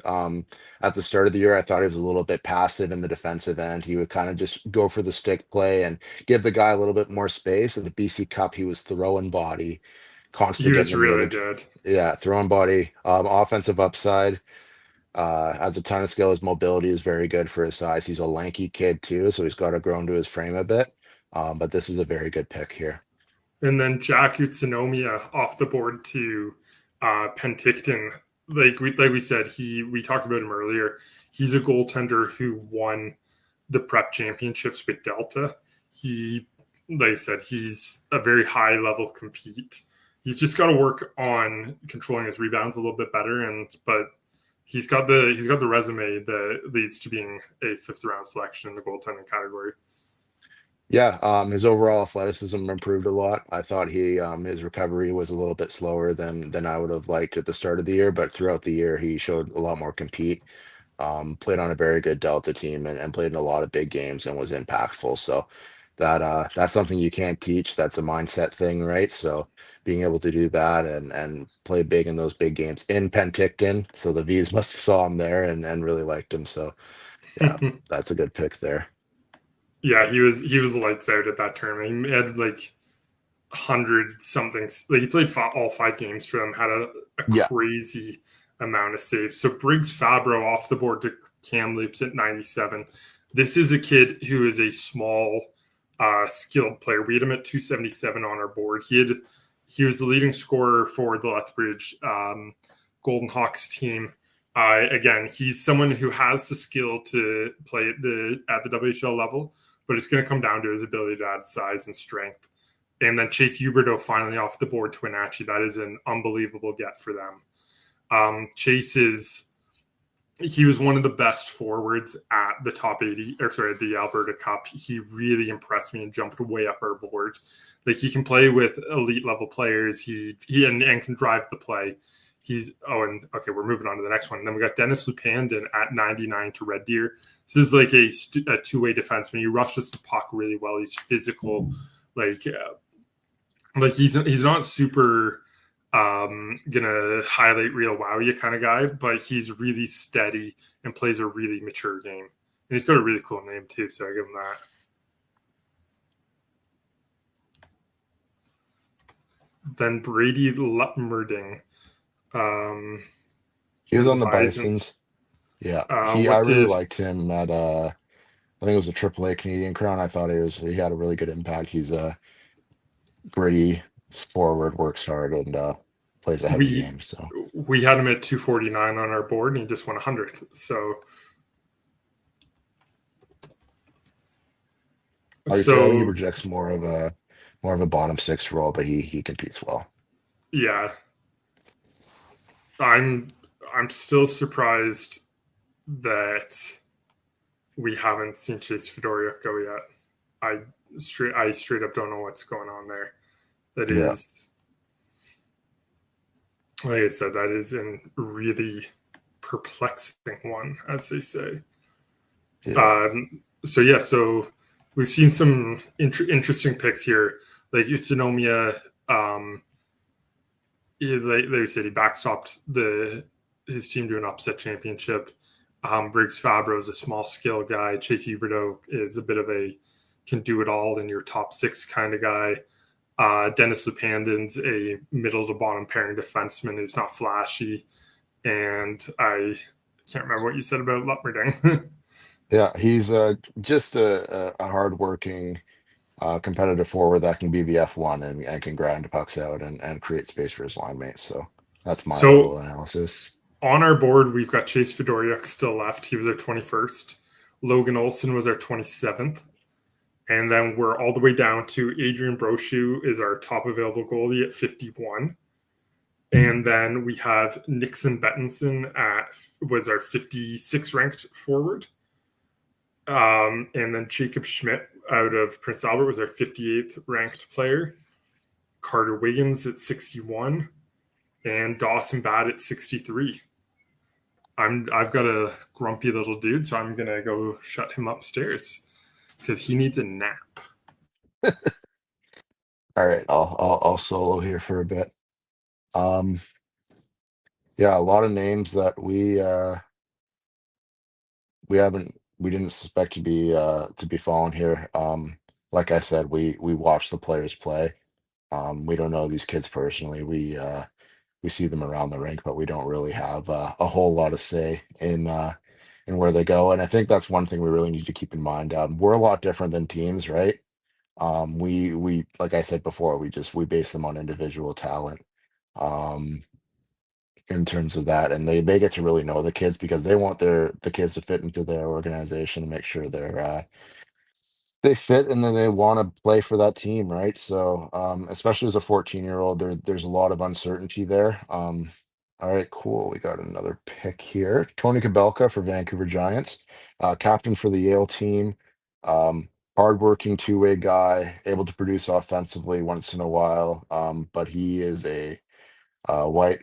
At the start of the year, I thought he was a little bit passive in the defensive end. He would kind of just go for the stick play and give the guy a little bit more space. At the BC Cup, he was throwing body, constantly.
He was really good.
Yeah, throwing body. Offensive upside. Has a ton of skill. His mobility is very good for his size. He's a lanky kid too, so he's got to grow into his frame a bit. But this is a very good pick here.
And then Jack Utsunomiya off the board to Penticton. Like we said, we talked about him earlier. He's a goaltender who won the prep championships with Delta. Like I said, he's a very high level compete. He's just got to work on controlling his rebounds a little bit better, but he's got the resume that leads to being a 5th round selection in the goaltending category.
Yeah, his overall athleticism improved a lot. I thought his recovery was a little bit slower than I would have liked at the start of the year, but throughout the year he showed a lot more compete. Played on a very good Delta team and played in a lot of big games and was impactful. So that's something you can't teach. That's a mindset thing, right? So being able to do that and play big in those big games in Penticton. So the V's must have saw him there and really liked him. So yeah, that's a good pick there.
Yeah, he was lights out at that tournament. He had like 100 something. Like he played all 5 games for them. Had a crazy amount of saves. So Briggs Fabro off the board to Kamloops at 97. This is a kid who is a small, skilled player. We had him at 277 on our board. He was the leading scorer for the Lethbridge Golden Hawks team. Again, he's someone who has the skill to play at the WHL level, but it's going to come down to his ability to add size and strength. And then Chase Huberdeau finally off the board to Wenatchee. That is an unbelievable get for them. Chase he was one of the best forwards at the top 80, at the Alberta Cup. He really impressed me and jumped way up our board. Like he can play with elite level players. He can drive the play. We're moving on to the next one. And then we got Dennis Lupandin at 99 to Red Deer. This is like a two-way defenseman. He rushes the puck really well. He's physical. Like he's not super gonna highlight real wow you kind of guy, but he's really steady and plays a really mature game. And he's got a really cool name too, so I give him that. Then Brady Lutmerding.
He was on the Bisons. Yeah, I really liked him at I think it was a AAA Canadian Crown. I thought he had a really good impact. He's a gritty forward, works hard, and plays a heavy game. So
we had him at 249 on our board, and he just won 100th. So
I think he projects more of a bottom six role, but he competes well.
Yeah, I'm still surprised that we haven't seen Chase Fedoruk go yet. I straight up don't know what's going on there. That is, like I said, that is a really perplexing one, as they say.
Yeah.
So we've seen some interesting picks here, like Utsunomiya. Like you said, he backstopped his team to an upset championship. Briggs Fabro is a small skill guy. Chase Huberdeau is a bit of a can do it all in your top six kind of guy. Dennis Lupandin's a middle to bottom pairing defenseman who's not flashy. And I can't remember what you said about Lutmerding.
Yeah, he's just a hardworking, competitive forward that can be the F1 and can grind pucks out and create space for his line mates. So that's my little analysis.
On our board, we've got Chase Fedoruk still left. He was our 21st. Logan Olson was our 27th. And then we're all the way down to Adrian Brochu is our top available goalie at 51. And then we have Nixon Bettinson was our 56 ranked forward. And then Jacob Schmidt out of Prince Albert was our 58th ranked player. Carter Wiggins at 61. And Dawson Bad at 63. I've got a grumpy little dude, so I'm gonna go shut him upstairs because he needs a nap.
All right, I'll solo here for a bit. Yeah, a lot of names that we didn't suspect to be falling here. Like I said, we watch the players play. We don't know these kids personally. We see them around the rink, but we don't really have a whole lot of say in where they go. And I think that's one thing we really need to keep in mind. We're a lot different than teams, right? We like I said before, we base them on individual talent in terms of that, and they get to really know the kids because they want the kids to fit into their organization and make sure they fit and then they want to play for that team, right? So especially as a 14-year-old, there's a lot of uncertainty there. All right, cool. We got another pick here. Tony Kabelka for Vancouver Giants, captain for the Yale team. Hardworking two-way guy, able to produce offensively once in a while. But he is a white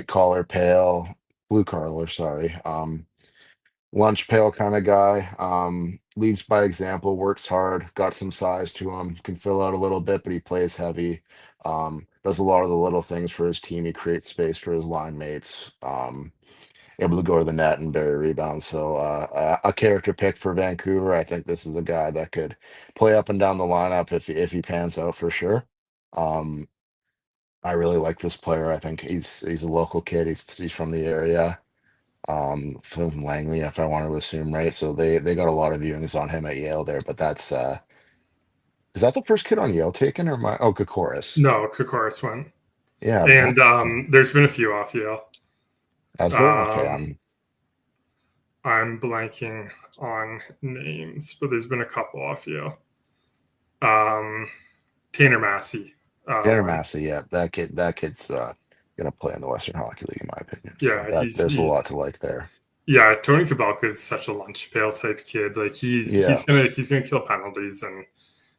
collar, blue collar, sorry. Lunch pail kind of guy. Leads by example, works hard, got some size to him, can fill out a little bit, but he plays heavy. Does a lot of the little things for his team. He creates space for his line mates. Able to go to the net and bury rebounds. So a character pick for Vancouver. I think this is a guy that could play up and down the lineup if he pans out for sure. I really like this player. I think he's a local kid. He's from the area. From Langley, if I want to assume, right? So they got a lot of viewings on him at Yale there, but that's is that the first kid on Yale taken or Kokoris?
No, Kokoris went.
Yeah.
And there's been a few off Yale.
Has there? Okay.
I'm blanking on names, but there's been a couple off Yale. Tanner Massey.
Yeah. That kid's gonna play in the Western Hockey League, in my opinion. So there's a lot to like there.
Yeah, Tony Kabelka is such a lunch pail type kid. Like he's gonna kill penalties and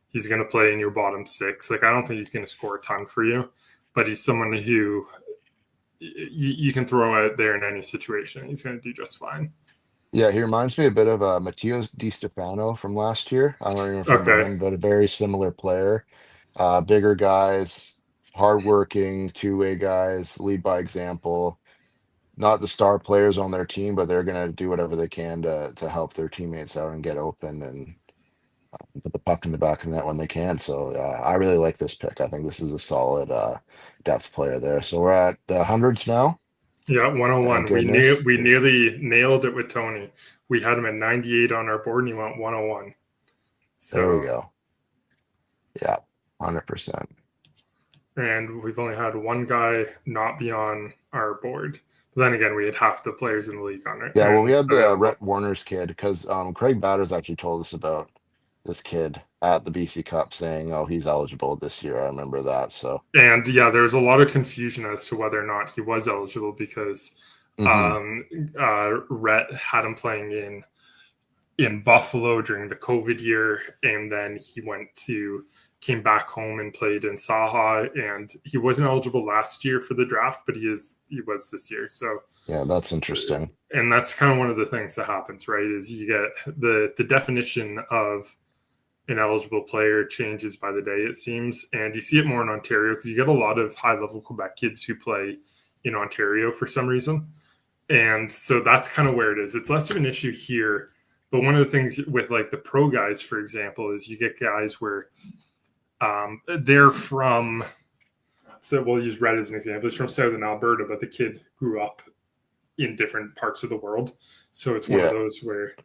he's gonna play in your bottom six. Like I don't think he's gonna score a ton for you, but he's someone who you can throw out there in any situation. He's going to do just fine.
Yeah, he reminds me a bit of Matteo Di Stefano from last year. I don't even remember him, but a very similar player. Bigger guys, hardworking, two-way guys, lead by example. Not the star players on their team, but they're going to do whatever they can to help their teammates out and get open and put the puck in the back of the net when they can. So I really like this pick. I think this is a solid depth player there. So we're at the hundreds now.
Yeah, 101.
Goodness.
We nearly nailed it with Tony. We had him at 98 on our board, and he went 101. So
there we go. Yeah, 100%.
And we've only had one guy not be on our board. But then again, we had half the players in the league on it.
Yeah, well, we had the Rhett Warner's kid because Craig Batters actually told us about this kid at the BC Cup saying, oh, he's eligible this year. I remember that. So,
and yeah, there was a lot of confusion as to whether or not he was eligible because Rhett had him playing in Buffalo during the COVID year, and then he came back home and played in Saha, and he wasn't eligible last year for the draft, but he was this year. So
yeah, that's interesting.
And that's kind of one of the things that happens, right? Is you get the definition of an eligible player changes by the day, it seems. And you see it more in Ontario because you get a lot of high-level Quebec kids who play in Ontario for some reason. And so that's kind of where it is. It's less of an issue here. But one of the things with like the pro guys, for example, is you get guys where they're from, so we'll use Red as an example. It's from Southern Alberta, but the kid grew up in different parts of the world. So it's one of those where...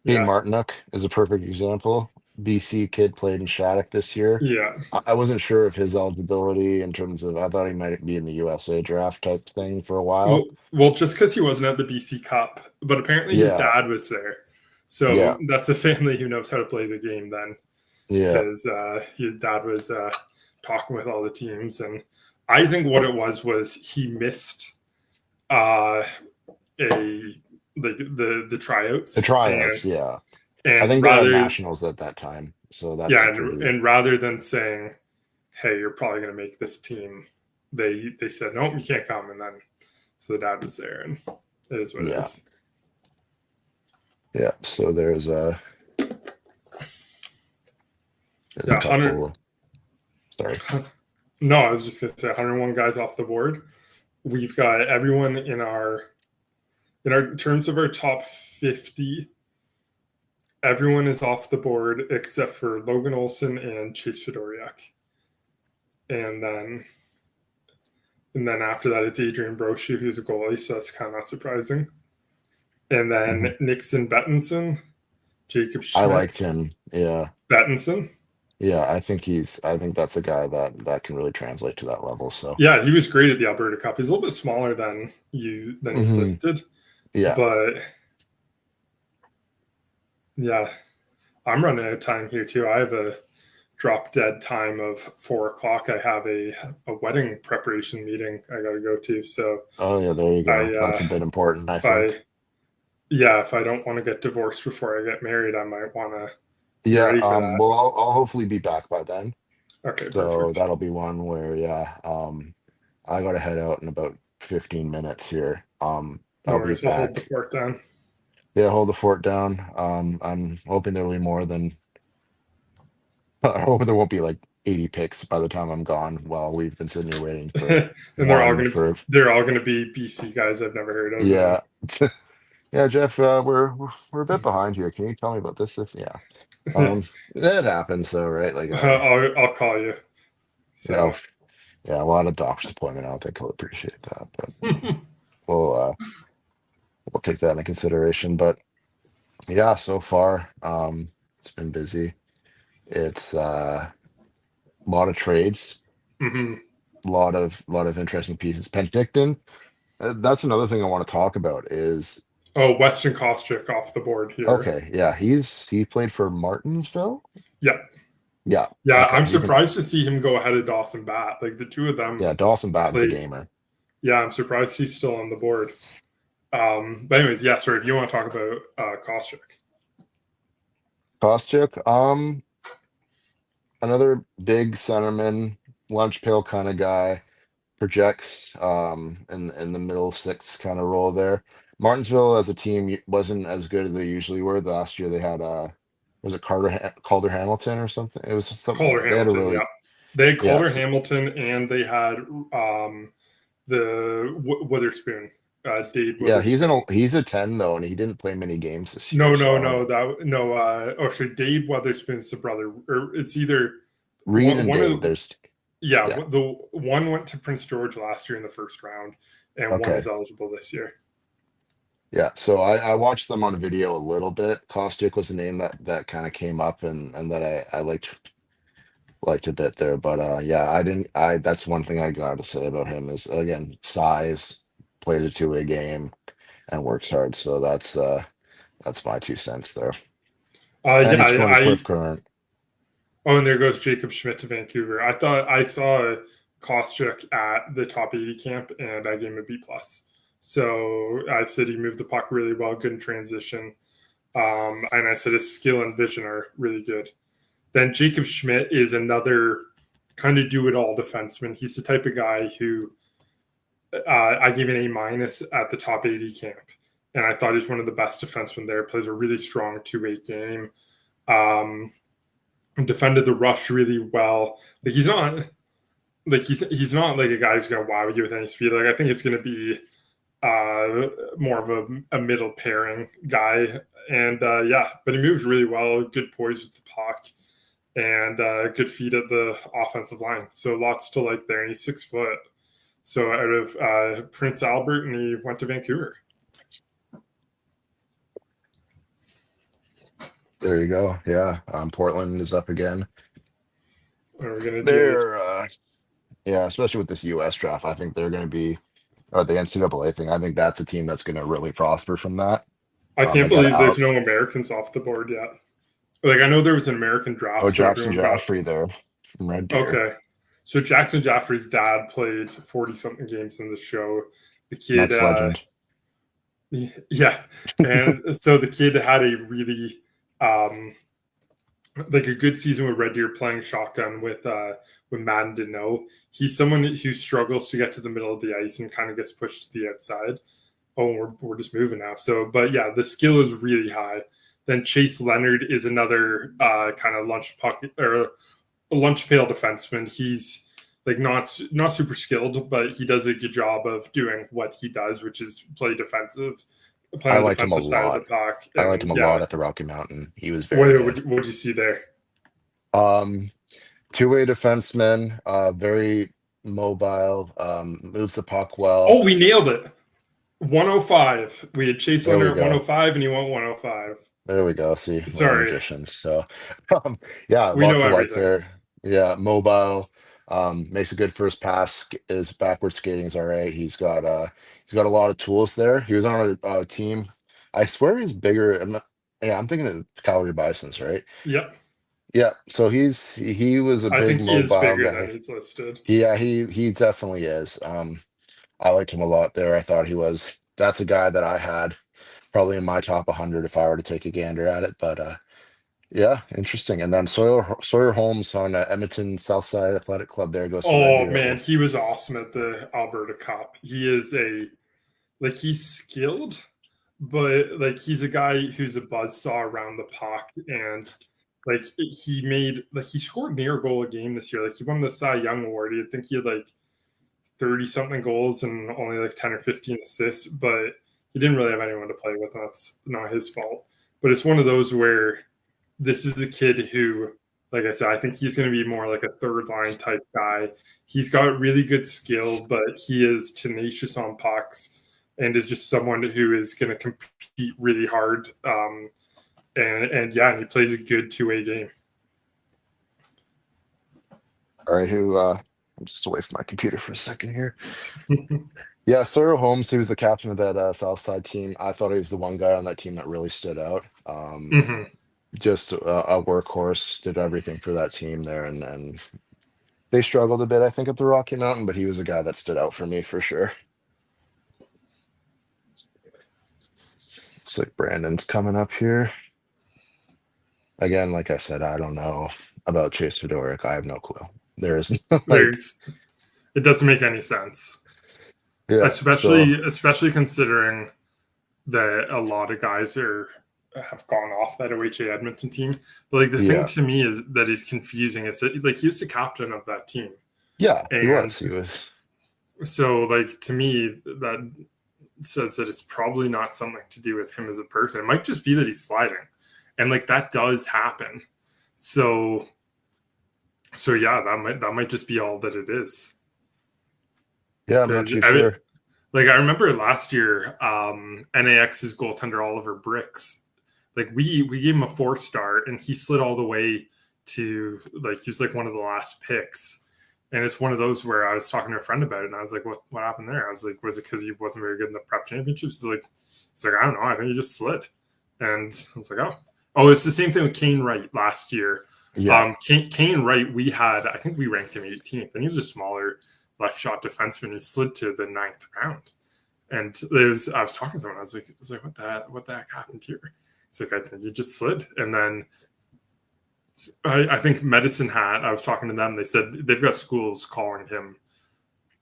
Dean Martinook is a perfect example. BC kid played in Shattuck this year.
Yeah.
I wasn't sure of his eligibility in terms of, I thought he might be in the USA draft type thing for a while.
Well, just because he wasn't at the BC Cup, but apparently his dad was there. So that's a family who knows how to play the game then.
Yeah.
Because his dad was talking with all the teams. And I think what it was he missed the tryouts.
The tryouts, yeah.
And
I think they had nationals at that time. So that's
and rather than saying, hey, you're probably going to make this team, they said, nope, you can't come. And then so the dad was there, and it is what it is.
Yeah, so there's a
couple.
Sorry.
No, I was just going to say 101 guys off the board. We've got everyone in terms of our top 50. Everyone is off the board except for Logan Olson and Chase Fedoriak. And then after that, it's Adrian Brochu, who's a goalie, so that's kind of not surprising. And then Nixon Bettinson, Jacob Schmidt.
I liked him, yeah.
Bettinson.
Yeah, I think that's a guy that can really translate to that level. So
yeah, he was great at the Alberta Cup. He's a little bit smaller than he's listed.
Yeah.
But yeah, I'm running out of time here too. I have a drop dead time of 4:00. I have a wedding preparation meeting I got to go to. So
there you go. That's a bit important. I think.
If I don't want to get divorced before I get married, I might want to.
Yeah. Well, I'll hopefully be back by then.
Okay.
So
perfect.
That'll be one where I got to head out in about 15 minutes here. I'll be back.
Hold the fort down.
Yeah, hold the fort down. I'm hoping there'll be more than. I hope there won't be like 80 picks by the time I'm gone while we've been sitting here waiting for.
And they're all going to be BC guys I've never heard of.
Yeah. Yeah, Jeff, we're a bit behind here. Can you tell me about this? It happens though, right? Like
I'll call you. So
yeah, a lot of doctor's appointment. I don't think he'll appreciate that, but we'll take that into consideration. But yeah, so far it's been busy. It's a lot of trades, a lot of interesting pieces. Penticton. That's another thing I want to talk about is.
Oh, Weston Kostyuk off the board here.
Okay, yeah, he played for Martinsville.
Yeah.
Yeah.
Okay. I'm surprised to see him go ahead of Dawson Batt. Like the two of them.
Yeah, Dawson Batt's a gamer.
Yeah, I'm surprised he's still on the board. But anyways, yeah, sorry, if you want to talk about
Another big centerman, lunch pail kind of guy. projects in the middle six kind of role there. Martinsville as a team wasn't as good as they usually were. The last year they had was it Calder Hamilton or something? It was something.
Calder
They had
Hamilton, yeah. They had Calder
so,
Hamilton, and they had the Witherspoon. Dade
yeah, he's a 10 though, and he didn't play many games this year.
Actually, Dade Witherspoon's the brother, or it's either
Reed and Dade.
The one went to Prince George last year in the first round, and one is eligible this year.
Yeah, so I watched them on video a little bit. Kostyuk was a name that kind of came up and that I liked a bit there, but that's one thing I got to say about him is, again, size, plays a two-way game, and works hard. So that's my 2 cents there. And he's from Swift Current.
Oh, and there goes Jacob Schmidt to Vancouver. I thought I saw Kostyuk at the top 80 camp, and I gave him a B+. So I said he moved the puck really well, good in transition. And I said his skill and vision are really good. Then Jacob Schmidt is another kind of do-it-all defenseman. He's the type of guy who I gave an A- at the top 80 camp. And I thought he's one of the best defensemen there, plays a really strong two-way game. Defended the rush really well. Like he's not like a guy who's gonna wow you with any speed. Like I think it's gonna be more of a middle pairing guy. And but he moves really well, good poise with the puck, and good feet at the offensive line. So lots to like there. And he's 6 foot. So out of Prince Albert, and he went to Vancouver.
There you go. Yeah. Portland is up again.
What are we going to do?
Especially with this US draft, I think they're going to be, or the NCAA thing, I think that's a team that's going to really prosper from that.
I can't believe there's no Americans off the board yet. Like, I know there was an American draft.
Oh, Jackson Jaffrey there from Red Deer.
Okay. So Jackson Jaffrey's dad played 40-something games in the show. The kid,
Next legend.
Yeah. And so the kid had a really like a good season with Red Deer, playing shotgun with Madden Deneau. He's someone who struggles to get to the middle of the ice and kind of gets pushed to the outside. Oh, we're just moving now. So, but yeah, the skill is really high. Then Chase Leonard is another kind of lunch pail defenseman. He's like not super skilled, but he does a good job of doing what he does, which is play defensive.
I liked him a lot. I liked him a lot at the Rocky Mountain. He was very good.
What did you see there?
Two-way defenseman, very mobile, moves the puck well.
Oh, we nailed it. 105. We had Chase Leonard at 105, and he went 105.
There we go. See,
sorry,
magicians. So, yeah, we lots of like there. Yeah, mobile. Makes a good first pass. His backward skating is all right. He's got a lot of tools there. He was on a team. I swear he's bigger. I'm thinking of Calgary Bisons, right?
Yep.
Yeah. So he was a big mobile guy.
Than he's listed.
Yeah, he definitely is. I liked him a lot there. I thought that's a guy that I had probably in my top 100 if I were to take a gander at it. But yeah, interesting. And then Sawyer Holmes on Edmonton Southside Athletic Club there goes.
Oh man, he was awesome at the Alberta Cup. He is he's skilled, but like he's a guy who's a buzzsaw around the puck, and like he scored near a goal a game this year. Like he won the Cy Young Award. I think he had like 30-something goals and only like 10 or 15 assists, but he didn't really have anyone to play with, and that's not his fault. But it's one of those where this is a kid who, like I said, I think he's going to be more like a third line type guy. He's got really good skill, but he is tenacious on pucks and is just someone who is going to compete really hard. And he plays a good two-way game.
All right, I'm just away from my computer for a second here. Yeah, Sawyer Holmes, he was the captain of that Southside team. I thought he was the one guy on that team that really stood out. Just a workhorse, did everything for that team there, and they struggled a bit, I think, at the Rocky Mountain, but he was a guy that stood out for me for sure. Looks like Brandon's coming up here. Again, like I said, I don't know about Chase Fedoruk. I have no clue. There is
It doesn't make any sense.
Yeah,
Especially considering that a lot of guys have gone off that OHA Edmonton team. But like the thing to me is that is confusing is that like he was the captain of that team.
Yeah,
and
he was.
So like to me that says that it's probably not something to do with him as a person. It might just be that he's sliding, and like that does happen. So yeah, that might just be all that it is.
Yeah, I'm not too sure.
Like I remember last year, NAX's goaltender Oliver Bricks, like we gave him a 4-star and he slid all the way to like he was like one of the last picks. And it's one of those where I was talking to a friend about it and I was like, what happened there? I was like, was it because he wasn't very good in the prep championships? He's like, I don't know, I think he just slid. And I was like, oh, it's the same thing with Kane Wright last year.
Yeah.
Kane Wright, I think we ranked him 18th, and he was a smaller left shot defenseman. He slid to the 9th round, and I was talking to someone. I was like, what the heck happened here? It's like, I think he just slid, and then I think Medicine Hat. I was talking to them. They said they've got schools calling him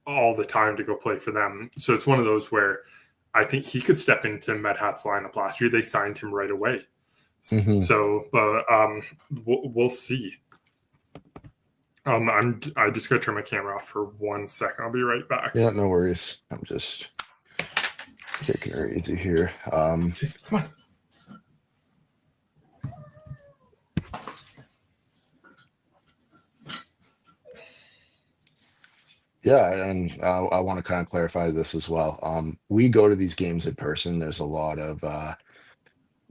all the time to go play for them. So it's one of those where I think he could step into Med Hat's lineup last year. They signed him right away.
Mm-hmm.
So, but we'll see. I just gotta turn my camera off for 1 second. I'll be right back.
Yeah, no worries. I'm just taking her easy here.
Come on.
Yeah, and I want to kind of clarify this as well. We go to these games in person. There's a lot of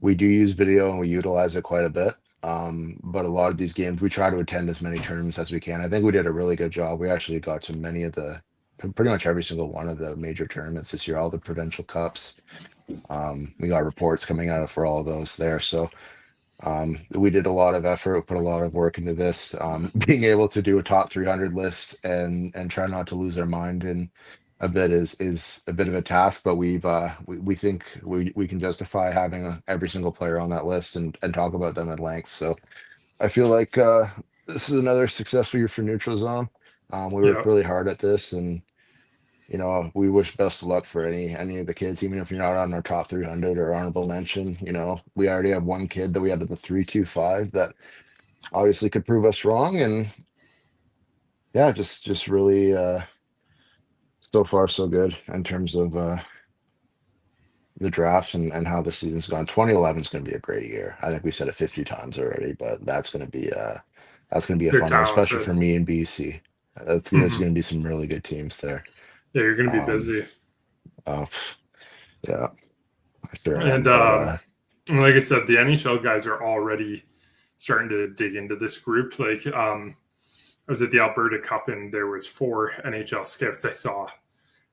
we do use video and we utilize it quite a bit. But a lot of these games, we try to attend as many tournaments as we can. I think we did a really good job. We actually got to pretty much every single one of the major tournaments this year, all the provincial cups. We got reports coming out for all of those there. So we did a lot of effort, put a lot of work into this. Being able to do a top 300 list and try not to lose our mind in a bit is a bit of a task, but we think we can justify having every single player on that list and talk about them at length. So I feel like this is another successful year for Neutral Zone. We worked really hard at this, and we wish best of luck for any of the kids, even if you're not on our top 300 or honorable mention. We already have one kid that we had at the 325 that obviously could prove us wrong, and yeah, just really so far so good in terms of the draft and how the season's gone. 2011 is going to be a great year. I think we said it 50 times already, but that's going to be a fun one, especially for me in BC. There's going to be some really good teams there.
Yeah, you're going to be busy.
Oh, yeah. Sure.
And like I said, the NHL guys are already starting to dig into this group. Like I was at the Alberta Cup and there was 4 NHL scouts I saw,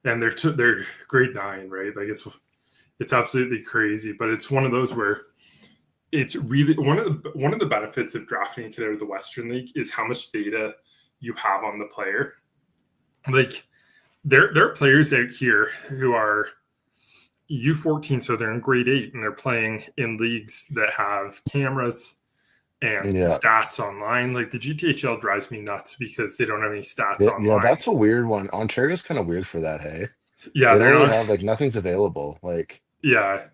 and they're grade 9, right? Like it's absolutely crazy, but it's one of those where it's really one of the benefits of drafting a kid out of the Western League is how much data you have on the player. Like there are players out here who are U14, so they're in grade 8 and they're playing in leagues that have cameras and stats online. Like the GTHL drives me nuts because they don't have any stats online.
Yeah, that's a weird one. Ontario's kind of weird for that, hey?
Yeah,
they don't have nothing's available. Like
yeah.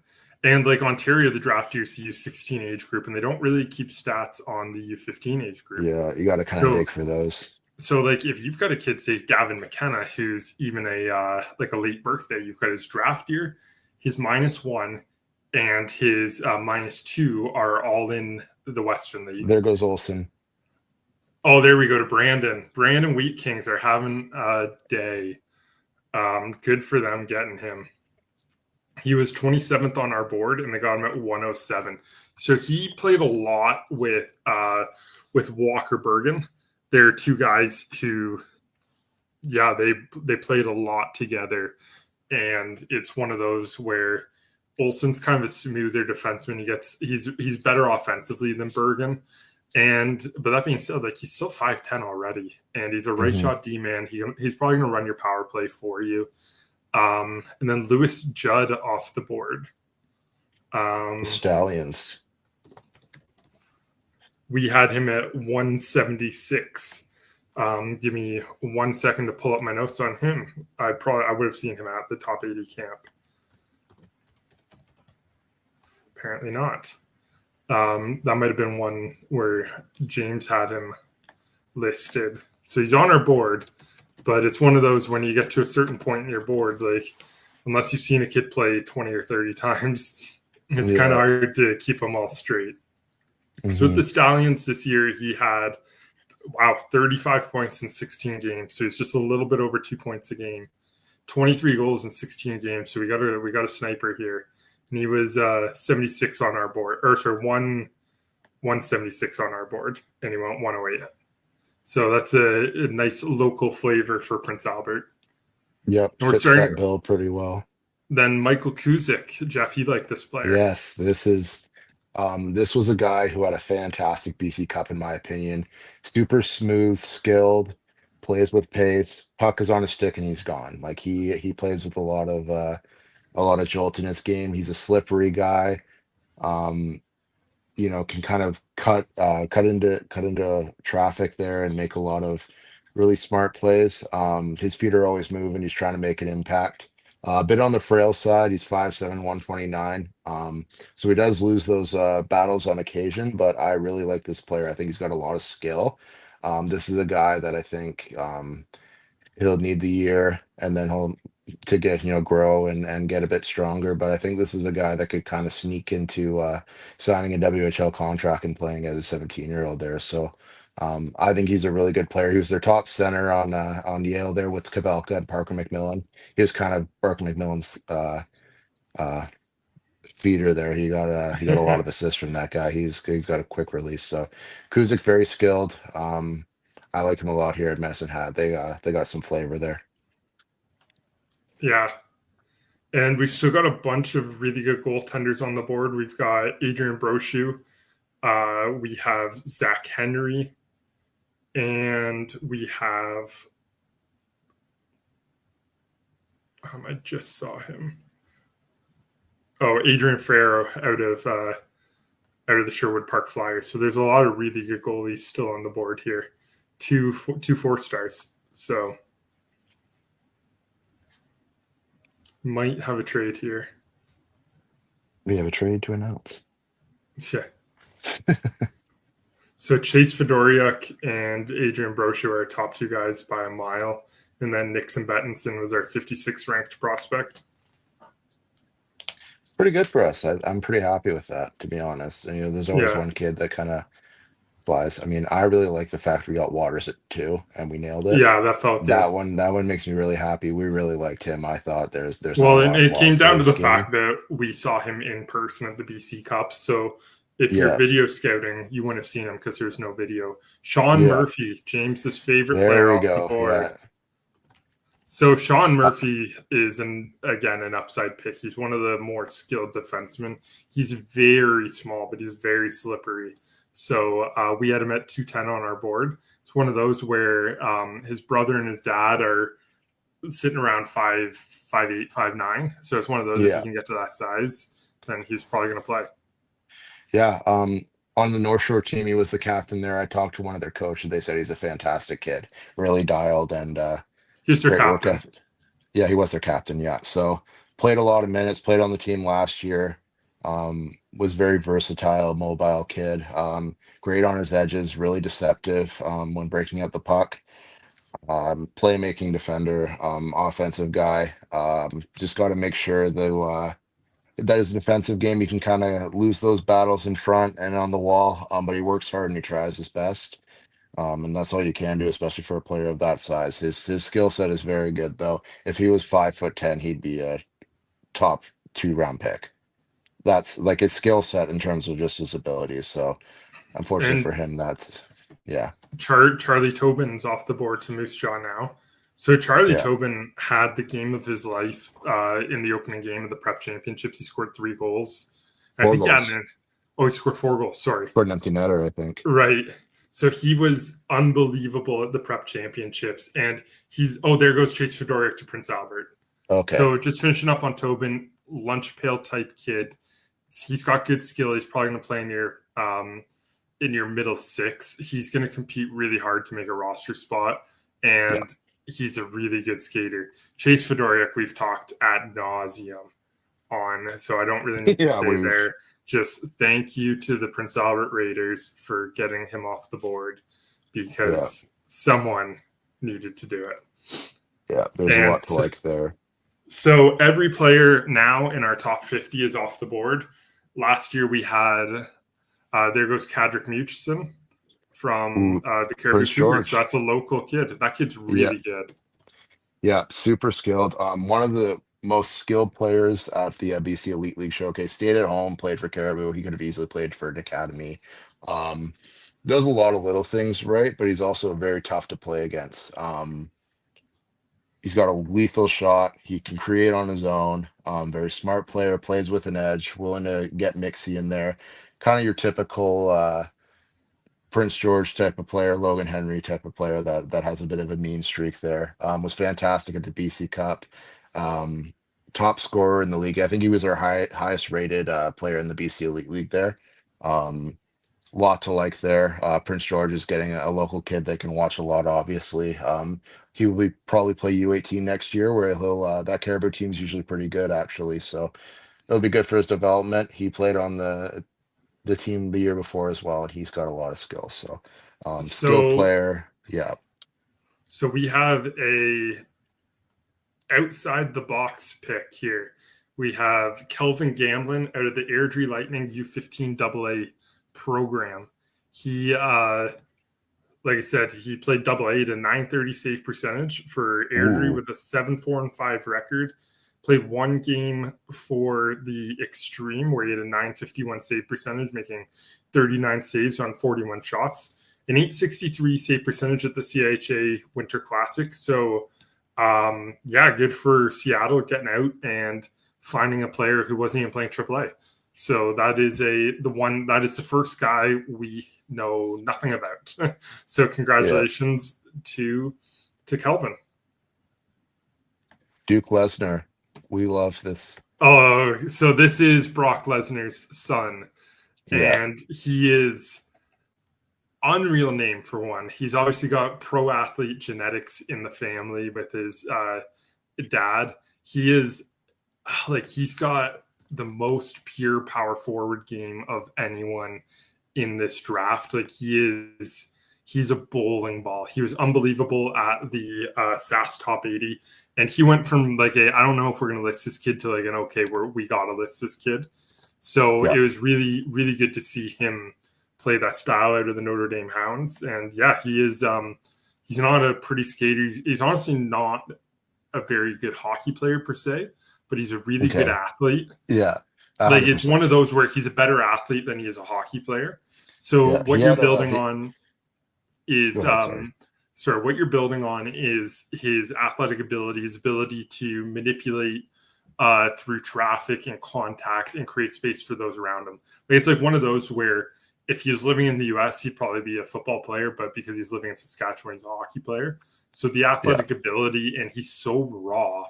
And like Ontario, the draft used to use 16 age group, and they don't really keep stats on the U15 age group.
Yeah, you got to kind of dig for those.
So like if you've got a kid, say Gavin McKenna, who's even a late birthday, you've got his draft year, his -1 and his -2 are all in the Western League.
There goes Olsen.
Oh, there we go to Brandon. Brandon Wheat Kings are having a day. Good for them getting him. He was 27th on our board, and they got him at 107. So he played a lot with Walker Bergen. They're two guys who, they played a lot together, and it's one of those where Olsen's kind of a smoother defenseman. He's better offensively than Bergen, but that being said, like he's still 5'10" already, and he's a right shot D man. He's probably going to run your power play for you. And then Lewis Judd off the board.
Stallions.
We had him at 176. Give me 1 second to pull up my notes on him. I would have seen him at the top 80 camp. Apparently not. That might have been one where James had him listed. So he's on our board, but it's one of those when you get to a certain point in your board, like unless you've seen a kid play 20 or 30 times, it's kind of hard to keep them all straight. So with the Stallions this year, he had 35 points in 16 games. So he's just a little bit over 2 points a game. 23 goals in 16 games. So we got a sniper here. And he was 76 on our board, or sorry, 176 on our board, and he went 108. So that's a nice local flavor for Prince Albert.
Yep, fits that bill pretty well.
Then Michael Kuzik, Jeff, you like this player?
Yes, this was a guy who had a fantastic BC Cup, in my opinion. Super smooth, skilled, plays with pace. Puck is on his stick, and he's gone. Like he plays with a lot of jolt in his game. He's a slippery guy. Can kind of cut into traffic there and make a lot of really smart plays. His feet are always moving. He's trying to make an impact. A bit on the frail side. He's 5'7", 129. So he does lose those battles on occasion, but I really like this player. I think he's got a lot of skill. This is a guy that I think he'll need the year, and then he'll to get grow and get a bit stronger. But I think this is a guy that could kind of sneak into signing a WHL contract and playing as a 17-year-old there. So I think he's a really good player. He was their top center on Yale there with Kabelka and Parker McMillan. He was kind of Parker McMillan's feeder there. He got a lot of assists from that guy. He's got a quick release. So Kuzik, very skilled. I like him a lot here at Medicine Hat. They got some flavor there.
Yeah. And we've still got a bunch of really good goaltenders on the board. We've got Adrian Brochu. We have Zach Henry. And we have I just saw him. Oh, Adrian Ferro out of the Sherwood Park Flyers. So there's a lot of really good goalies still on the board here. Two 4-stars. So might have a trade here.
We have a trade to announce.
Yeah. So Chase Fedoriuk and Adrian Brochu are our top two guys by a mile. And then Nixon Bettinson was our 56th ranked prospect.
It's pretty good for us. I'm pretty happy with that, to be honest. And, there's always one kid that kind of flies. I mean, I really like the fact we got Waters at 2 and we nailed it.
Yeah, that felt
that good. One makes me really happy. We really liked him. I thought there's
well, and it came down to the fact that we saw him in person at the BC Cup. So if you're video scouting, you wouldn't have seen him because there's no video. Sean Murphy, James's favorite player off the board. Yeah. So Sean Murphy is again an upside pick. He's one of the more skilled defensemen. He's very small, but he's very slippery. So we had him at 210 on our board. It's one of those where his brother and his dad are sitting around 5'8", 5'9". So it's one of those, if he can get to that size, then he's probably going to play.
Yeah. On the North Shore team, he was the captain there. I talked to one of their coaches. They said he's a fantastic kid, really dialed, and
he's their captain.
Yeah, he was their captain. Yeah. So played a lot of minutes, played on the team last year. Was very versatile, mobile kid. Great on his edges, really deceptive when breaking up the puck. Playmaking defender, offensive guy. Just got to make sure that his defensive game, he can kind of lose those battles in front and on the wall, but he works hard and he tries his best. And that's all you can do, especially for a player of that size. His skill set is very good, though. If he was 5'10", he'd be a top 2-round pick. That's like his skill set in terms of just his abilities. So unfortunately for him,
Charlie Tobin's off the board to Moose Jaw now. So Charlie Tobin had the game of his life in the opening game of the Prep Championships. He scored 3 goals. He scored 4 goals. Sorry.
Scored an empty netter, I think.
Right. So he was unbelievable at the Prep Championships. And there goes Chase Fedoriuk to Prince Albert.
Okay.
So just finishing up on Tobin, lunch pail type kid. He's got good skill. He's probably going to play near in your middle six, he's going to compete really hard to make a roster spot, and he's a really good skater. Chase Fedoruk, we've talked ad nauseum on, so I don't really need to say there. Just thank you to the Prince Albert Raiders for getting him off the board, because someone needed to do it.
Yeah, there's a lot to like there.
So every player now in our top 50 is off the board. Last year we had, there goes Kadrick Murchison from the Caribou Cougars. So that's a local kid. That kid's really good.
Yeah, super skilled. One of the most skilled players at the BC Elite League Showcase. Stayed at home, played for Caribou. He could have easily played for an academy. Does a lot of little things right, but he's also very tough to play against. He's got a lethal shot. He can create on his own. Very smart player, plays with an edge, willing to get mixy in there. Kind of your typical Prince George type of player, Logan Henry type of player that has a bit of a mean streak there. Was fantastic at the BC Cup. Top scorer in the league. I think he was our highest rated player in the BC Elite League there. Lot to like there. Prince George is getting a local kid they can watch a lot, obviously. He will probably play U18 next year, where he'll that Caribou team's usually pretty good, actually. So it'll be good for his development. He played on the team the year before as well, and he's got a lot of skills. So skilled player. Yeah.
So we have a outside the box pick here. We have Kelvin Gamblin out of the Airdrie Lightning U15 AA program. He like I said, he played AA at a .930 save percentage for Airdrie with a 7-4-5 record. Played one game for the Extreme where he had a .951 save percentage, making 39 saves on 41 shots. An .863 save percentage at the CIHA Winter Classic. So good for Seattle getting out and finding a player who wasn't even playing AAA. So that is the first guy we know nothing about. So congratulations to Kelvin.
Duke Lesnar. We love this.
Oh, so this is Brock Lesnar's son.
Yeah.
And he is unreal name for one. He's obviously got pro athlete genetics in the family with his dad. He is he's got the most pure power forward game of anyone in this draft. He's a bowling ball. He was unbelievable at the SAS Top 80. And he went from I don't know if we're going to list this kid to an okay, we got to list this kid. So it was really, really good to see him play that style out of the Notre Dame Hounds. And he is, he's not a pretty skater. He's honestly not a very good hockey player per se, but he's a really good athlete.
Yeah.
100%. It's one of those where he's a better athlete than he is a hockey player. So what you're building on is what you're building on is his athletic ability, his ability to manipulate through traffic and contact and create space for those around him. It's one of those where if he was living in the US, he'd probably be a football player, but because he's living in Saskatchewan, he's a hockey player. So the athletic ability, and he's so raw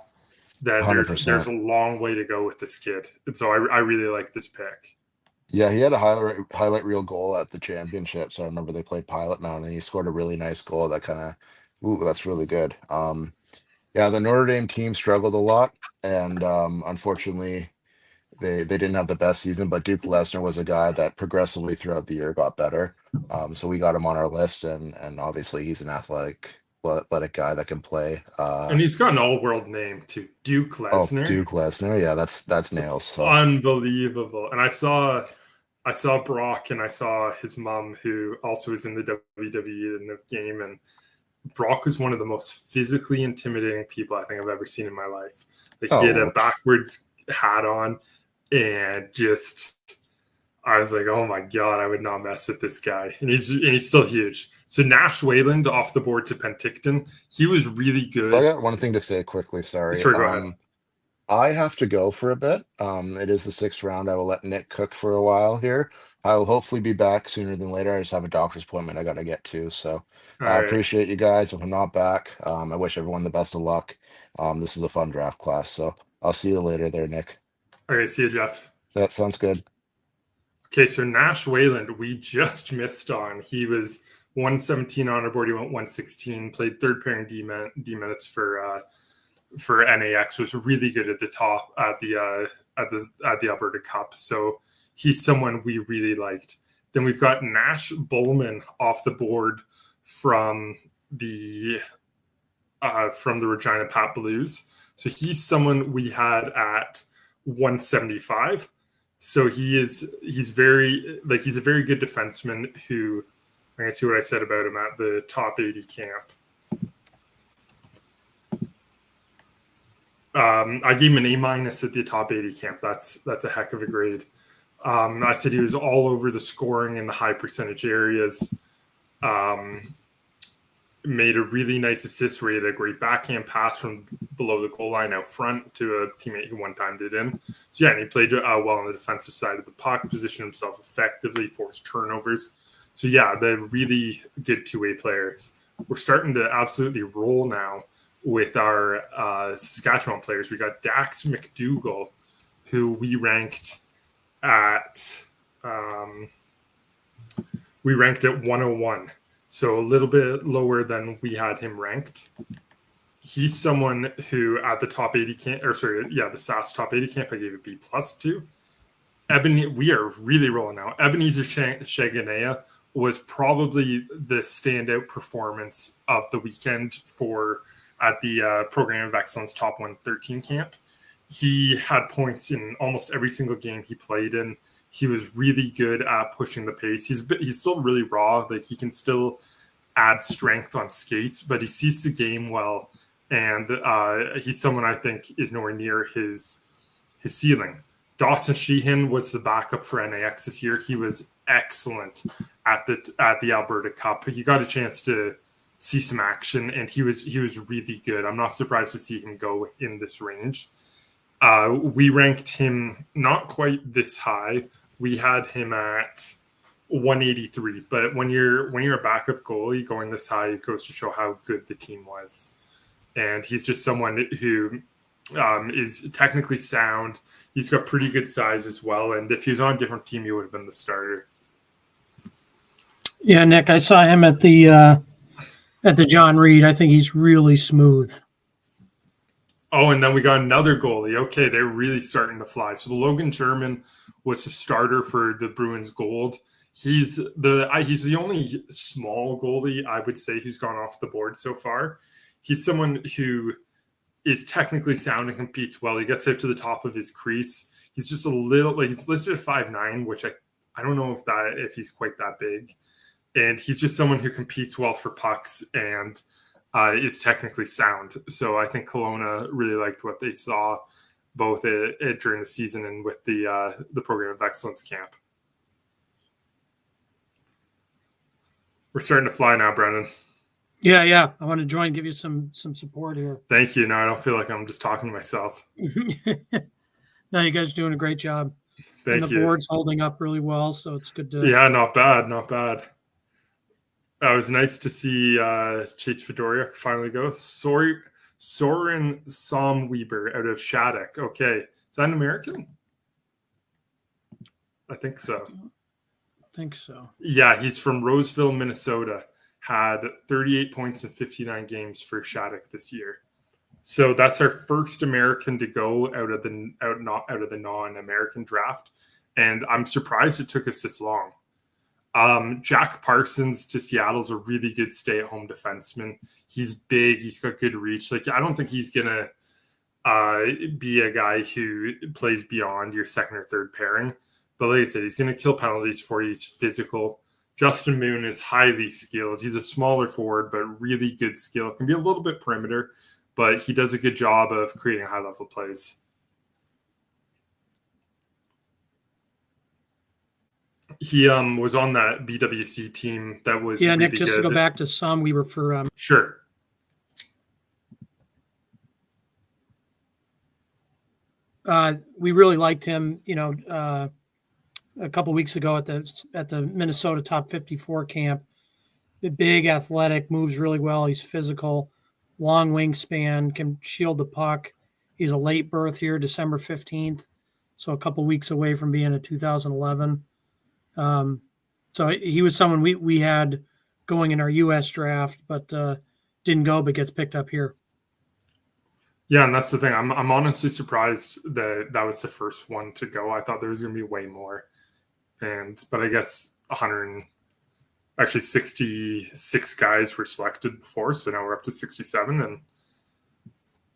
that there's a long way to go with this kid. And so I really like this pick.
Yeah, he had a highlight reel goal at the championships. I remember they played Pilot Mountain, and he scored a really nice goal that kind of, that's really good. The Notre Dame team struggled a lot, and unfortunately, they didn't have the best season, but Duke Lesnar was a guy that progressively throughout the year got better. So we got him on our list, and obviously he's an athletic guy that can play.
And he's got an all-world name too, Duke Lesnar.
Duke Lesnar, yeah, that's nails. So.
Unbelievable. And I saw Brock, and I saw his mom, who also is in the WWE in the game, and Brock was one of the most physically intimidating people I think I've ever seen in my life. He had a backwards hat on, and I was like, oh my God, I would not mess with this guy. And he's still huge. So Nash Wayland off the board to Penticton. He was really good.
So I got one thing to say quickly. Sorry.
Sure, go ahead.
I have to go for a bit. It is the 6th round. I will let Nick cook for a while here. I will hopefully be back sooner than later. I just have a doctor's appointment I got to get to. So I appreciate you guys. If I'm not back, I wish everyone the best of luck. This is a fun draft class. So I'll see you later there, Nick.
Okay, see you, Jeff.
That sounds good.
Okay, so Nash Wayland, we just missed on. He was 117 on our board. He went 116, played third pairing D minutes for NAX. Was really good at the top at the Alberta Cup. So he's someone we really liked. Then we've got Nash Bowman off the board from the Regina Pat Blues. So he's someone we had at 175. So he's a very good defenseman who, I'm going to see what I said about him at the top 80 camp. I gave him an A- at the top 80 camp. That's a heck of a grade. I said he was all over the scoring in the high percentage areas. Made a really nice assist where he had a great backhand pass from below the goal line out front to a teammate who one time did in. So yeah, and he played well on the defensive side of the puck, positioned himself effectively, forced turnovers. So yeah, they're really good two-way players. We're starting to absolutely roll now with our Saskatchewan players. We got Dax McDougall, who we ranked at 101. So a little bit lower than we had him ranked. He's someone who at the top 80 camp, the SAS top 80 camp, I gave a B+ to. We are really rolling now. Ebenezer Shaganea was probably the standout performance of the weekend at the Program of Excellence top 113 camp. He had points in almost every single game he played in. He was really good at pushing the pace. He's still really raw. Like, he can still add strength on skates, but he sees the game well, and he's someone I think is nowhere near his ceiling. Dawson Sheehan was the backup for NAX this year. He was excellent at the Alberta Cup. He got a chance to see some action, and he was really good. I'm not surprised to see him go in this range. We ranked him not quite this high. We had him at 183, but when you're a backup goalie going this high, it goes to show how good the team was. And he's just someone who is technically sound. He's got pretty good size as well, and if he was on a different team, he would have been the starter.
Yeah, Nick, I saw him at the John Reed. I think he's really smooth.
Oh, and then we got another goalie. Okay, they're really starting to fly. So the Logan German was the starter for the Bruins Gold. He's the only small goalie I would say who's gone off the board so far. He's someone who is technically sound and competes well. He gets out to the top of his crease. He's just a little, he's listed at 5'9", which I don't know if he's quite that big. And he's just someone who competes well for pucks and is technically sound. So I think Kelowna really liked what they saw both during the season and with the Program of Excellence camp. We're starting to fly now, Brendan.
Yeah. I want to join, give you some support here.
Thank you. No, I don't feel like I'm just talking to myself.
No, you guys are doing a great job.
Thank you.
The board's holding up really well, so it's good to.
Yeah, not bad. It was nice to see Chase Fedoriuk finally go. Soren Somweber out of Shattuck. Okay. Is that an American? I think so. Yeah, he's from Roseville, Minnesota. Had 38 points in 59 games for Shattuck this year. So that's our first American to go out of the non-American draft. And I'm surprised it took us this long. Jack Parsons to Seattle's a really good stay-at-home defenseman. He's big. He's got good reach. Like, I don't think he's going to be a guy who plays beyond your second or third pairing. But like I said, he's going to kill penalties for you. He's physical. Justin Moon is highly skilled. He's a smaller forward, but really good skill. Can be a little bit perimeter, but he does a good job of creating high-level plays. He was on that BWC team that was really
Nick, just
good.
to go back to some, we were for
Sure.
We really liked him, a couple weeks ago at the Minnesota Top 54 camp. Big, athletic, moves really well. He's physical, long wingspan, can shield the puck. He's a late birth here, December 15th, so a couple weeks away from being a 2011. So he was someone we had going in our U.S. draft, but didn't go, but gets picked up here.
Yeah, and that's the thing. I'm honestly surprised that was the first one to go. I thought there was going to be way more, but I guess 66 guys were selected before, so now we're up to 67.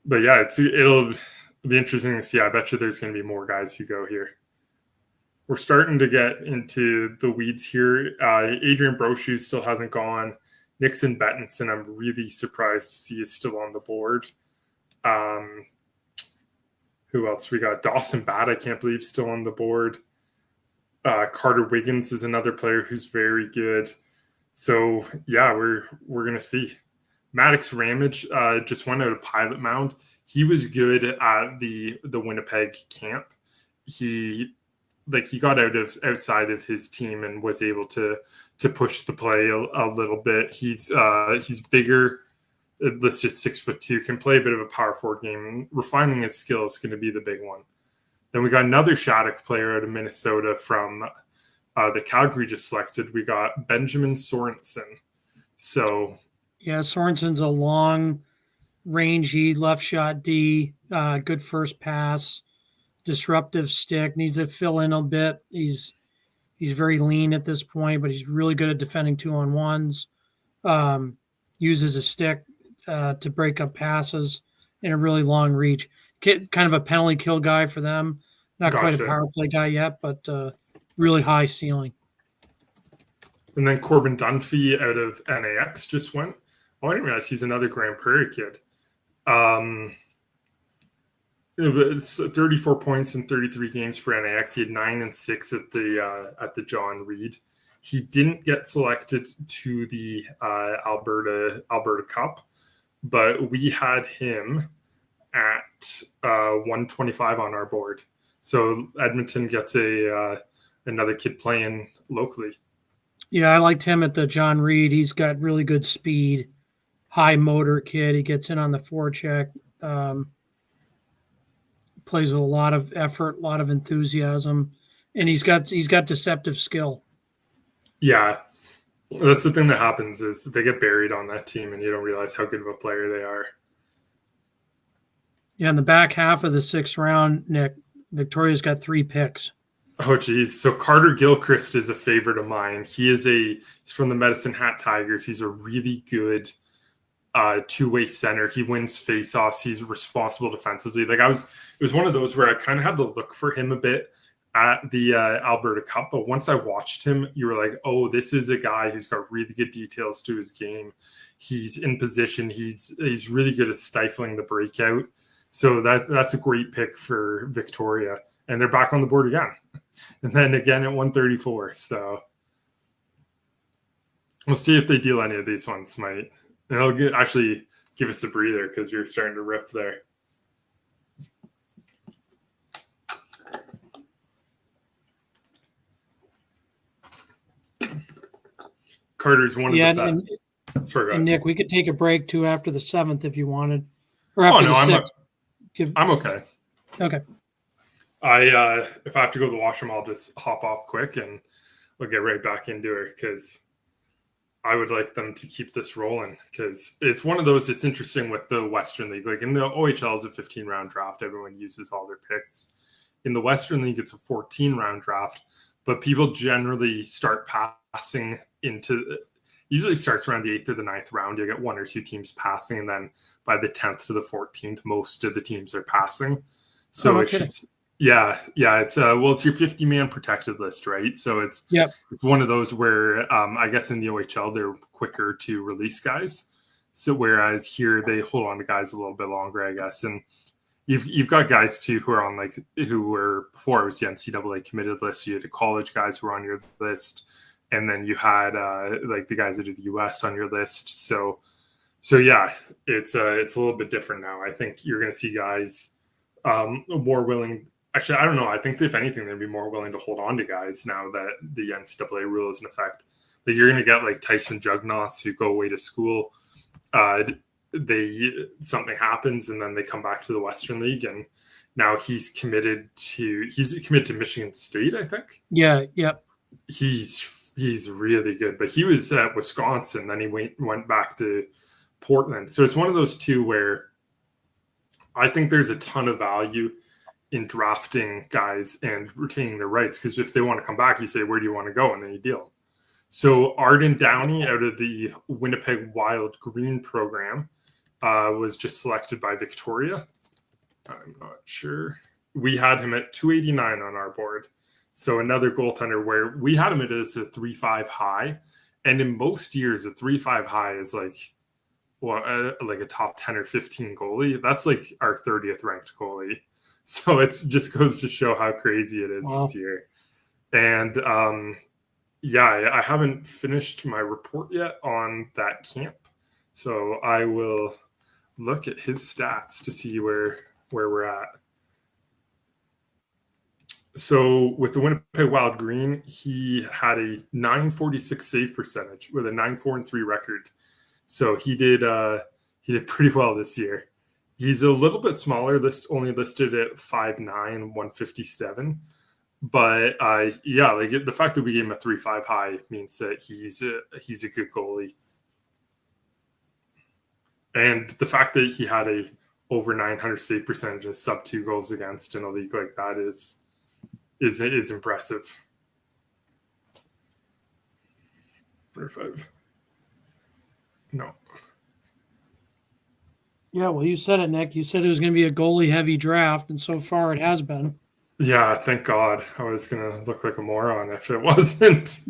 But yeah, it'll be interesting to see. I bet you there's going to be more guys who go here. We're starting to get into the weeds here. Adrian Brochu still hasn't gone. Nixon Bettinson, I'm really surprised to see is still on the board. Who else? We got Dawson Batt, I can't believe, still on the board. Carter Wiggins is another player who's very good. So yeah, we're gonna see. Maddox Ramage just went out of Pilot Mound. He was good at the Winnipeg camp. He got outside of his team and was able to push the play a little bit. He's bigger, listed 6'2", can play a bit of a power forward game. Refining his skill is going to be the big one. Then we got another Shattuck player out of Minnesota from the Calgary just selected. We got Benjamin Sorensen. So
yeah, Sorensen's a long rangy left shot D, good first pass, disruptive stick, needs to fill in a bit. He's very lean at this point, but he's really good at defending 2-on-1s. Uses a stick to break up passes in a really long reach. Kind of a penalty kill guy for them. Not quite a power play guy yet, but really high ceiling.
And then Corbin Dunphy out of NAX just went. Oh, I didn't realize he's another Grand Prairie kid. It's 34 points in 33 games for NAX. He had 9 and 6 at the John Reed. He didn't get selected to the Alberta Cup, but we had him at 125 on our board. So Edmonton gets another kid playing locally.
Yeah, I liked him at the John Reed. He's got really good speed, high motor kid. He gets in on the forecheck. Plays with a lot of effort, a lot of enthusiasm, and he's got deceptive skill.
Yeah, that's the thing that happens is they get buried on that team, and you don't realize how good of a player they are.
Yeah, in the back half of the 6th round, Nick, Victoria's got 3 picks.
Oh, geez. So Carter Gilchrist is a favorite of mine. He's from the Medicine Hat Tigers. He's a really good two-way center. He wins face-offs. He's responsible defensively. It was one of those where I kind of had to look for him a bit at the Alberta Cup, but once I watched him, you were like, oh, this is a guy who's got really good details to his game. He's in position. He's really good at stifling the breakout. So that's a great pick for Victoria. And they're back on the board again. And then again at 134. So we'll see if they deal any of these ones. It'll actually give us a breather because you're starting to rip there. Carter's one of the best. Sorry,
and Nick, we could take a break too after the 7th if you wanted. Or after the 6th.
I'm okay.
Okay.
If I have to go to the washroom, I'll just hop off quick and we'll get right back into it because I would like them to keep this rolling because it's one of those. It's interesting with the Western League. Like in the OHL is a 15-round draft. Everyone uses all their picks. In the Western League, it's a 14-round draft, but people generally start passing usually starts around the 8th or the 9th round. You get 1 or 2 teams passing, and then by the 10th to the 14th, most of the teams are passing. So it's your 50-man protected list, right? So it's one of those where I guess in the OHL they're quicker to release guys. So whereas here they hold on to guys a little bit longer, I guess. And you've got guys too who are on who were before it was the NCAA committed list. So you had the college guys who were on your list, and then you had the guys that do the US on your list. So yeah, it's a little bit different now. I think you're going to see guys more willing. Actually, I don't know. I think if anything, they'd be more willing to hold on to guys now that the NCAA rule is in effect. That you're going to get like Tyson Jugnoths who go away to school. Something happens and then they come back to the Western League, and now he's committed to Michigan State, I think.
Yeah. Yep.
He's really good, but he was at Wisconsin, then he went back to Portland. So it's one of those two where I think there's a ton of value in drafting guys and retaining their rights, because if they want to come back, you say, where do you want to go? And then you deal. So Arden Downey out of the Winnipeg Wild Green program was just selected by Victoria. I'm not sure. We had him at 289 on our board. So another goaltender where we had him as a 3.5 high. And in most years, a 3.5 high is like a top 10 or 15 goalie. That's like our 30th ranked goalie. So it just goes to show how crazy it is this year. And I haven't finished my report yet on that camp. So I will look at his stats to see where we're at. So with the Winnipeg Wild Green, he had a 946 save percentage with a 9-4-3 record. So he did pretty well this year. He's a little bit smaller, only listed at 5'9", 157. But the fact that we gave him a 3.5 high means that he's a good goalie. And the fact that he had a over 900 save percentage and sub 2 goals against in a league like that is impressive. 45. No.
Yeah, well, you said it, Nick. You said it was going to be a goalie-heavy draft, and so far it has been.
Yeah, thank God. I was going to look like a moron if it wasn't.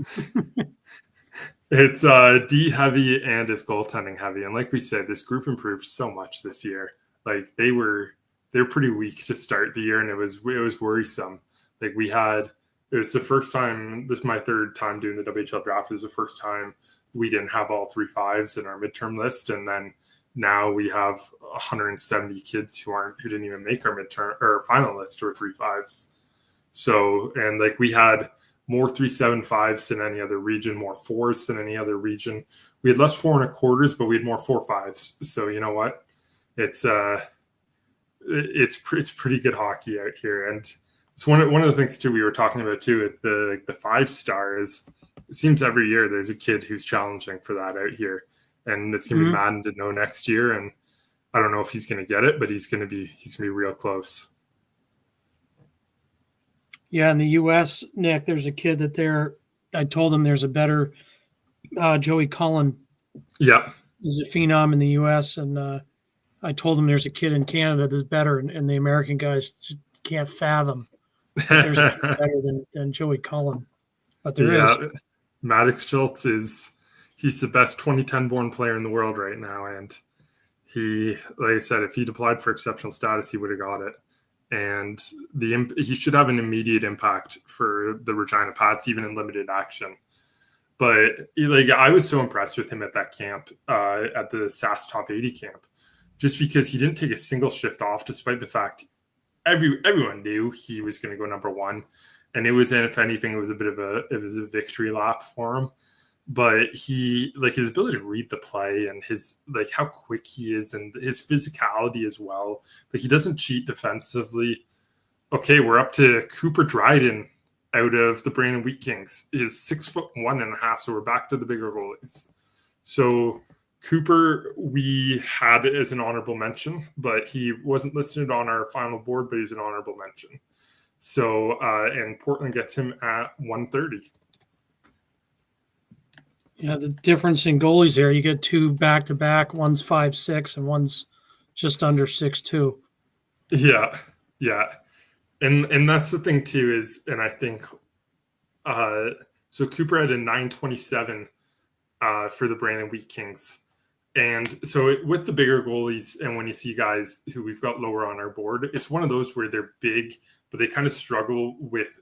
It's D heavy and it's goaltending heavy. And like we said, this group improved so much this year. Like they were pretty weak to start the year, and it was worrisome. Like it was the first time, this is my third time doing the WHL draft. It was the first time we didn't have all 3 5s in our midterm list. And then now we have 170 kids who didn't even make our midterm or final list or 3 5s. So, and like we had more 3.75s than any other region, more 4s than any other region. We had less 4.25s, but we had more 4 5s. So you know what? It's pretty good hockey out here. And it's one of the things too we were talking about too at the 5-star is it seems every year there's a kid who's challenging for that out here, and it's gonna be Madden to know next year. And I don't know if he's gonna get it, but he's gonna be real close.
Yeah, in the U.S., Nick, there's a kid I told him there's a better Joey Cullen.
Yeah,
is a phenom in the U.S. and I told him there's a kid in Canada that's better, and the American guys just can't fathom that there's a kid better than Joey Cullen. But there is.
Maddox Schultz he's the best 2010 born player in the world right now, and he, like I said, if he'd applied for exceptional status, he would have got it. And he should have an immediate impact for the Regina Pats, even in limited action. But I was so impressed with him at that camp, at the SAS Top 80 camp, just because he didn't take a single shift off, despite the fact everyone knew he was going to go number 1. And it was, if anything, it was a victory lap for him. But he, his ability to read the play and his, how quick he is and his physicality as well. He doesn't cheat defensively. Okay, we're up to Cooper Dryden out of the Brandon Wheat Kings. Is 6'1.5", so we're back to the bigger goalies. So Cooper, we had as an honorable mention, but he wasn't listed on our final board, but he's an honorable mention. So, and Portland gets him at 130.
Yeah, the difference in goalies there, you get 2 back-to-back, one's 5'6", and one's just under 6'2".
Yeah. And that's the thing too is, and I think, so Cooper had a 927 for the Brandon Wheat Kings. And so with the bigger goalies, and when you see guys who we've got lower on our board, it's one of those where they're big, but they kind of struggle with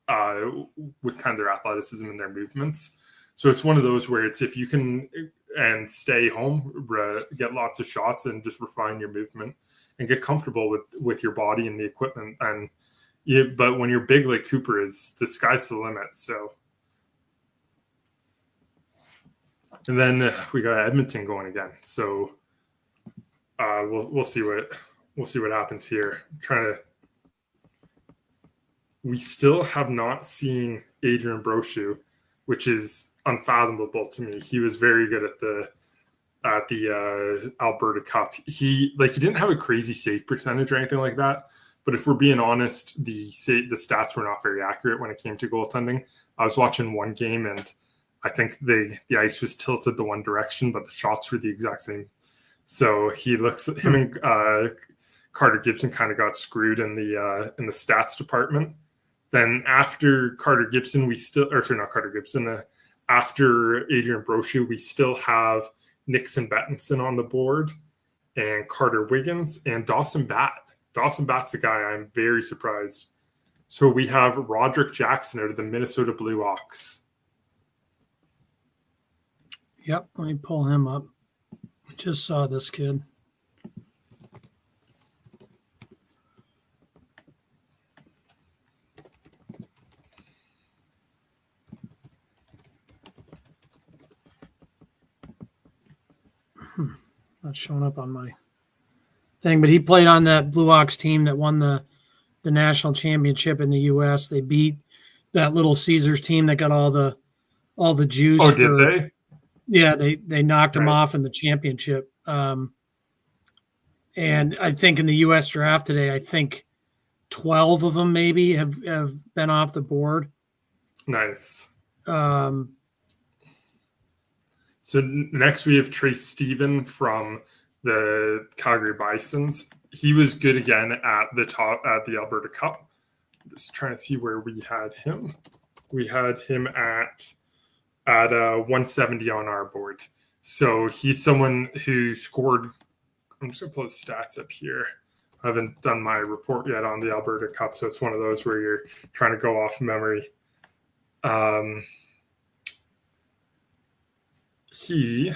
kind of their athleticism and their movements. So it's one of those where it's, if you can and stay home, get lots of shots and just refine your movement and get comfortable with your body and the equipment. And but when you're big like Cooper is, the sky's the limit. So, and then we got Edmonton going again. So we'll see what happens here. I'm trying to. we still have not seen Adrian Brochu, which is unfathomable to me. He was very good at the Alberta Cup. He didn't have a crazy save percentage or anything like that. But if we're being honest, the stats were not very accurate when it came to goaltending. I was watching one game, and I think the ice was tilted the one direction, but the shots were the exact same. So him and Carter Gibson kind of got screwed in the stats department. Then after Carter Gibson, after Adrian Brochu, we still have Nixon Bettinson on the board, and Carter Wiggins, and Dawson Batt. Dawson Batt's a guy I'm very surprised. So we have Roderick Jackson out of the Minnesota Blue Ox.
Yep, let me pull him up. I just saw this kid. Not showing up on my thing, but he played on that Blue Ox team that won the national championship in the U.S. They beat that Little Caesars team that got all the juice.
Oh, did they?
Yeah, they knocked him
Nice.
off in the championship. And I think in the U.S. draft today, I think 12 of them maybe have been off the board.
Nice.
So
next we have Trace Steven from the Calgary Bisons. He was good again at the Alberta Cup. I'm just trying to see where we had him. We had him at 170 on our board. So he's someone who scored. I'm just gonna pull his stats up here. I haven't done my report yet on the Alberta Cup, so it's one of those where you're trying to go off memory. He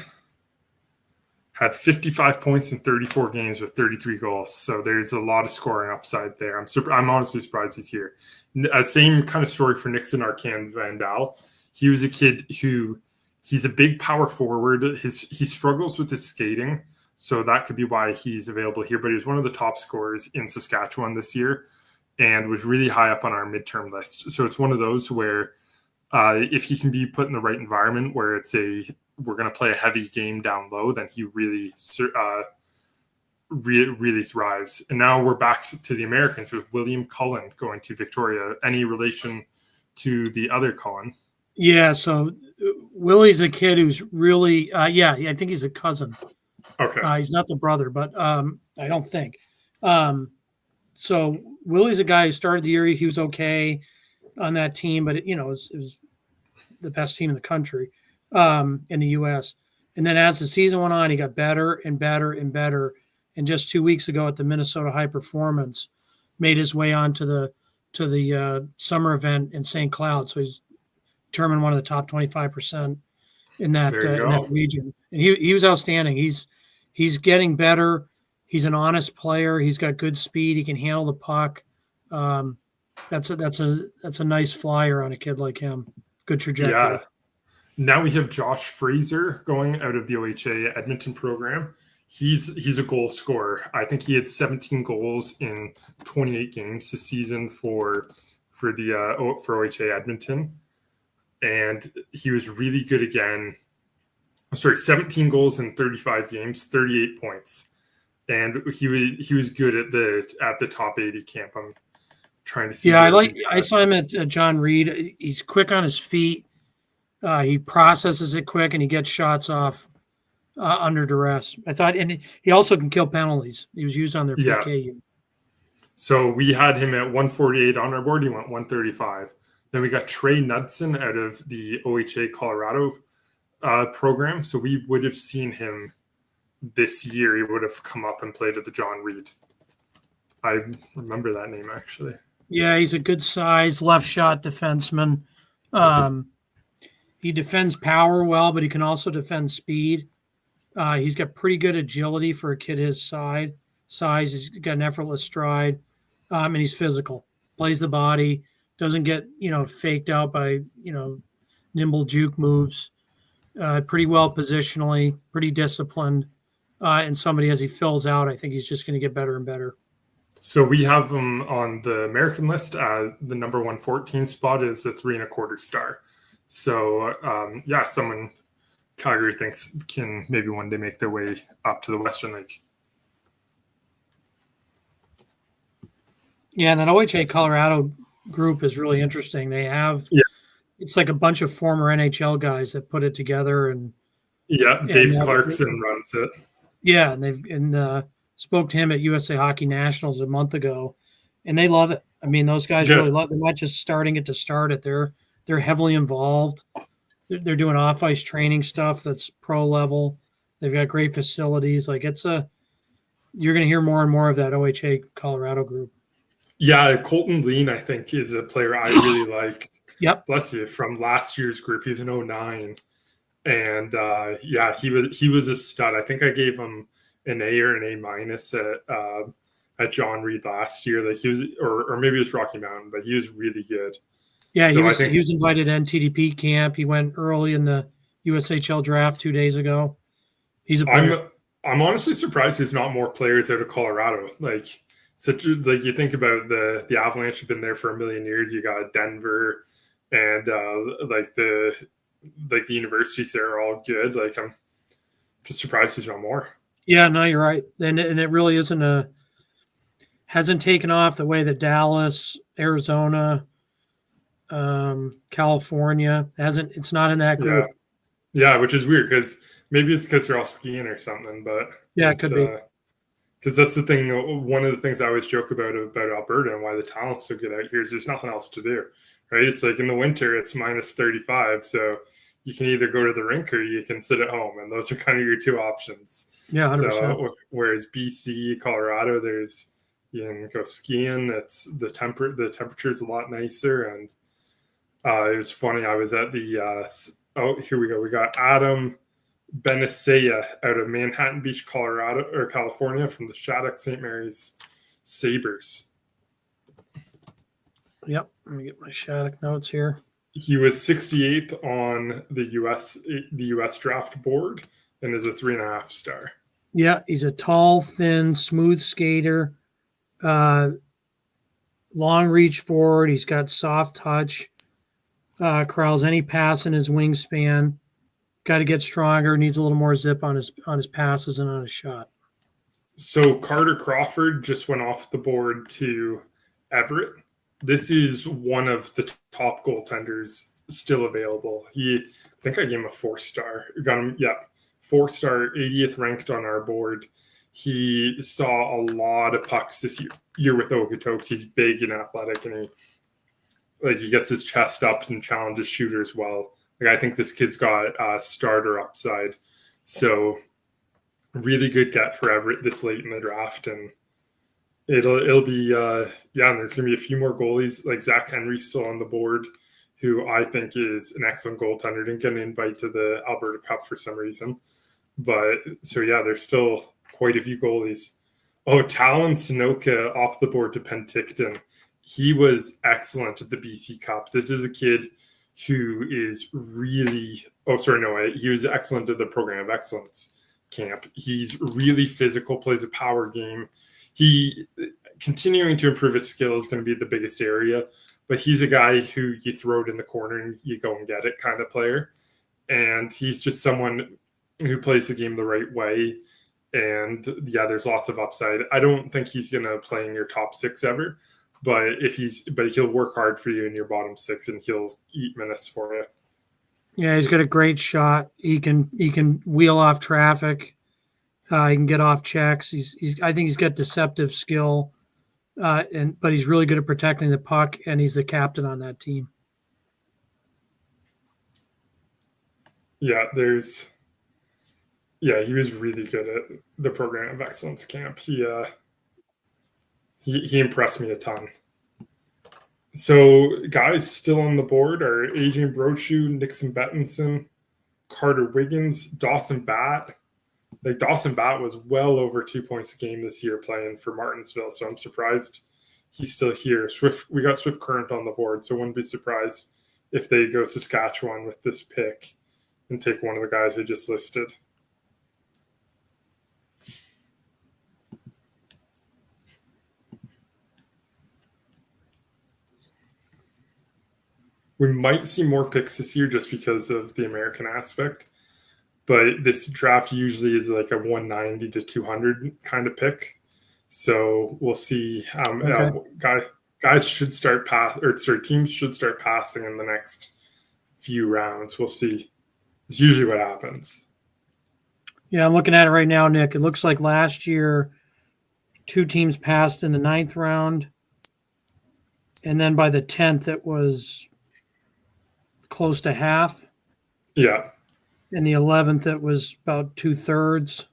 had 55 points in 34 games with 33 goals. So there's a lot of scoring upside there. I'm honestly surprised he's here. Same kind of story for Nixon Arcand Vandal. He was a kid he's a big power forward. He struggles with his skating, so that could be why he's available here. But he was one of the top scorers in Saskatchewan this year and was really high up on our midterm list. So it's one of those where if he can be put in the right environment where we're going to play a heavy game down low, then he really thrives. And now we're back to the Americans with William Cullen going to Victoria. Any relation to the other Cullen?
yeah, so Willie's a kid who's really I think he's a cousin.
Okay.
He's not the brother, but I don't think. So Willie's a guy who started the year. He was okay on that team, but it was the best team in the country in the U.S. And then as the season went on, he got better and better and better. And just 2 weeks ago at the Minnesota High Performance, made his way on to the summer event in St. Cloud. So he's determined one of the top 25% in that region. And he was outstanding. He's getting better. He's an honest player. He's got good speed. He can handle the puck. That's a nice flyer on a kid like him. Good trajectory.
Yeah. Now we have Josh Fraser going out of the OHA Edmonton program. He's a goal scorer. I think he had 17 goals in 28 games this season for OHA Edmonton, and he was really good again. 17 goals in 35 games, 38 points, and he was good at the top 80 camp. I'm trying to see.
Yeah, I saw him at John Reed. He's quick on his feet. He processes it quick, and he gets shots off under duress. I thought, and he also can kill penalties. He was used on their PK unit.
So we had him at 148 on our board. He went 135. Then we got Trey Knudsen out of the OHA Colorado program. So we would have seen him this year. He would have come up and played at the John Reed. I remember that name, actually.
Yeah, he's a good size left shot defenseman. He defends power well, but he can also defend speed. He's got pretty good agility for a kid his size. He's got an effortless stride, and he's physical. Plays the body, doesn't get faked out by nimble juke moves. Pretty well positionally, pretty disciplined, and somebody as he fills out, I think he's just going to get better and better.
So we have him on the American list. The number 114 spot is a 3.25 star. So someone Calgary thinks can maybe one day make their way up to the Western League.
Yeah, and that OHA Colorado group is really interesting. They have it's like a bunch of former NHL guys that put it together, and
Dave Clarkson runs it.
Yeah, and they've spoke to him at USA Hockey Nationals a month ago, and they love it. I mean, those guys really love. They're not just starting it to start it. They're heavily involved. They're doing off ice training stuff that's pro level. They've got great facilities. Like you're going to hear more and more of that OHA Colorado group.
Yeah, Colton Lean, I think, is a player I really liked.
Yep.
Bless you. From last year's group, he was in 09. And he was a stud. I think I gave him an A or an A minus at John Reed last year. Like he was, or maybe it was Rocky Mountain, but he was really good.
Yeah, so he was invited to NTDP camp. He went early in the USHL draft 2 days ago. He's a player.
I'm honestly surprised there's not more players out of Colorado. Like you think about the Avalanche have been there for a million years. You got Denver and the universities there are all good. Like I'm just surprised there's not more.
Yeah, no, you're right. And it really hasn't taken off the way that Dallas, Arizona, California it's not in that group.
Yeah, which is weird because maybe it's because they're all skiing or something, but
yeah, it could be.
Because that's the thing. One of the things I always joke about Alberta and why the talent's so good out here is there's nothing else to do, right? It's like in the winter it's minus 35, so you can either go to the rink or you can sit at home, and those are kind of your two options.
Yeah, 100%.
So whereas BC, Colorado, you can go skiing. That's the temperature is a lot nicer, and it was funny. I was at the here we go. We got Adam Benisaya out of Manhattan Beach, California, from the Shattuck St. Mary's Sabres.
Yep, let me get my Shattuck notes here.
He was 68th on the US draft board and is a 3.5 star.
Yeah, he's a tall, thin, smooth skater. Long reach forward. He's got soft touch. Corrals any pass in his wingspan. Got to get stronger. Needs a little more zip on his passes and on his shot.
So Carter Crawford just went off the board to Everett. This is one of the top goaltenders still available. I think I gave him a 4-star. Got him, 4-star, 80th ranked on our board. He saw a lot of pucks this year with Okotoks. He's big and athletic, and he gets his chest up and challenges shooters well. Like I think this kid's got starter upside. So really good get for Everett this late in the draft, and it'll be and there's gonna be a few more goalies. Like Zach Henry's still on the board, who I think is an excellent goaltender. Didn't get an invite to the Alberta Cup for some reason, but so there's still quite a few goalies. Oh, Talon Sunoka off the board to Penticton. He was excellent at the BC Cup. This is a kid who is really he was excellent at the Program of Excellence camp. He's really physical, plays a power game. He continuing to improve his skill is going to be the biggest area, but he's a guy who you throw it in the corner and you go and get it kind of player. And he's just someone who plays the game the right way. And there's lots of upside. I don't think he's going to play in your top 6 ever, but he'll work hard for you in your bottom 6 and he'll eat minutes for you.
Yeah, he's got a great shot. He can wheel off traffic. He can get off checks. I think he's got deceptive skill, but he's really good at protecting the puck, and he's the captain on that team.
Yeah, he was really good at the Program of Excellence camp. He impressed me a ton. So guys still on the board are Adrian Brochu, Nixon Bettinson, Carter Wiggins, Dawson Batt. Like Dawson Batt was well over 2 points a game this year playing for Martinsville, so I'm surprised he's still here. We got Swift Current on the board, so I wouldn't be surprised if they go Saskatchewan with this pick and take one of the guys we just listed. We might see more picks this year just because of the American aspect. But this draft usually is like a 190 to 200 kind of pick. So we'll see. Guys should start teams should start passing in the next few rounds. We'll see. It's usually what happens.
Yeah, I'm looking at it right now, Nick. It looks like last year 2 teams passed in the 9th round. And then by the 10th, it was close to half.
Yeah.
In the 11th, it was about 2/3.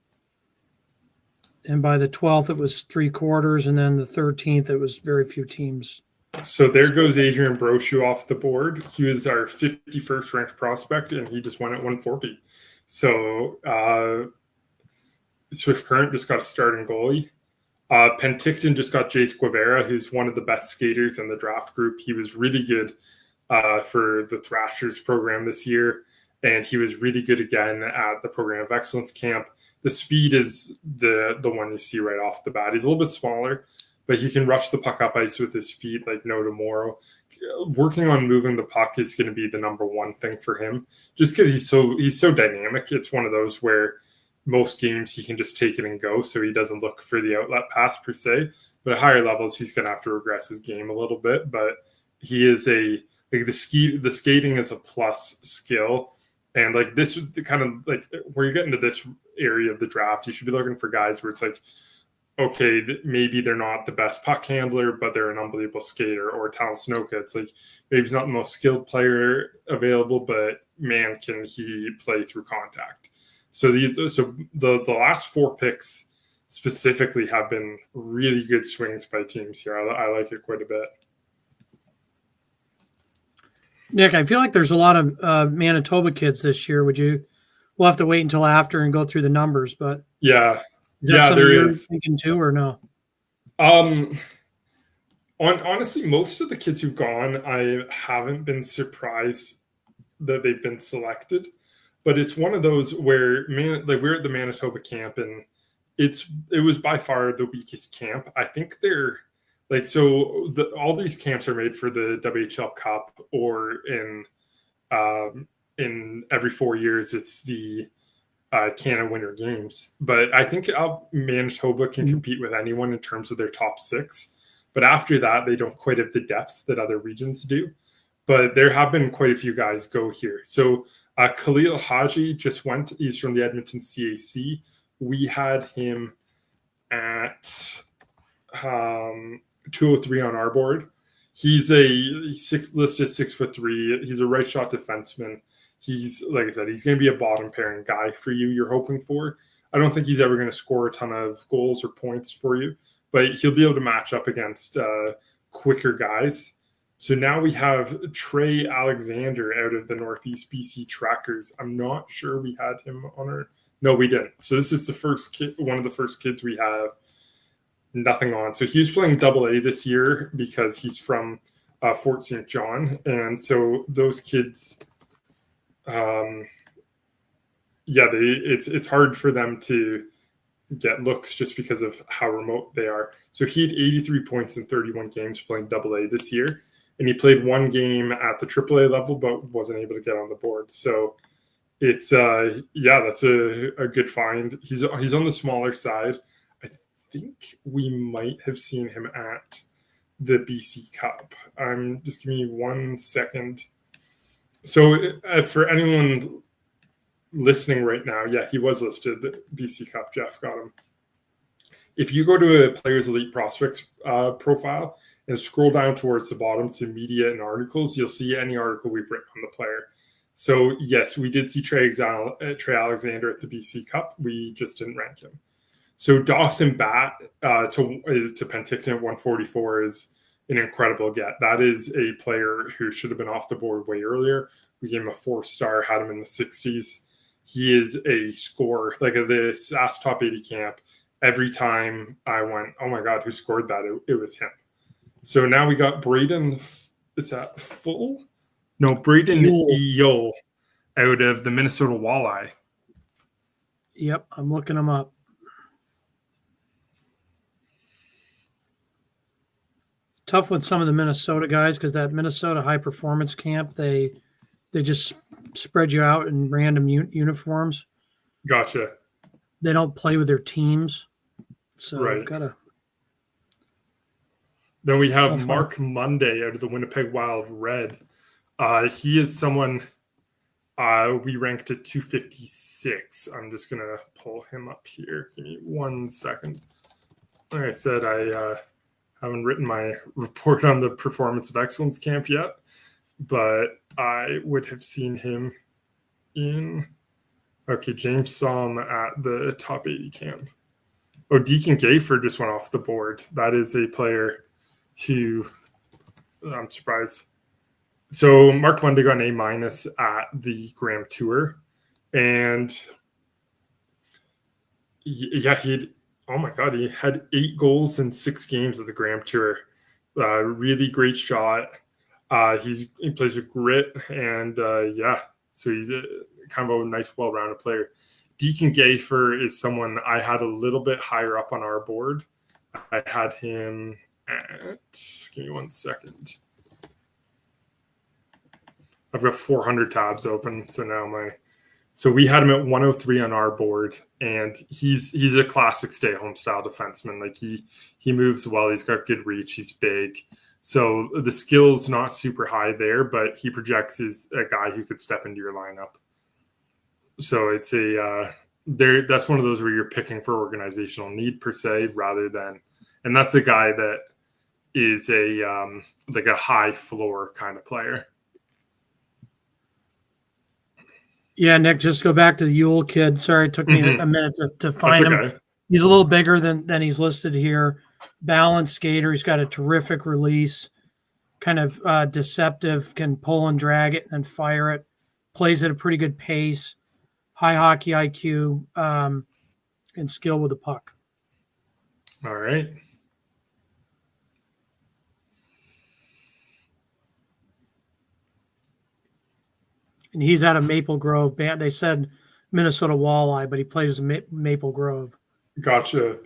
And by the 12th, it was 3/4. And then the 13th, it was very few teams.
So there goes Adrian Brochu off the board. He was our 51st ranked prospect, and he just went at 140. So Swift Current just got a starting goalie. Penticton just got Jace Guevara, who's one of the best skaters in the draft group. He was really good for the Thrashers program this year, and he was really good again at the Program of Excellence camp. The speed is the one you see right off the bat. He's a little bit smaller, but he can rush the puck up ice with his feet like no tomorrow. Working on moving the puck is going to be the number one thing for him, just because he's so dynamic. It's one of those where most games he can just take it and go, so he doesn't look for the outlet pass per se. But at higher levels, he's going to have to regress his game a little bit. But he is the skating is a plus skill. And like this kind of like where you get into this area of the draft, you should be looking for guys where it's like, okay, maybe they're not the best puck handler, but they're an unbelievable skater. Or Tal Snoka, it's like maybe he's not the most skilled available, but man, can he play through contact. So the last 4 picks specifically have been really good swings by teams here. I like it quite a bit.
Nick, I feel like there's a lot of Manitoba kids this year. We'll have to wait until after and go through the numbers, but
yeah,
is that something you're thinking too, or no?
Honestly, most of the kids who've gone, I haven't been surprised that they've been selected. But it's one of those where we're at the Manitoba camp, and it was by far the weakest camp. I think they're like all these camps are made for the WHL Cup, or in every 4 years it's the Canada Winter Games. But I think Manitoba can compete with anyone in terms of their top 6. But after that, they don't quite have the depth that other regions do. But there have been quite a few guys go here. So Khalil Haji just went. He's from the Edmonton CAC. We had him at 203 on our board. He's listed 6'3". He's a right shot defenseman. He's, like I said, he's going to be a bottom pairing guy for you. You're hoping for. I don't think he's ever going to score a ton of goals or points for you, but he'll be able to match up against quicker guys. So now we have Trey Alexander out of the Northeast BC Trackers. I'm not sure we had him on our. No, we didn't. So this is the first kid, one of the first kids we have nothing on. So he's playing AA this year because he's from Fort St. John, and so those kids, it's hard for them to get looks just because of how remote they are. So he had 83 points in 31 games playing AA this year. And he played 1 game at the AAA level, but wasn't able to get on the board. So it's that's a good find. He's on the smaller side. I think we might have seen him at the BC Cup. Just give me 1 second. So for anyone listening right now, yeah, he was listed the BC Cup. Jeff got him. If you go to a Players Elite Prospects profile and scroll down towards the bottom to media and articles, you'll see any article we've written on the player. So yes, we did see Trey Alexander at the BC Cup. We just didn't rank him. So Dawson Bat to Penticton at 144 is an incredible get. That is a player who should have been off the board way earlier. We gave him a 4-star, had him in the 60s. He is a scorer. Like at the SAS Top 80 camp, every time I went, oh my God, who scored that? It was him. So now we got Braden. Is that full? No, Braden Eo out of the Minnesota Walleye.
Yep, I'm looking him up. tough with some of the Minnesota guys because that Minnesota high performance camp, they just spread you out in random uniforms.
Gotcha.
They don't play with their teams, so
Right.
I've got to.
Then we have Mark Monday out of the Winnipeg Wild Red. He is someone we ranked at 256. I'm just going to pull him up here. Give me 1 second. Like I said, I haven't written my report on the Performance of Excellence camp yet, but I would have seen him in... Okay, James saw him at the top 80 camp. Oh, Deacon Gayford just went off the board. That is a player who I'm surprised. So Mark Monday got an A- at the Graham Tour. And yeah, he had 8 goals in 6 games at the Graham Tour. Really great shot. He plays with grit, and so he's kind of a nice, well-rounded player. Deacon Gayfer is someone I had a little bit higher up on our board. I had him at, give me 1 second. I've got 400 tabs open, so we had him at 103 on our board, and he's a classic stay-at-home style defenseman. Like he moves well, he's got good reach, he's big. So the skill's not super high there, but he projects as a guy who could step into your lineup. So it's that's one of those where you're picking for organizational need per se, rather than, and that's a guy that is like a high floor kind of player.
Yeah, Nick, just go back to the Yule kid. Sorry, it took me a minute to find him. He's a little bigger than he's listed here. Balanced skater. He's got a terrific release, kind of deceptive, can pull and drag it and fire it. Plays at a pretty good pace. High hockey IQ, and skill with the puck.
All right.
And he's out of Maple Grove. They said Minnesota Walleye, but he plays Maple Grove.
Gotcha.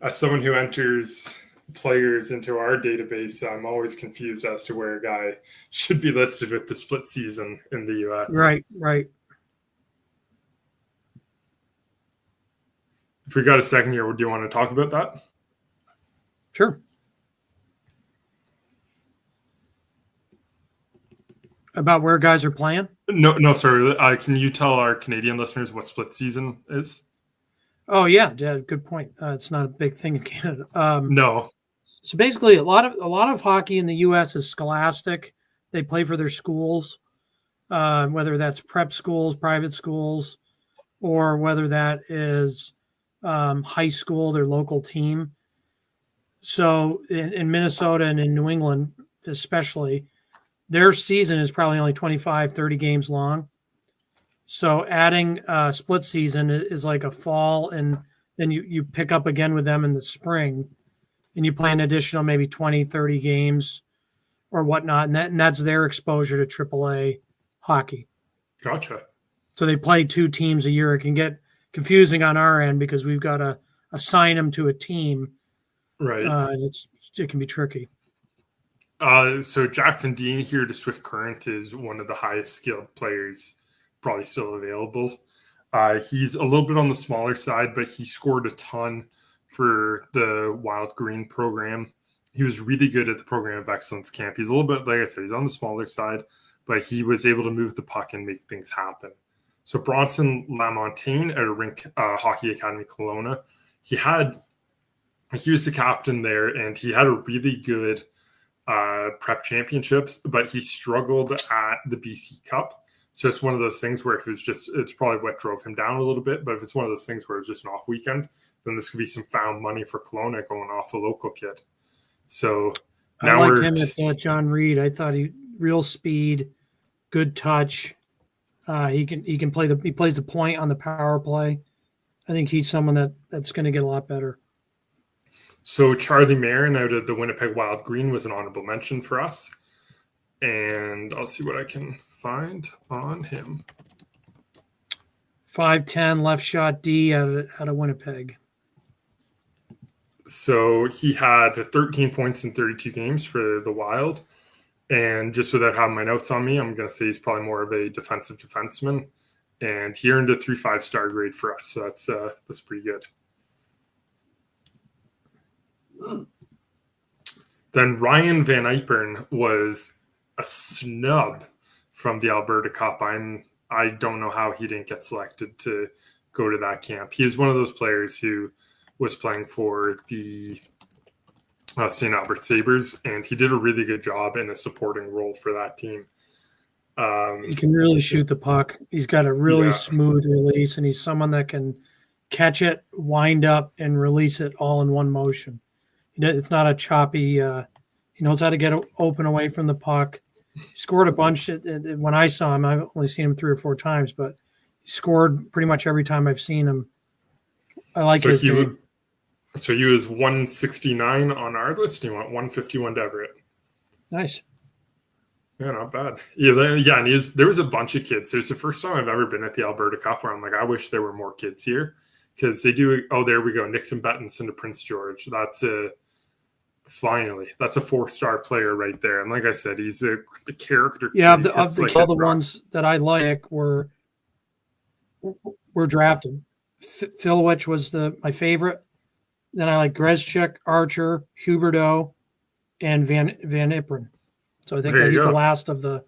As someone who enters players into our database, I'm always confused as to where a guy should be listed with the split season in the U.S.
Right.
If we got a second here, do you want to talk about that?
Sure. About where guys are playing?
No, sorry. Can you tell our Canadian listeners what split season is?
Oh yeah, good point. It's not a big thing in Canada.
No.
So basically, a lot of hockey in the U.S. is scholastic. They play for their schools, whether that's prep schools, private schools, or whether that is high school, their local team. So in Minnesota and in New England, especially, their season is probably only 25, 30 games long. So adding a split season is like a fall, and then you pick up again with them in the spring, and you play an additional maybe 20, 30 games or whatnot. And that's their exposure to AAA hockey.
Gotcha.
So they play 2 teams a year. It can get confusing on our end because we've got to assign them to a team.
Right.
It can be tricky.
So Jackson Dean here to Swift Current is one of the highest skilled players probably still available. He's a little bit on the smaller side, but he scored a ton for the Wild Green program. He was really good at the Program of Excellence camp. He's a little bit, like I said, he's on the smaller side, but he was able to move the puck and make things happen. So Bronson Lamontagne at a Rink Hockey Academy Kelowna, he was the captain there, and he had a really good prep championships, but he struggled at the BC Cup. So it's one of those things where if it's probably what drove him down a little bit. But if it's one of those things where it's just an off weekend, then this could be some found money for Kelowna going off a local kid. So now
I liked him at John Reed. I thought he real speed, good touch. He plays the point on the power play. I think he's someone that's going to get a lot better.
So Charlie Marin out of the Winnipeg Wild Green was an honorable mention for us. And I'll see what I can find on him.
5'10", left shot D out of Winnipeg.
So he had 13 points in 32 games for the Wild. And just without having my notes on me, I'm going to say he's probably more of a defensive defenseman. And he earned a 3 5-star grade for us. So that's pretty good. Then Ryan Van Ypern was a snub from the Alberta Cup. I don't know how he didn't get selected to go to that camp. He is one of those players who was playing for the St. Albert Sabres, and he did a really good job in a supporting role for that team.
He can really shoot the puck. He's got a really smooth release, and he's someone that can catch it, wind up, and release it all in one motion. It's not a choppy. He knows how to get open away from the puck. He scored a bunch. When I saw him, I've only seen him 3 or 4 times, but he scored pretty much every time I've seen him. I like his game.
So he was 169 on our list. He went 151 to Everett.
Nice.
Yeah, not bad. Yeah, and there was a bunch of kids. It was the first time I've ever been at the Alberta Cup where I'm like, I wish there were more kids here, because they do. Oh, there we go. Nixon Bettinson to Prince George. That's a 4-star player right there. And like I said, he's a character.
Yeah, of the ones that I like were drafted. Filwich was my favorite. Then I like Grezchik, Archer, Huberdeau, and Van Ypern. So I think that he's the last of the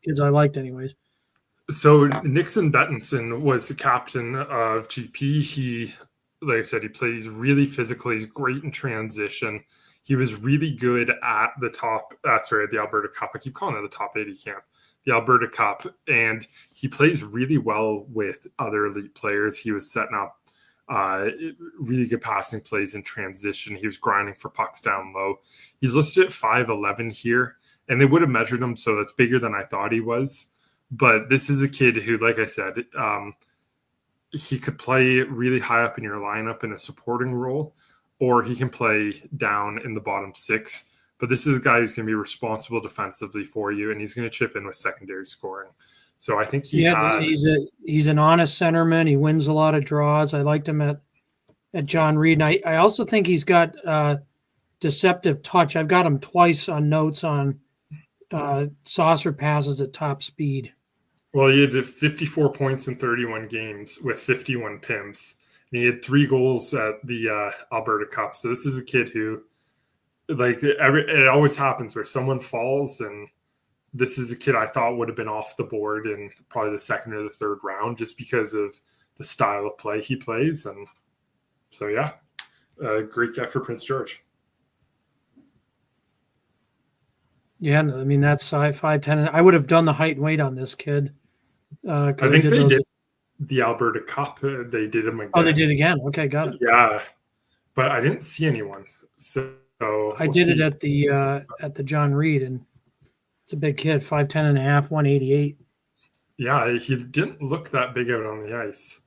kids I liked anyways.
So Nixon Bettinson was the captain of GP. He, like I said, he plays really physically. He's great in transition. He was really good at the top, at the Alberta Cup. I keep calling it the top 80 camp, the Alberta Cup. And he plays really well with other elite players. He was setting up really good passing plays in transition. He was grinding for pucks down low. He's listed at 5'11" here, and they would have measured him, so that's bigger than I thought he was. But this is a kid who, like I said, he could play really high up in your lineup in a supporting role, or he can play down in the bottom 6. But this is a guy who's going to be responsible defensively for you, and he's going to chip in with secondary scoring. So I think
he's an honest centerman. He wins a lot of draws. I liked him at John Reed. And I also think he's got deceptive touch. I've got him twice on notes on saucer passes at top speed.
Well, he had 54 points in 31 games with 51 PIMs. And he had 3 goals at the Alberta Cup. So this is a kid who, like, it always happens where someone falls, and this is a kid I thought would have been off the board in probably the 2nd or the 3rd round just because of the style of play he plays. And so, yeah, great get for Prince George.
Yeah, I mean, that's 5'10". I would have done the height and weight on this kid.
I think they did the Alberta Cup. They did him again.
Oh, they did again. Okay, got it.
Yeah, but I didn't see anyone. So
I did it at the John Reed, and it's a big kid, 5'10" and a half, 188.
Yeah, he didn't look that big out on the ice.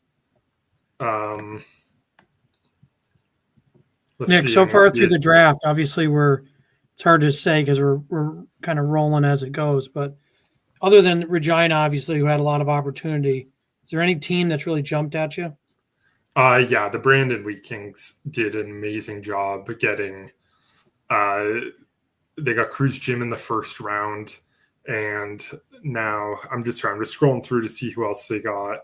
Nick, so far through the draft, obviously it's hard to say because we're kind of rolling as it goes. But other than Regina, obviously, who had a lot of opportunity, is there any team that's really jumped at you?
Yeah, the Brandon Wheat Kings did an amazing job getting. They got Cruz Jim in the 1st round, and now I'm just scrolling through to see who else they got.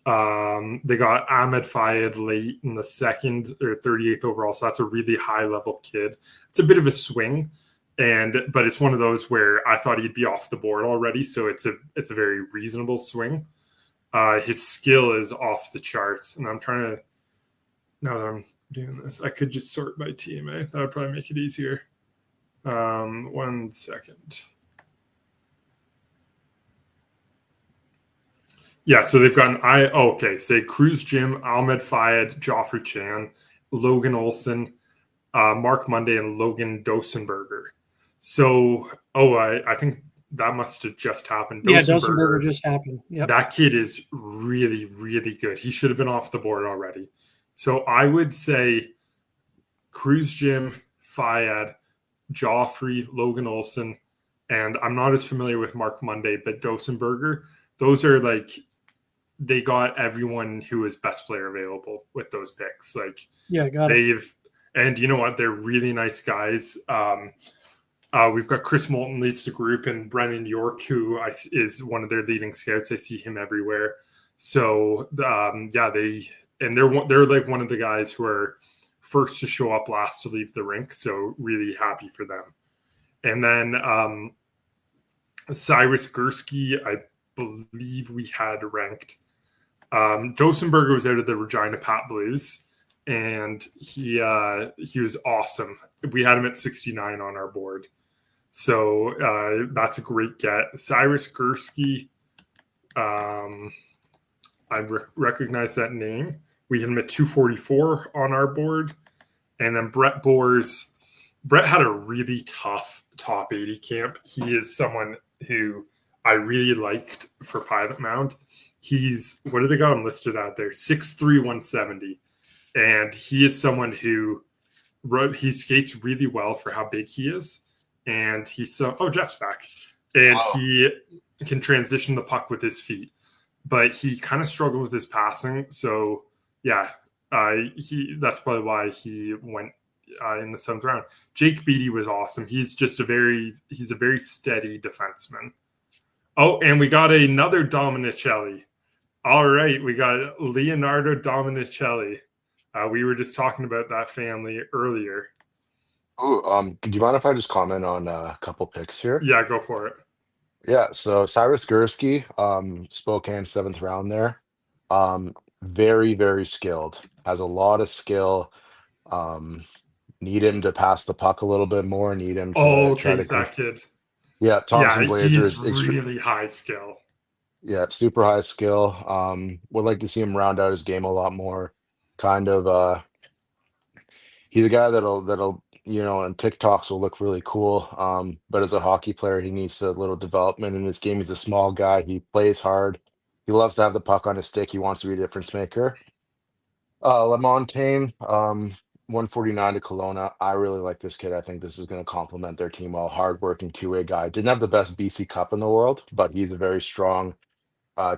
They got Ahmed Fayed late in the 2nd or 38th overall, so that's a really high level kid. It's a bit of a swing, but it's one of those where I thought he'd be off the board already, so it's a very reasonable swing. His skill is off the charts, and I'm trying to. Now that I'm doing this, I could just sort by TMA. That would probably make it easier. 1 second. Yeah, so they've gotten say Cruz Jim, Ahmed Fayed, Joffrey Chan, Logan Olson, Mark Monday, and Logan Dosenberger. So I think that must have just happened.
Yeah, Dosenberger just happened. Yep.
That kid is really, really good. He should have been off the board already. So I would say Cruz Jim, Fayed, Joffrey, Logan Olson, and I'm not as familiar with Mark Monday, but Dosenberger. Those are like, they got everyone who is best player available with those picks. Like,
yeah, got it.
And you know what? They're really nice guys. We've got Chris Moulton leads the group, and Brennan York, who is one of their leading scouts. I see him everywhere. So they're like one of the guys who are first to show up, last to leave the rink. So really happy for them. And then Cyrus Gursky, I believe we had ranked. Dosenberger was out of the Regina Pat Blues, and he was awesome. We had him at 69 on our board. So that's a great get. Cyrus Gursky, I recognize that name. We had him at 244 on our board. And then Brett Bors. Brett had a really tough top 80 camp. He is someone who I really liked for Pilot Mound. He's, what do they got him listed out there? 6'3", 170. And he is someone who he skates really well for how big he is. And he's Jeff's back. And he can transition the puck with his feet. But he kind of struggled with his passing. So, yeah, that's probably why he went in the 7th round. Jake Beattie was awesome. He's a very steady defenseman. Oh, and we got another Dominicelli. All right, we got Leonardo Dominicelli. We were just talking about that family earlier.
Oh, do you mind if I just comment on a couple picks here?
Yeah, go for it.
Yeah, so Cyrus Gursky, Spokane 7th round there. Very, very skilled. Has a lot of skill. Need him to pass the puck a little bit more. Need him to try to.
That kid.
Yeah, Thompson Blazers.
He's really high skill.
Yeah, super high skill. Would like to see him round out his game a lot more. Kind of, he's a guy that'll and TikToks will look really cool. But as a hockey player, he needs a little development in his game. He's a small guy. He plays hard. He loves to have the puck on his stick. He wants to be a difference maker. LaMontagne, 149 to Kelowna. I really like this kid. I think this is going to complement their team well. Hardworking two-way guy. Didn't have the best BC Cup in the world, but he's a very strong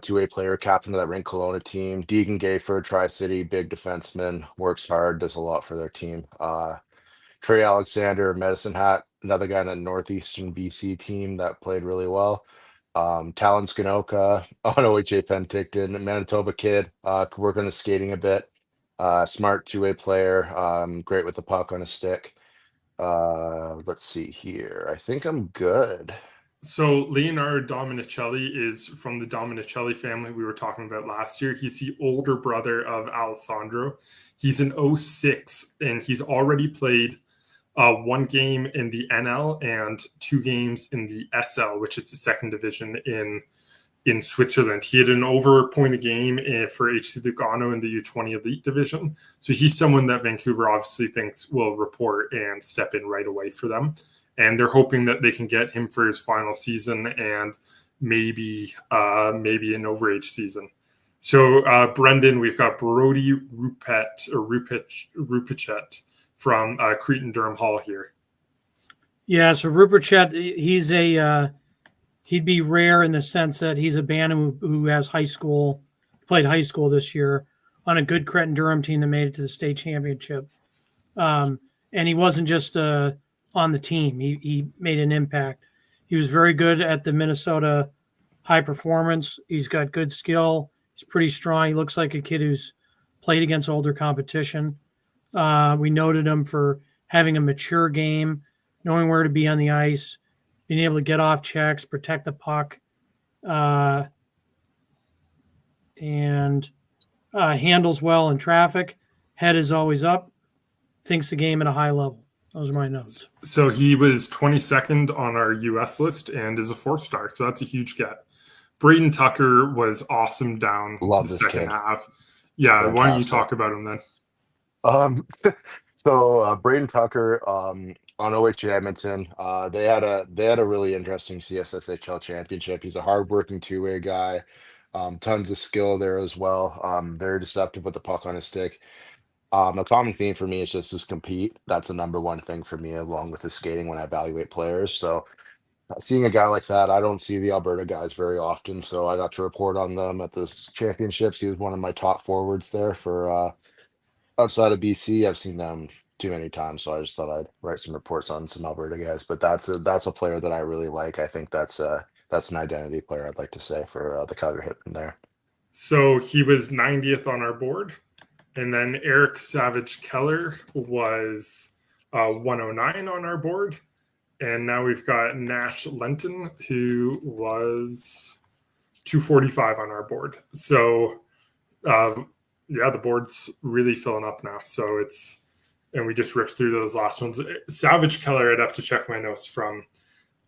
two-way player, captain of that Rink Kelowna team. Deegan Gayford, Tri-City, big defenseman, works hard, does a lot for their team. Trey Alexander, Medicine Hat, another guy in the Northeastern BC team that played really well. Talon Skinoka on OHA Penticton, Manitoba kid, could work on his skating a bit. Smart two-way player, great with the puck on his stick. Let's see here. I think I'm good.
So Leonardo Dominicelli is from the Dominicelli family we were talking about last year. He's the older brother of Alessandro. He's an 06, and he's already played 1 game in the NL and 2 games in the SL, which is the 2nd division in Switzerland. He had an over point a game for HC Lugano in the U20 Elite Division. So he's someone that Vancouver obviously thinks will report and step in right away for them. And they're hoping that they can get him for his final season and maybe an overage season. So Brendan, we've got Brody Rupichet from Cretan Durham Hall here.
Yeah, so Rupichet, he'd be rare in the sense that he's a Bantam who has played high school this year on a good Cretan Durham team that made it to the state championship. And he wasn't just on the team. He made an impact. He was very good at the Minnesota high performance. He's got good skill. He's pretty strong. He looks like a kid who's played against older competition. We noted him for having a mature game, knowing where to be on the ice, being able to get off checks, protect the puck, and handles well in traffic. Head is always up, thinks the game at a high level. Those are my notes.
So he was 22nd on our US list and is a 4-star. So that's a huge get. Braden Tucker was awesome down
Love
the
this
second
kid.
half. Yeah,
Fantastic.
Why don't you talk about him then?
So Braden Tucker on OHA Edmonton, they had a really interesting CSSHL championship. He's a hardworking two-way guy, tons of skill there as well. Very deceptive with the puck on his stick. A common theme for me is just compete. That's the number one thing for me, along with his skating when I evaluate players. So seeing a guy like that, I don't see the Alberta guys very often. So I got to report on them at the championships. He was one of my top forwards there for outside of BC. I've seen them too many times, so I just thought I'd write some reports on some Alberta guys. But that's a player that I really like. I think that's an identity player, I'd like to say, for the Calgary Hitmen there.
So he was 90th on our board. And then Eric Savage Keller was 109 on our board. And now we've got Nash Lenton, who was 245 on our board. So, the board's really filling up now. So and we just ripped through those last ones. Savage Keller, I'd have to check my notes from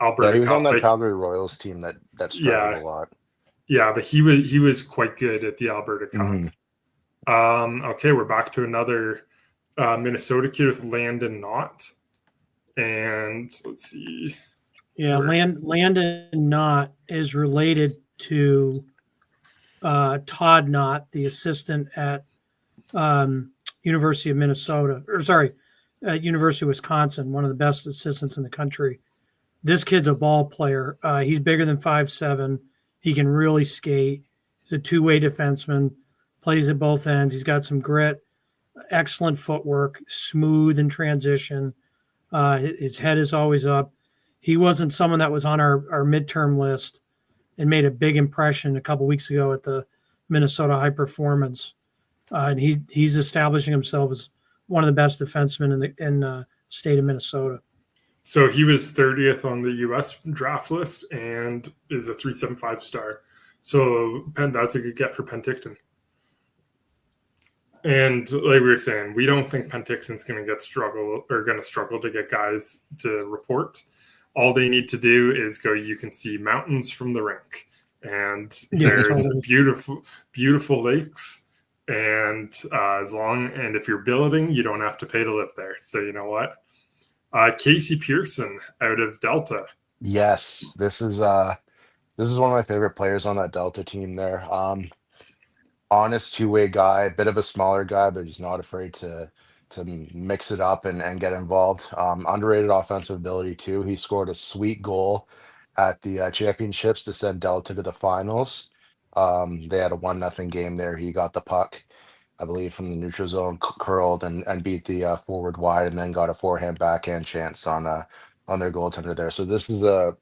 Alberta.
Yeah, he was
Cup,
on the Calgary Royals team that struggled a lot.
Yeah, but he was quite good at the Alberta Cup.
Mm-hmm.
Okay, we're back to another Minnesota kid with Landon Knott. And let's see.
Yeah, Landon Knott is related to Todd Knott, the assistant at University of Minnesota, University of Wisconsin, one of the best assistants in the country. This kid's a ball player. He's bigger than 5'7". He can really skate. He's a two-way defenseman, plays at both ends. He's got some grit, excellent footwork, smooth in transition. His head is always up. He wasn't someone that was on our midterm list and made a big impression a couple weeks ago at the Minnesota High Performance. And he's establishing himself as one of the best defensemen in the state of Minnesota.
So he was 30th on the U.S. draft list and is a 375 star. So that's a good get for Penticton. And like we were saying, we don't think Penticton's going to struggle to get guys to report. All they need to do is go, you can see mountains from the rink. And there's beautiful, beautiful lakes. And if you're building, you don't have to pay to live there. So you know what? Casey Pearson out of Delta.
Yes, this is one of my favorite players on that Delta team there. Honest two-way guy, a bit of a smaller guy, but he's not afraid to mix it up and get involved. Underrated offensive ability too. He scored a sweet goal at the championships to send Delta to the finals. They had a 1-0 game there. He got the puck, I believe, from the neutral zone, curled and beat the forward wide, and then got a forehand backhand chance on their goaltender there. So this is a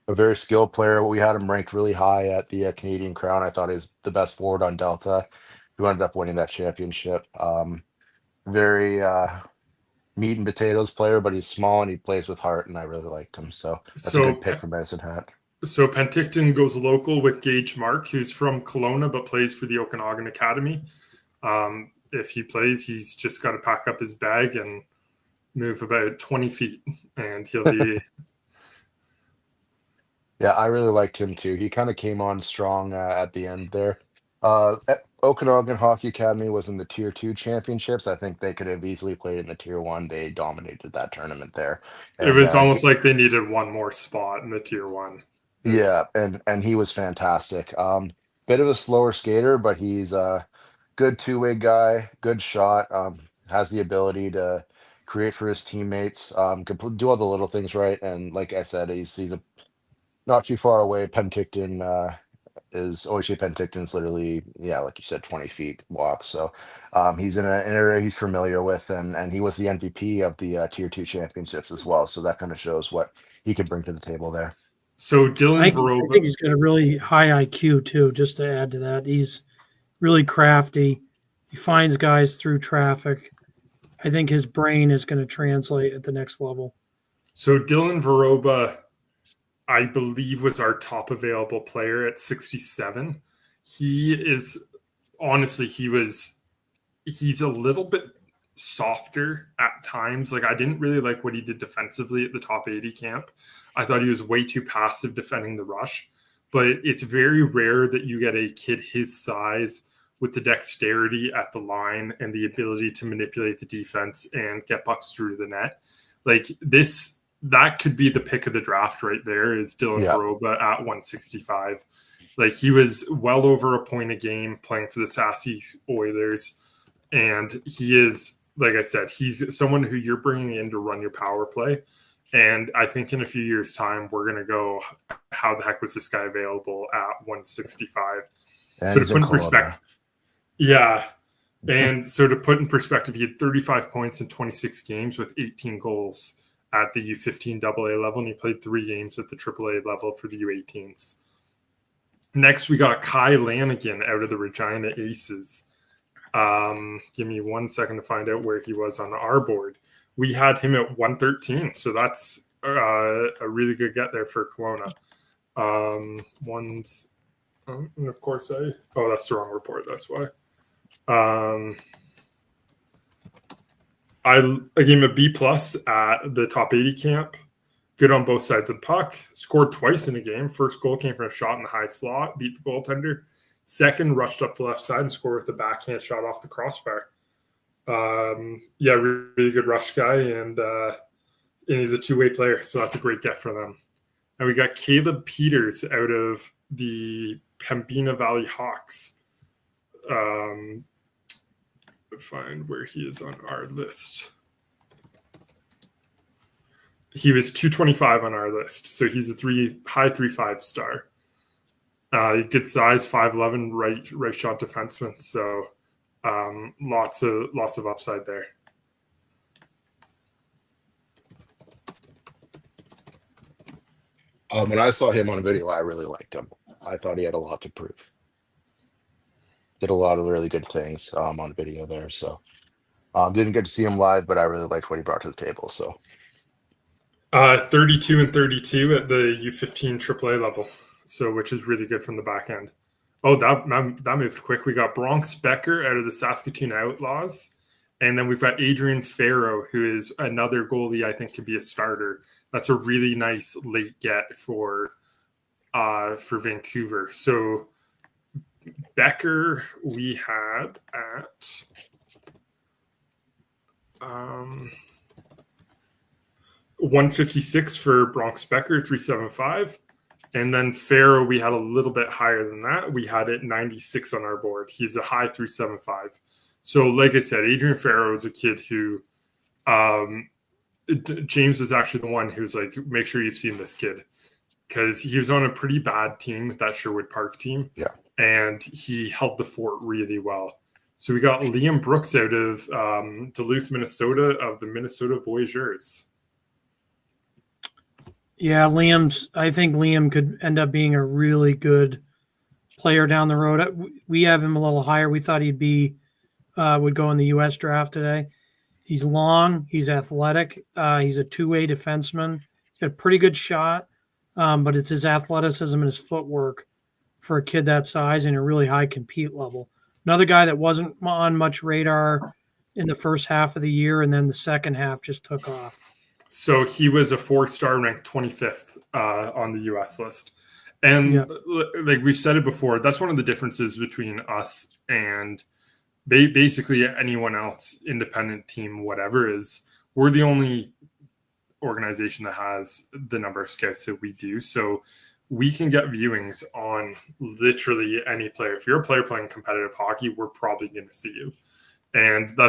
very skilled player. We had him ranked really high at the Canadian Crown. I thought he was the best forward on Delta, who ended up winning that championship. Very meat and potatoes player, but he's small and he plays with heart, and I really liked him. So that's a good pick for Medicine Hat.
So Penticton goes local with Gage Mark, who's from Kelowna but plays for the Okanagan Academy. If he plays, he's just got to pack up his bag and move about 20 feet, and he'll be...
Yeah, I really liked him too. He kind of came on strong at the end there. Okanagan Hockey Academy was in the Tier 2 championships. I think they could have easily played in the Tier 1. They dominated that tournament there.
It was almost like they needed one more spot in the Tier 1.
Yeah, and he was fantastic. Bit of a slower skater, but he's a good two-way guy, good shot, has the ability to create for his teammates, can do all the little things right. And like I said, he's not too far away. Penticton OHA Penticton's literally, like you said, 20 feet walk. So he's in an area he's familiar with, and he was the MVP of the Tier 2 championships as well. So that kind of shows what he can bring to the table there.
So Dylan Verova,
I think he's got a really high IQ too, just to add to that. He's really crafty. He finds guys through traffic. I think his brain is going to translate at the next level.
So Dylan Verova, I believe, was our top available player at 67. He's a little bit softer at times. Like, I didn't really like what he did defensively at the top 80 camp. I thought he was way too passive defending the rush, but it's very rare that you get a kid his size with the dexterity at the line and the ability to manipulate the defense and get pucks through the net. Like this, that could be the pick of the draft right there, is Dylan Verova at 165. Like, he was well over a point a game playing for the Sassy Oilers. And he is, like I said, he's someone who you're bringing in to run your power play. And I think in a few years' time, we're going to go, how the heck was this guy available at 165?
And
so to put in perspective, And so to put in perspective, he had 35 points in 26 games with 18 goals at the U15 AA level, and he played 3 games at the AAA level for the U18s. Next, we got Kai Lanigan out of the Regina Aces. Give me 1 second to find out where he was on our board. We had him at 113, so that's a really good get there for Kelowna. And of course that's the wrong report. That's why. I gave him a B+ at the top 80 camp. Good on both sides of the puck. Scored twice in a game. First goal came from a shot in the high slot, beat the goaltender. Second, rushed up the left side and scored with a backhand shot off the crossbar. Really good rush guy, and he's a two-way player, so that's a great get for them. And we got Caleb Peters out of the Pembina Valley Hawks. Find where he is on our list. He was 225 on our list, so he's a high 3.5 star. Good size, 5'11", right shot defenseman. So lots of upside there.
When I saw him on a video, I really liked him. I thought he had a lot to prove. Did a lot of really good things on video there. So didn't get to see him live, but I really liked what he brought to the table. So
32 and 32 at the U15 AAA level, so which is really good from the back end. Oh, that moved quick. We got Bronx Becker out of the Saskatoon Outlaws, and then we've got Adrian Farrow, who is another goalie I think could be a starter. That's a really nice late get for Vancouver. So Becker we had at 156 for Bronx Becker, 375. And then Farrow, we had a little bit higher than that. We had it 96 on our board. He's a high 375. So like I said, Adrian Farrow is a kid who James was actually the one who was like, make sure you've seen this kid. Because he was on a pretty bad team, that Sherwood Park team.
Yeah.
And he held the fort really well. So we got Liam Brooks out of Duluth, Minnesota, of the Minnesota Voyageurs.
Yeah, I think Liam could end up being a really good player down the road. We have him a little higher. We thought he'd would go in the U.S. draft today. He's long. He's athletic. He's a two-way defenseman. He's got a pretty good shot, but it's his athleticism and his footwork for a kid that size and a really high compete level. Another guy that wasn't on much radar in the first half of the year, and then the second half just took off.
So he was a 4-star, ranked 25th on the U.S. list. And like we've said it before, that's one of the differences between us and basically anyone else, independent team, whatever, is we're the only organization that has the number of scouts that we do. So we can get viewings on literally any player. If you're a player playing competitive hockey, we're probably going to see you. And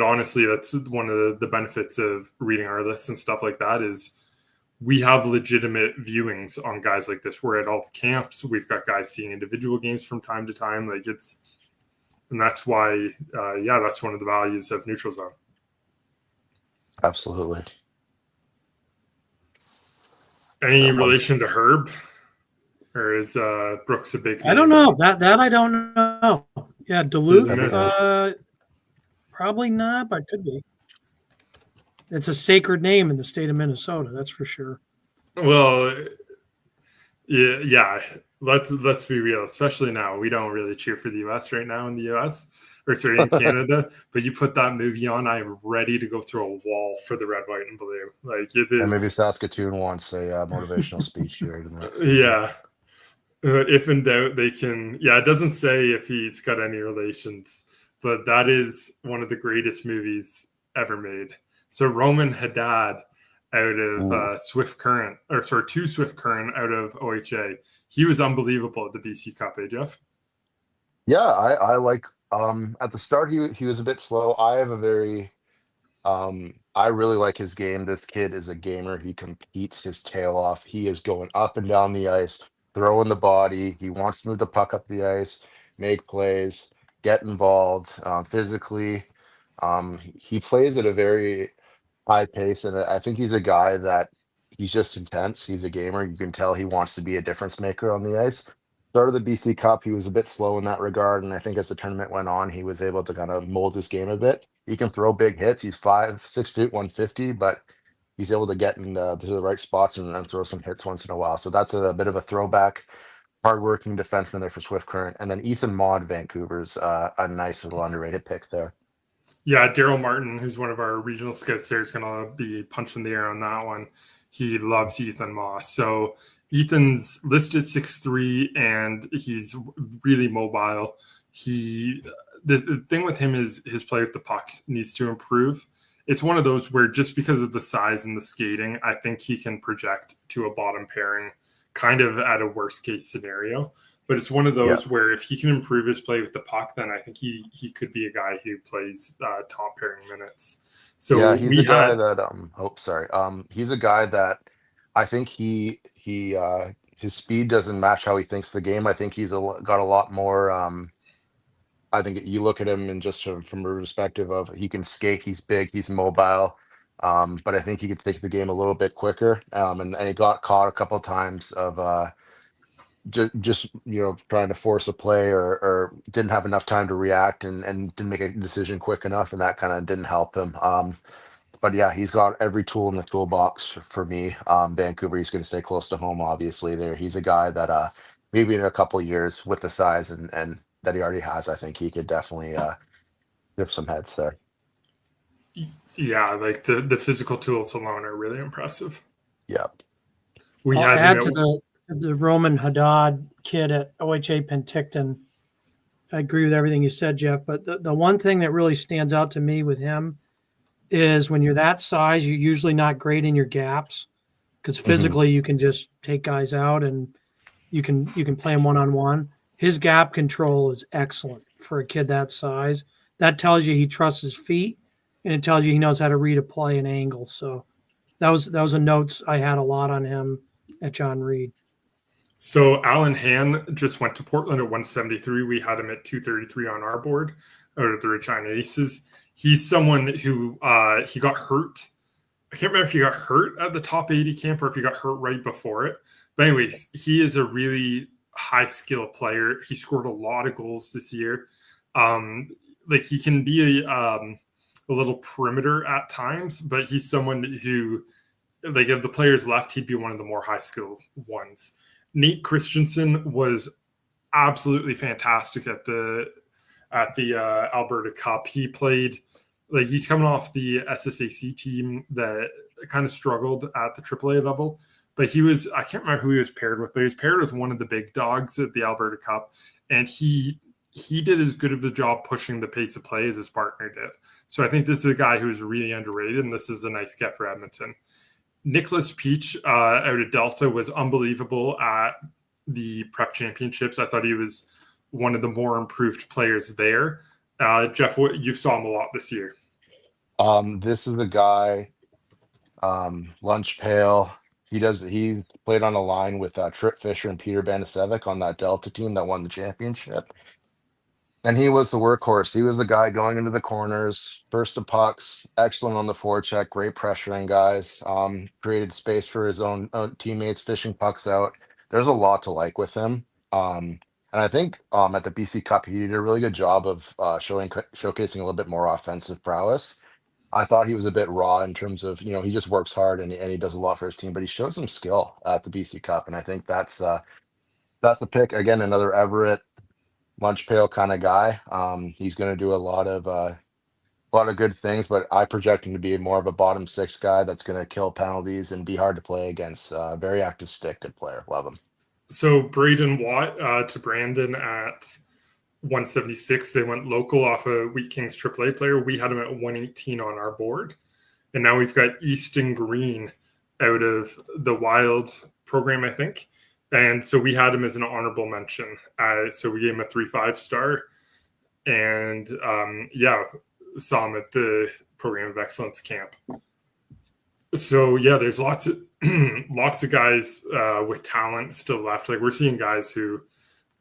honestly, that's one of the benefits of reading our lists and stuff like that is we have legitimate viewings on guys like this. We're at all the camps. We've got guys seeing individual games from time to time. And that's why, that's one of the values of Neutral Zone.
Absolutely.
Any relation to Herb? Or is Brooks a big name?
I don't know. That I don't know. Yeah, Duluth, probably not, but could be. It's a sacred name in the state of Minnesota, that's for sure.
Well, yeah. Let's be real, especially now. We don't really cheer for the U.S. right now in the U.S. or sorry, in Canada. But you put that movie on, I am ready to go through a wall for the red, white, and blue. Like it is.
And maybe Saskatoon wants a motivational speech here.
Yeah. If in doubt, they can. Yeah, it doesn't say if he's got any relations, but that is one of the greatest movies ever made. So Roman Haddad out of Swift Current, to Swift Current out of OHA. He was unbelievable at the BC Cup, Jeff?
Yeah, I like at the start he was a bit slow. I have a very I really like his game. This kid is a gamer. He competes his tail off. He is going up and down the ice, throwing the body. He wants to move the puck up the ice, make plays. get involved physically. He plays at a very high pace, and I think he's a guy that he's just intense. He's a gamer. You can tell he wants to be a difference maker on the ice. Start of the BC Cup, he was a bit slow in that regard, and I think as the tournament went on, he was able to kind of mold his game a bit. He can throw big hits. He's 6', 150, but he's able to get to the right spots and throw some hits once in a while. So that's a bit of a throwback. Hardworking defenseman there for Swift Current. And then Ethan Maud, Vancouver's a nice little underrated pick there.
Yeah, Daryl Martin, who's one of our regional scouts there, is going to be punching the air on that one. He loves Ethan Moss. So Ethan's listed 6'3", and he's really mobile. The thing with him is his play with the puck needs to improve. It's one of those where just because of the size and the skating, I think he can project to a bottom pairing kind of at a worst case scenario. But it's one of those where if he can improve his play with the puck, then I think he could be a guy who plays top pairing minutes. So
yeah, he's a guy that he's a guy that I think he his speed doesn't match how he thinks the game. I think he's got a lot more. I think you look at him and just from a perspective of he can skate, he's big, he's mobile. But I think he could think the game a little bit quicker. And he got caught a couple of times of just trying to force a play or didn't have enough time to react and didn't make a decision quick enough, and that kind of didn't help him. But yeah, he's got every tool in the toolbox for me. Vancouver, he's going to stay close to home, obviously. There, he's a guy that maybe in a couple of years with the size and that he already has, I think he could definitely lift some heads there.
Yeah, like the physical tools alone are really impressive.
Yeah.
I'll add to the Roman Haddad kid at OHA Penticton. I agree with everything you said, Jeff, but the one thing that really stands out to me with him is when you're that size, you're usually not great in your gaps because physically you can just take guys out and you can play him one-on-one. His gap control is excellent for a kid that size. That tells you he trusts his feet, and it tells you he knows how to read a play and angle. So that was a notes I had a lot on him at John Reed.
So Alan Han just went to Portland at 173. We had him at 233 on our board out of the Regina Aces. He's someone who he got hurt. I can't remember if he got hurt at the top 80 camp or if he got hurt right before it. But anyways, he is a really high skill player. He scored a lot of goals this year. Like he can be a little perimeter at times, but he's someone who, like, if the players left, he'd be one of the more high skill ones. Nate Christensen was absolutely fantastic at the Alberta Cup. He played, like, he's coming off the SSAC team that kind of struggled at the AAA level, but I can't remember who he was paired with, but he was paired with one of the big dogs at the Alberta Cup, and he did as good of a job pushing the pace of play as his partner did. So I think this is a guy who is really underrated, and this is a nice get for Edmonton. Nicholas Peach out of Delta was unbelievable at the prep championships. I thought he was one of the more improved players there. Jeff, you saw him a lot this year.
This is a guy, lunch pail. He played on a line with Trip Fisher and Peter Banasevic on that Delta team that won the championship. And he was the workhorse. He was the guy going into the corners, first to pucks, excellent on the forecheck, great pressuring guys, created space for his own teammates, fishing pucks out. There's a lot to like with him. And I think at the BC Cup, he did a really good job of showcasing a little bit more offensive prowess. I thought he was a bit raw in terms of, he just works hard and he does a lot for his team, but he showed some skill at the BC Cup. And I think that's the pick. Again, another Everett lunch pail kind of guy. He's going to do a lot of good things, but I project him to be more of a bottom six guy that's going to kill penalties and be hard to play against. Very active stick, good player. Love him.
So Braden Watt to Brandon at 176. They went local off a Wheat Kings AAA player. We had him at 118 on our board. And now we've got Easton Green out of the Wild program, I think. And so we had him as an honorable mention. So we gave him a 3-5 star. And saw him at the Program of Excellence camp. So yeah, there's lots of guys with talent still left. Like we're seeing guys who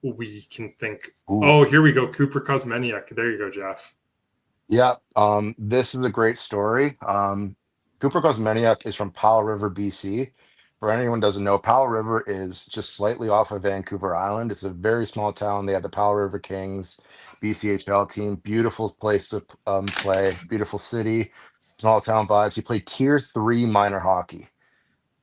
we can think.
Ooh.
Oh, here we go. Cooper Kosmeniuk. There you go, Jeff.
Yeah, this is a great story. Cooper Kosmeniuk is from Powell River, BC. For anyone who doesn't know, Powell River is just slightly off of Vancouver Island. It's a very small town. They have the Powell River Kings, BCHL team. Beautiful place to play. Beautiful city. Small town vibes. He played Tier 3 minor hockey.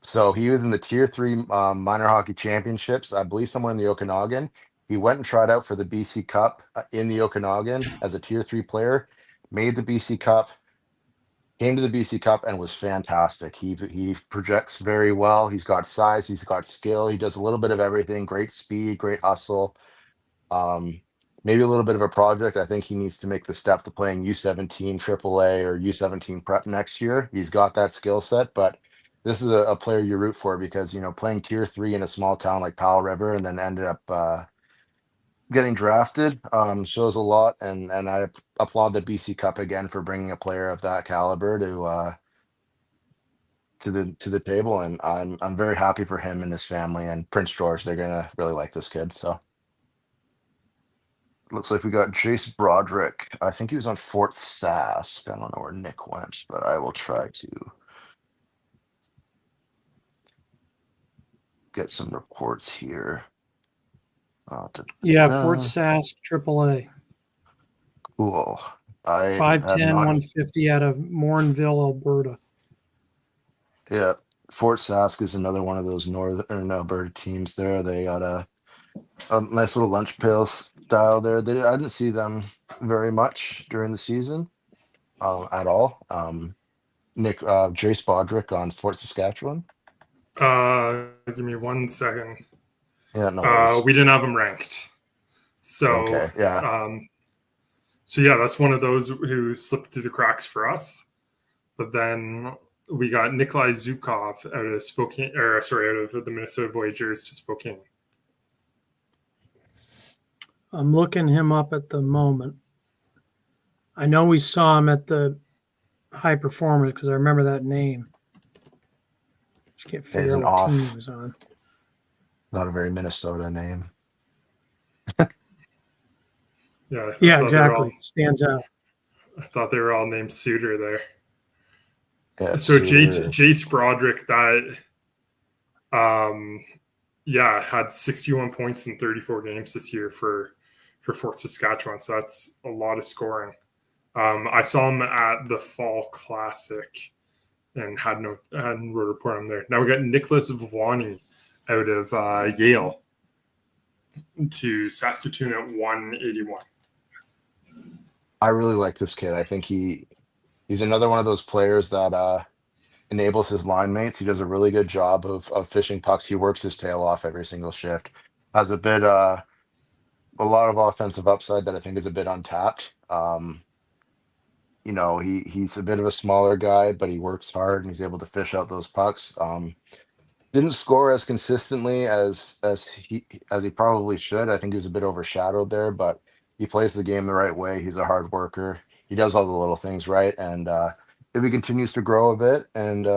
So he was in the Tier 3 minor hockey championships, I believe somewhere in the Okanagan. He went and tried out for the BC Cup in the Okanagan as a Tier 3 player, made the BC Cup, came to the BC Cup, and was fantastic. He projects very well. He's got size. He's got skill. He does a little bit of everything. Great speed, great hustle. Maybe a little bit of a project. I think he needs to make the step to playing U17 AAA or U17 prep next year. He's got that skill set, but this is a player you root for because, you know, playing Tier 3 in a small town like Powell River and then ended up getting drafted shows a lot. And I applaud the BC Cup again for bringing a player of that caliber to the table. And I'm very happy for him and his family and Prince George. They're going to really like this kid. So looks like we got Jace Broderick. I think he was on Fort Sask. I don't know where Nick went, but I will try to get some reports here.
Yeah, Fort Sask, AAA.
Cool.
5'10", 150 out of Morinville, Alberta.
Yeah, Fort Sask is another one of those northern Alberta teams there. They got a nice little lunch pail style there. I didn't see them very much during the season at all. Nick, Jace Broderick on Fort Saskatchewan.
Give me 1 second.
Yeah, no.
We didn't have him ranked. So
okay, yeah.
So yeah, that's one of those who slipped through the cracks for us. But then we got Nikolai Zukov out of Spokane, out of the Minnesota Voyageurs to Spokane.
I'm looking him up at the moment. I know we saw him at the High Performance because I remember that name. Just can't figure out what team he was on.
Not a very Minnesota name.
Yeah,
exactly. Stands out.
I thought they were all named Suter there.
Yeah,
so Jace Broderick, that had 61 points in 34 games this year for Fort Saskatchewan. So that's a lot of scoring. I saw him at the Fall Classic and hadn't wrote a report on him there. Now we got Nicholas Vwani out of Yale to Saskatoon at 181.
I really like this kid. I think he's another one of those players that enables his line mates. He does a really good job of fishing pucks. He works his tail off every single shift. Has a lot of offensive upside that I think is a bit untapped. You know, he's a bit of a smaller guy, but he works hard and he's able to fish out those pucks. Didn't score as consistently as he probably should. I think he was a bit overshadowed there, but he plays the game the right way. He's a hard worker. He does all the little things right, and if he continues to grow a bit and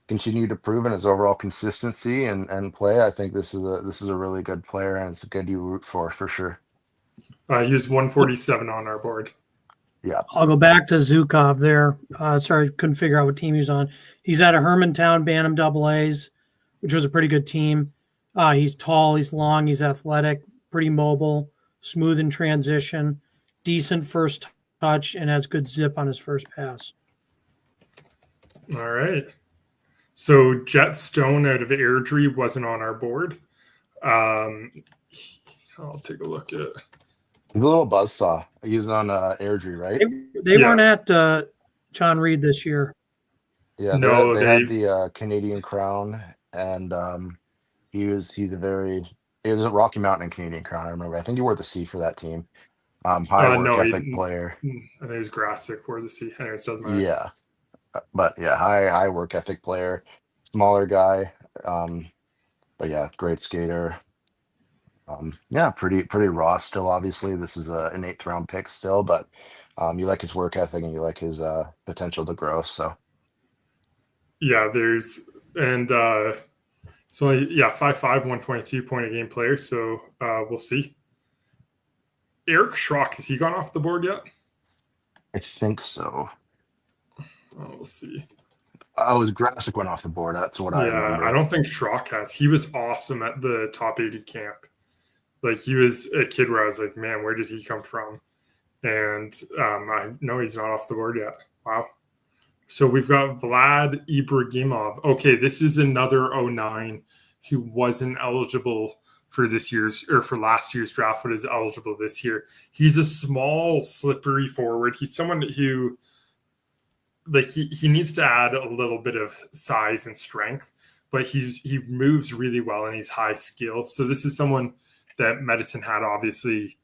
continue to prove in his overall consistency and play, I think this is a really good player, and it's a good you root for sure.
He was 147 on our board.
Yeah,
I'll go back to Zukov there. Sorry, couldn't figure out what team he was on. He's at a Hermantown Bantam AA, which was a pretty good team. He's tall, he's long, he's athletic, pretty mobile, smooth in transition, decent first touch, and has good zip on his first pass.
All right. So Jet Stone out of Airdrie wasn't on our board. I'll take a look at.
He's a little buzzsaw. He was on Airdrie, right?
They weren't at John Reed this year.
Yeah,
no,
they had the Canadian Crown, and he was a Rocky Mountain and Canadian Crown. I remember. I think he wore the C for that team. High work ethic player.
I think it was Grassic wore the C. Anyways, doesn't matter.
Yeah, but yeah, high work ethic player, smaller guy. But yeah, great skater. Yeah, pretty raw still. Obviously, this is an 8th round pick still, but you like his work ethic and you like his potential to grow. So
yeah, So yeah, 5'5", 122 point a game player. So we'll see. Eric Schrock, has he gone off the board yet?
I think so.
We'll see.
Oh, it was Grassic went off the board. That's what I remember.
I don't think Schrock has. He was awesome at the top 80 camp. Like, he was a kid where I was like, man, where did he come from? And I know he's not off the board yet. Wow. So we've got Vlad Ibrahimov. Okay, this is another 09 who wasn't eligible for this year's or for last year's draft, but is eligible this year. He's a small, slippery forward. He's someone who, like, he needs to add a little bit of size and strength, but he moves really well and he's high skill. So this is someone that Medicine Hat obviously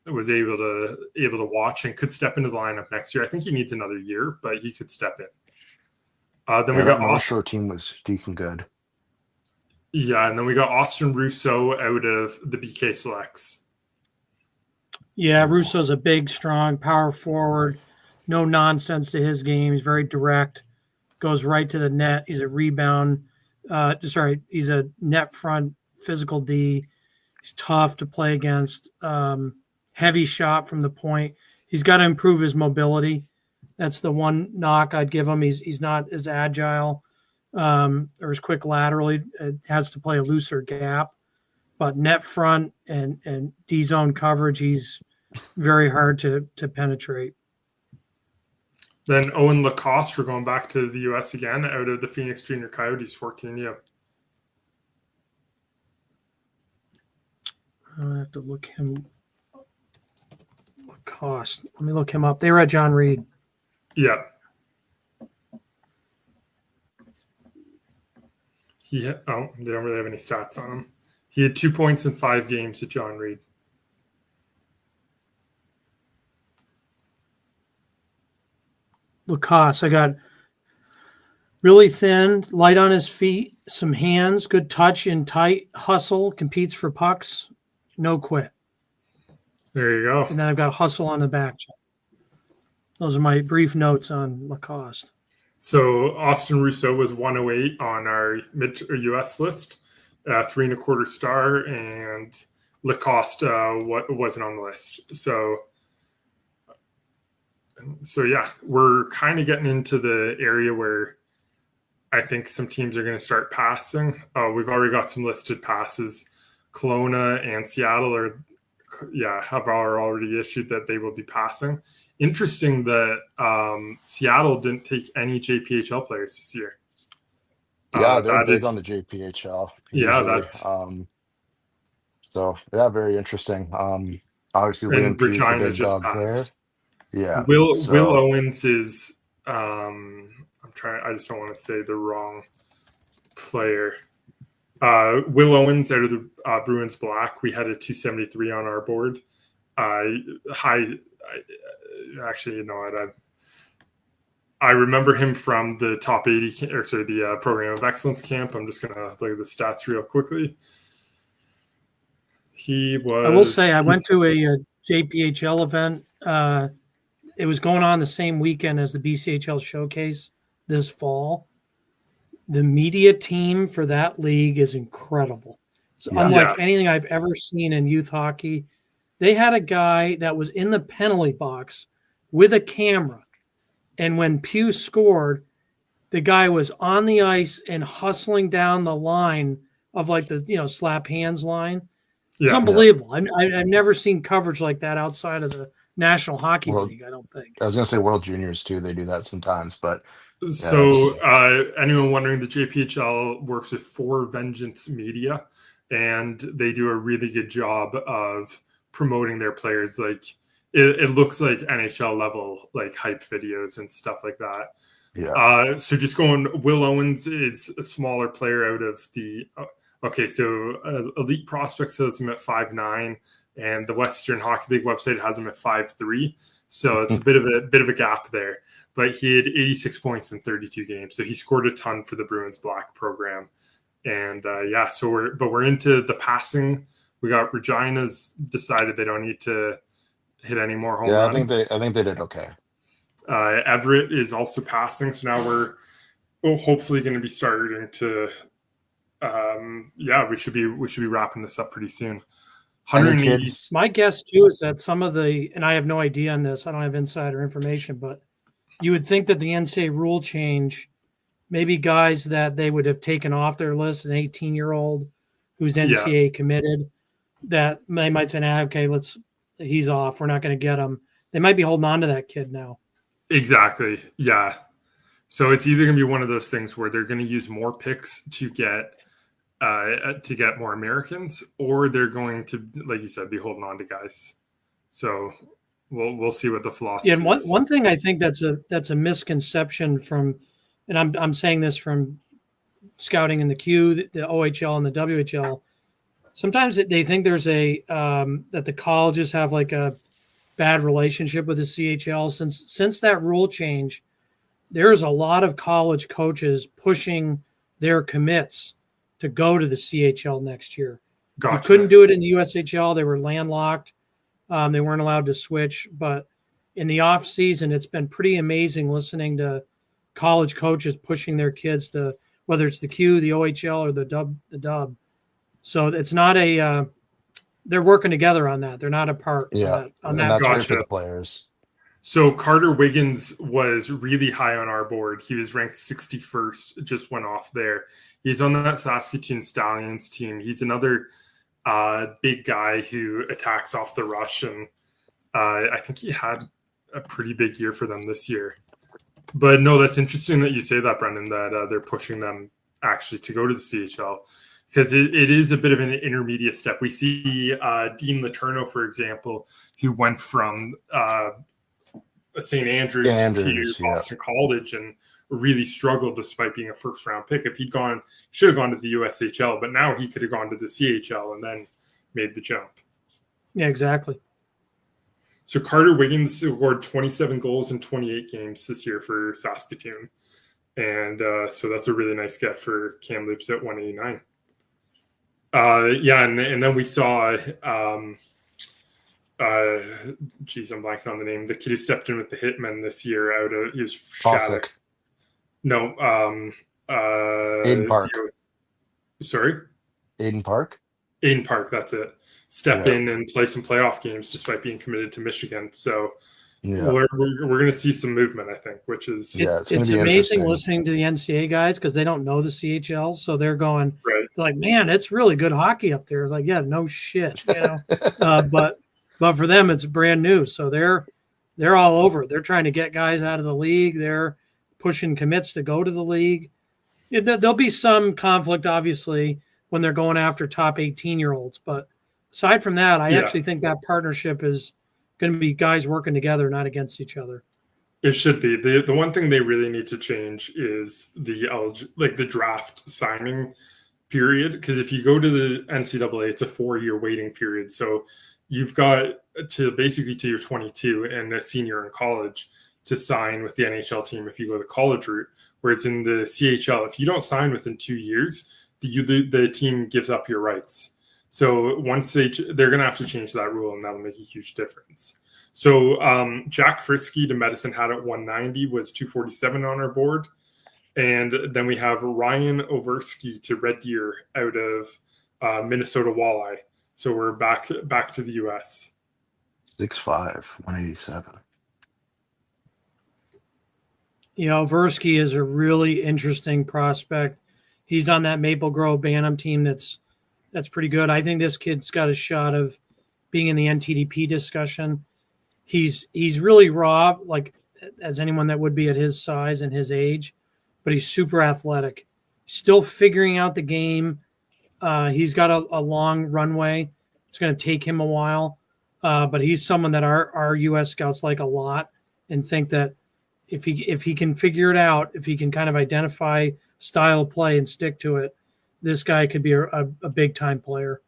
was able to watch and could step into the lineup next year. I think he needs another year, but he could step in. Then we got
North Shore team was decent good.
Yeah, and then we got Austin Rousseau out of the BK Selects.
Yeah, Russo's a big, strong power forward. No nonsense to his game. He's very direct. Goes right to the net. He's a rebound. He's a net front physical D. He's tough to play against. Heavy shot from the point. He's got to improve his mobility. That's the one knock I'd give him. He's not as agile or as quick laterally. It has to play a looser gap. But net front and D zone coverage, he's very hard to penetrate.
Then Owen Lacoste, for going back to the U.S. again, out of the Phoenix Junior Coyotes, 14. Yeah.
I have to look him. Lacoste. Let me look him up. They were at John Reed.
Yeah. They don't really have any stats on him. He had 2 points in 5 games at John Reed.
Lacoste, I got really thin, light on his feet, some hands, good touch in tight, hustle, competes for pucks, no quit.
There you go.
And then I've got hustle on the back check. Those are my brief notes on Lacoste.
So Austin Rousseau was 108 on our US list, 3.25 star, and Lacoste wasn't on the list. So yeah, we're kind of getting into the area where I think some teams are going to start passing. We've already got some listed passes. Kelowna and Seattle have already issued that they will be passing. Interesting that Seattle didn't take any JPHL players this year.
Yeah, they're big on the JPHL.
Yeah,
usually.
that's
so yeah, very interesting. Obviously, Liam Pugh is the
Regina
big
just
dog there.
passed.
Yeah,
Will Owens is. I just don't want to say the wrong player. Will Owens out of the Bruins Black. We had a 273 on our board. Actually, you know what? I remember him from the top 80 the Program of Excellence camp. I'm just gonna look at the stats real quickly. I
will say I went to a JPHL event. It was going on the same weekend as the BCHL showcase this fall. The media team for that league is incredible. It's unlike anything I've ever seen in youth hockey. They had a guy that was in the penalty box with a camera. And when Pugh scored, the guy was on the ice and hustling down the line of like the, slap hands line. It's unbelievable. I've never seen coverage like that outside of the National Hockey League, I don't think.
I was going to say World Juniors too. They do that sometimes, but
so anyone wondering, the JPHL works with For Vengeance Media, and they do a really good job of promoting their players. Like it looks like NHL level, like hype videos and stuff like that.
Yeah.
So just going, Will Owens is a smaller player out of the. So Elite Prospects has him at 5'9", and the Western Hockey League website has him at 5'3". So it's a bit of a gap there. But he had 86 points in 32 games, so he scored a ton for the Bruins Black program. And so we're into the passing. We got Regina's decided they don't need to hit any more home runs.
I think they did okay.
Everett is also passing, so now we're hopefully going to be starting to yeah, we should be wrapping this up pretty soon.
Any
180.
kids?
My guess too is that some of the, and I have no idea on this, I don't have insider information, but you would think that the NCAA rule change, maybe guys that they would have taken off their list, an 18-year-old who's NCAA committed, that they might say, nah, okay, he's off. We're not going to get him. They might be holding on to that kid now.
Exactly. Yeah. So it's either going to be one of those things where they're going to use more picks to get more Americans, or they're going to, like you said, be holding on to guys. So we'll see what the philosophy
And
is.
one thing I think that's a misconception from, and I'm saying this from scouting in the Q, the OHL and the WHL. Sometimes they think there's that the colleges have like a bad relationship with the CHL. Since that rule change, there's a lot of college coaches pushing their commits to go to the CHL next year.
Gotcha.
You couldn't do it in the USHL. They were landlocked. They weren't allowed to switch. But in the off season, it's been pretty amazing listening to college coaches pushing their kids to, whether it's the Q, the OHL, or the dub. So it's not they're working together on that. They're not apart.
Yeah,
on
and
that.
that's great
Gotcha.
for the players.
So Carter Wiggins was really high on our board. He was ranked 61st, just went off there. He's on that Saskatoon Stallions team. He's another big guy who attacks off the rush, and I think he had a pretty big year for them this year. But no, that's interesting that you say that, Brendan, that they're pushing them actually to go to the CHL, because it is a bit of an intermediate step. We see Dean Letourneau, for example, who went from St. Andrews to Boston College and really struggled despite being a first-round pick. If should have gone to the USHL, but now he could have gone to the CHL and then made the jump.
Yeah, exactly.
So Carter Wiggins scored 27 goals in 28 games this year for Saskatoon. And so that's a really nice get for Kamloops at 189. And then we saw geez, I'm blanking on the name. The kid who stepped in with the Hitmen this year he was Shattuck. No,
Aiden Park.
Sorry?
Aiden Park?
Aiden Park, that's it. Step in and play some playoff games despite being committed to Michigan. So we're going to see some movement, I think, which is
it's amazing listening to the NCAA guys because they don't know the CHL, so they're going, they're like, man, it's really good hockey up there. It's like, yeah, no shit, but for them, it's brand new. So they're all over it. They're trying to get guys out of the league. They're pushing commits to go to the league. There'll be some conflict, obviously, when they're going after top 18-year-olds. But aside from that, I actually think that partnership is going to be guys working together, not against each other.
It should be. The one thing they really need to change is the draft signing period. Because if you go to the NCAA, it's a 4-year waiting period. So you've got to basically till you're 22 and a senior in college to sign with the NHL team if you go the college route. Whereas in the CHL, if you don't sign within 2 years, the team gives up your rights. So once they're going to have to change that rule, and that'll make a huge difference. So Jack Frisky to Medicine Hat at 190 was 247 on our board. And then we have Ryan Oversky to Red Deer out of Minnesota Walleye. So we're back to the U.S.
6'5", 187.
Versky is a really interesting prospect. He's on that Maple Grove Bantam team that's pretty good. I think this kid's got a shot of being in the NTDP discussion. He's really raw, like as anyone that would be at his size and his age, but he's super athletic. Still figuring out the game. He's got a long runway. It's going to take him a while, but he's someone that our U.S. scouts like a lot and think that if he can figure it out, if he can kind of identify style of play and stick to it, this guy could be a big-time player.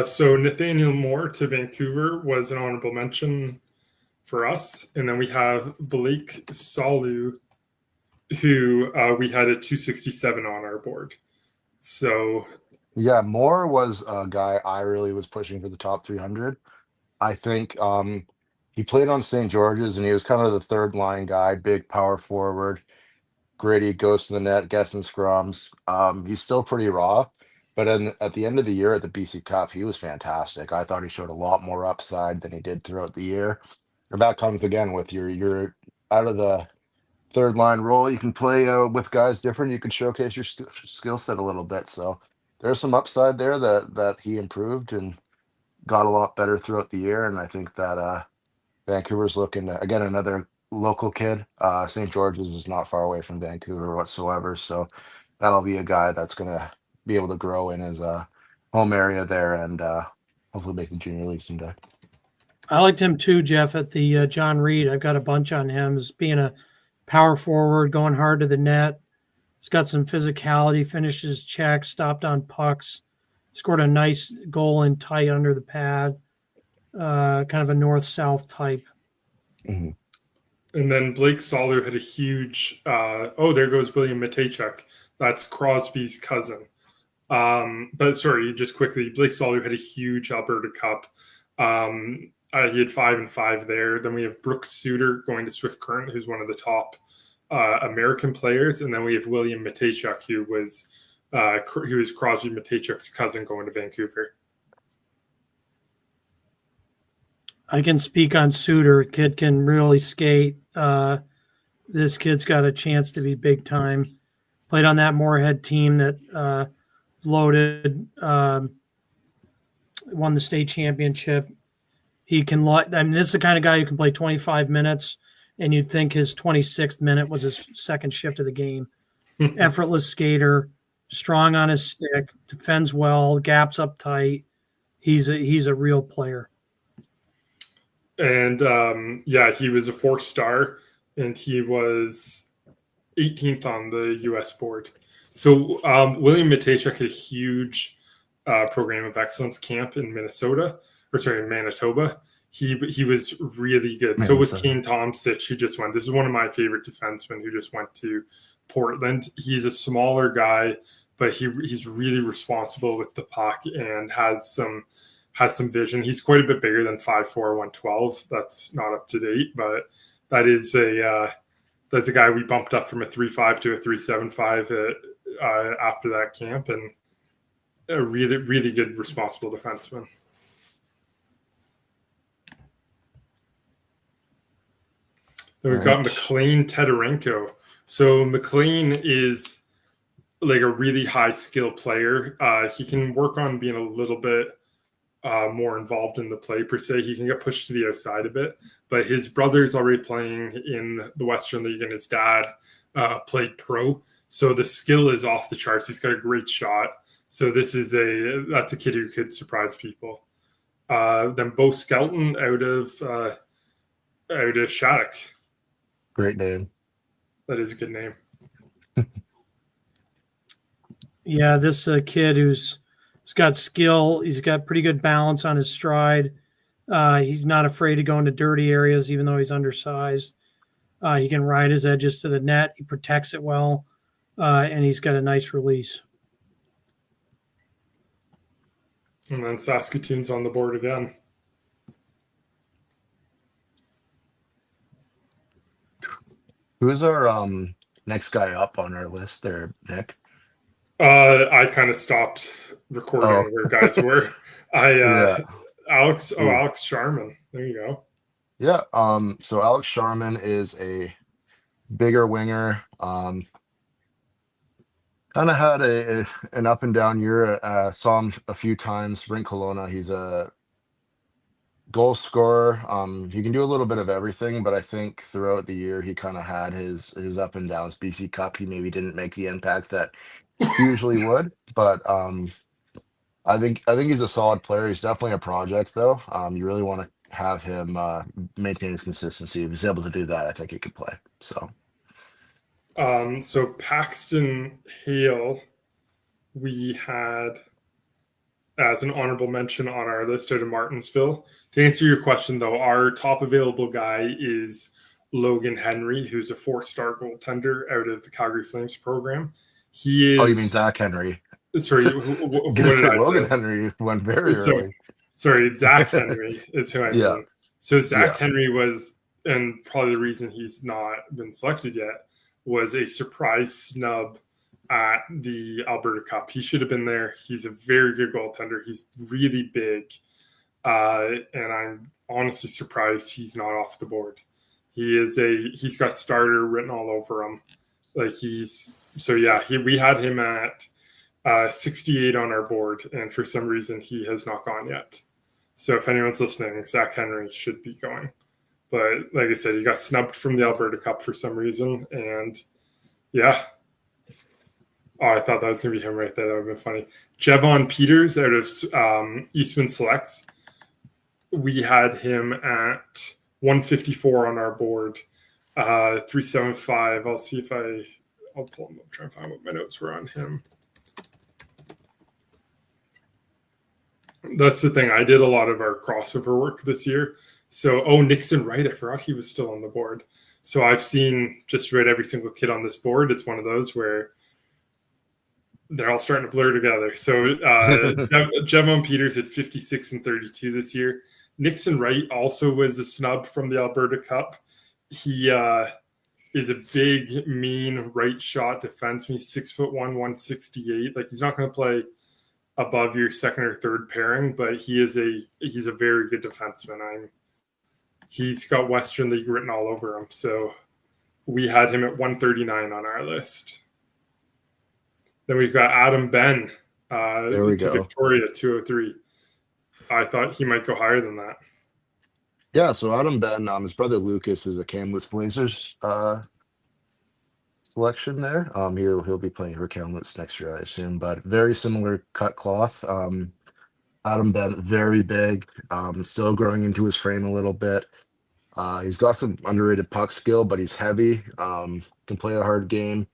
So Nathaniel Moore to Vancouver was an honorable mention for us. And then we have Blake Salu, who we had a 267 on our board. So
yeah, Moore was a guy I really was pushing for the top 300. I think he played on St. George's, and he was kind of the third line guy, big power forward, gritty, goes to the net, gets in scrums. He's still pretty raw, but at the end of the year at the BC Cup, he was fantastic. I thought he showed a lot more upside than he did throughout the year. And that comes again with you're out of the third line role. You can play with guys different. You can showcase your skill set a little bit. So there's some upside there that he improved and got a lot better throughout the year. And I think that Vancouver's looking to, again, another local kid. St. George's is not far away from Vancouver whatsoever. So that'll be a guy that's going to be able to grow in his home area there and hopefully make the junior league someday.
I liked him too, Jeff, at the John Reed. I've got a bunch on him as being a power forward, going hard to the net. He's got some physicality, finished his checks, stopped on pucks, scored a nice goal in tight under the pad, kind of a north-south type.
Mm-hmm.
And then Blake Salu had a huge there goes William Matejchuk. That's Crosby's cousin. But sorry, just quickly, Blake Salu had a huge Alberta Cup. He had 5 and 5 there. Then we have Brooks Suter going to Swift Current, who's one of the top American players. And then we have William Matejchuk, who was Crosby Matejchuk's cousin, going to Vancouver.
I can speak on Suter. Kid can really skate. This kid's got a chance to be big time. Played on that Moorhead team that loaded, won the state championship. He can, this is the kind of guy who can play 25 minutes, and you'd think his 26th minute was his second shift of the game. Effortless skater, strong on his stick, defends well, gaps up tight. He's a real player.
And he was a 4-star, and he was 18th on the U.S. board. So William Matejchuk had a huge program of excellence camp in Manitoba. He was really good. So was Kane Tomsich, who just went. This is one of my favorite defensemen who just went to Portland. He's a smaller guy, but he's really responsible with the puck and has some vision. He's quite a bit bigger than 5'4", 112. That's not up to date, but that is that's a guy we bumped up from a 3.5 to a 3.75 after that camp, and a really, really good responsible defenseman. Then we've got McLean Tedorenko. So McLean is like a really high skill player. He can work on being a little bit more involved in the play per se. He can get pushed to the outside a bit, but his brother's already playing in the Western League and his dad played pro. So the skill is off the charts. He's got a great shot. So that's a kid who could surprise people. Then Bo Skelton out of Shattuck.
Great name.
That is a good name.
Yeah, this kid he's got skill. He's got pretty good balance on his stride. He's not afraid to go into dirty areas, even though he's undersized. He can ride his edges to the net. He protects it well, and he's got a nice release.
And then Saskatoon's on the board again.
Who's our next guy up on our list there, Nick?
I kind of stopped recording where guys were. Alex Sharman. There you go.
Yeah. So Alex Sharman is a bigger winger. Kind of had an up and down year. Saw him a few times. Rink Kelowna. He's a goal scorer. He can do a little bit of everything, but I think throughout the year he kind of had his up and downs. BC Cup, he maybe didn't make the impact that he usually would, but I think he's a solid player. He's definitely a project, though. You really want to have him maintain his consistency. If he's able to do that, I think he could play.
So Paxton Hale, we had as an honorable mention on our list out of Martinsville. To answer your question, though, our top available guy is Logan Henry, who's a 4-star goaltender out of the Calgary Flames program. He is.
Oh, you mean Zach Henry?
Sorry, what did I
Logan
say?
Henry went very early.
Sorry, Zach Henry is who I mean. So Zach Henry was, and probably the reason he's not been selected yet, was a surprise snub at the Alberta Cup. He should have been there. He's a very good goaltender. He's really big. And I'm honestly surprised he's not off the board. He's got starter written all over him. We had him at 68 on our board, and for some reason he has not gone yet. So if anyone's listening, Zach Henry should be going. But like I said, he got snubbed from the Alberta Cup for some reason, and yeah. Oh, I thought that was going to be him right there. That would have been funny. Jevon Peters out of Eastman Selects. We had him at 154 on our board, 375. I'll see if I'll pull him up, try and find what my notes were on him. That's the thing. I did a lot of our crossover work this year. So, Nixon Wright, I forgot he was still on the board. So I've seen just about every single kid on this board. It's one of those where they're all starting to blur together. So Jevon Peters at 56 and 32 this year. Nixon Wright also was a snub from the Alberta Cup. He is a big, mean right shot defenseman. He's 6'1", 168. Like, he's not going to play above your second or third pairing, but he's a very good defenseman. He's got Western League written all over him. So we had him at 139 on our list. Then we've got Adam Ben.
There we go.
Victoria, 203. I thought he might go higher than that.
Yeah, so Adam Ben, his brother Lucas is a Kamloops Blazers selection there. He'll be playing for Kamloops next year, I assume, but very similar cut cloth. Adam Ben, very big, still growing into his frame a little bit. He's got some underrated puck skill, but he's heavy, can play a hard game,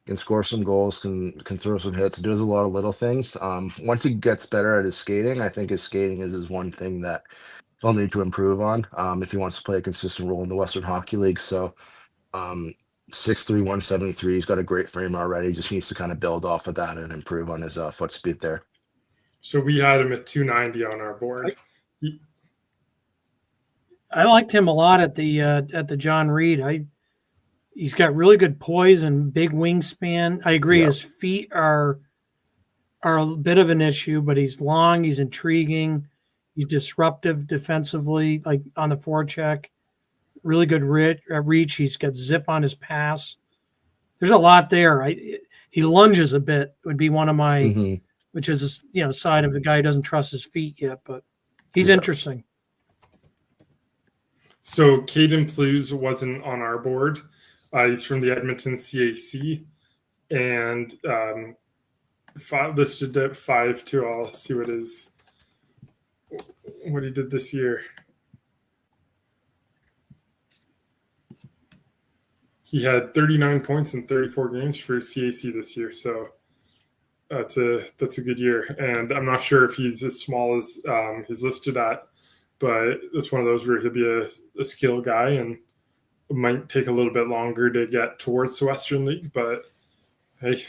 can score some goals, can throw some hits, does a lot of little things. Once he gets better at his skating, I think his skating is his one thing that he'll need to improve on if he wants to play a consistent role in the Western Hockey League. So 6'3", 173, he's got a great frame already. Just needs to kind of build off of that and improve on his foot speed there.
So we had him at 290 on our board.
I liked him a lot at the John Reed. He's got really good poise and big wingspan. I agree. His feet are a bit of an issue, but he's long. He's intriguing. He's disruptive defensively, like on the forecheck. Really good reach. He's got zip on his pass. There's a lot there. He lunges a bit. Would be one of my, which is side of the guy who doesn't trust his feet yet, but he's interesting.
So Caden Plews wasn't on our board. He's from the Edmonton CAC, and listed at 5'2". I'll see what he did this year. He had 39 points in 34 games for CAC this year, so that's a good year. And I'm not sure if he's as small as he's listed at, but it's one of those where he'll be a skill guy, and it might take a little bit longer to get towards the Western League, but hey.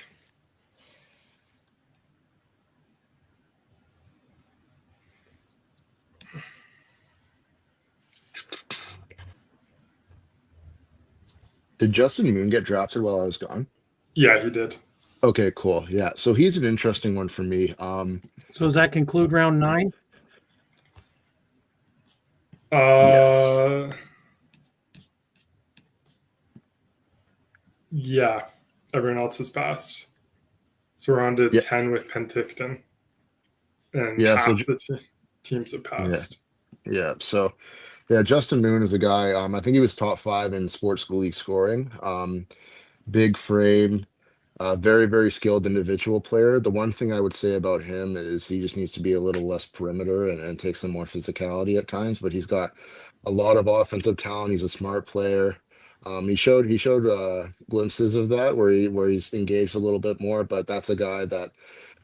Did Justin Moon get drafted while I was gone?
Yeah, he did.
Okay, cool. Yeah, so he's an interesting one for me.
So does that conclude round 9?
Yes.
Yeah, everyone else has passed. So we're on to 10 with Penticton. And half the teams have passed.
Yeah, so Justin Moon is a guy, I think he was top 5 in sports school league scoring. Big frame, very, very skilled individual player. The one thing I would say about him is he just needs to be a little less perimeter and take some more physicality at times, but he's got a lot of offensive talent. He's a smart player. He showed glimpses of that where he's engaged a little bit more, but that's a guy that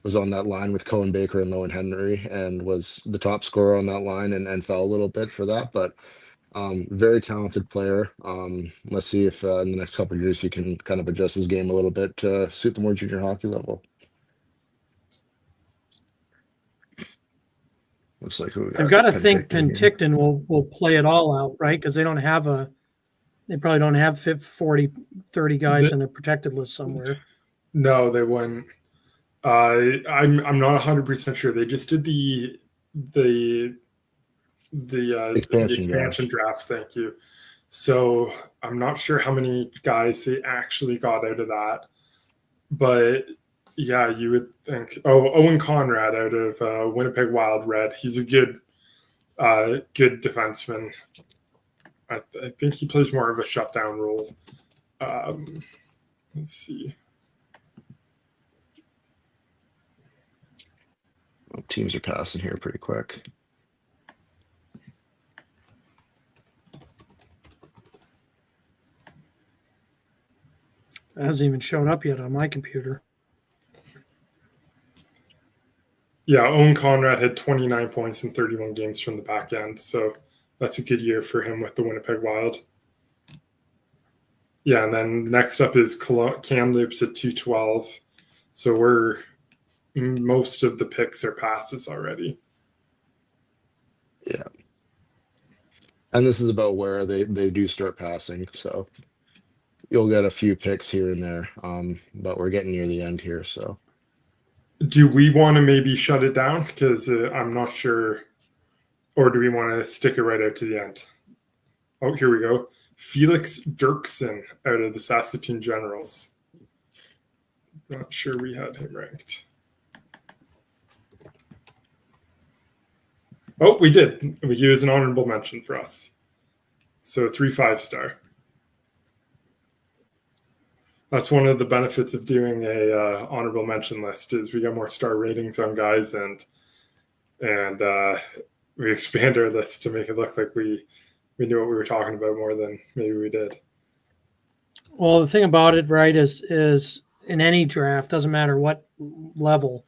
was on that line with Cohen Baker and Lowen Henry and was the top scorer on that line and fell a little bit for that, but very talented player. Let's see if in the next couple of years he can kind of adjust his game a little bit to suit the more junior hockey level. Looks like
I've got to think Penticton will play it all out, right? Because they don't have a They probably don't have 40, 30 guys in a protected list somewhere.
No, they wouldn't. I'm not 100% sure. They just did the expansion draft. Thank you. So I'm not sure how many guys they actually got out of that, but yeah, you would think. Oh, Owen Conrad out of Winnipeg Wild Red. He's a good defenseman. I think he plays more of a shutdown role. Let's see.
Teams are passing here pretty quick.
It hasn't even shown up yet on my computer.
Yeah, Owen Conrad had 29 points in 31 games from the back end, so that's a good year for him with the Winnipeg Wild. Yeah, and then next up is Kamloops at 212. So most of the picks are passes already.
Yeah. And this is about where they do start passing, so you'll get a few picks here and there, but we're getting near the end here, so.
Do we want to maybe shut it down? Because I'm not sure. Or do we want to stick it right out to the end? Oh, here we go. Felix Dirksen out of the Saskatoon Generals. Not sure we had him ranked. Oh, we did. He was an honorable mention for us. So 3 5-star. That's one of the benefits of doing a honorable mention list is we get more star ratings on guys and we expand our list to make it look like we knew what we were talking about more than maybe we did.
Well, the thing about it, right, is in any draft, doesn't matter what level,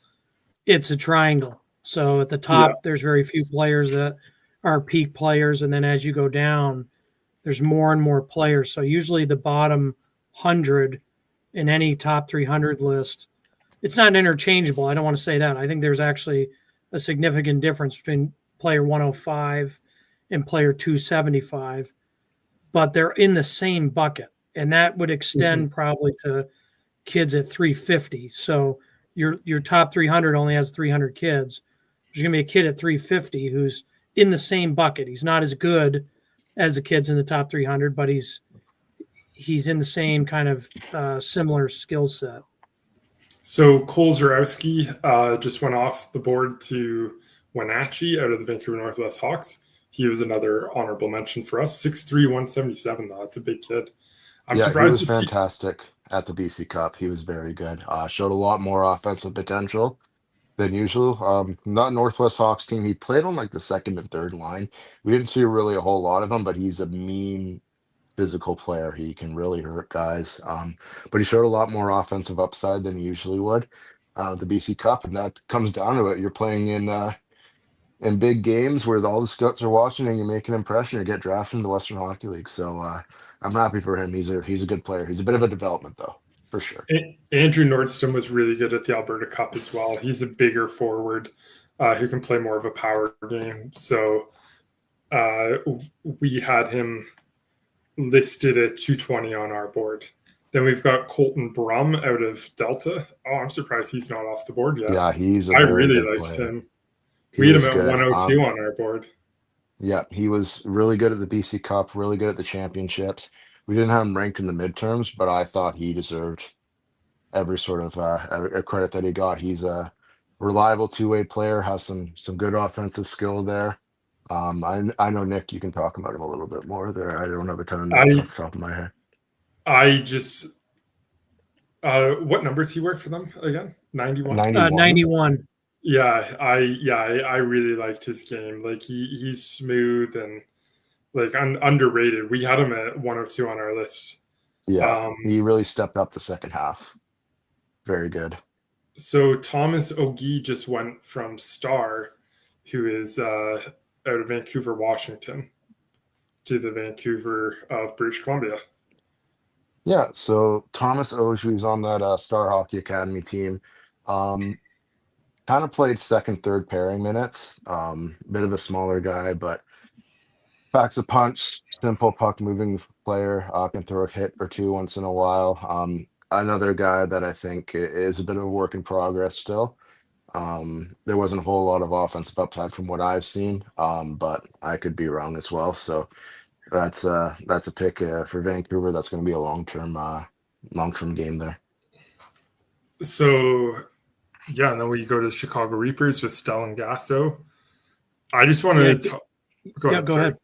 it's a triangle. So at the top, there's very few players that are peak players, and then as you go down, there's more and more players. So usually the bottom 100 in any top 300 list, it's not interchangeable. I don't want to say that. I think there's actually a significant difference between player 105 and player 275, but they're in the same bucket, and that would extend probably to kids at 350. So your top 300 only has 300 kids. There's going to be a kid at 350 who's in the same bucket. He's not as good as the kids in the top 300, but he's in the same kind of similar skill set.
So Cole Zarowski just went off the board to Wenatchee out of the Vancouver Northwest Hawks. He was another honorable mention for us. 6'3", 177, though. That's a big kid. I'm surprised.
He was fantastic at the BC Cup. He was very good. Showed a lot more offensive potential than usual. Not Northwest Hawks team. He played on like the second and third line. We didn't see really a whole lot of him, but he's a mean physical player. He can really hurt guys. But he showed a lot more offensive upside than he usually would. The BC Cup, and that comes down to it. You're playing in big games where all the scouts are watching and you make an impression or get drafted in the Western Hockey League. So I'm happy for him. He's a good player. He's a bit of a development though, for sure.
Andrew Nordstrom was really good at the Alberta Cup as well. He's a bigger forward who can play more of a power game. So we had him listed at 220 on our board. Then we've got Colton Brum out of Delta. Oh, I'm surprised he's not off the board yet.
Yeah,
I really liked him. We had him at 102 on our board.
Yeah, he was really good at the BC Cup, really good at the championships. We didn't have him ranked in the midterms, but I thought he deserved every sort of credit that he got. He's a reliable two-way player, has some good offensive skill there. I know, Nick, you can talk about him a little bit more there. I don't have a ton of notes off the top of my head.
I just what numbers he worked for them again? 91?
91.
Yeah, I really liked his game. Like he's smooth and like underrated. We had him at 102 on our list.
Yeah, he really stepped up the second half. Very good.
So Thomas Ogie just went from Star, who is out of Vancouver, Washington, to the Vancouver of British Columbia.
Yeah, so Thomas Ogie is on that Star Hockey Academy team. Kind of played second, third pairing minutes. Bit of a smaller guy, but Packs a punch, simple puck moving player, can throw a hit or two once in a while. Another guy that I think is a bit of a work in progress still. There wasn't a whole lot of offensive upside from what I've seen, but I could be wrong as well. So that's a pick for Vancouver. That's going to be a long-term game there.
So, yeah, and then we go to Chicago Reapers with Stellan Gasso. I just want to go ahead.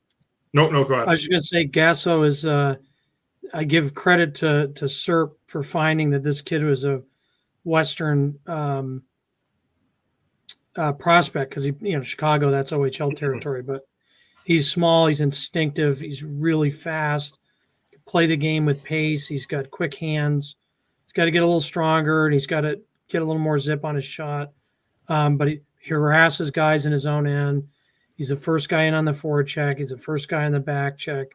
No, go ahead.
I was just going to say Gasso is I give credit to Serp for finding that this kid was a Western prospect, because Chicago, that's OHL territory, but he's small, he's instinctive, he's really fast, play the game with pace, he's got quick hands, he's got to get a little stronger, and he's got to get a little more zip on his shot, but he harasses guys in his own end. He's the first guy in on the forecheck. He's the first guy on the back check.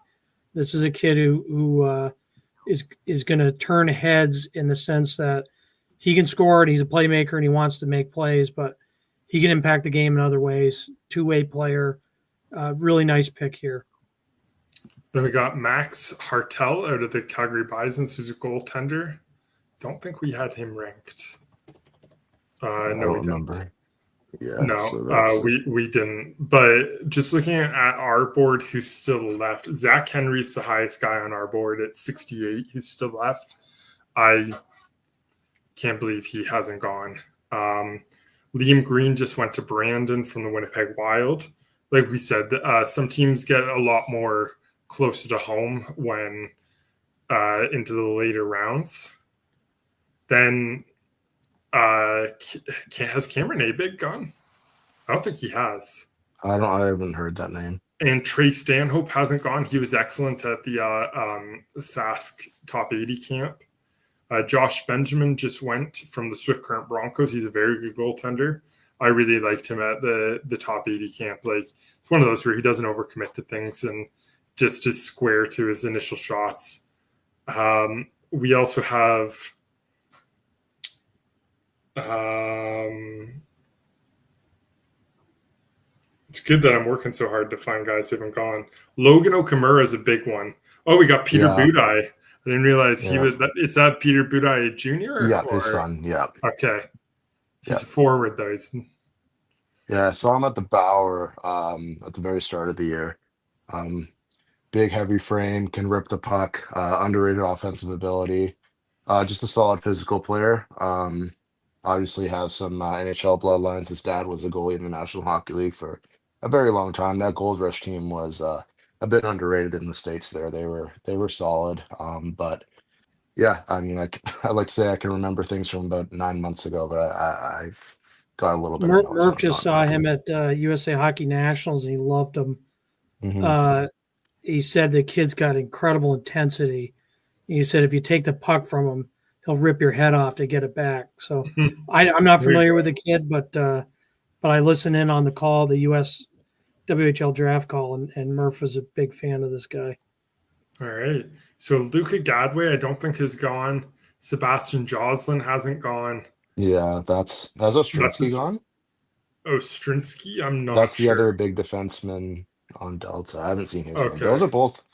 This is a kid who is going to turn heads in the sense that he can score and he's a playmaker and he wants to make plays, but he can impact the game in other ways. Two-way player. Really nice pick here.
Then we got Max Hartel out of the Calgary Bisons, who's a goaltender. Don't think we had him ranked.
I
No,
don't
we
remember.
don't.
Yeah,
No,
so
we didn't. But just looking at our board, who's still left, Zach Henry's the highest guy on our board at 68, who's still left. I can't believe he hasn't gone. Liam Green just went to Brandon from the Winnipeg Wild. Like we said, some teams get a lot more closer to home when into the later rounds. Then has Cameron Abig gone? I don't think he has.
I haven't heard that name.
And Trey Stanhope hasn't gone. He was excellent at the Sask top 80 camp. Josh Benjamin just went from the Swift Current Broncos. He's a very good goaltender. I really liked him at the top 80 camp. Like, it's one of those where he doesn't overcommit to things and just is square to his initial shots. We also have it's good that I'm working so hard to find guys who haven't gone. Logan Okamura is a big one. Oh, we got Peter Budaj. I didn't realize he was. Is that Peter Budaj Jr.?
Yeah, his son. Yeah.
Okay. He's a forward though.
Yeah, I saw him at the Bauer at the very start of the year. Big, heavy frame, can rip the puck, underrated offensive ability. Just a solid physical player. Obviously has some NHL bloodlines. His dad was a goalie in the National Hockey League for a very long time. That Gold Rush team was a bit underrated in the States there. They were solid. But yeah, I mean, I like to say I can remember things from about 9 months ago, but I've got a little bit.
Murph just saw him at USA Hockey Nationals, and he loved him. Mm-hmm. He said the kid's got incredible intensity. He said if you take the puck from him, he'll rip your head off to get it back. So I'm not familiar with the kid, but I listen in on the call, the US WHL draft call, and Murph was a big fan of this guy.
All right. So Luka Gadway, I don't think has gone. Sebastian Joslin hasn't gone.
Yeah, has Ostrinsky gone?
Ostrinsky? I'm not
That's
sure.
the other big defenseman on Delta. I haven't seen his name. Those are both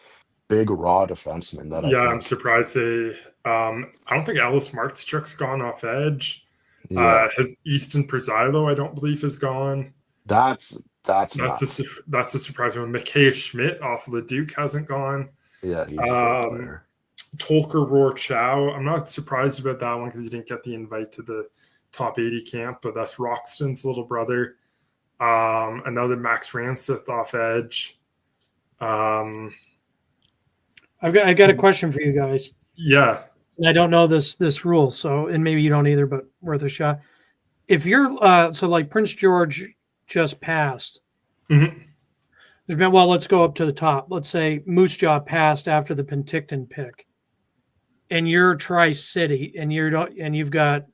big raw defensemen. I'm
surprised they. I don't think Ellis Markchuk's gone off edge.
Yeah.
Has Easton Prezilo, I don't believe, has gone.
That's
a surprise one. Mikhail Schmidt off Leduc hasn't gone.
Yeah, he's a good player.
Tolker Roar Chow. I'm not surprised about that one because he didn't get the invite to the top 80 camp, but that's Roxton's little brother. Another Max Ranseth off edge.
I've got a question for you guys.
Yeah.
And I don't know this rule, so, and maybe you don't either, but worth a shot. If you're so like Prince George just passed.
Mm-hmm.
There's been, well, let's go up to the top. Let's say Moose Jaw passed after the Penticton pick, and you're Tri-City, and you've got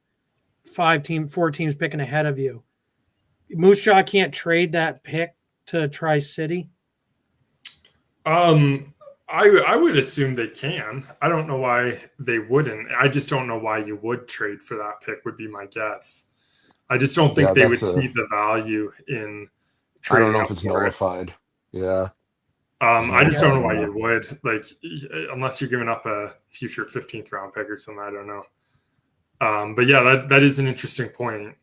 4 teams picking ahead of you. Moose Jaw can't trade that pick to Tri-City.
I would assume they can. I don't know why they wouldn't. I just don't know why you would trade for that pick, would be my guess. I just don't think they would see the value in trading.
I don't know if it's nullified. Yeah.
I just don't know why you would, like, unless you're giving up a future 15th round pick or something. I don't know. But yeah, that is an interesting point.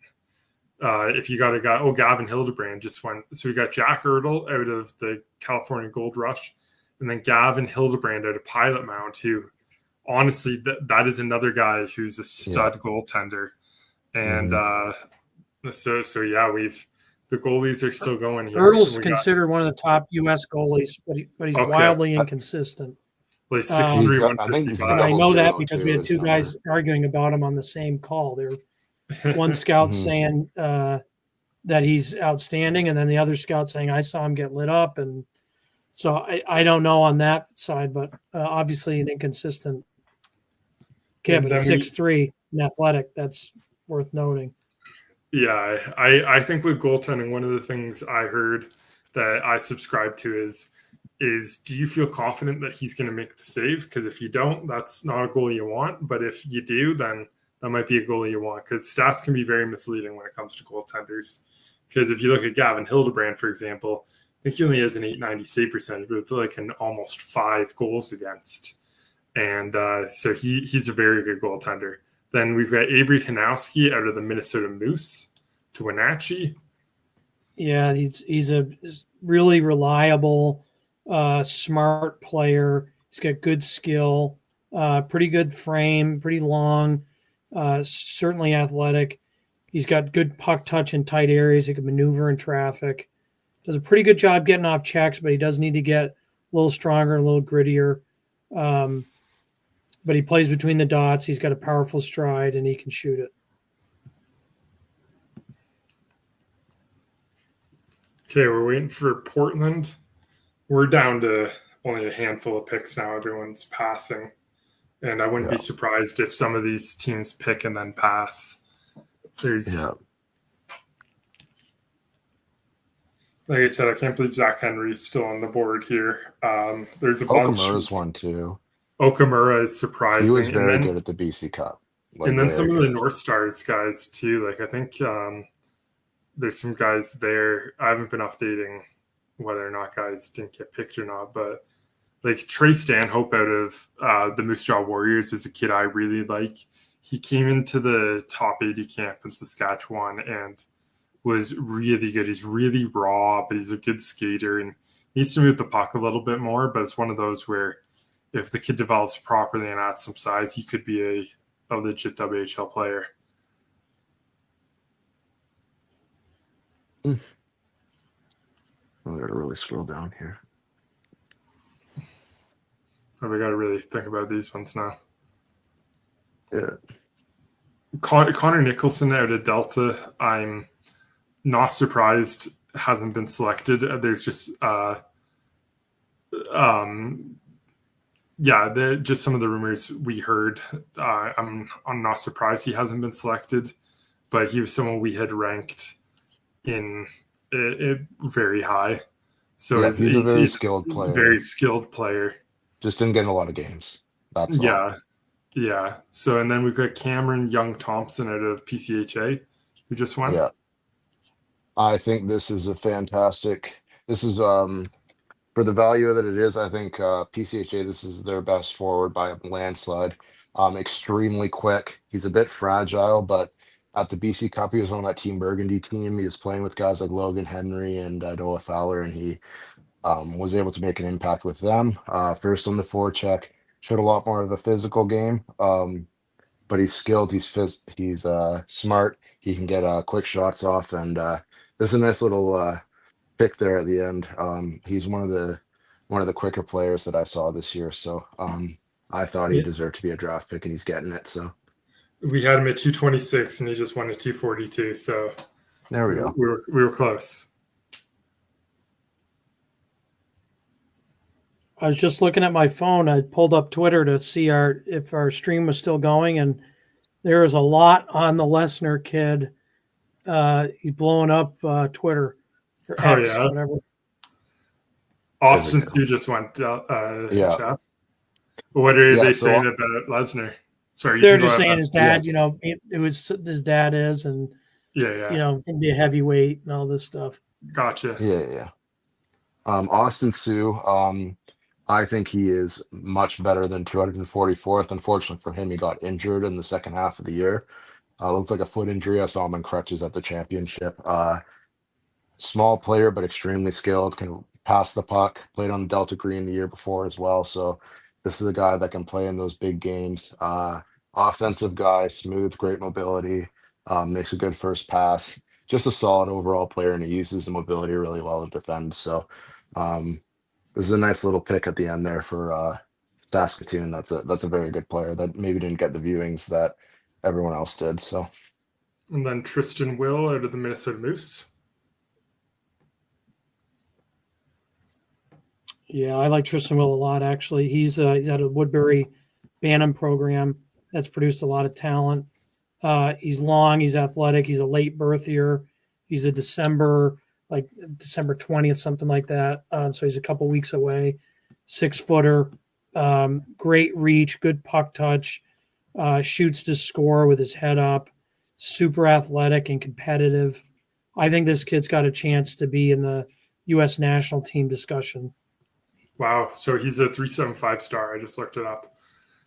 If you got a guy, Gavin Hildebrand just went. So we got Jack Ertl out of the California Gold Rush, and then Gavin Hildebrand out of Pilot Mount, who honestly, that is another guy who's a stud goaltender. And so yeah, the goalies are still going here.
Ertl's considered one of the top U.S. goalies, but he's wildly inconsistent.
Well, he's 6'3", 155.
And I know that because we had two guys arguing about him on the same call. There, one scout saying that he's outstanding, and then the other scout saying I saw him get lit up. And so I don't know on that side, but obviously an inconsistent kid, but 6'3" and athletic. That's worth noting.
Yeah, I think with goaltending, one of the things I heard that I subscribe to is do you feel confident that he's going to make the save? Because if you don't, that's not a goal you want. But if you do, then that might be a goal you want, because stats can be very misleading when it comes to goaltenders. Because if you look at Gavin Hildebrand, for example, I think he only has an 890 save percentage, but it's like an almost 5 goals against. And so he's a very good goaltender. Then we've got Avery Hanowski out of the Minnesota Moose to Wenatchee.
Yeah, he's a really reliable, smart player. He's got good skill, pretty good frame, pretty long, certainly athletic. He's got good puck touch in tight areas. He can maneuver in traffic. Does a pretty good job getting off checks, but he does need to get a little stronger, a little grittier. But he plays between the dots. He's got a powerful stride, and he can shoot it.
Okay, we're waiting for Portland. We're down to only a handful of picks now. Everyone's passing. And I wouldn't be surprised if some of these teams pick and then pass. Like I said, I can't believe Zach Henry's still on the board here. There's a bunch.
Okamura's one too.
Okamura is surprising.
He was very good at the BC Cup.
And then some of the North Stars guys too. Like I think there's some guys there. I haven't been updating whether or not guys didn't get picked or not, but like Trey Stanhope out of the Moose Jaw Warriors is a kid I really like. He came into the top 80 camp in Saskatchewan and was really good. He's really raw, but he's a good skater and needs to move the puck a little bit more. But it's one of those where if the kid develops properly and adds some size, he could be a legit WHL player.
I gotta really scroll down here.
Oh, we got to really think about these ones now.
Yeah.
Connor Nicholson out of Delta, I'm not surprised hasn't been selected. There's just just some of the rumors we heard. I'm not surprised he hasn't been selected, but he was someone we had ranked in it very high. So
yeah, he's a very skilled player.
Very skilled player.
Just didn't get in a lot of games. That's all.
Yeah. So and then we've got Cameron Young Thompson out of PCHA, who just won.
Yeah. I think this is a fantastic. This is for the value that it is. I think PCHA. This is their best forward by a landslide. Extremely quick. He's a bit fragile, but at the BC Cup, he was on that Team Burgundy team. He was playing with guys like Logan Henry and Noah Fowler, and he was able to make an impact with them. First on the forecheck, showed a lot more of a physical game, but he's skilled. He's smart. He can get quick shots off, and there's a nice little pick there at the end. He's one of the quicker players that I saw this year, so I thought he deserved to be a draft pick, and he's getting it. So
we had him at 226, and he just won at 242. So
there we go.
We were close.
I was just looking at my phone. I pulled up Twitter to see if our stream was still going, and there is a lot on the Lesnar kid. He's blowing up Twitter. Or X, whatever.
Austin Sioux just went. Chat. What are they saying about Lesnar? Sorry,
they're just saying his dad. It was his dad is, and
yeah,
can be a heavyweight and all this stuff.
Gotcha.
Yeah. Austin Sioux, I think he is much better than 244th. Unfortunately for him, he got injured in the second half of the year. Looked like a foot injury. I saw him in crutches at the championship. Small player, but extremely skilled, can pass the puck, played on Delta Green the year before as well. So this is a guy that can play in those big games. Offensive guy, smooth, great mobility, makes a good first pass. Just a solid overall player, and he uses the mobility really well to defend. So this is a nice little pick at the end there for Saskatoon. That's a very good player that maybe didn't get the viewings that everyone else did. So,
And then Tristan Will out of the Minnesota Moose.
Yeah, I like Tristan Will a lot, actually. He's at a Woodbury Bantam program that's produced a lot of talent. He's long, he's athletic, he's a late birthier. He's a December 20th, something like that. So he's a couple weeks away. 6-footer, great reach, good puck touch, shoots to score with his head up, super athletic and competitive. I think this kid's got a chance to be in the U.S. national team discussion.
Wow. So he's a 375 star. I just looked it up.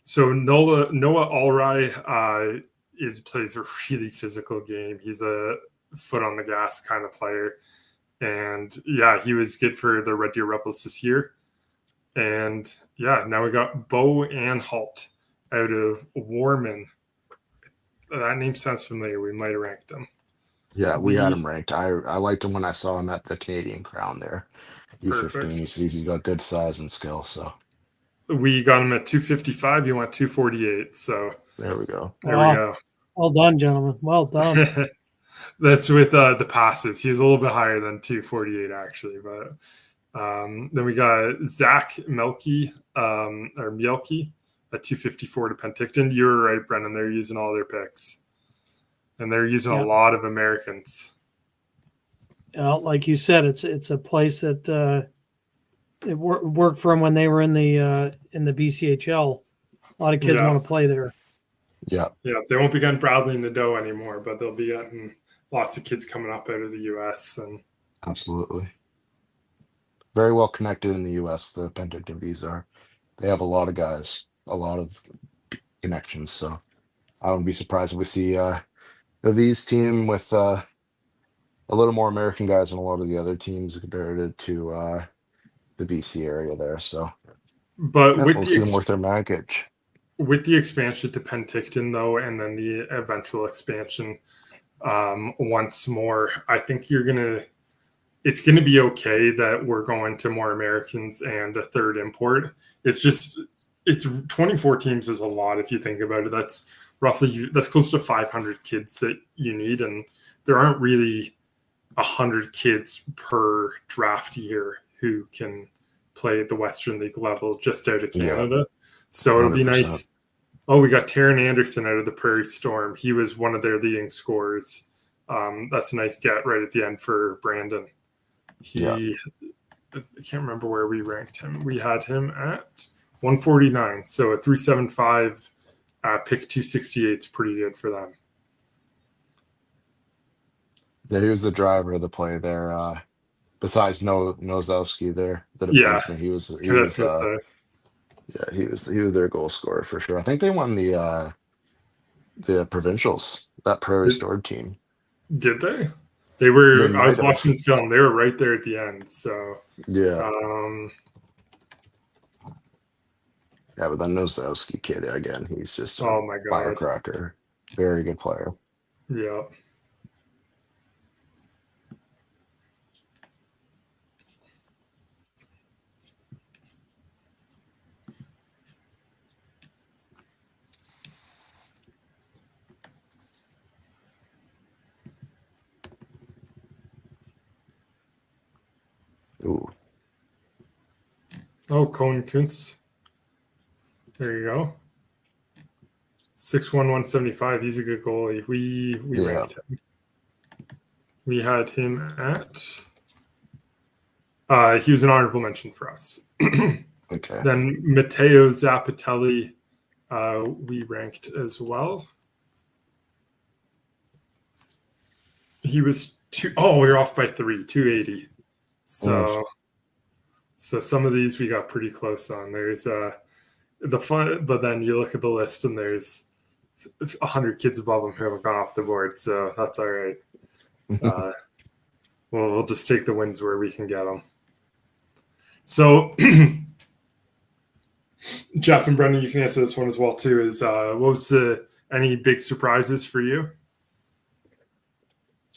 So Noah Allray plays a really physical game. He's a foot on the gas kind of player. And yeah, he was good for the Red Deer Rebels this year. And yeah, now we got Bo Anhalt out of Warman. That name sounds familiar. We might have ranked him.
yeah, we had him ranked. I liked him when I saw him at the Canadian Crown there.
Perfect.
E15, he's got good size and skill. So
We got him at 255. You want 248. So
there we go.
there we go.
Well done, gentlemen. Well done.
That's with the passes. He was a little bit higher than 248 actually, but then we got Zach Mielke at 254 to Penticton. You were right, Brennan. They're using all their picks, and they're using a lot of Americans.
Like you said, it's a place that it worked for them when they were in the BCHL. A lot of kids want to play there.
Yeah.
Yeah, they won't be getting Bradley in the dough anymore, but they'll be getting lots of kids coming up out of the U.S. and
Absolutely. Very well connected in the U.S., the Penticton Bees are. They have a lot of guys, a lot of connections. So I wouldn't be surprised if we see the Bees team with a little more American guys than a lot of the other teams compared to the BC area there. So,
but
yeah,
with
we'll
the
see them worth their package.
With the expansion to Penticton, though, and then the eventual expansion once more, I think it's going to be okay that we're going to more Americans and a third import. It's 24 teams is a lot if you think about it. That's close to 500 kids that you need, and there aren't really 100 kids per draft year who can play at the Western League level just out of Canada. Yeah. So it'll be 100%. Nice. Oh, we got Taryn Anderson out of the Prairie Storm. He was one of their leading scorers. That's a nice get right at the end for Brandon. I can't remember where we ranked him. We had him at 149. So a 375 pick 268 is pretty good for them.
Yeah, he was the driver of the play there. Besides Nozowski there, the defenseman, he was their goal scorer for sure. I think they won the provincials, that Prairie Storm team. Did
they? I was watching film. They were right there at the end. So
yeah. Yeah, but then Nozowski kid again, he's just a firecracker. Very good player.
Yeah.
Ooh.
Oh, Cohen Kuntz. There you go. 6'1", 175. He's a good goalie. We ranked him. We had him at he was an honorable mention for us.
Okay.
Then Matteo Zappatelli we ranked as well. He was we were off by 3, 280. So So some of these we got pretty close on. There's the fun, but then you look at the list and there's 100 kids above them who haven't gone off the board. So that's all right. We'll just take the wins where we can get them. So Jeff and Brendan, you can answer this one as well too. Is what was any big surprises for you?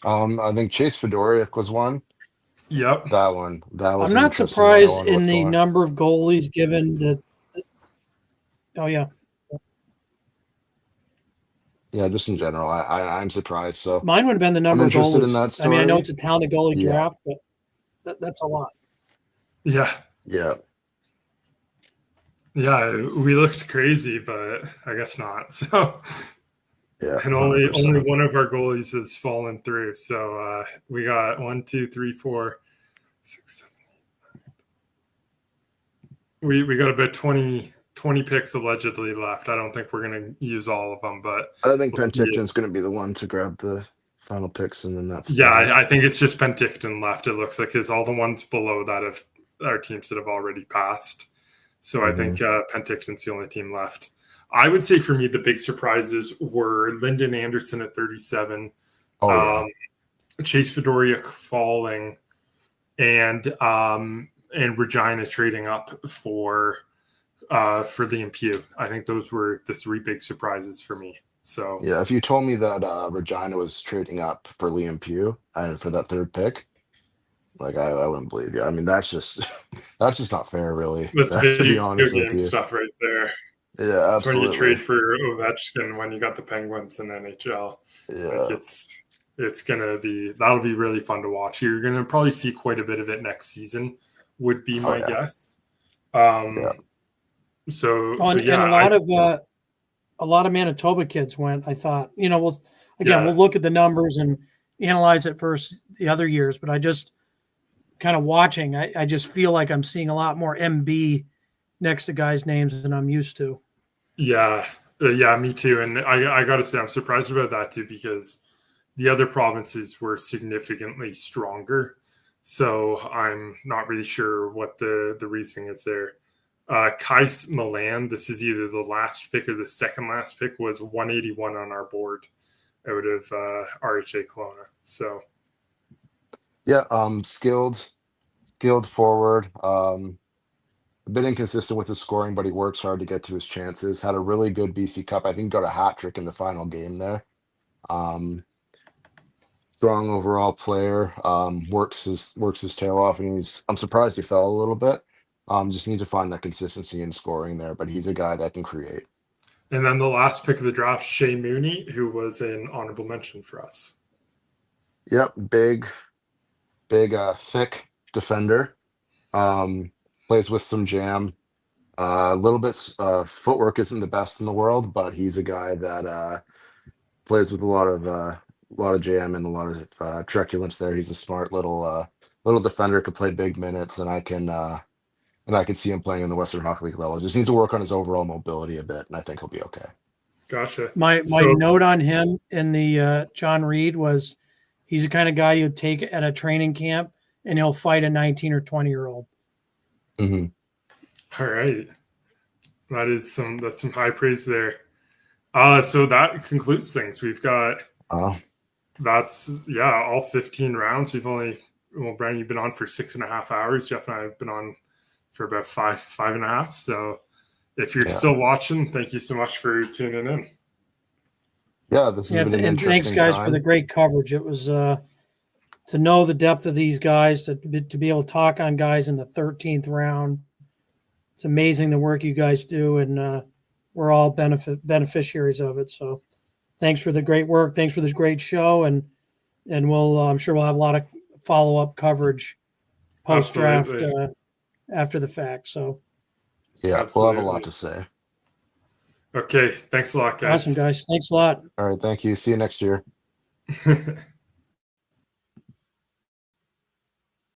I think Chase Fedoruk was one.
Yep.
That was.
I'm not surprised in the number of goalies given the. Oh yeah.
Yeah, just in general, I'm surprised. So
mine would have been the number of goalies.
In that story.
I mean, I know it's a talented goalie draft, but that's a lot.
Yeah.
Yeah.
Yeah, we looked crazy, but I guess not. So.
Yeah,
and only one of our goalies has fallen through. So we got 1, 2, 3, 4, 6, 7, 8. We got about 20 picks allegedly left. I don't think we're going to use all of them, but
I think Penticton's going to be the one to grab the final picks, and then that's
I think it's just Penticton left. It looks like because all the ones below that have our teams that have already passed. So I think Penticton's the only team left. I would say for me, the big surprises were Lyndon Anderson at 37, Chase Fedoruk falling, and Regina trading up for Liam Pugh. I think those were the three big surprises for me. So
yeah, if you told me that Regina was trading up for Liam Pugh and for that third pick, like I wouldn't believe you. I mean, that's just not fair, really.
That's
to be honest with you.
Stuff right there.
Yeah,
that's
absolutely.
when you trade for Ovechkin when you got the Penguins in NHL.
Yeah,
like that'll be really fun to watch. You're gonna probably see quite a bit of it next season, would be my guess. So
and a lot of Manitoba kids went. I thought, we'll look at the numbers and analyze it versus the other years, but I just kind of watching. I just feel like I'm seeing a lot more MB next to guys' names than I'm used to.
Yeah, me too. And I got to say, I'm surprised about that too, because the other provinces were significantly stronger. So I'm not really sure what the reasoning is there. Kais Milan, this is either the last pick or the second last pick, was 181 on our board out of RHA Kelowna. So
yeah, skilled forward. A bit inconsistent with his scoring, but he works hard to get to his chances. Had a really good BC Cup. I think got a hat trick in the final game there. Strong overall player. Works his tail off, and I'm surprised he fell a little bit. Just need to find that consistency in scoring there, but he's a guy that can create.
And then the last pick of the draft, Shea Mooney, who was an honorable mention for us.
Yep, big, thick defender. Plays with some jam. A little bit footwork isn't the best in the world, but he's a guy that plays with a lot of jam and a lot of truculence there. He's a smart little defender, could play big minutes, and I can see him playing in the Western Hockey League level. Just needs to work on his overall mobility a bit, and I think he'll be okay.
Gotcha.
My note on him in the John Reed was he's the kind of guy you'd take at a training camp, and he'll fight a 19 or 20-year-old.
Mm-hmm.
All right. That's some high praise there. So that concludes things. We've got all 15 rounds. Brian, you've been on for 6.5 hours. Jeff and I have been on for about 5.5. So if you're still watching, thank you so much for tuning in.
Yeah, this has been an interesting
thanks, guys,
time.
for the great coverage. It was to know the depth of these guys, to be able to talk on guys in the 13th round. It's amazing the work you guys do, and we're all beneficiaries of it. So thanks for the great work. Thanks for this great show, and we'll I'm sure we'll have a lot of follow-up coverage post-draft after the fact. So
yeah, we'll have a lot to say.
Okay, thanks a lot, guys.
Awesome, guys. Thanks a lot.
All right, thank you. See you next year.